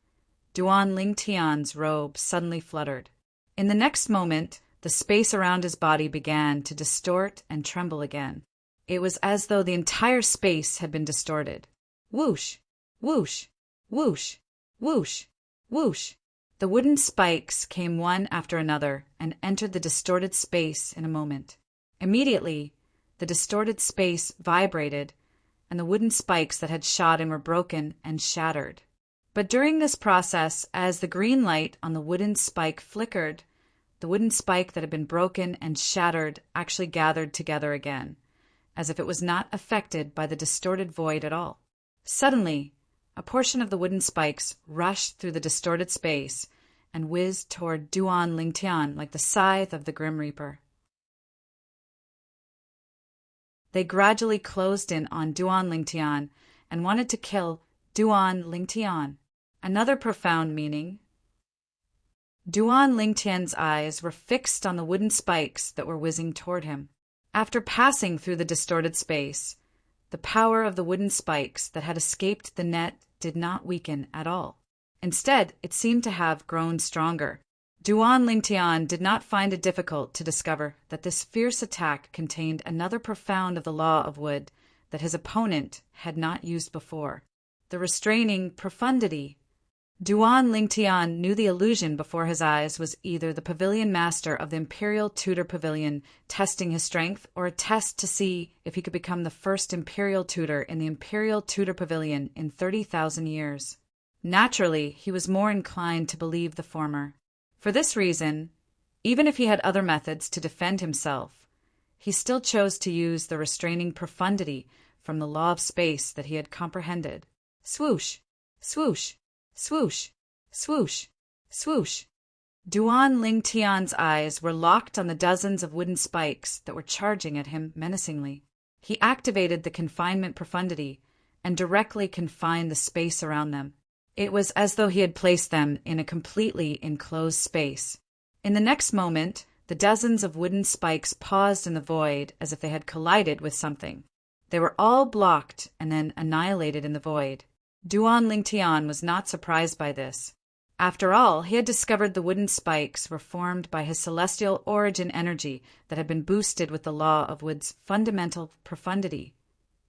Duan Lingtian's robe suddenly fluttered. In the next moment, the space around his body began to distort and tremble again. It was as though the entire space had been distorted. Whoosh! Whoosh! Whoosh! Whoosh! Whoosh! The wooden spikes came one after another and entered the distorted space in a moment. Immediately, the distorted space vibrated, and the wooden spikes that had shot in were broken and shattered. But during this process, as the green light on the wooden spike flickered, the wooden spike that had been broken and shattered actually gathered together again, as if it was not affected by the distorted void at all. Suddenly, a portion of the wooden spikes rushed through the distorted space and whizzed toward Duan Lingtian like the scythe of the Grim Reaper. They gradually closed in on Duan Lingtian and wanted to kill Duan Lingtian. Another profound meaning. Duan Lingtian's eyes were fixed on the wooden spikes that were whizzing toward him. After passing through the distorted space, the power of the wooden spikes that had escaped the net did not weaken at all. Instead, it seemed to have grown stronger. Duan Lingtian did not find it difficult to discover that this fierce attack contained another profound of the law of wood that his opponent had not used before. The restraining profundity. Duan Lingtian knew the illusion before his eyes was either the pavilion master of the Imperial Tutor Pavilion testing his strength or a test to see if he could become the first Imperial Tutor in the Imperial Tutor Pavilion in 30,000 years. Naturally, he was more inclined to believe the former. For this reason, even if he had other methods to defend himself, he still chose to use the restraining profundity from the law of space that he had comprehended. Swoosh! Swoosh! Swoosh! Swoosh! Swoosh! Duan Lingtian's eyes were locked on the dozens of wooden spikes that were charging at him menacingly. He activated the confinement profundity and directly confined the space around them. It was as though he had placed them in a completely enclosed space. In the next moment, the dozens of wooden spikes paused in the void as if they had collided with something. They were all blocked and then annihilated in the void. Duan Lingtian was not surprised by this. After all, he had discovered the wooden spikes were formed by his celestial origin energy that had been boosted with the law of wood's fundamental profundity,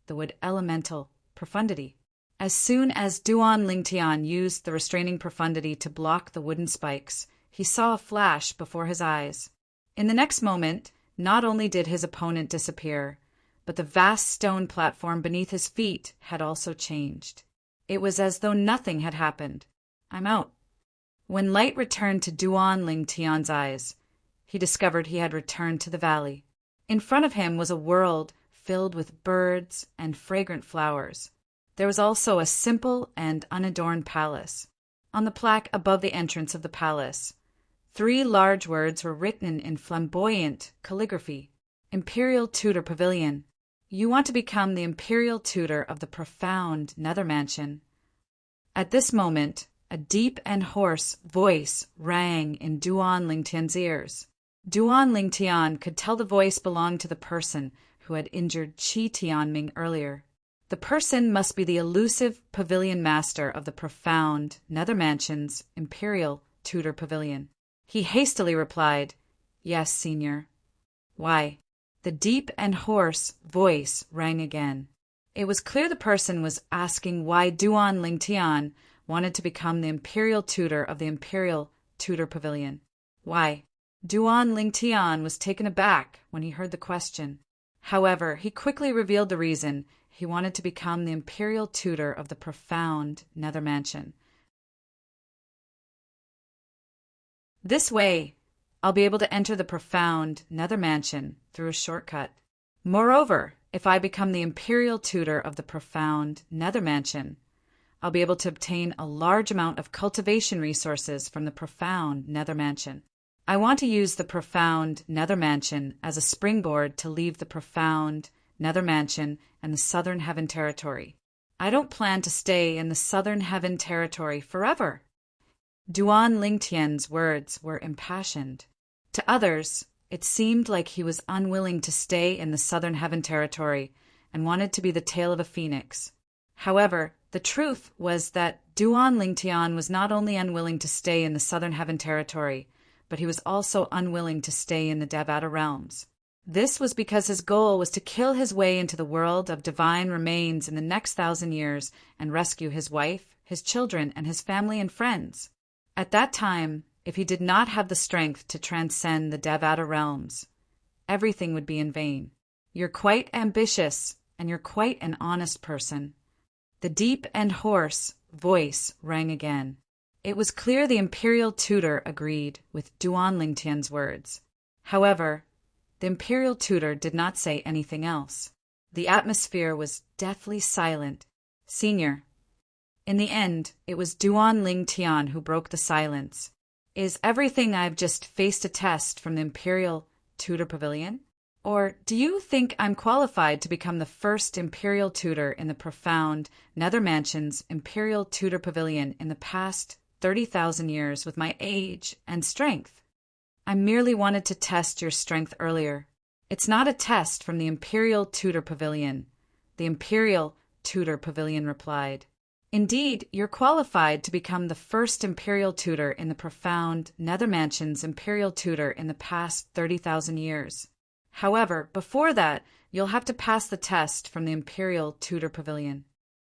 the wood elemental profundity. As soon as Duan Lingtian used the restraining profundity to block the wooden spikes, he saw a flash before his eyes. In the next moment, not only did his opponent disappear, but the vast stone platform beneath his feet had also changed. It was as though nothing had happened. I'm out. When light returned to Duan Lingtian's eyes, he discovered he had returned to the valley. In front of him was a world filled with birds and fragrant flowers. There was also a simple and unadorned palace. On the plaque above the entrance of the palace, 3 large words were written in flamboyant calligraphy: Imperial Tudor Pavilion. You want to become the imperial tutor of the profound nether mansion. At this moment, a deep and hoarse voice rang in Duan Lingtian's ears. Duan Lingtian could tell the voice belonged to the person who had injured Qi Tianming earlier. The person must be the elusive pavilion master of the profound nether mansion's imperial Tudor pavilion. He hastily replied, "Yes, senior." "Why?" The deep and hoarse voice rang again. It was clear the person was asking why Duan Lingtian wanted to become the imperial tutor of the imperial Tudor pavilion. Why? Duan Lingtian was taken aback when he heard the question. However, he quickly revealed the reason: he wanted to become the imperial tutor of the profound nether mansion. This way, I'll be able to enter the profound nether mansion through a shortcut. Moreover, if I become the imperial tutor of the profound nether mansion, I'll be able to obtain a large amount of cultivation resources from the profound nether mansion. I want to use the profound nether mansion as a springboard to leave the profound nether mansion and the southern heaven territory. I don't plan to stay in the southern heaven territory forever. Duan Lingtian's words were impassioned. To others, it seemed like he was unwilling to stay in the southern heaven territory and wanted to be the tail of a phoenix. However, the truth was that Duan Lingtian was not only unwilling to stay in the southern heaven territory, but he was also unwilling to stay in the Devata realms. This was because his goal was to kill his way into the world of divine remains in the next 1,000 years and rescue his wife, his children, and his family and friends. At that time, if he did not have the strength to transcend the Devata realms, everything would be in vain. You're quite ambitious, and you're quite an honest person. The deep and hoarse voice rang again. It was clear the imperial tutor agreed with Duan Lingtian's words. However, the imperial tutor did not say anything else. The atmosphere was deathly silent. Senior. In the end, it was Duan Lingtian who broke the silence. Is everything I've just faced a test from the imperial tutor pavilion? Or do you think I'm qualified to become the first imperial tutor in the profound nether mansion's imperial tutor pavilion in the past 30,000 years with my age and strength? I merely wanted to test your strength earlier. It's not a test from the imperial tutor pavilion, the imperial tutor pavilion replied. Indeed, you're qualified to become the first imperial tutor in the profound nether mansion's imperial tutor in the past 30,000 years. However, before that, you'll have to pass the test from the imperial tutor pavilion.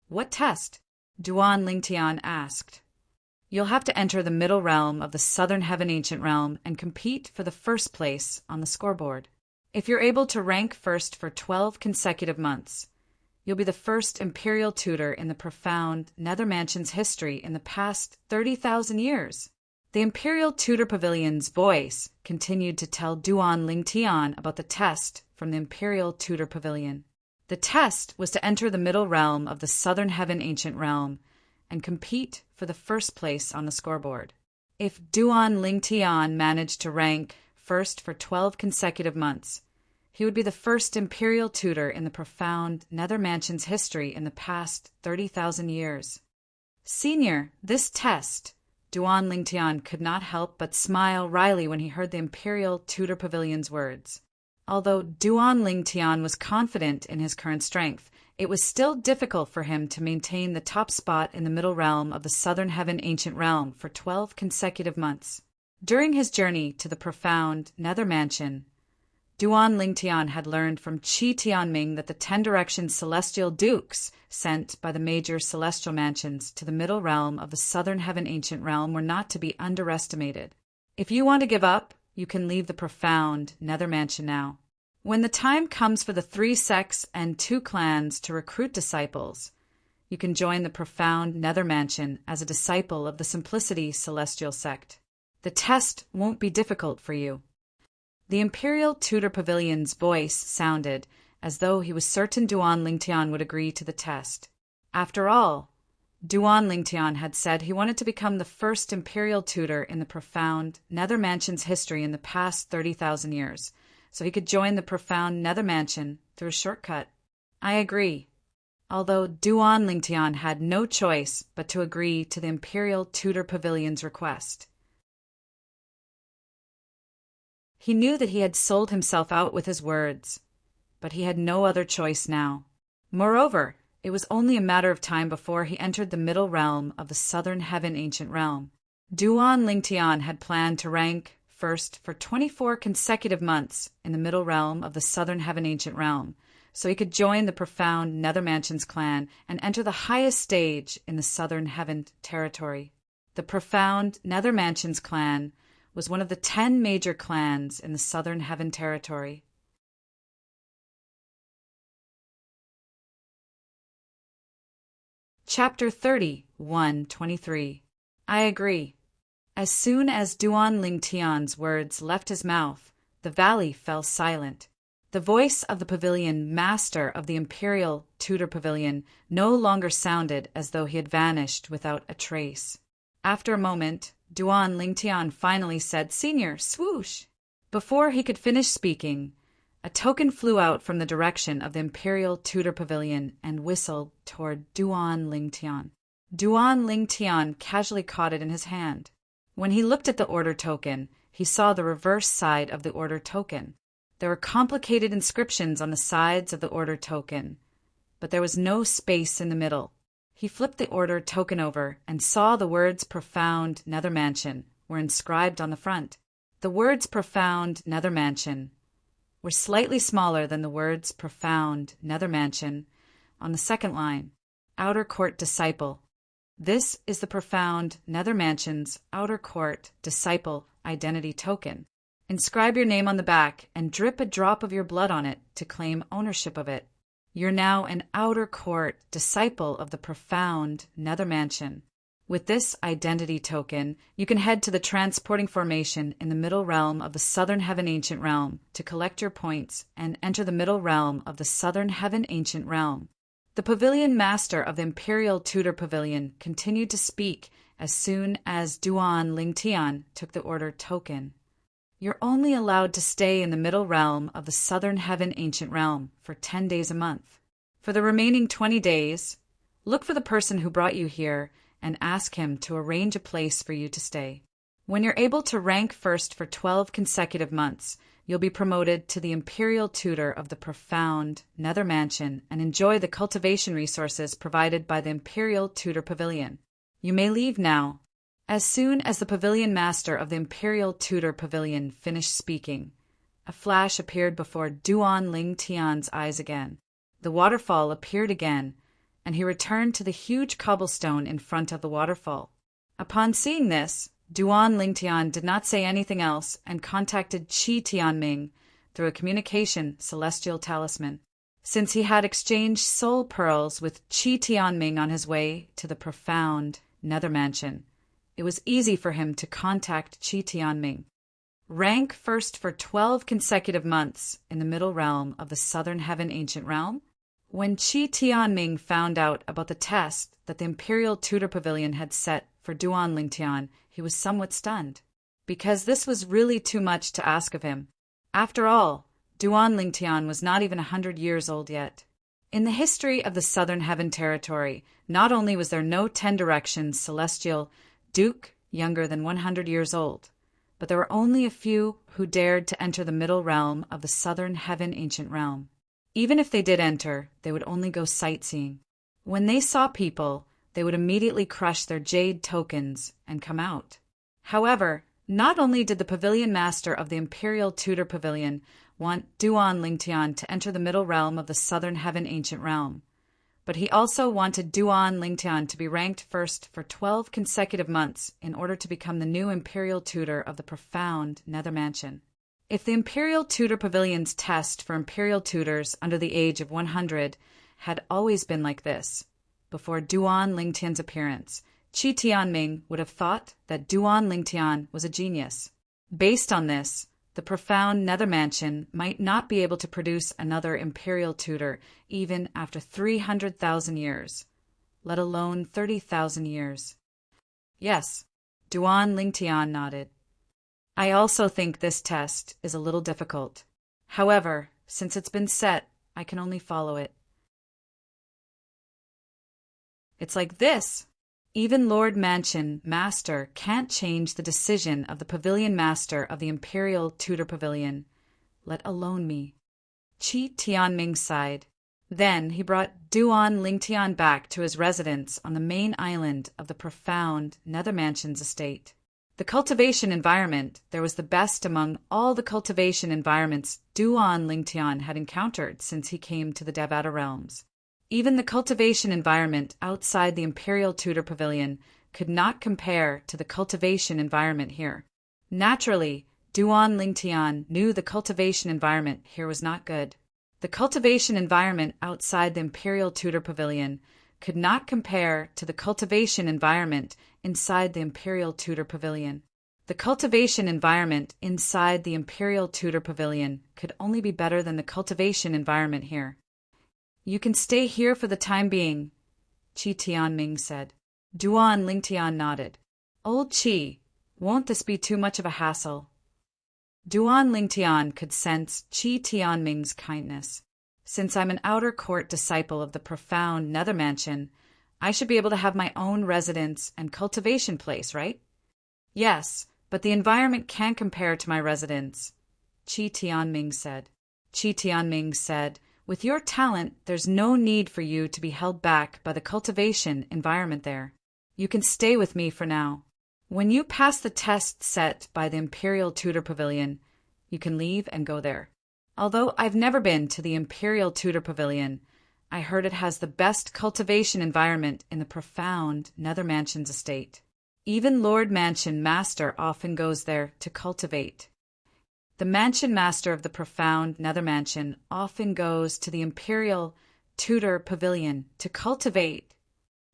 What test? Duan Lingtian asked. You'll have to enter the middle realm of the southern heaven ancient realm and compete for the first place on the scoreboard. If you're able to rank first for 12 consecutive months, you'll be the first imperial tutor in the profound nether mansion's history in the past 30,000 years. The imperial tutor pavilion's voice continued to tell Duan Lingtian about the test from the imperial tutor pavilion. The test was to enter the middle realm of the southern heaven ancient realm and compete for the first place on the scoreboard. If Duan Lingtian managed to rank first for 12 consecutive months, he would be the first imperial tutor in the profound nether mansion's history in the past 30,000 years. Senior, this test... Duan Lingtian could not help but smile wryly when he heard the imperial tutor pavilion's words. Although Duan Lingtian was confident in his current strength, it was still difficult for him to maintain the top spot in the middle realm of the southern heaven ancient realm for 12 consecutive months. During his journey to the profound nether mansion, Duan Lingtian had learned from Qi Tianming that the 10 direction celestial dukes sent by the major celestial mansions to the middle realm of the southern heaven ancient realm were not to be underestimated. If you want to give up, you can leave the profound nether mansion now. When the time comes for the 3 sects and 2 clans to recruit disciples, you can join the profound nether mansion as a disciple of the Simplicity Celestial Sect. The test won't be difficult for you. The Imperial Tudor Pavilion's voice sounded as though he was certain Duan Lingtian would agree to the test. After all, Duan Lingtian had said he wanted to become the first imperial tutor in the profound Nether Mansion's history in the past 30,000 years, so he could join the profound Nether Mansion through a shortcut. I agree. Although Duan Lingtian had no choice but to agree to the Imperial Tudor Pavilion's request. He knew that he had sold himself out with his words, but he had no other choice now. Moreover, it was only a matter of time before he entered the middle realm of the Southern Heaven Ancient Realm. Duan Lingtian had planned to rank first for 24 consecutive months in the middle realm of the Southern Heaven Ancient Realm, so he could join the profound Nether Mansion's clan and enter the highest stage in the Southern Heaven territory. The profound Nether Mansion's clan was one of the 10 major clans in the Southern Heaven territory. Chapter 30, 123. I agree. As soon as Duan Lingtian's words left his mouth, the valley fell silent. The voice of the pavilion master of the Imperial Tudor Pavilion no longer sounded as though he had vanished without a trace. After a moment, Duan Lingtian finally said, "Senior, swoosh!" Before he could finish speaking, a token flew out from the direction of the Imperial Tudor Pavilion and whistled toward Duan Lingtian. Duan Lingtian casually caught it in his hand. When he looked at the order token, he saw the reverse side of the order token. There were complicated inscriptions on the sides of the order token, but there was no space in the middle. He flipped the order token over and saw the words Profound Nether Mansion were inscribed on the front. The words Profound Nether Mansion were slightly smaller than the words Profound Nether Mansion on the second line, Outer Court Disciple. This is the Profound Nether Mansion's Outer Court Disciple identity token. Inscribe your name on the back and drip a drop of your blood on it to claim ownership of it. You're now an Outer Court Disciple of the Profound Nether Mansion. With this identity token, you can head to the transporting formation in the middle realm of the Southern Heaven Ancient Realm to collect your points and enter the middle realm of the Southern Heaven Ancient Realm. The pavilion master of the Imperial Tudor Pavilion continued to speak as soon as Duan Lingtian took the order token. You're only allowed to stay in the middle realm of the Southern Heaven Ancient Realm for 10 days a month. For the remaining 20 days, look for the person who brought you here and ask him to arrange a place for you to stay. When you're able to rank first for 12 consecutive months, you'll be promoted to the Imperial Tutor of the Profound Nether Mansion and enjoy the cultivation resources provided by the Imperial Tudor Pavilion. You may leave now. As soon as the pavilion master of the Imperial Tudor Pavilion finished speaking, a flash appeared before Duan Lingtian's eyes again. The waterfall appeared again, and he returned to the huge cobblestone in front of the waterfall. Upon seeing this, Duan Lingtian did not say anything else and contacted Qi Tianming through a communication celestial talisman. Since he had exchanged soul pearls with Qi Tianming on his way to the Profound Nether Mansion, it was easy for him to contact Qi Tianming. Rank first for 12 consecutive months in the middle realm of the Southern Heaven Ancient Realm. When Qi Tianming found out about the test that the Imperial Tudor Pavilion had set for Duan Lingtian, he was somewhat stunned, because this was really too much to ask of him. After all, Duan Lingtian was not even 100 years old yet. In the history of the Southern Heaven Territory, not only was there no 10 Directions celestial duke younger than 100 years old, but there were only a few who dared to enter the middle realm of the Southern Heaven Ancient Realm. Even if they did enter, they would only go sightseeing. When they saw people, they would immediately crush their jade tokens and come out. However, not only did the pavilion master of the Imperial Tudor Pavilion want Duan Lingtian to enter the middle realm of the Southern Heaven Ancient Realm, but he also wanted Duan Lingtian to be ranked first for 12 consecutive months in order to become the new Imperial Tutor of the Profound Nether Mansion. If the Imperial Tudor Pavilion's test for Imperial Tutors under the age of 100 had always been like this, before Duan Lingtian's appearance, Qi Tianming would have thought that Duan Lingtian was a genius. Based on this, the profound nether mansion might not be able to produce another imperial tutor even after 300,000 years, let alone 30,000 years. Yes, Duan Lingtian nodded. I also think this test is a little difficult. However, since it's been set, I can only follow it. It's like this. Even Lord Mansion Master can't change the decision of the Pavilion Master of the Imperial Tutor Pavilion, let alone me. Qi Tianming sighed. Then he brought Duan Lingtian back to his residence on the main island of the profound Nether Mansion's estate. The cultivation environment there was the best among all the cultivation environments Duan Lingtian had encountered since he came to the Devata realms. Even the cultivation environment outside the Imperial Tutor Pavilion could not compare to the cultivation environment here. Naturally, Duan Lingtian knew the cultivation environment here was not good. The cultivation environment outside the Imperial Tutor Pavilion could not compare to the cultivation environment inside the Imperial Tutor Pavilion. The cultivation environment inside the Imperial Tutor Pavilion could only be better than the cultivation environment here. You can stay here for the time being, Qi Tianming said. Duan Lingtian nodded. Old Qi, won't this be too much of a hassle? Duan Lingtian could sense Qi Tianming's kindness. Since I'm an outer court disciple of the profound Nether Mansion, I should be able to have my own residence and cultivation place, right? Yes, but the environment can't compare to my residence, Qi Tianming said. Qi Tianming said, with your talent, there's no need for you to be held back by the cultivation environment there. You can stay with me for now. When you pass the test set by the Imperial Tutor Pavilion, you can leave and go there. Although I've never been to the Imperial Tutor Pavilion, I heard it has the best cultivation environment in the profound Nether Mansion's estate. Even Lord Mansion Master often goes there to cultivate. The Mansion Master of the profound Nether Mansion often goes to the Imperial Tutor Pavilion to cultivate.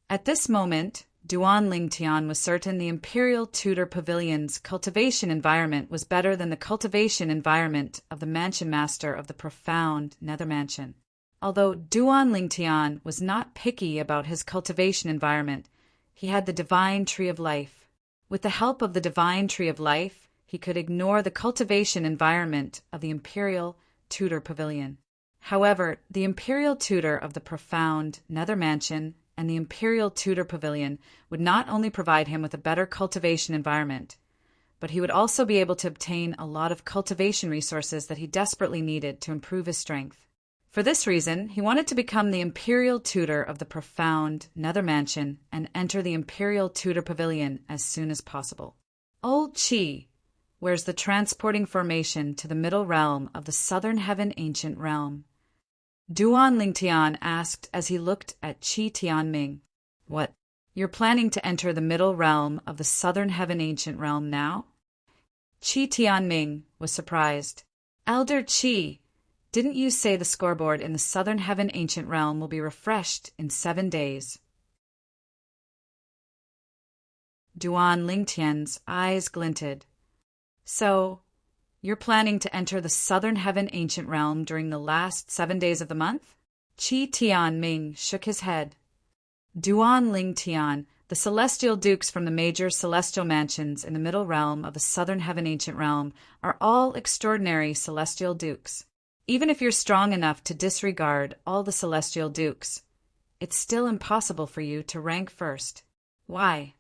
At this moment, Duan Lingtian was certain the Imperial Tutor Pavilion's cultivation environment was better than the cultivation environment of the Mansion Master of the profound Nether Mansion. Although Duan Lingtian was not picky about his cultivation environment, he had the Divine Tree of Life. With the help of the Divine Tree of Life, he could ignore the cultivation environment of the Imperial Tutor Pavilion. However, the Imperial Tutor of the profound Nether Mansion and the Imperial Tutor Pavilion would not only provide him with a better cultivation environment, but he would also be able to obtain a lot of cultivation resources that he desperately needed to improve his strength. For this reason, he wanted to become the Imperial Tutor of the profound Nether Mansion and enter the Imperial Tutor Pavilion as soon as possible. Old Qi, where's the transporting formation to the middle realm of the Southern Heaven Ancient Realm? Duan Lingtian asked as he looked at Qi Tianming. What? You're planning to enter the middle realm of the Southern Heaven Ancient Realm now? Qi Tianming was surprised. Elder Qi, didn't you say the scoreboard in the Southern Heaven Ancient Realm will be refreshed in 7 days? Duan Lingtian's eyes glinted. So, you're planning to enter the Southern Heaven Ancient Realm during the last 7 days of the month? Qi Tianming shook his head. Duan Lingtian, the celestial dukes from the major celestial mansions in the middle realm of the Southern Heaven Ancient Realm are all extraordinary celestial dukes. Even if you're strong enough to disregard all the celestial dukes, it's still impossible for you to rank first. Why?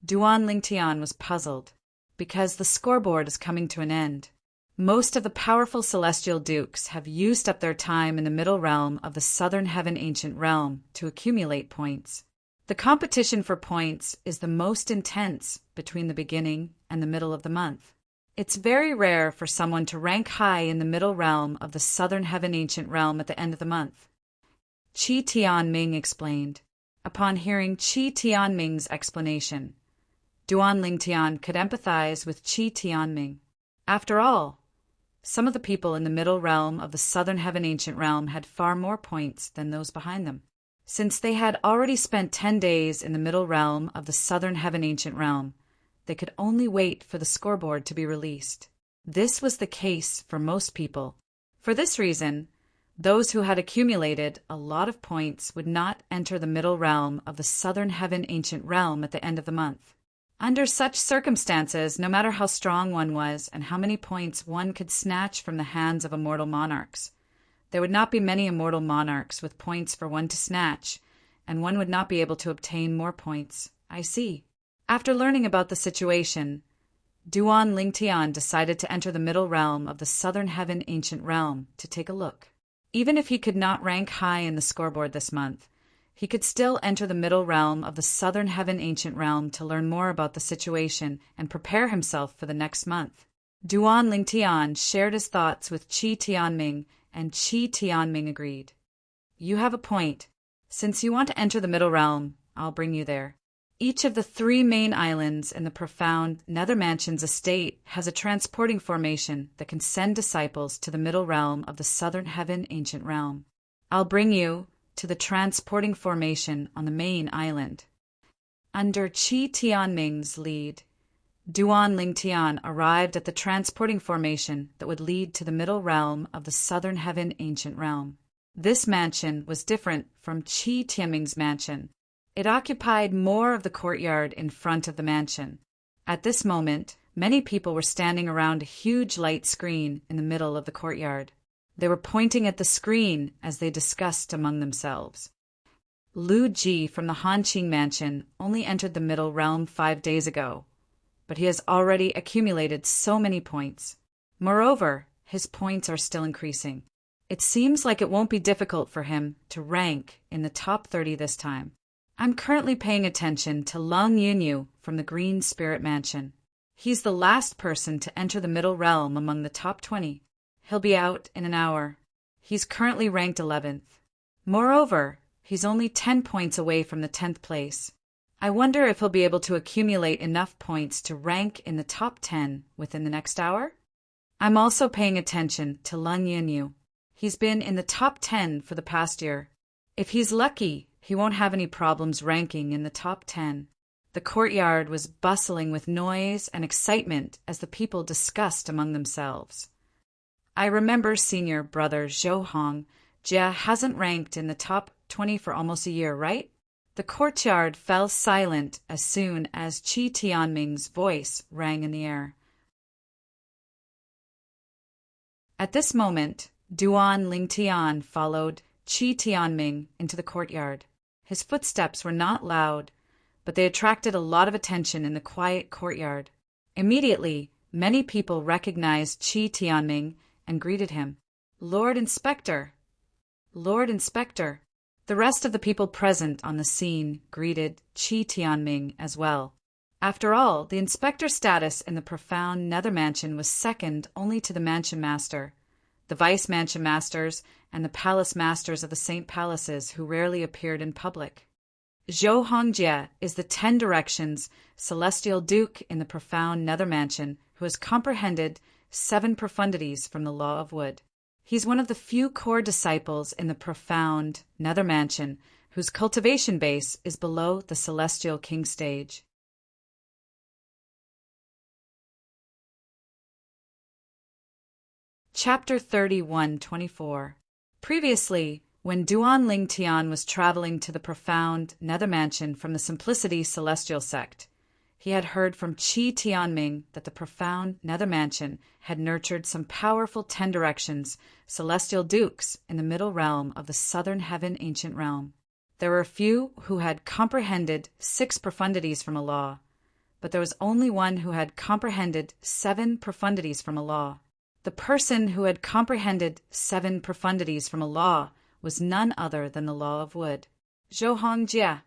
Duan Lingtian was puzzled. Because the scoreboard is coming to an end. Most of the powerful celestial dukes have used up their time in the middle realm of the Southern Heaven Ancient Realm to accumulate points. The competition for points is the most intense between the beginning and the middle of the month. It's very rare for someone to rank high in the middle realm of the Southern Heaven Ancient Realm at the end of the month. Qi Tianming explained. Upon hearing Qi Tianming's explanation, Duan Lingtian could empathize with Qi Tianming. After all, some of the people in the middle realm of the Southern Heaven Ancient Realm had far more points than those behind them. Since they had already spent 10 days in the middle realm of the Southern Heaven Ancient Realm, they could only wait for the scoreboard to be released. This was the case for most people. For this reason, those who had accumulated a lot of points would not enter the middle realm of the southern heaven ancient realm at the end of the month. Under such circumstances, no matter how strong one was and how many points one could snatch from the hands of immortal monarchs, there would not be many immortal monarchs with points for one to snatch, and one would not be able to obtain more points. I see. After learning about the situation, Duan Lingtian decided to enter the middle realm of the southern heaven ancient realm to take a look. Even if he could not rank high in the scoreboard this month, he could still enter the middle realm of the southern heaven ancient realm to learn more about the situation and prepare himself for the next month. Duan Lingtian shared his thoughts with Qi Tianming, and Qi Tianming agreed. You have a point. Since you want to enter the middle realm, I'll bring you there. Each of the 3 main islands in the profound Nether Mansion's estate has a transporting formation that can send disciples to the middle realm of the southern heaven ancient realm. I'll bring you to the transporting formation on the main island. Under Qi Tianming's lead, Duan Lingtian arrived at the transporting formation that would lead to the middle realm of the southern heaven ancient realm. This mansion was different from Qi Tianming's mansion. It occupied more of the courtyard in front of the mansion. At this moment, many people were standing around a huge light screen in the middle of the courtyard. They were pointing at the screen as they discussed among themselves. Lu Ji from the Hanqing mansion only entered the middle realm 5 days ago, but he has already accumulated so many points. Moreover, his points are still increasing. It seems like it won't be difficult for him to rank in the top 30 this time. I'm currently paying attention to Lung Yunyu from the Green Spirit Mansion. He's the last person to enter the middle realm among the top 20. He'll be out in an hour. He's currently ranked 11th. Moreover, he's only 10 points away from the 10th place. I wonder if he'll be able to accumulate enough points to rank in the top 10 within the next hour? I'm also paying attention to Lung Yunyu. He's been in the top 10 for the past year. If he's lucky, he won't have any problems ranking in the top 10. The courtyard was bustling with noise and excitement as the people discussed among themselves. I remember senior brother Zhou Hong Jia hasn't ranked in the top 20 for almost a year, right? The courtyard fell silent as soon as Qi Tianming's voice rang in the air. At this moment, Duan Lingtian followed Qi Tianming into the courtyard. His footsteps were not loud, but they attracted a lot of attention in the quiet courtyard. Immediately, many people recognized Qi Tianming and greeted him. Lord Inspector! Lord Inspector! The rest of the people present on the scene greeted Qi Tianming as well. After all, the inspector status in the profound Nether Mansion was second only to the Mansion Master, the Vice Mansion Masters, and the Palace Masters of the Saint Palaces who rarely appeared in public. Zhou Hongjie is the 10 Directions Celestial Duke in the profound Nether Mansion who has comprehended 7 profundities from the Law of Wood. He's one of the few core disciples in the profound Nether Mansion whose cultivation base is below the Celestial King stage. Chapter 31:24. Previously, when Duan Lingtian was traveling to the profound Nether Mansion from the Simplicity Celestial Sect, he had heard from Qi Tianming that the profound Nether Mansion had nurtured some powerful 10 Directions Celestial Dukes in the middle realm of the Southern Heaven Ancient Realm. There were a few who had comprehended 6 profundities from a law, but there was only one who had comprehended 7 profundities from a law. The person who had comprehended 7 profundities from a law was none other than the Law of Wood. Zhou Hongjie.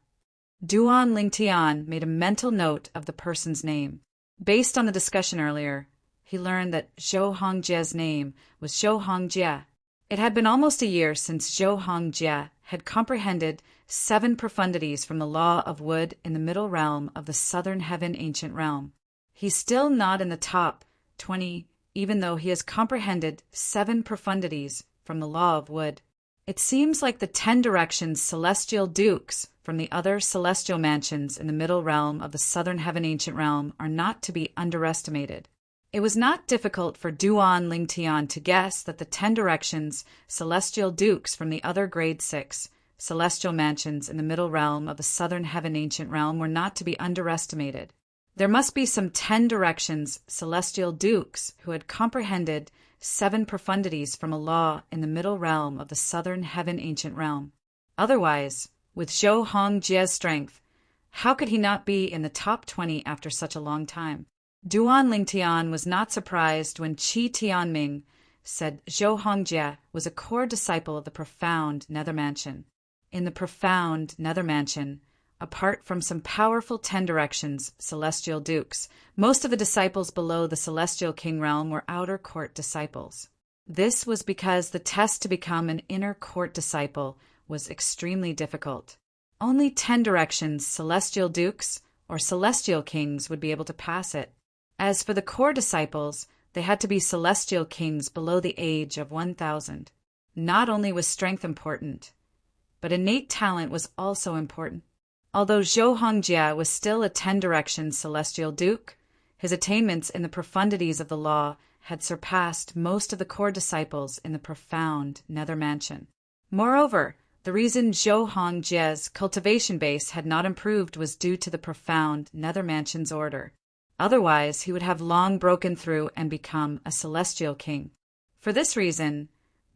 Duan Lingtian made a mental note of the person's name. Based on the discussion earlier, he learned that Zhou Hongjie's name was Zhou Hongjie. It had been almost a year since Zhou Hongjie had comprehended 7 profundities from the Law of Wood in the middle realm of the Southern Heaven Ancient Realm. He's still not in the top 20, even though he has comprehended 7 profundities from the Law of Wood. It seems like the 10 Directions Celestial Dukes from the other celestial mansions in the middle realm of the Southern Heaven Ancient Realm are not to be underestimated. It was not difficult for Duan Lingtian to guess that the 10 directions, celestial dukes from the other grade 6, celestial mansions in the middle realm of the southern heaven ancient realm were not to be underestimated. There must be some 10 directions, celestial dukes, who had comprehended 7 profundities from a law in the middle realm of the southern heaven ancient realm. Otherwise, with Zhou Hongjie's strength, how could he not be in the top 20 after such a long time? Duan Lingtian was not surprised when Qi Tianming said Zhou Hongjie was a core disciple of the profound Nether Mansion. In the profound Nether Mansion, apart from some powerful 10 directions, celestial dukes, most of the disciples below the celestial king realm were outer court disciples. This was because the test to become an inner court disciple was extremely difficult. Only 10 directions, celestial dukes, or celestial kings would be able to pass it. As for the core disciples, they had to be celestial kings below the age of 1,000. Not only was strength important, but innate talent was also important. Although Zhou Hongjie was still a 10 directions celestial duke, his attainments in the profundities of the law had surpassed most of the core disciples in the profound Nether Mansion. Moreover, the reason Zhou Hongjie's cultivation base had not improved was due to the profound Nether Mansion's order. Otherwise, he would have long broken through and become a celestial king. For this reason,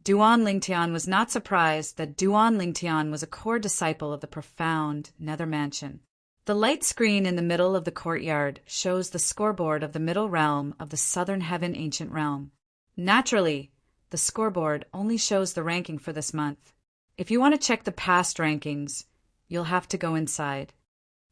Duan Lingtian was not surprised that Duan Lingtian was a core disciple of the profound Nether Mansion. The light screen in the middle of the courtyard shows the scoreboard of the middle realm of the southern heaven ancient realm. Naturally, the scoreboard only shows the ranking for this month. If you want to check the past rankings, you'll have to go inside.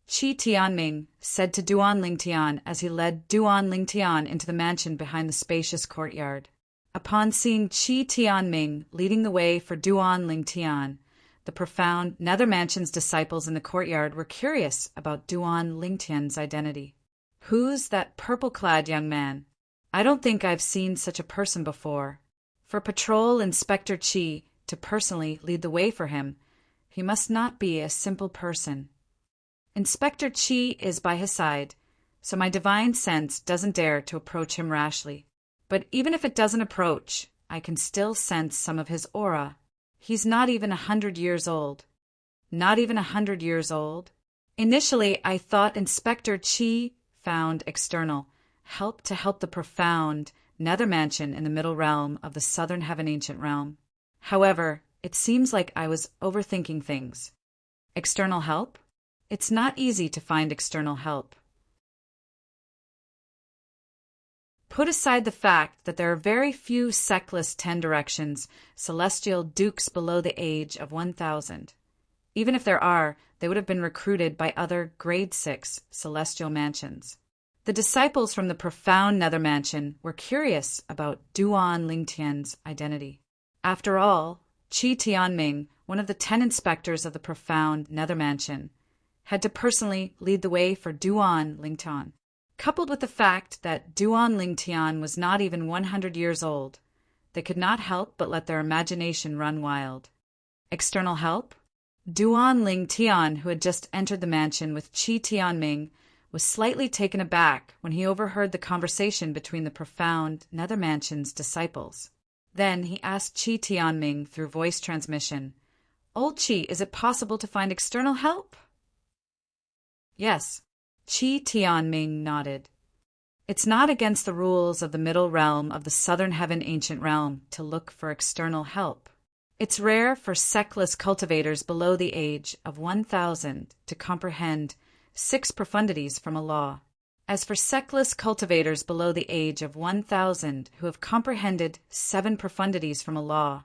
Qi Tianming said to Duan Lingtian as he led Duan Lingtian into the mansion behind the spacious courtyard. Upon seeing Qi Tianming leading the way for Duan Lingtian, the profound Nether Mansion's disciples in the courtyard were curious about Duan Lingtian's identity. Who's that purple-clad young man? I don't think I've seen such a person before. For Patrol Inspector Qi to personally lead the way for him, he must not be a simple person. Inspector Qi is by his side, so my divine sense doesn't dare to approach him rashly. But even if it doesn't approach, I can still sense some of his aura. He's not even 100 years old. Not even 100 years old? Initially, I thought Inspector Qi found external help to help the profound Nether Mansion in the middle realm of the southern heaven ancient realm. However, it seems like I was overthinking things. External help? It's not easy to find external help. Put aside the fact that there are very few sectless 10 directions, celestial dukes below the age of 1,000. Even if there are, they would have been recruited by other grade 6 celestial mansions. The disciples from the profound Nether Mansion were curious about Duan Lingtian's identity. After all, Qi Tianming, one of the 10 inspectors of the profound Nether Mansion, had to personally lead the way for Duan Lingtian. Coupled with the fact that Duan Lingtian was not even 100 years old, they could not help but let their imagination run wild. External help? Duan Lingtian, who had just entered the mansion with Qi Tianming, was slightly taken aback when he overheard the conversation between the profound Nether Mansion's disciples. Then he asked Qi Tianming through voice transmission, "Old Qi, is it possible to find external help?" Yes. Qi Tianming nodded. It's not against the rules of the middle realm of the southern heaven ancient realm to look for external help. It's rare for sectless cultivators below the age of 1,000 to comprehend 6 profundities from a law. As for sectless cultivators below the age of 1,000 who have comprehended 7 profundities from a law,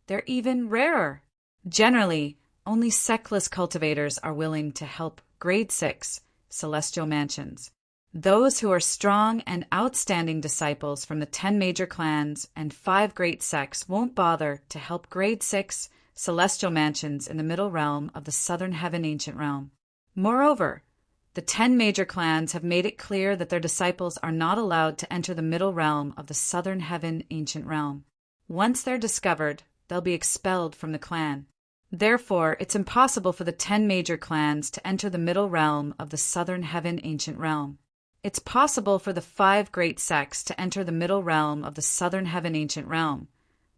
they're even rarer. Generally, only sectless cultivators are willing to help grade 6 celestial mansions. Those who are strong and outstanding disciples from the 10 major clans and 5 great sects won't bother to help grade 6 celestial mansions in the middle realm of the southern heaven ancient realm. Moreover, the 10 major clans have made it clear that their disciples are not allowed to enter the middle realm of the southern heaven ancient realm. Once they're discovered, they'll be expelled from the clan. Therefore, it's impossible for the 10 major clans to enter the middle realm of the southern heaven ancient realm. It's possible for the 5 great sects to enter the middle realm of the southern heaven ancient realm,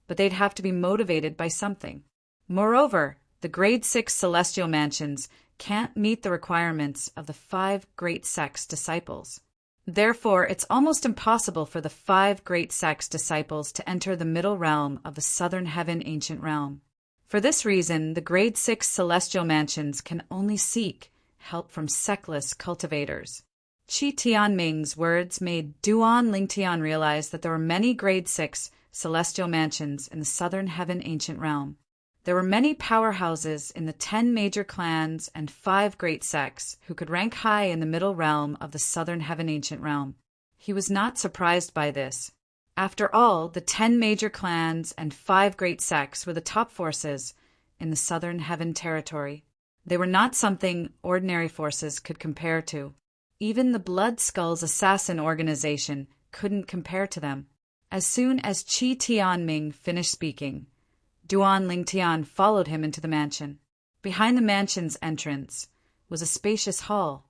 but they'd have to be motivated by something. Moreover, the grade 6 celestial mansions can't meet the requirements of the 5 great sects disciples. Therefore, it's almost impossible for the 5 great sects disciples to enter the middle realm of the southern heaven ancient realm. For this reason, the grade 6 celestial mansions can only seek help from sectless cultivators. Qi Tianming's words made Duan Lingtian realize that there were many grade 6 celestial mansions in the southern heaven ancient realm. There were many powerhouses in the 10 major clans and 5 great sects who could rank high in the middle realm of the southern heaven ancient realm. He was not surprised by this. After all, the 10 major clans and 5 great sects were the top forces in the southern heaven territory. They were not something ordinary forces could compare to. Even the Blood Skulls assassin organization couldn't compare to them. As soon as Qi Tianming finished speaking, Duan Lingtian followed him into the mansion. Behind the mansion's entrance was a spacious hall.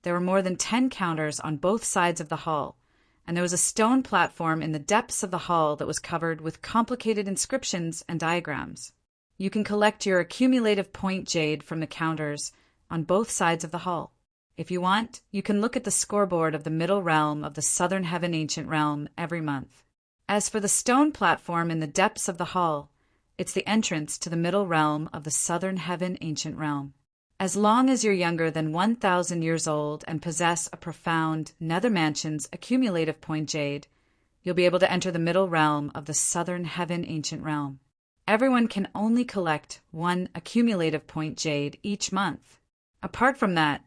There were more than 10 counters on both sides of the hall, and there was a stone platform in the depths of the hall that was covered with complicated inscriptions and diagrams. You can collect your accumulative point jade from the counters on both sides of the hall. If you want, you can look at the scoreboard of the middle realm of the southern heaven ancient realm every month. As for the stone platform in the depths of the hall, it's the entrance to the middle realm of the southern heaven ancient realm. As long as you're younger than 1,000 years old and possess a profound Nether Mansion's accumulative point jade, you'll be able to enter the middle realm of the southern heaven ancient realm. Everyone can only collect 1 accumulative point jade each month. Apart from that,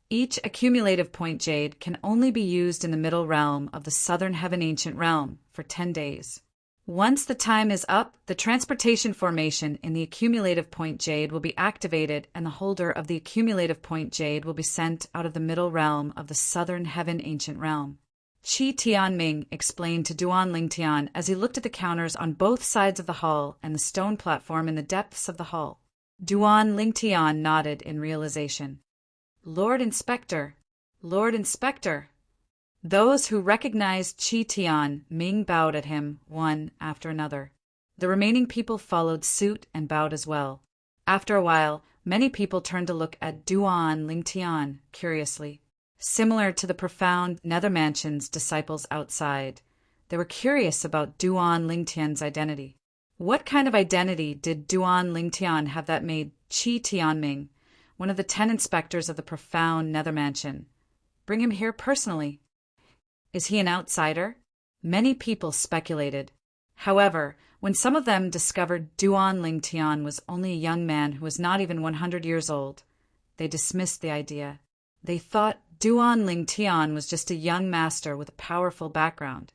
each accumulative point jade can only be used in the middle realm of the southern heaven ancient realm for 10 days. Once the time is up, the transportation formation in the accumulative point jade will be activated and the holder of the accumulative point jade will be sent out of the middle realm of the southern heaven ancient realm. Qi Tianming explained to Duan Lingtian as he looked at the counters on both sides of the hall and the stone platform in the depths of the hall. Duan Lingtian nodded in realization. Lord Inspector, Lord Inspector. Those who recognized Qi Tianming bowed at him, one after another. The remaining people followed suit and bowed as well. After a while, many people turned to look at Duan Lingtian curiously. Similar to the profound Nether Mansion's disciples outside, they were curious about Duan Lingtian's identity. What kind of identity did Duan Lingtian have that made Qi Tianming, one of the 10 inspectors of the profound Nether Mansion, bring him here personally? Is he an outsider? Many people speculated. However, when some of them discovered Duan Lingtian was only a young man who was not even 100 years old, they dismissed the idea. They thought Duan Lingtian was just a young master with a powerful background.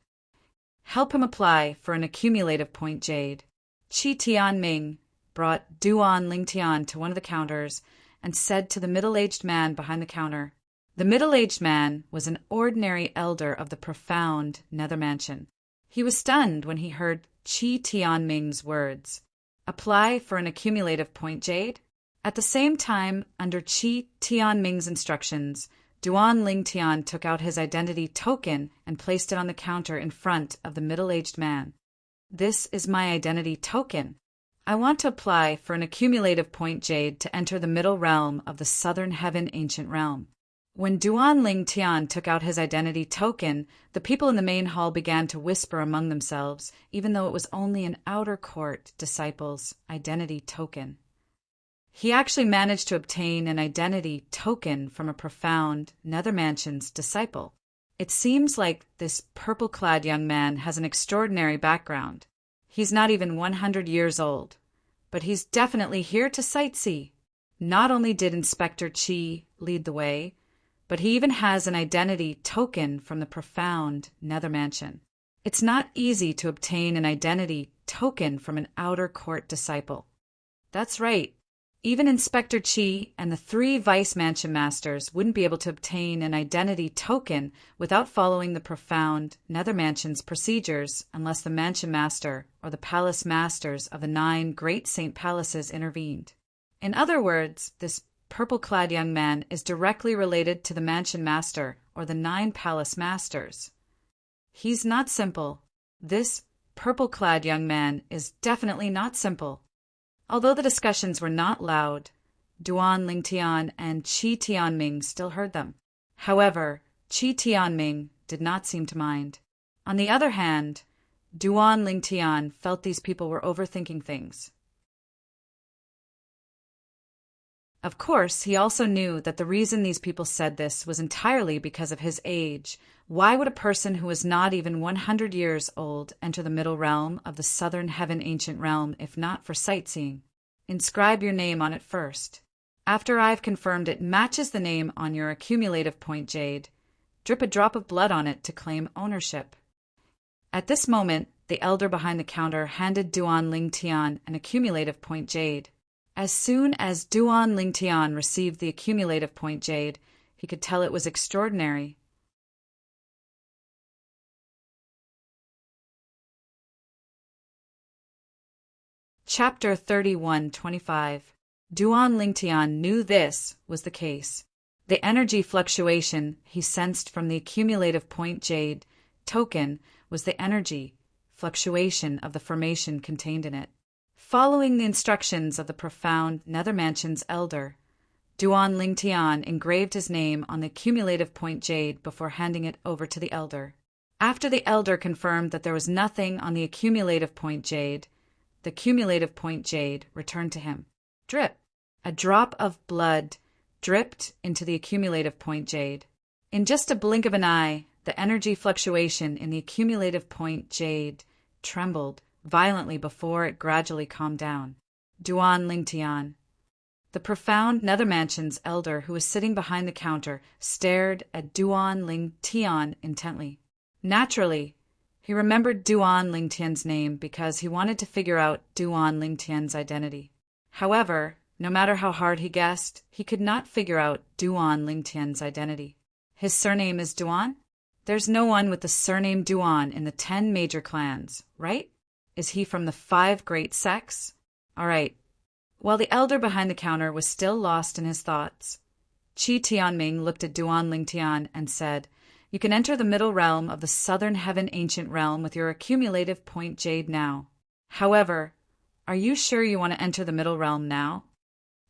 Help him apply for an accumulative point jade. Qi Tianming brought Duan Lingtian to one of the counters and said to the middle-aged man behind the counter. The middle-aged man was an ordinary elder of the profound Nether Mansion. He was stunned when he heard Qi Tianming's words. Apply for an accumulative point jade? At the same time, under Qi Tianming's instructions, Duan Lingtian took out his identity token and placed it on the counter in front of the middle-aged man. This is my identity token. I want to apply for an accumulative point jade to enter the middle realm of the southern heaven ancient realm. When Duan Lingtian took out his identity token, the people in the main hall began to whisper among themselves, even though it was only an outer court disciple's identity token. He actually managed to obtain an identity token from a profound Nether Mansion's disciple. It seems like this purple-clad young man has an extraordinary background. He's not even 100 years old, but he's definitely here to sightsee. Not only did Inspector Qi lead the way, but he even has an identity token from the profound Nether Mansion. It's not easy to obtain an identity token from an outer court disciple. That's right. Even Inspector Qi and the 3 Vice Mansion Masters wouldn't be able to obtain an identity token without following the profound Nether Mansion's procedures unless the Mansion Master or the Palace Masters of the 9 Great Saint Palaces intervened. In other words, this purple-clad young man is directly related to the mansion master or the 9 palace masters. He's not simple. This purple-clad young man is definitely not simple. Although the discussions were not loud, Duan Lingtian and Qi Tianming still heard them. However, Qi Tianming did not seem to mind. On the other hand, Duan Lingtian felt these people were overthinking things. Of course, he also knew that the reason these people said this was entirely because of his age. Why would a person who was not even 100 years old enter the middle realm of the southern heaven ancient realm if not for sightseeing? Inscribe your name on it first. After I've confirmed it matches the name on your accumulative point jade, drip a drop of blood on it to claim ownership. At this moment, the elder behind the counter handed Duan Lingtian an accumulative point jade. As soon as Duan Lingtian received the accumulative point jade, he could tell it was extraordinary. Chapter 31:25. Duan Lingtian knew this was the case. The energy fluctuation he sensed from the accumulative point jade token was the energy fluctuation of the formation contained in it. Following the instructions of the profound Nether Mansion's elder, Duan Lingtian engraved his name on the accumulative point jade before handing it over to the elder. After the elder confirmed that there was nothing on the accumulative point jade, the cumulative point jade returned to him. Drip. A drop of blood dripped into the accumulative point jade. In just a blink of an eye, the energy fluctuation in the accumulative point jade trembled violently before it gradually calmed down. Duan Lingtian. The profound Nether Mansion's elder, who was sitting behind the counter, stared at Duan Lingtian intently. Naturally, he remembered Duan Lingtian's name because he wanted to figure out Duan Lingtian's identity. However, no matter how hard he guessed, he could not figure out Duan Lingtian's identity. His surname is Duan? There's no one with the surname Duan in the 10 major clans, right? Is he from the 5 great sects? All right. While the elder behind the counter was still lost in his thoughts, Qi Tianming looked at Duan Lingtian and said, "You can enter the middle realm of the southern heaven ancient realm with your accumulative point jade now. However, are you sure you want to enter the middle realm now?"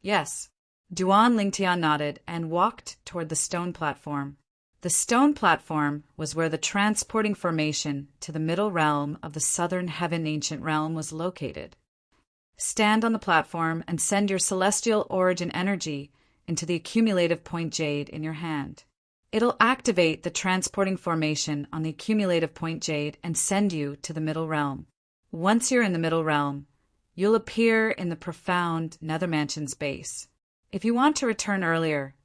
Yes. Duan Lingtian nodded and walked toward the stone platform. The stone platform was where the transporting formation to the middle realm of the southern heaven ancient realm was located. Stand on the platform and send your celestial origin energy into the accumulative point jade in your hand. It'll activate the transporting formation on the accumulative point jade and send you to the middle realm. Once you're in the middle realm, you'll appear in the profound Nether Mansion's base. If you want to return earlier,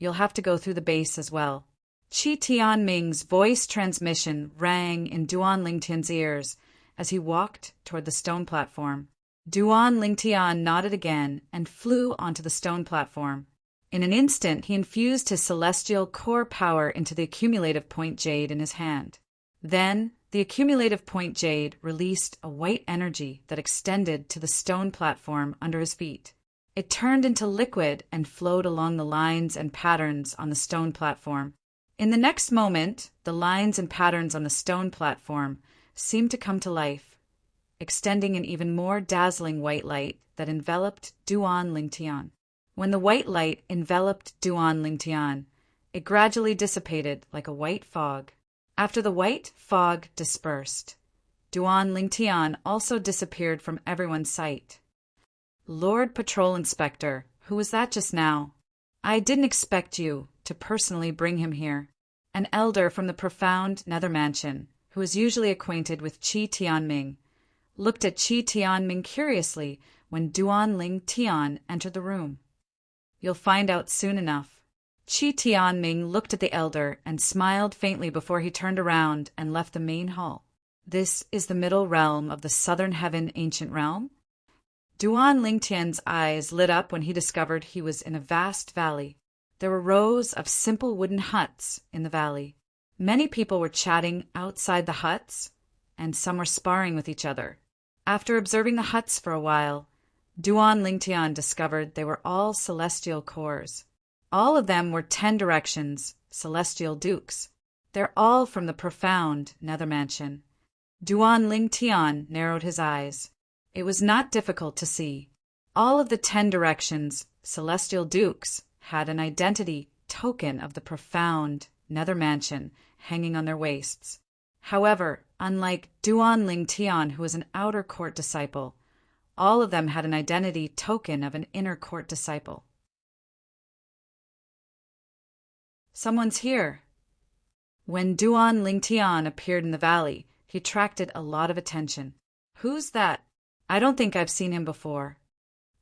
you'll have to go through the base as well. Qi Tianming's voice transmission rang in Duan Lingtian's ears as he walked toward the stone platform. Duan Lingtian nodded again and flew onto the stone platform. In an instant, he infused his celestial core power into the accumulative point jade in his hand. Then, the accumulative point jade released a white energy that extended to the stone platform under his feet. It turned into liquid and flowed along the lines and patterns on the stone platform. In the next moment, the lines and patterns on the stone platform seemed to come to life, extending an even more dazzling white light that enveloped Duan Lingtian. When the white light enveloped Duan Lingtian, it gradually dissipated like a white fog. After the white fog dispersed, Duan Lingtian also disappeared from everyone's sight. Lord Patrol Inspector, who was that just now? I didn't expect you to personally bring him here. An elder from the profound Nether Mansion, who is usually acquainted with Qi Tianming, looked at Qi Tianming curiously when Duan Lingtian entered the room. You'll find out soon enough. Qi Tianming looked at the elder and smiled faintly before he turned around and left the main hall. This is the middle realm of the southern heaven ancient realm? Duan Lingtian's eyes lit up when he discovered he was in a vast valley. There were rows of simple wooden huts in the valley. Many people were chatting outside the huts, and some were sparring with each other. After observing the huts for a while, Duan Lingtian discovered they were all celestial cores. All of them were 10 directions, celestial dukes. They're all from the profound nether mansion. Duan Lingtian narrowed his eyes. It was not difficult to see. All of the 10 directions, celestial dukes, had an identity token of the profound nether mansion hanging on their waists. However, unlike Duan Lingtian, who was an outer court disciple, all of them had an identity token of an inner court disciple. Someone's here. When Duan Lingtian appeared in the valley, he attracted a lot of attention. Who's that? I don't think I've seen him before.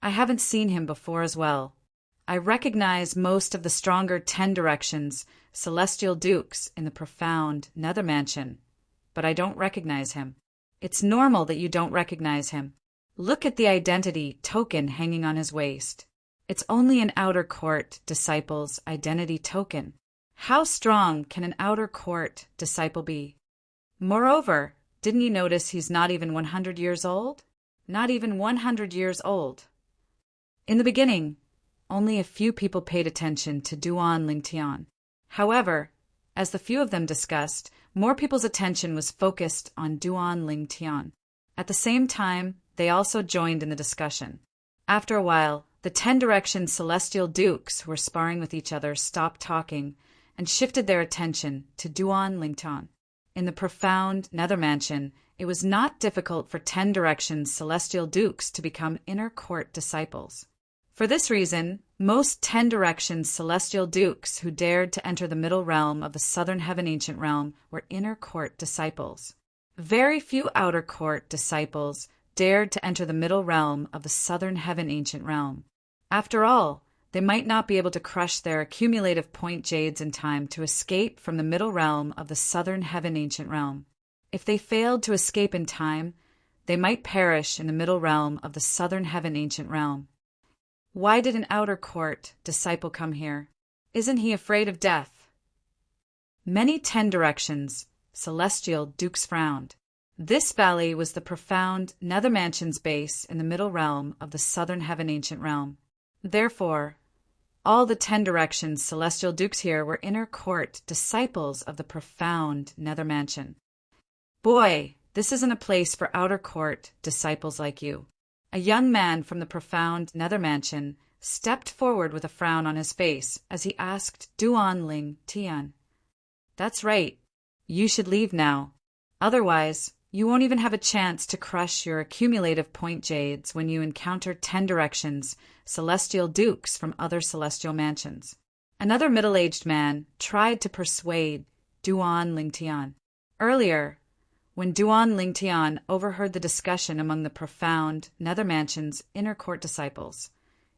I haven't seen him before as well. I recognize most of the stronger 10 directions, celestial dukes in the profound nether mansion, but I don't recognize him. It's normal that you don't recognize him. Look at the identity token hanging on his waist. It's only an outer court disciple's identity token. How strong can an outer court disciple be? Moreover, didn't you notice he's not even 100 years old? Not even 100 years old. In the beginning, only a few people paid attention to Duan Lingtian. However, as the few of them discussed, more people's attention was focused on Duan Lingtian. At the same time, they also joined in the discussion. After a while, the 10 direction celestial dukes who were sparring with each other stopped talking and shifted their attention to Duan Lingtian. In the profound nether mansion, it was not difficult for 10 direction celestial dukes to become inner court disciples. For this reason, most 10 direction celestial dukes who dared to enter the middle realm of the southern heaven ancient realm were inner court disciples. Very few outer court disciples dared to enter the middle realm of the southern heaven ancient realm. After all, they might not be able to crush their accumulative point jades in time to escape from the middle realm of the southern heaven ancient realm. If they failed to escape in time, they might perish in the middle realm of the southern heaven ancient realm. Why did an outer court disciple come here? Isn't he afraid of death? Many 10 directions, celestial dukes frowned. This valley was the profound nether mansion's base in the middle realm of the southern heaven ancient realm. Therefore, all the 10 directions celestial dukes here were inner court disciples of the profound nether mansion. Boy, this isn't a place for outer court disciples like you. A young man from the profound nether mansion stepped forward with a frown on his face as he asked Duan Lingtian. That's right. You should leave now. Otherwise, you won't even have a chance to crush your accumulative point jades when you encounter 10 directions, celestial dukes from other celestial mansions. Another middle-aged man tried to persuade Duan Lingtian. Earlier, when Duan Lingtian overheard the discussion among the profound nether mansion's inner court disciples,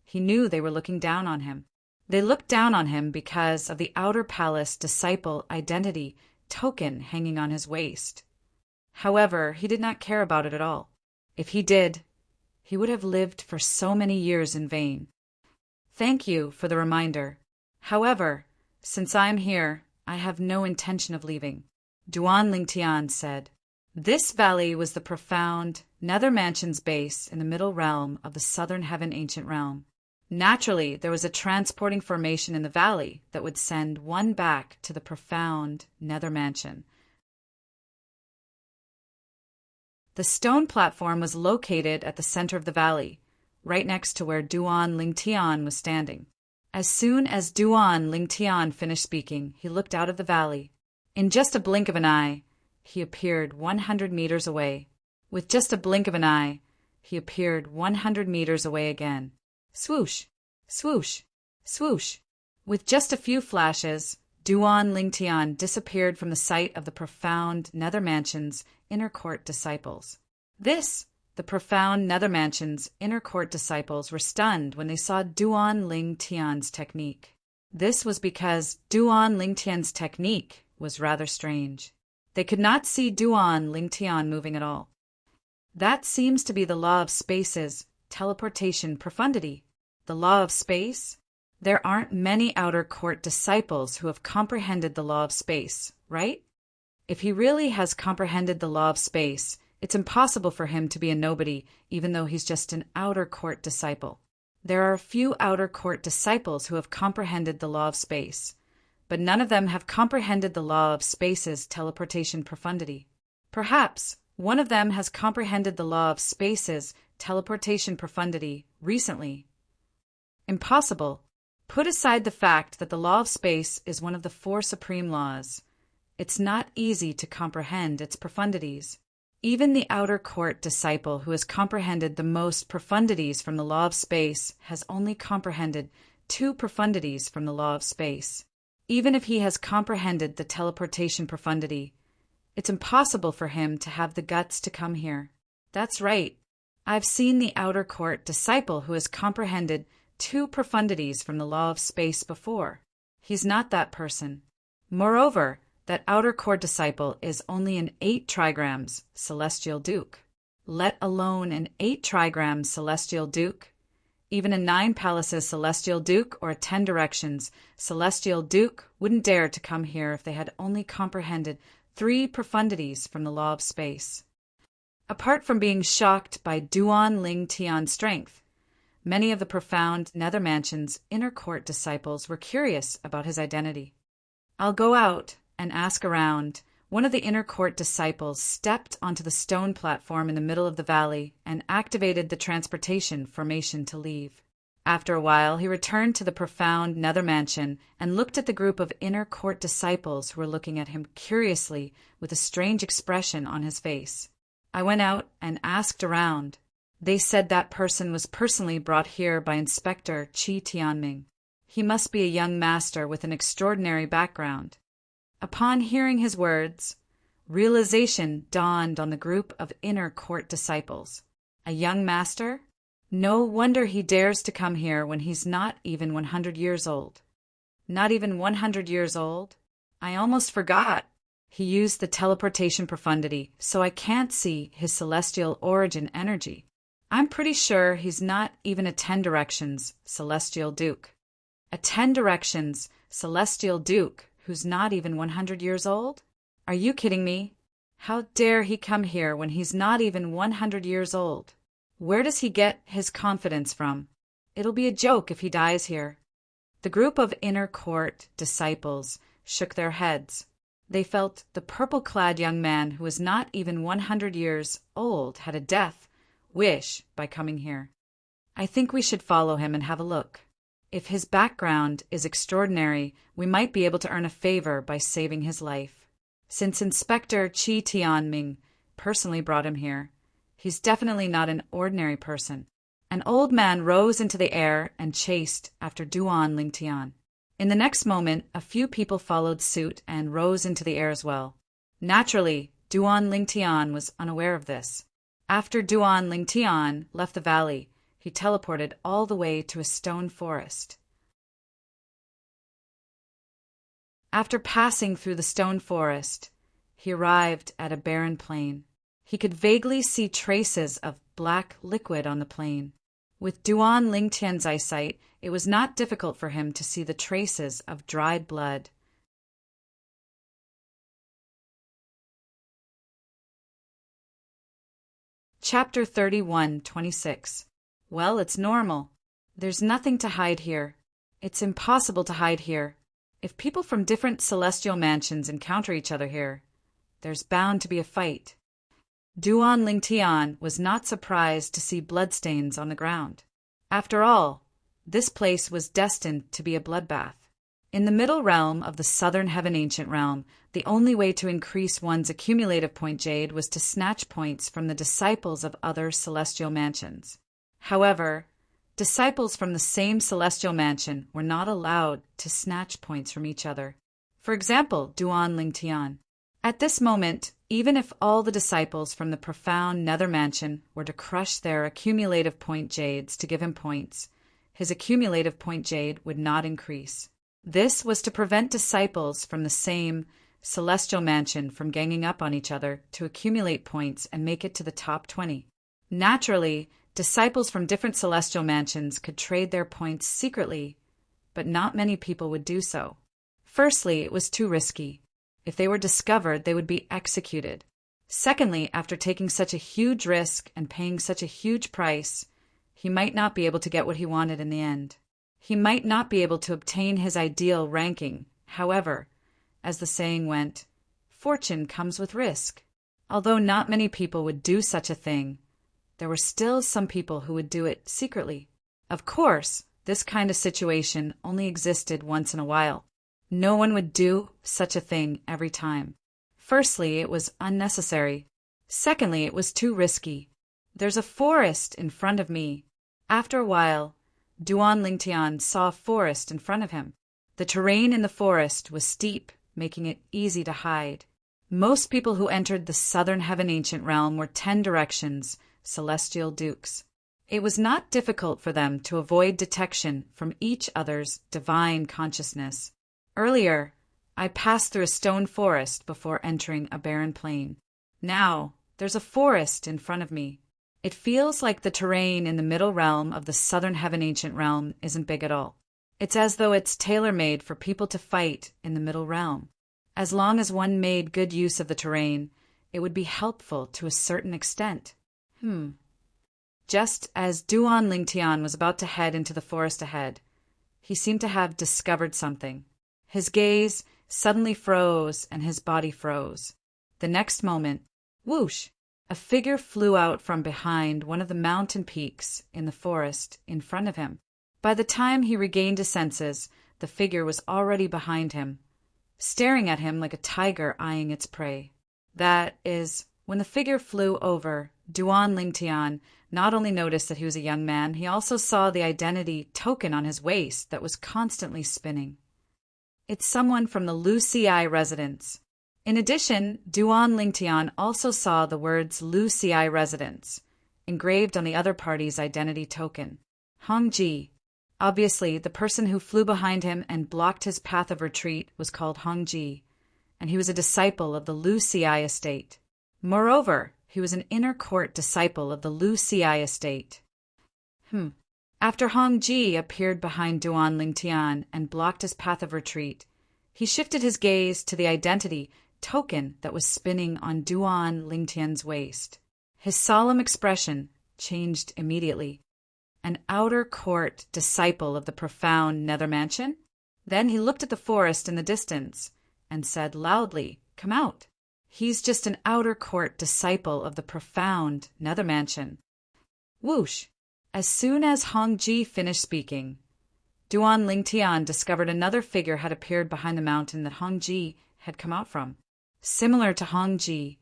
he knew they were looking down on him. They looked down on him because of the outer palace disciple identity token hanging on his waist. However, he did not care about it at all. If he did, he would have lived for so many years in vain. Thank you for the reminder. However, since I am here, I have no intention of leaving. Duan Lingtian said. This valley was the profound nether mansion's base in the middle realm of the southern heaven ancient realm. Naturally, there was a transporting formation in the valley that would send one back to the profound nether mansion. The stone platform was located at the center of the valley, right next to where Duan Lingtian was standing. As soon as Duan Lingtian finished speaking, he looked out of the valley. In just a blink of an eye, he appeared 100 meters away. With just a blink of an eye, he appeared 100 meters away again. Swoosh, swoosh, swoosh. With just a few flashes, Duan Lingtian disappeared from the sight of the profound nether mansion's inner court disciples. The profound nether mansion's inner court disciples were stunned when they saw Duan Lingtian's technique. This was because Duan Lingtian's technique was rather strange. They could not see Duan Lingtian moving at all. That seems to be the law of space's teleportation profundity. The law of space? There aren't many outer court disciples who have comprehended the law of space, right? If he really has comprehended the law of space, It's impossible for him to be a nobody, even though he's just an outer court disciple. There are a few outer court disciples who have comprehended the law of space, but none of them have comprehended the law of space's teleportation profundity. Perhaps one of them has comprehended the law of space's teleportation profundity recently. Impossible. Put aside the fact that the law of space is one of the 4 supreme laws. It's not easy to comprehend its profundities. Even the outer court disciple who has comprehended the most profundities from the law of space has only comprehended 2 profundities from the law of space. Even if he has comprehended the teleportation profundity, it's impossible for him to have the guts to come here. That's right. I've seen the outer court disciple who has comprehended 2 profundities from the law of space before. He's not that person. Moreover, that outer court disciple is only an 8 trigrams celestial duke. Let alone an 8 trigrams celestial duke. Even a 9 palaces celestial duke or a 10 directions celestial duke wouldn't dare to come here if they had only comprehended 3 profundities from the law of space. Apart from being shocked by Duan Ling Tian's strength, many of the profound Nether Mansion's inner court disciples were curious about his identity. I'll go out and ask around. One of the inner court disciples stepped onto the stone platform in the middle of the valley and activated the transportation formation to leave. After a while, he returned to the profound Nether Mansion and looked at the group of inner court disciples who were looking at him curiously with a strange expression on his face. I went out and asked around. They said that person was personally brought here by Inspector Qi Tianming. He must be a young master with an extraordinary background. Upon hearing his words, realization dawned on the group of inner court disciples. A young master? No wonder he dares to come here when he's not even 100 years old. Not even 100 years old? I almost forgot. He used the teleportation profundity, so I can't see his celestial origin energy. I'm pretty sure he's not even a 10 directions celestial duke. A 10 directions celestial duke who's not even 100 years old? Are you kidding me? How dare he come here when he's not even 100 years old? Where does he get his confidence from? It'll be a joke if he dies here. The group of inner court disciples shook their heads. They felt the purple-clad young man who was not even 100 years old had a death wish by coming here. I think we should follow him and have a look. If his background is extraordinary, we might be able to earn a favor by saving his life. Since Inspector Qi Tianming personally brought him here, he's definitely not an ordinary person. An old man rose into the air and chased after Duan Ling Tian. In the next moment, a few people followed suit and rose into the air as well. Naturally, Duan Ling Tian was unaware of this. After Duan Ling Tian left the valley, he teleported all the way to a stone forest. After passing through the stone forest, he arrived at a barren plain. He could vaguely see traces of black liquid on the plain. With Duan Ling Tian's eyesight, it was not difficult for him to see the traces of dried blood. Chapter 31:26. Well, it's normal. There's nothing to hide here. It's impossible to hide here. If people from different celestial mansions encounter each other here, there's bound to be a fight. Duan Ling Tian was not surprised to see bloodstains on the ground. After all, this place was destined to be a bloodbath. In the middle realm of the Southern Heaven Ancient Realm, the only way to increase one's accumulative point jade was to snatch points from the disciples of other celestial mansions. However, disciples from the same celestial mansion were not allowed to snatch points from each other. For example, Duan Ling Tian. At this moment, even if all the disciples from the profound Nether Mansion were to crush their accumulative point jades to give him points, his accumulative point jade would not increase. This was to prevent disciples from the same celestial mansion from ganging up on each other to accumulate points and make it to the top 20. Naturally, disciples from different celestial mansions could trade their points secretly, but not many people would do so. Firstly, it was too risky. If they were discovered, they would be executed. Secondly, after taking such a huge risk and paying such a huge price, he might not be able to get what he wanted in the end. He might not be able to obtain his ideal ranking. However, as the saying went, fortune comes with risk. Although not many people would do such a thing, there were still some people who would do it secretly. Of course, this kind of situation only existed once in a while. No one would do such a thing every time. Firstly, it was unnecessary. Secondly, it was too risky. There's a forest in front of me. After a while, Duan Lingtian saw a forest in front of him. The terrain in the forest was steep, making it easy to hide. Most people who entered the southern heaven ancient realm were 10 directions, celestial dukes. It was not difficult for them to avoid detection from each other's divine consciousness. Earlier, I passed through a stone forest before entering a barren plain. Now, there's a forest in front of me. It feels like the terrain in the middle realm of the southern heaven ancient realm isn't big at all. It's as though it's tailor-made for people to fight in the middle realm. As long as one made good use of the terrain, it would be helpful to a certain extent. Just as Duan Lingtian was about to head into the forest ahead, he seemed to have discovered something. His gaze suddenly froze and his body froze. The next moment, whoosh, a figure flew out from behind one of the mountain peaks in the forest in front of him. By the time he regained his senses, the figure was already behind him, staring at him like a tiger eyeing its prey. That is, when the figure flew over, Duan Lingtian not only noticed that he was a young man, he also saw the identity token on his waist that was constantly spinning. It's someone from the Lu Ci residence. In addition, Duan Lingtian also saw the words Lu Ci residence engraved on the other party's identity token. Hong Ji. Obviously, the person who flew behind him and blocked his path of retreat was called Hong Ji, and he was a disciple of the Lu Ci estate. Moreover, he was an inner court disciple of the Lu Ci estate. After Hong Ji appeared behind Duan Lingtian and blocked his path of retreat, he shifted his gaze to the identity token that was spinning on Duan Lingtian's waist. His solemn expression changed immediately. An outer court disciple of the profound nether mansion? Then he looked at the forest in the distance and said loudly, "Come out." He's just an outer court disciple of the profound nether mansion. Whoosh! As soon as Hong Ji finished speaking, Duan Lingtian discovered another figure had appeared behind the mountain that Hong Ji had come out from. Similar to Hong Ji,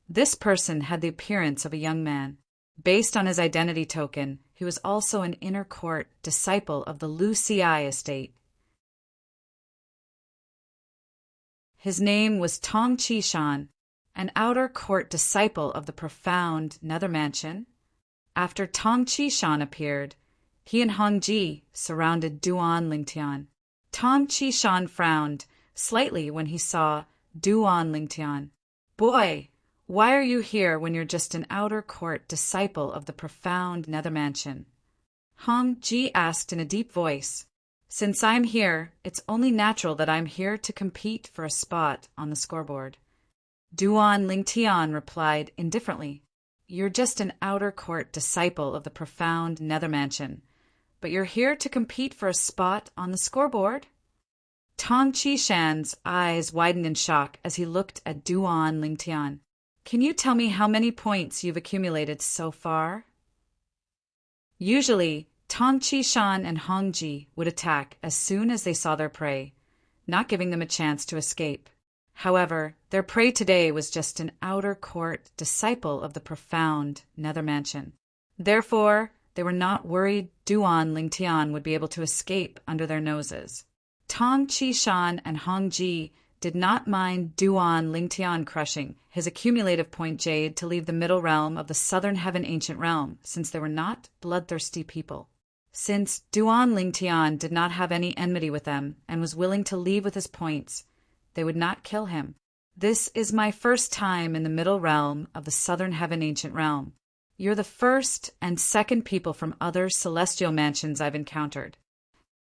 this person had the appearance of a young man. Based on his identity token, he was also an inner court disciple of the Lu Ci estate. His name was Tong Chi Shan, an outer court disciple of the profound nether mansion. After Tong Chi Shan appeared, he and Hong Ji surrounded Duan Lingtian. Tong Chi Shan frowned slightly when he saw Duan Lingtian. "Boy, why are you here when you're just an outer court disciple of the profound nether mansion?" Hong Ji asked in a deep voice. "Since I'm here, it's only natural that I'm here to compete for a spot on the scoreboard." Duan Lingtian replied indifferently. "You're just an outer court disciple of the profound nether mansion, but you're here to compete for a spot on the scoreboard?" Tong Chi Shan's eyes widened in shock as he looked at Duan Lingtian. "Can you tell me how many points you've accumulated so far?" Usually, Tong Chi Shan and Hong Ji would attack as soon as they saw their prey, not giving them a chance to escape. However, their prey today was just an outer court disciple of the profound nether mansion. Therefore, they were not worried Duan Lingtian would be able to escape under their noses. Tong Chi Shan and Hong Ji did not mind Duan Lingtian crushing his accumulative point jade to leave the middle realm of the southern heaven ancient realm, since they were not bloodthirsty people. Since Duan Lingtian did not have any enmity with them and was willing to leave with his points, they would not kill him. "This is my first time in the middle realm of the southern heaven ancient realm. You're the first and second people from other celestial mansions I've encountered."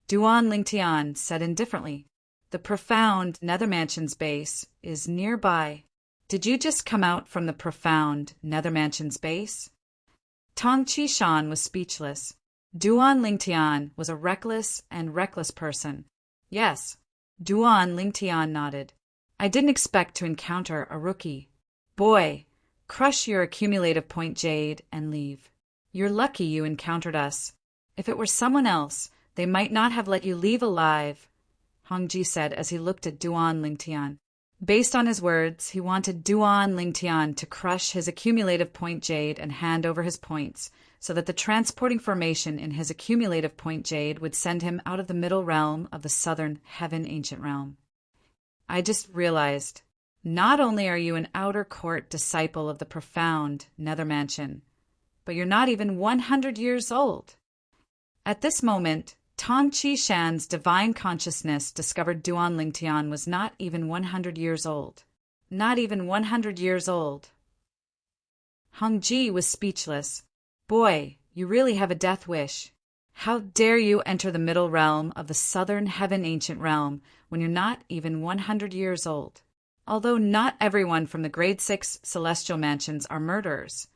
Duan Lingtian said indifferently, "The profound nether mansion's base is nearby." Did you just come out from the profound Nether Mansion's base? Tong Chi-shan was speechless. Duan Lingtian was a reckless person. Yes, Duan Lingtian nodded. I didn't expect to encounter a rookie. Boy, crush your accumulative point jade and leave. You're lucky you encountered us. If it were someone else, they might not have let you leave alive, Hongji said as he looked at Duan Lingtian. Based on his words, he wanted Duan Lingtian to crush his accumulative point jade and hand over his points, so that the transporting formation in his accumulative point jade would send him out of the middle realm of the southern heaven ancient realm. I just realized, not only are you an outer court disciple of the profound Nether Mansion, but you're not even 100 years old. At this moment, Tong Chi-shan's divine consciousness discovered Duan Lingtian was not even 100 years old. Not even 100 years old. Hong Ji was speechless. Boy, you really have a death wish. How dare you enter the middle realm of the southern heaven ancient realm when you're not even 100 years old? Although not everyone from the grade 6 celestial mansions are murderers.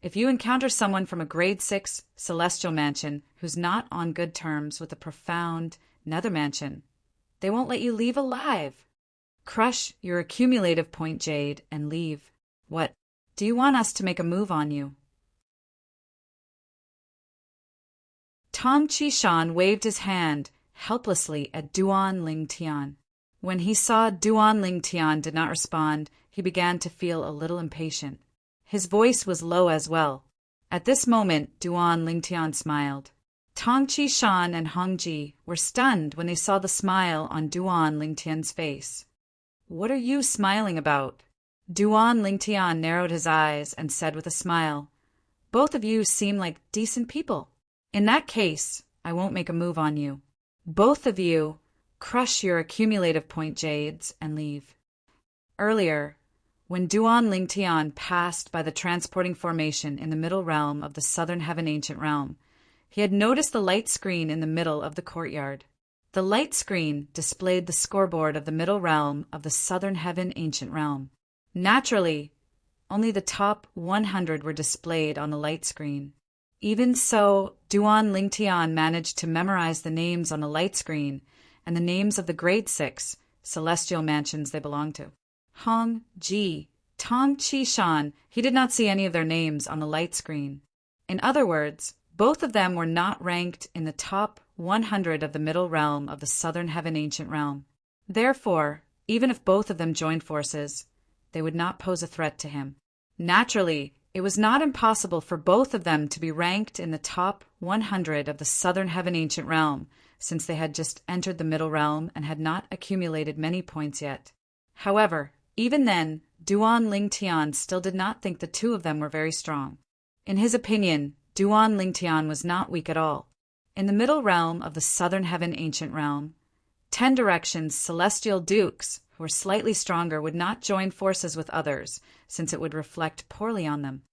If you encounter someone from a grade 6 celestial mansion who's not on good terms with the profound Nether Mansion, they won't let you leave alive. Crush your accumulative point jade and leave. What? Do you want us to make a move on you? Tong Chi-shan waved his hand helplessly at Duan Lingtian. When he saw Duan Lingtian did not respond, he began to feel a little impatient. His voice was low as well. At this moment, Duan Lingtian smiled. Tong Chi-shan and Hong Ji were stunned when they saw the smile on Duan Lingtian's face. What are you smiling about? Duan Lingtian narrowed his eyes and said with a smile, Both of you seem like decent people. In that case, I won't make a move on you. Both of you, crush your accumulative point jades and leave. Earlier, when Duan Lingtian passed by the transporting formation in the middle realm of the southern heaven ancient realm, he had noticed the light screen in the middle of the courtyard. The light screen displayed the scoreboard of the middle realm of the southern heaven ancient realm. Naturally, only the top 100 were displayed on the light screen. Even so, Duan Lingtian managed to memorize the names on the light screen and the names of the grade 6 celestial mansions they belonged to. Hong Ji, Tong Chi-shan, he did not see any of their names on the light screen. In other words, both of them were not ranked in the top 100 of the middle realm of the southern heaven ancient realm. Therefore, even if both of them joined forces, they would not pose a threat to him. Naturally, it was not impossible for both of them to be ranked in the top 100 of the southern heaven ancient realm, since they had just entered the middle realm and had not accumulated many points yet. However, even then, Duan Lingtian still did not think the two of them were very strong. In his opinion, Duan Lingtian was not weak at all. In the middle realm of the southern heaven ancient realm, 10 directions celestial dukes who were slightly stronger would not join forces with others, since it would reflect poorly on them.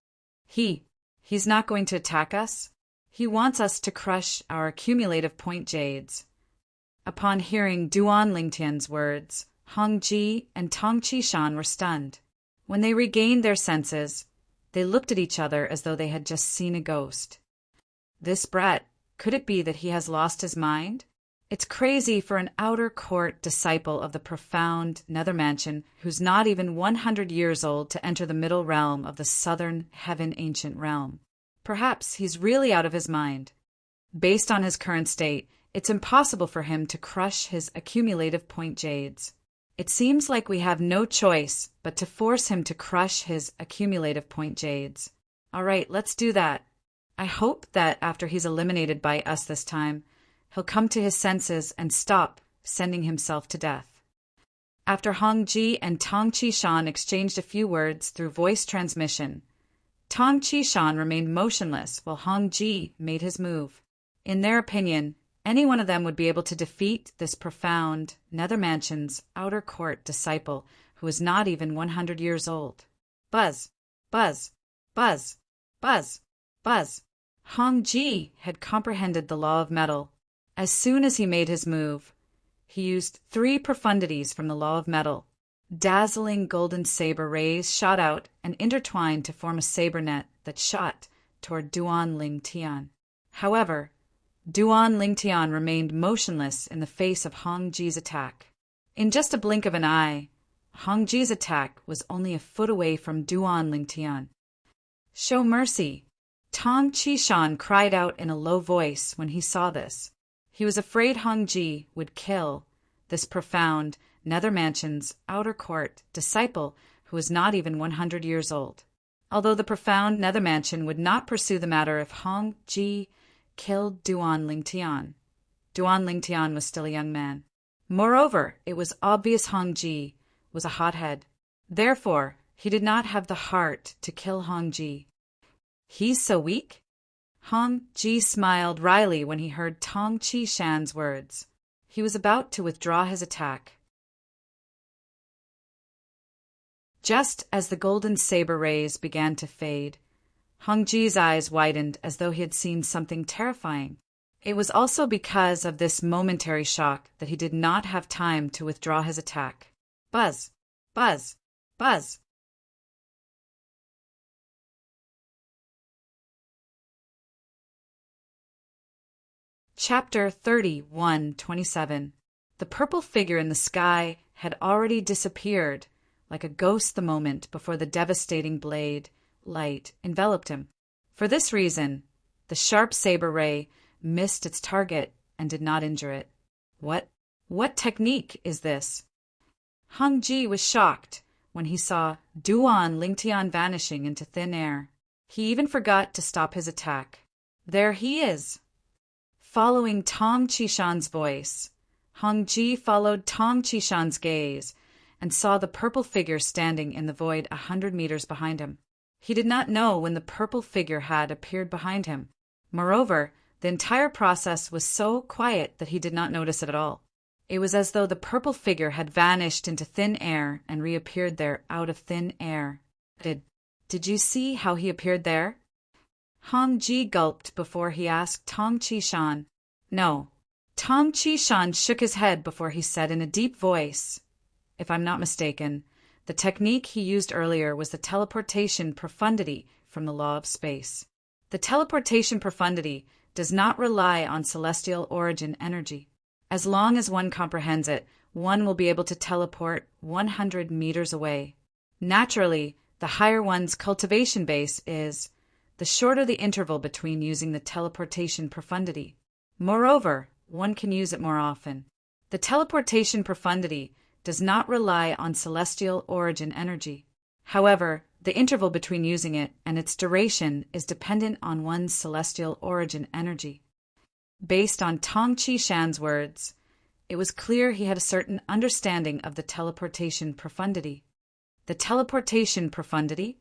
He's not going to attack us? He wants us to crush our accumulative point jades. Upon hearing Duan Lingtian's words, Hong Ji and Tong Chi-shan were stunned. When they regained their senses, they looked at each other as though they had just seen a ghost. This brat, could it be that he has lost his mind? It's crazy for an outer court disciple of the profound Nether Mansion who's not even 100 years old to enter the middle realm of the southern heaven ancient realm. Perhaps he's really out of his mind. Based on his current state, it's impossible for him to crush his accumulative point jades. It seems like we have no choice but to force him to crush his accumulative point jades. All right, let's do that. I hope that after he's eliminated by us this time, he'll come to his senses and stop sending himself to death. After Hong Ji and Tong Chi-shan exchanged a few words through voice transmission, Tong Chi-shan remained motionless while Hong Ji made his move. In their opinion, any one of them would be able to defeat this profound Nether Mansion's outer court disciple who is not even 100 years old. Buzz, buzz, buzz, buzz, buzz. Hong Ji had comprehended the law of metal. As soon as he made his move, he used 3 profundities from the law of metal. Dazzling golden saber rays shot out and intertwined to form a saber net that shot toward Duan Ling Tian. However, Duan Ling Tian remained motionless in the face of Hong Ji's attack. In just a blink of an eye, Hong Ji's attack was only a foot away from Duan Ling Tian. "Show mercy!" Tong Qishan cried out in a low voice when he saw this. He was afraid Hong Ji would kill this profound Nether Mansion's outer court disciple who was not even 100 years old. Although the profound Nether Mansion would not pursue the matter if Hong Ji killed Duan Ling Tian. Duan Ling Tian was still a young man. Moreover, it was obvious Hong Ji was a hothead. Therefore, he did not have the heart to kill Hong Ji. "He's so weak?" Hong Ji smiled wryly when he heard Tong Qishan's words. He was about to withdraw his attack. Just as the golden saber rays began to fade, Hong Ji's eyes widened as though he had seen something terrifying. It was also because of this momentary shock that he did not have time to withdraw his attack. Buzz! Buzz! Buzz! Chapter 31:27. The purple figure in the sky had already disappeared, like a ghost the moment before the devastating blade light enveloped him. For this reason, the sharp saber ray missed its target and did not injure it. What technique is this? Hong Ji was shocked when he saw Duan Ling Tian vanishing into thin air. He even forgot to stop his attack. There he is! Following Tong Qishan's voice, Hong Ji followed Tong Qishan's gaze and saw the purple figure standing in the void 100 meters behind him. He did not know when the purple figure had appeared behind him. Moreover, the entire process was so quiet that he did not notice it at all. It was as though the purple figure had vanished into thin air and reappeared there out of thin air. Did you see how he appeared there? Hong Ji gulped before he asked Tong Qishan. No. Tong Qishan shook his head before he said in a deep voice, "If I'm not mistaken, the technique he used earlier was the teleportation profundity from the law of space. The teleportation profundity does not rely on celestial origin energy. As long as one comprehends it, one will be able to teleport 100 meters away. Naturally, the higher one's cultivation base is, the shorter the interval between using the teleportation profundity. Moreover, one can use it more often. The teleportation profundity does not rely on celestial origin energy. However, the interval between using it and its duration is dependent on one's celestial origin energy." Based on Tong Qishan's words, it was clear he had a certain understanding of the teleportation profundity. The teleportation profundity?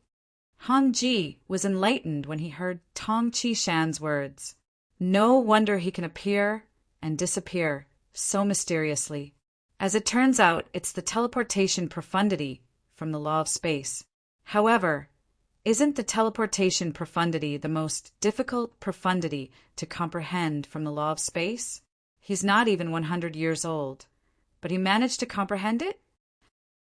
Hong Ji was enlightened when he heard Tong Qishan's words. No wonder he can appear and disappear so mysteriously. As it turns out, it's the teleportation profundity from the law of space. However, isn't the teleportation profundity the most difficult profundity to comprehend from the law of space? He's not even 100 years old, but he managed to comprehend it?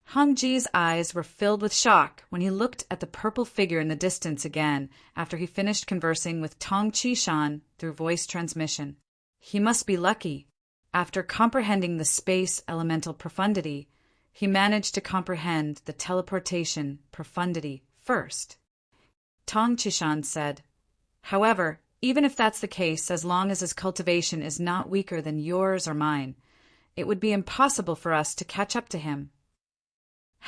Hong Ji's eyes were filled with shock when he looked at the purple figure in the distance again after he finished conversing with Tong Qishan through voice transmission. He must be lucky. After comprehending the space elemental profundity, he managed to comprehend the teleportation profundity first. Tong Qishan said, "However, even if that's the case, as long as his cultivation is not weaker than yours or mine, it would be impossible for us to catch up to him.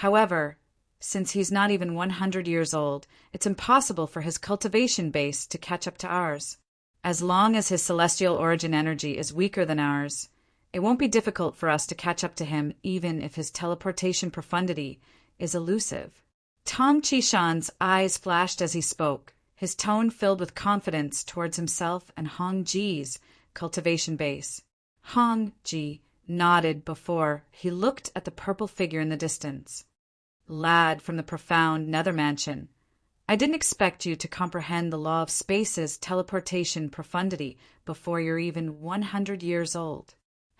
However, since he's not even 100 years old, it's impossible for his cultivation base to catch up to ours. As long as his celestial origin energy is weaker than ours, it won't be difficult for us to catch up to him even if his teleportation profundity is elusive." Tong Qishan's eyes flashed as he spoke, his tone filled with confidence towards himself and Hong Ji's cultivation base. Hong Ji nodded before he looked at the purple figure in the distance. "Lad from the profound Nether Mansion, I didn't expect you to comprehend the law of space's teleportation profundity before you're even 100 years old.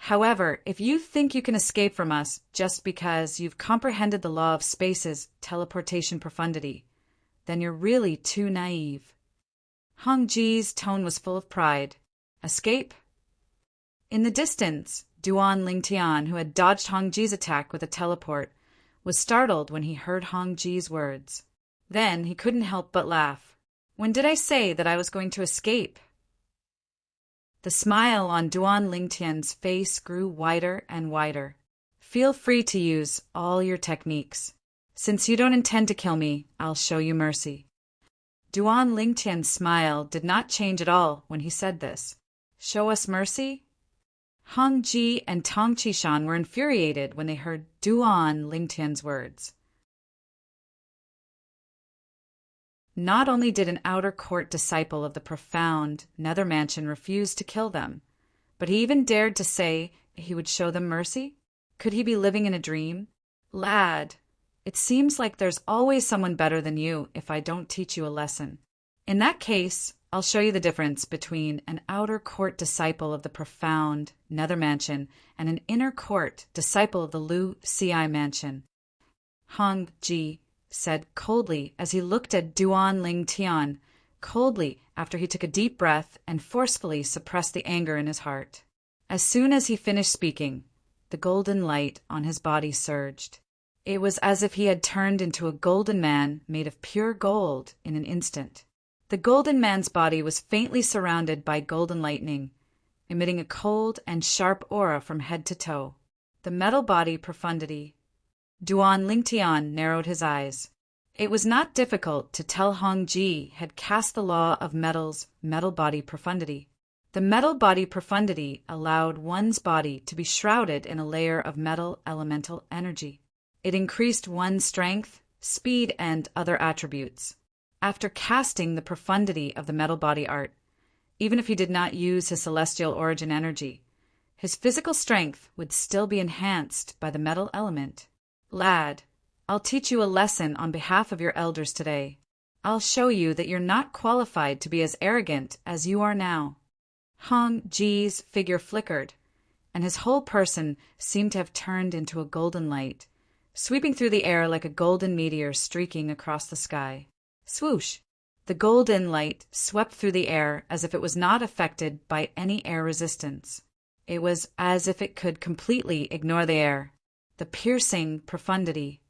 However, if you think you can escape from us just because you've comprehended the law of space's teleportation profundity, then you're really too naive. Hong Ji's tone was full of pride. Escape? In the distance, Duan Lingtian, who had dodged Hong Ji's attack with a teleport, was startled when he heard Hong Ji's words. Then he couldn't help but laugh. When did I say that I was going to escape? The smile on Duan Lingtian's face grew wider and wider. Feel free to use all your techniques. Since you don't intend to kill me, I'll show you mercy. Duan Lingtian's smile did not change at all when he said this. Show us mercy? Hong Ji and Tong Qishan were infuriated when they heard Duan Lingtian's words. Not only did an outer court disciple of the profound Nether Mansion refuse to kill them, but he even dared to say he would show them mercy? Could he be living in a dream? Lad, it seems like there's always someone better than you if I don't teach you a lesson. In that case, I'll show you the difference between an outer court disciple of the profound Nether Mansion and an inner court disciple of the Lu Ci Mansion. Hong Ji said coldly as he looked at Duan Lingtian, coldly after he took a deep breath and forcefully suppressed the anger in his heart. As soon as he finished speaking, the golden light on his body surged. It was as if he had turned into a golden man made of pure gold in an instant. The golden man's body was faintly surrounded by golden lightning, emitting a cold and sharp aura from head to toe. The metal body profundity. Duan Lingtian narrowed his eyes. It was not difficult to tell Hong Ji had cast the law of metal's metal body profundity. The metal body profundity allowed one's body to be shrouded in a layer of metal elemental energy. It increased one's strength, speed, and other attributes. After casting the profundity of the metal body art, even if he did not use his celestial origin energy, his physical strength would still be enhanced by the metal element. Lad, I'll teach you a lesson on behalf of your elders today. I'll show you that you're not qualified to be as arrogant as you are now. Hong Ji's figure flickered, and his whole person seemed to have turned into a golden light, sweeping through the air like a golden meteor streaking across the sky. Swoosh! The golden light swept through the air as if it was not affected by any air resistance. It was as if it could completely ignore the air. The piercing profundity.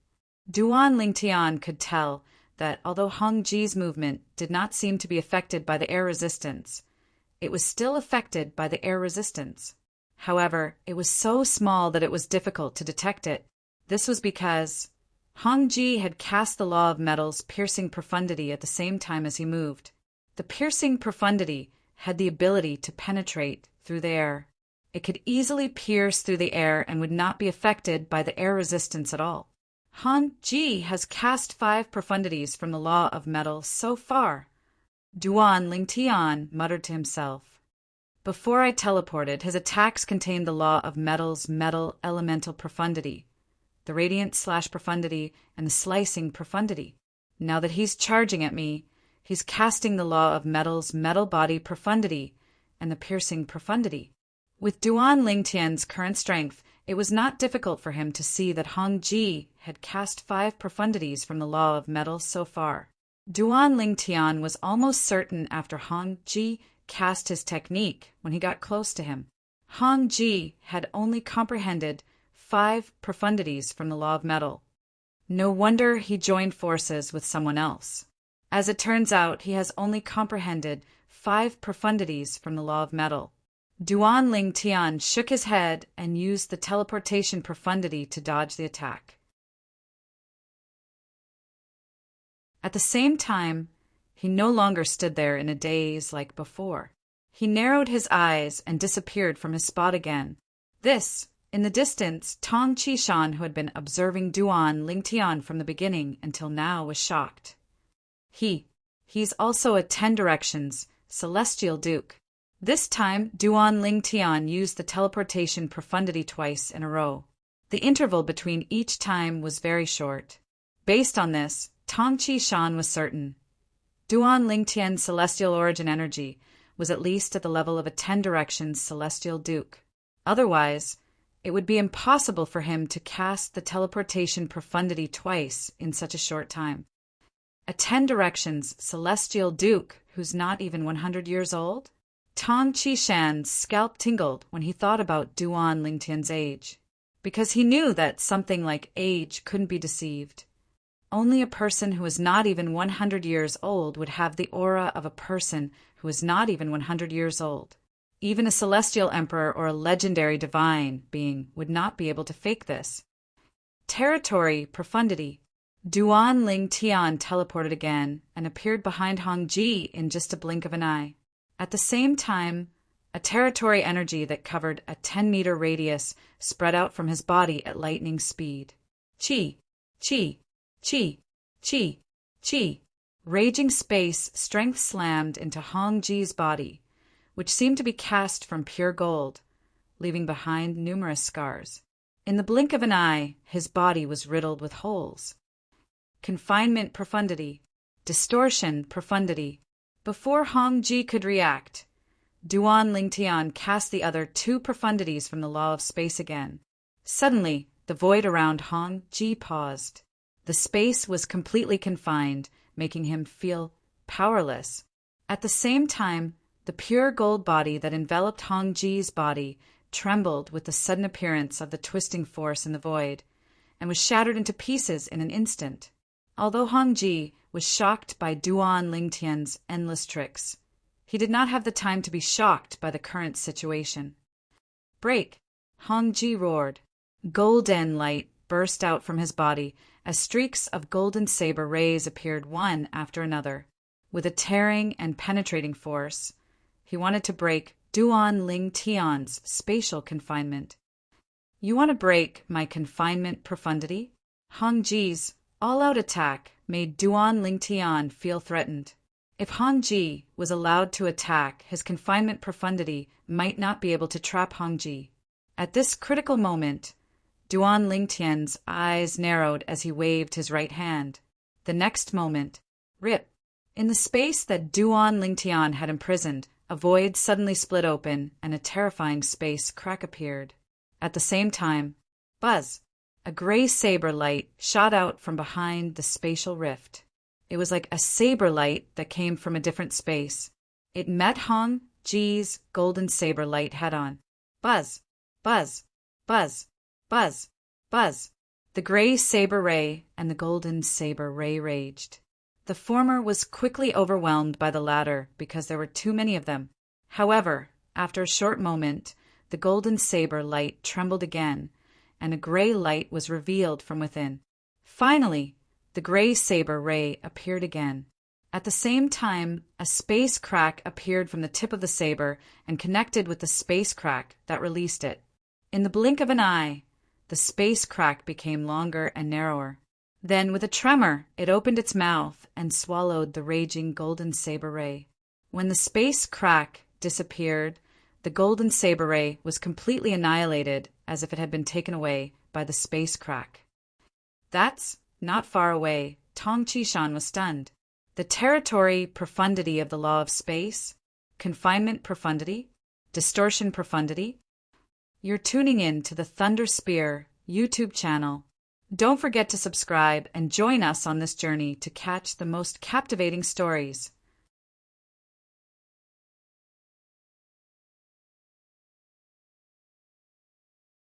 Duan Lingtian could tell that although Hong Ji's movement did not seem to be affected by the air resistance, it was still affected by the air resistance. However, it was so small that it was difficult to detect it. This was because Hong Ji had cast the law of metal's piercing profundity at the same time as he moved. The piercing profundity had the ability to penetrate through the air. It could easily pierce through the air and would not be affected by the air resistance at all. Hong Ji has cast 5 profundities from the law of metal so far. Duan Lingtian muttered to himself. Before I teleported, his attacks contained the law of metal's metal elemental profundity, the radiant/profundity, and the slicing profundity. Now that he's charging at me, he's casting the law of metal's metal body profundity and the piercing profundity. With Duan Lingtian's current strength, it was not difficult for him to see that Hong Ji had cast 5 profundities from the law of metal so far. Duan Lingtian was almost certain after Hong Ji cast his technique when he got close to him. Hong Ji had only comprehended 5 profundities from the law of metal. No wonder he joined forces with someone else. As it turns out, he has only comprehended 5 profundities from the law of metal. Duan Lingtian shook his head and used the teleportation profundity to dodge the attack. At the same time, he no longer stood there in a daze like before. He narrowed his eyes and disappeared from his spot again. This, in the distance, Tong Qishan, who had been observing Duan Lingtian from the beginning until now, was shocked. He's also a 10 Directions Celestial Duke. This time, Duan Lingtian used the teleportation profundity twice in a row. The interval between each time was very short. Based on this, Tong Qishan was certain. Duan Lingtian's celestial origin energy was at least at the level of a 10 Directions Celestial Duke. Otherwise, it would be impossible for him to cast the teleportation profundity twice in such a short time. A 10 Directions celestial duke who's not even 100 years old? Tong Qishan's scalp tingled when he thought about Duan Lingtian's age, because he knew that something like age couldn't be deceived. Only a person who is not even 100 years old would have the aura of a person who is not even 100 years old. Even a celestial emperor or a legendary divine being would not be able to fake this. Territory profundity. Duan Ling Tian teleported again and appeared behind Hong Ji in just a blink of an eye. At the same time, a territory energy that covered a 10-meter radius spread out from his body at lightning speed. Chi, chi, chi, chi, chi. Raging space strength slammed into Hong Ji's body, which seemed to be cast from pure gold, leaving behind numerous scars. In the blink of an eye, his body was riddled with holes. Confinement profundity. Distortion profundity. Before Hong Ji could react, Duan Lingtian cast the other 2 profundities from the law of space again. Suddenly, the void around Hong Ji paused. The space was completely confined, making him feel powerless. At the same time, the pure gold body that enveloped Hong Ji's body trembled with the sudden appearance of the twisting force in the void, and was shattered into pieces in an instant. Although Hong Ji was shocked by Duan Lingtian's endless tricks, he did not have the time to be shocked by the current situation. Break! Hong Ji roared. Golden light burst out from his body as streaks of golden saber rays appeared one after another. With a tearing and penetrating force, he wanted to break Duan Lingtian's spatial confinement. You want to break my confinement profundity? Hong Ji's all-out attack made Duan Lingtian feel threatened. If Hong Ji was allowed to attack, his confinement profundity might not be able to trap Hong Ji. At this critical moment, Duan Lingtian's eyes narrowed as he waved his right hand. The next moment, rip! In the space that Duan Lingtian had imprisoned, a void suddenly split open and a terrifying space crack appeared. At the same time, buzz! A gray saber light shot out from behind the spatial rift. It was like a saber light that came from a different space. It met Hong Ji's golden saber light head-on. Buzz! Buzz! Buzz! Buzz! Buzz! The gray saber ray and the golden saber ray raged. The former was quickly overwhelmed by the latter because there were too many of them. However, after a short moment, the golden saber light trembled again, and a gray light was revealed from within. Finally, the gray saber ray appeared again. At the same time, a space crack appeared from the tip of the saber and connected with the space crack that released it. In the blink of an eye, the space crack became longer and narrower. Then, with a tremor, it opened its mouth and swallowed the raging golden saber ray. When the space crack disappeared, the golden saber ray was completely annihilated as if it had been taken away by the space crack. That's not far away. Tong Qishan was stunned. The territory profundity of the law of space, confinement profundity, distortion profundity. You're tuning in to the Thunder Spear YouTube channel. Don't forget to subscribe and join us on this journey to catch the most captivating stories.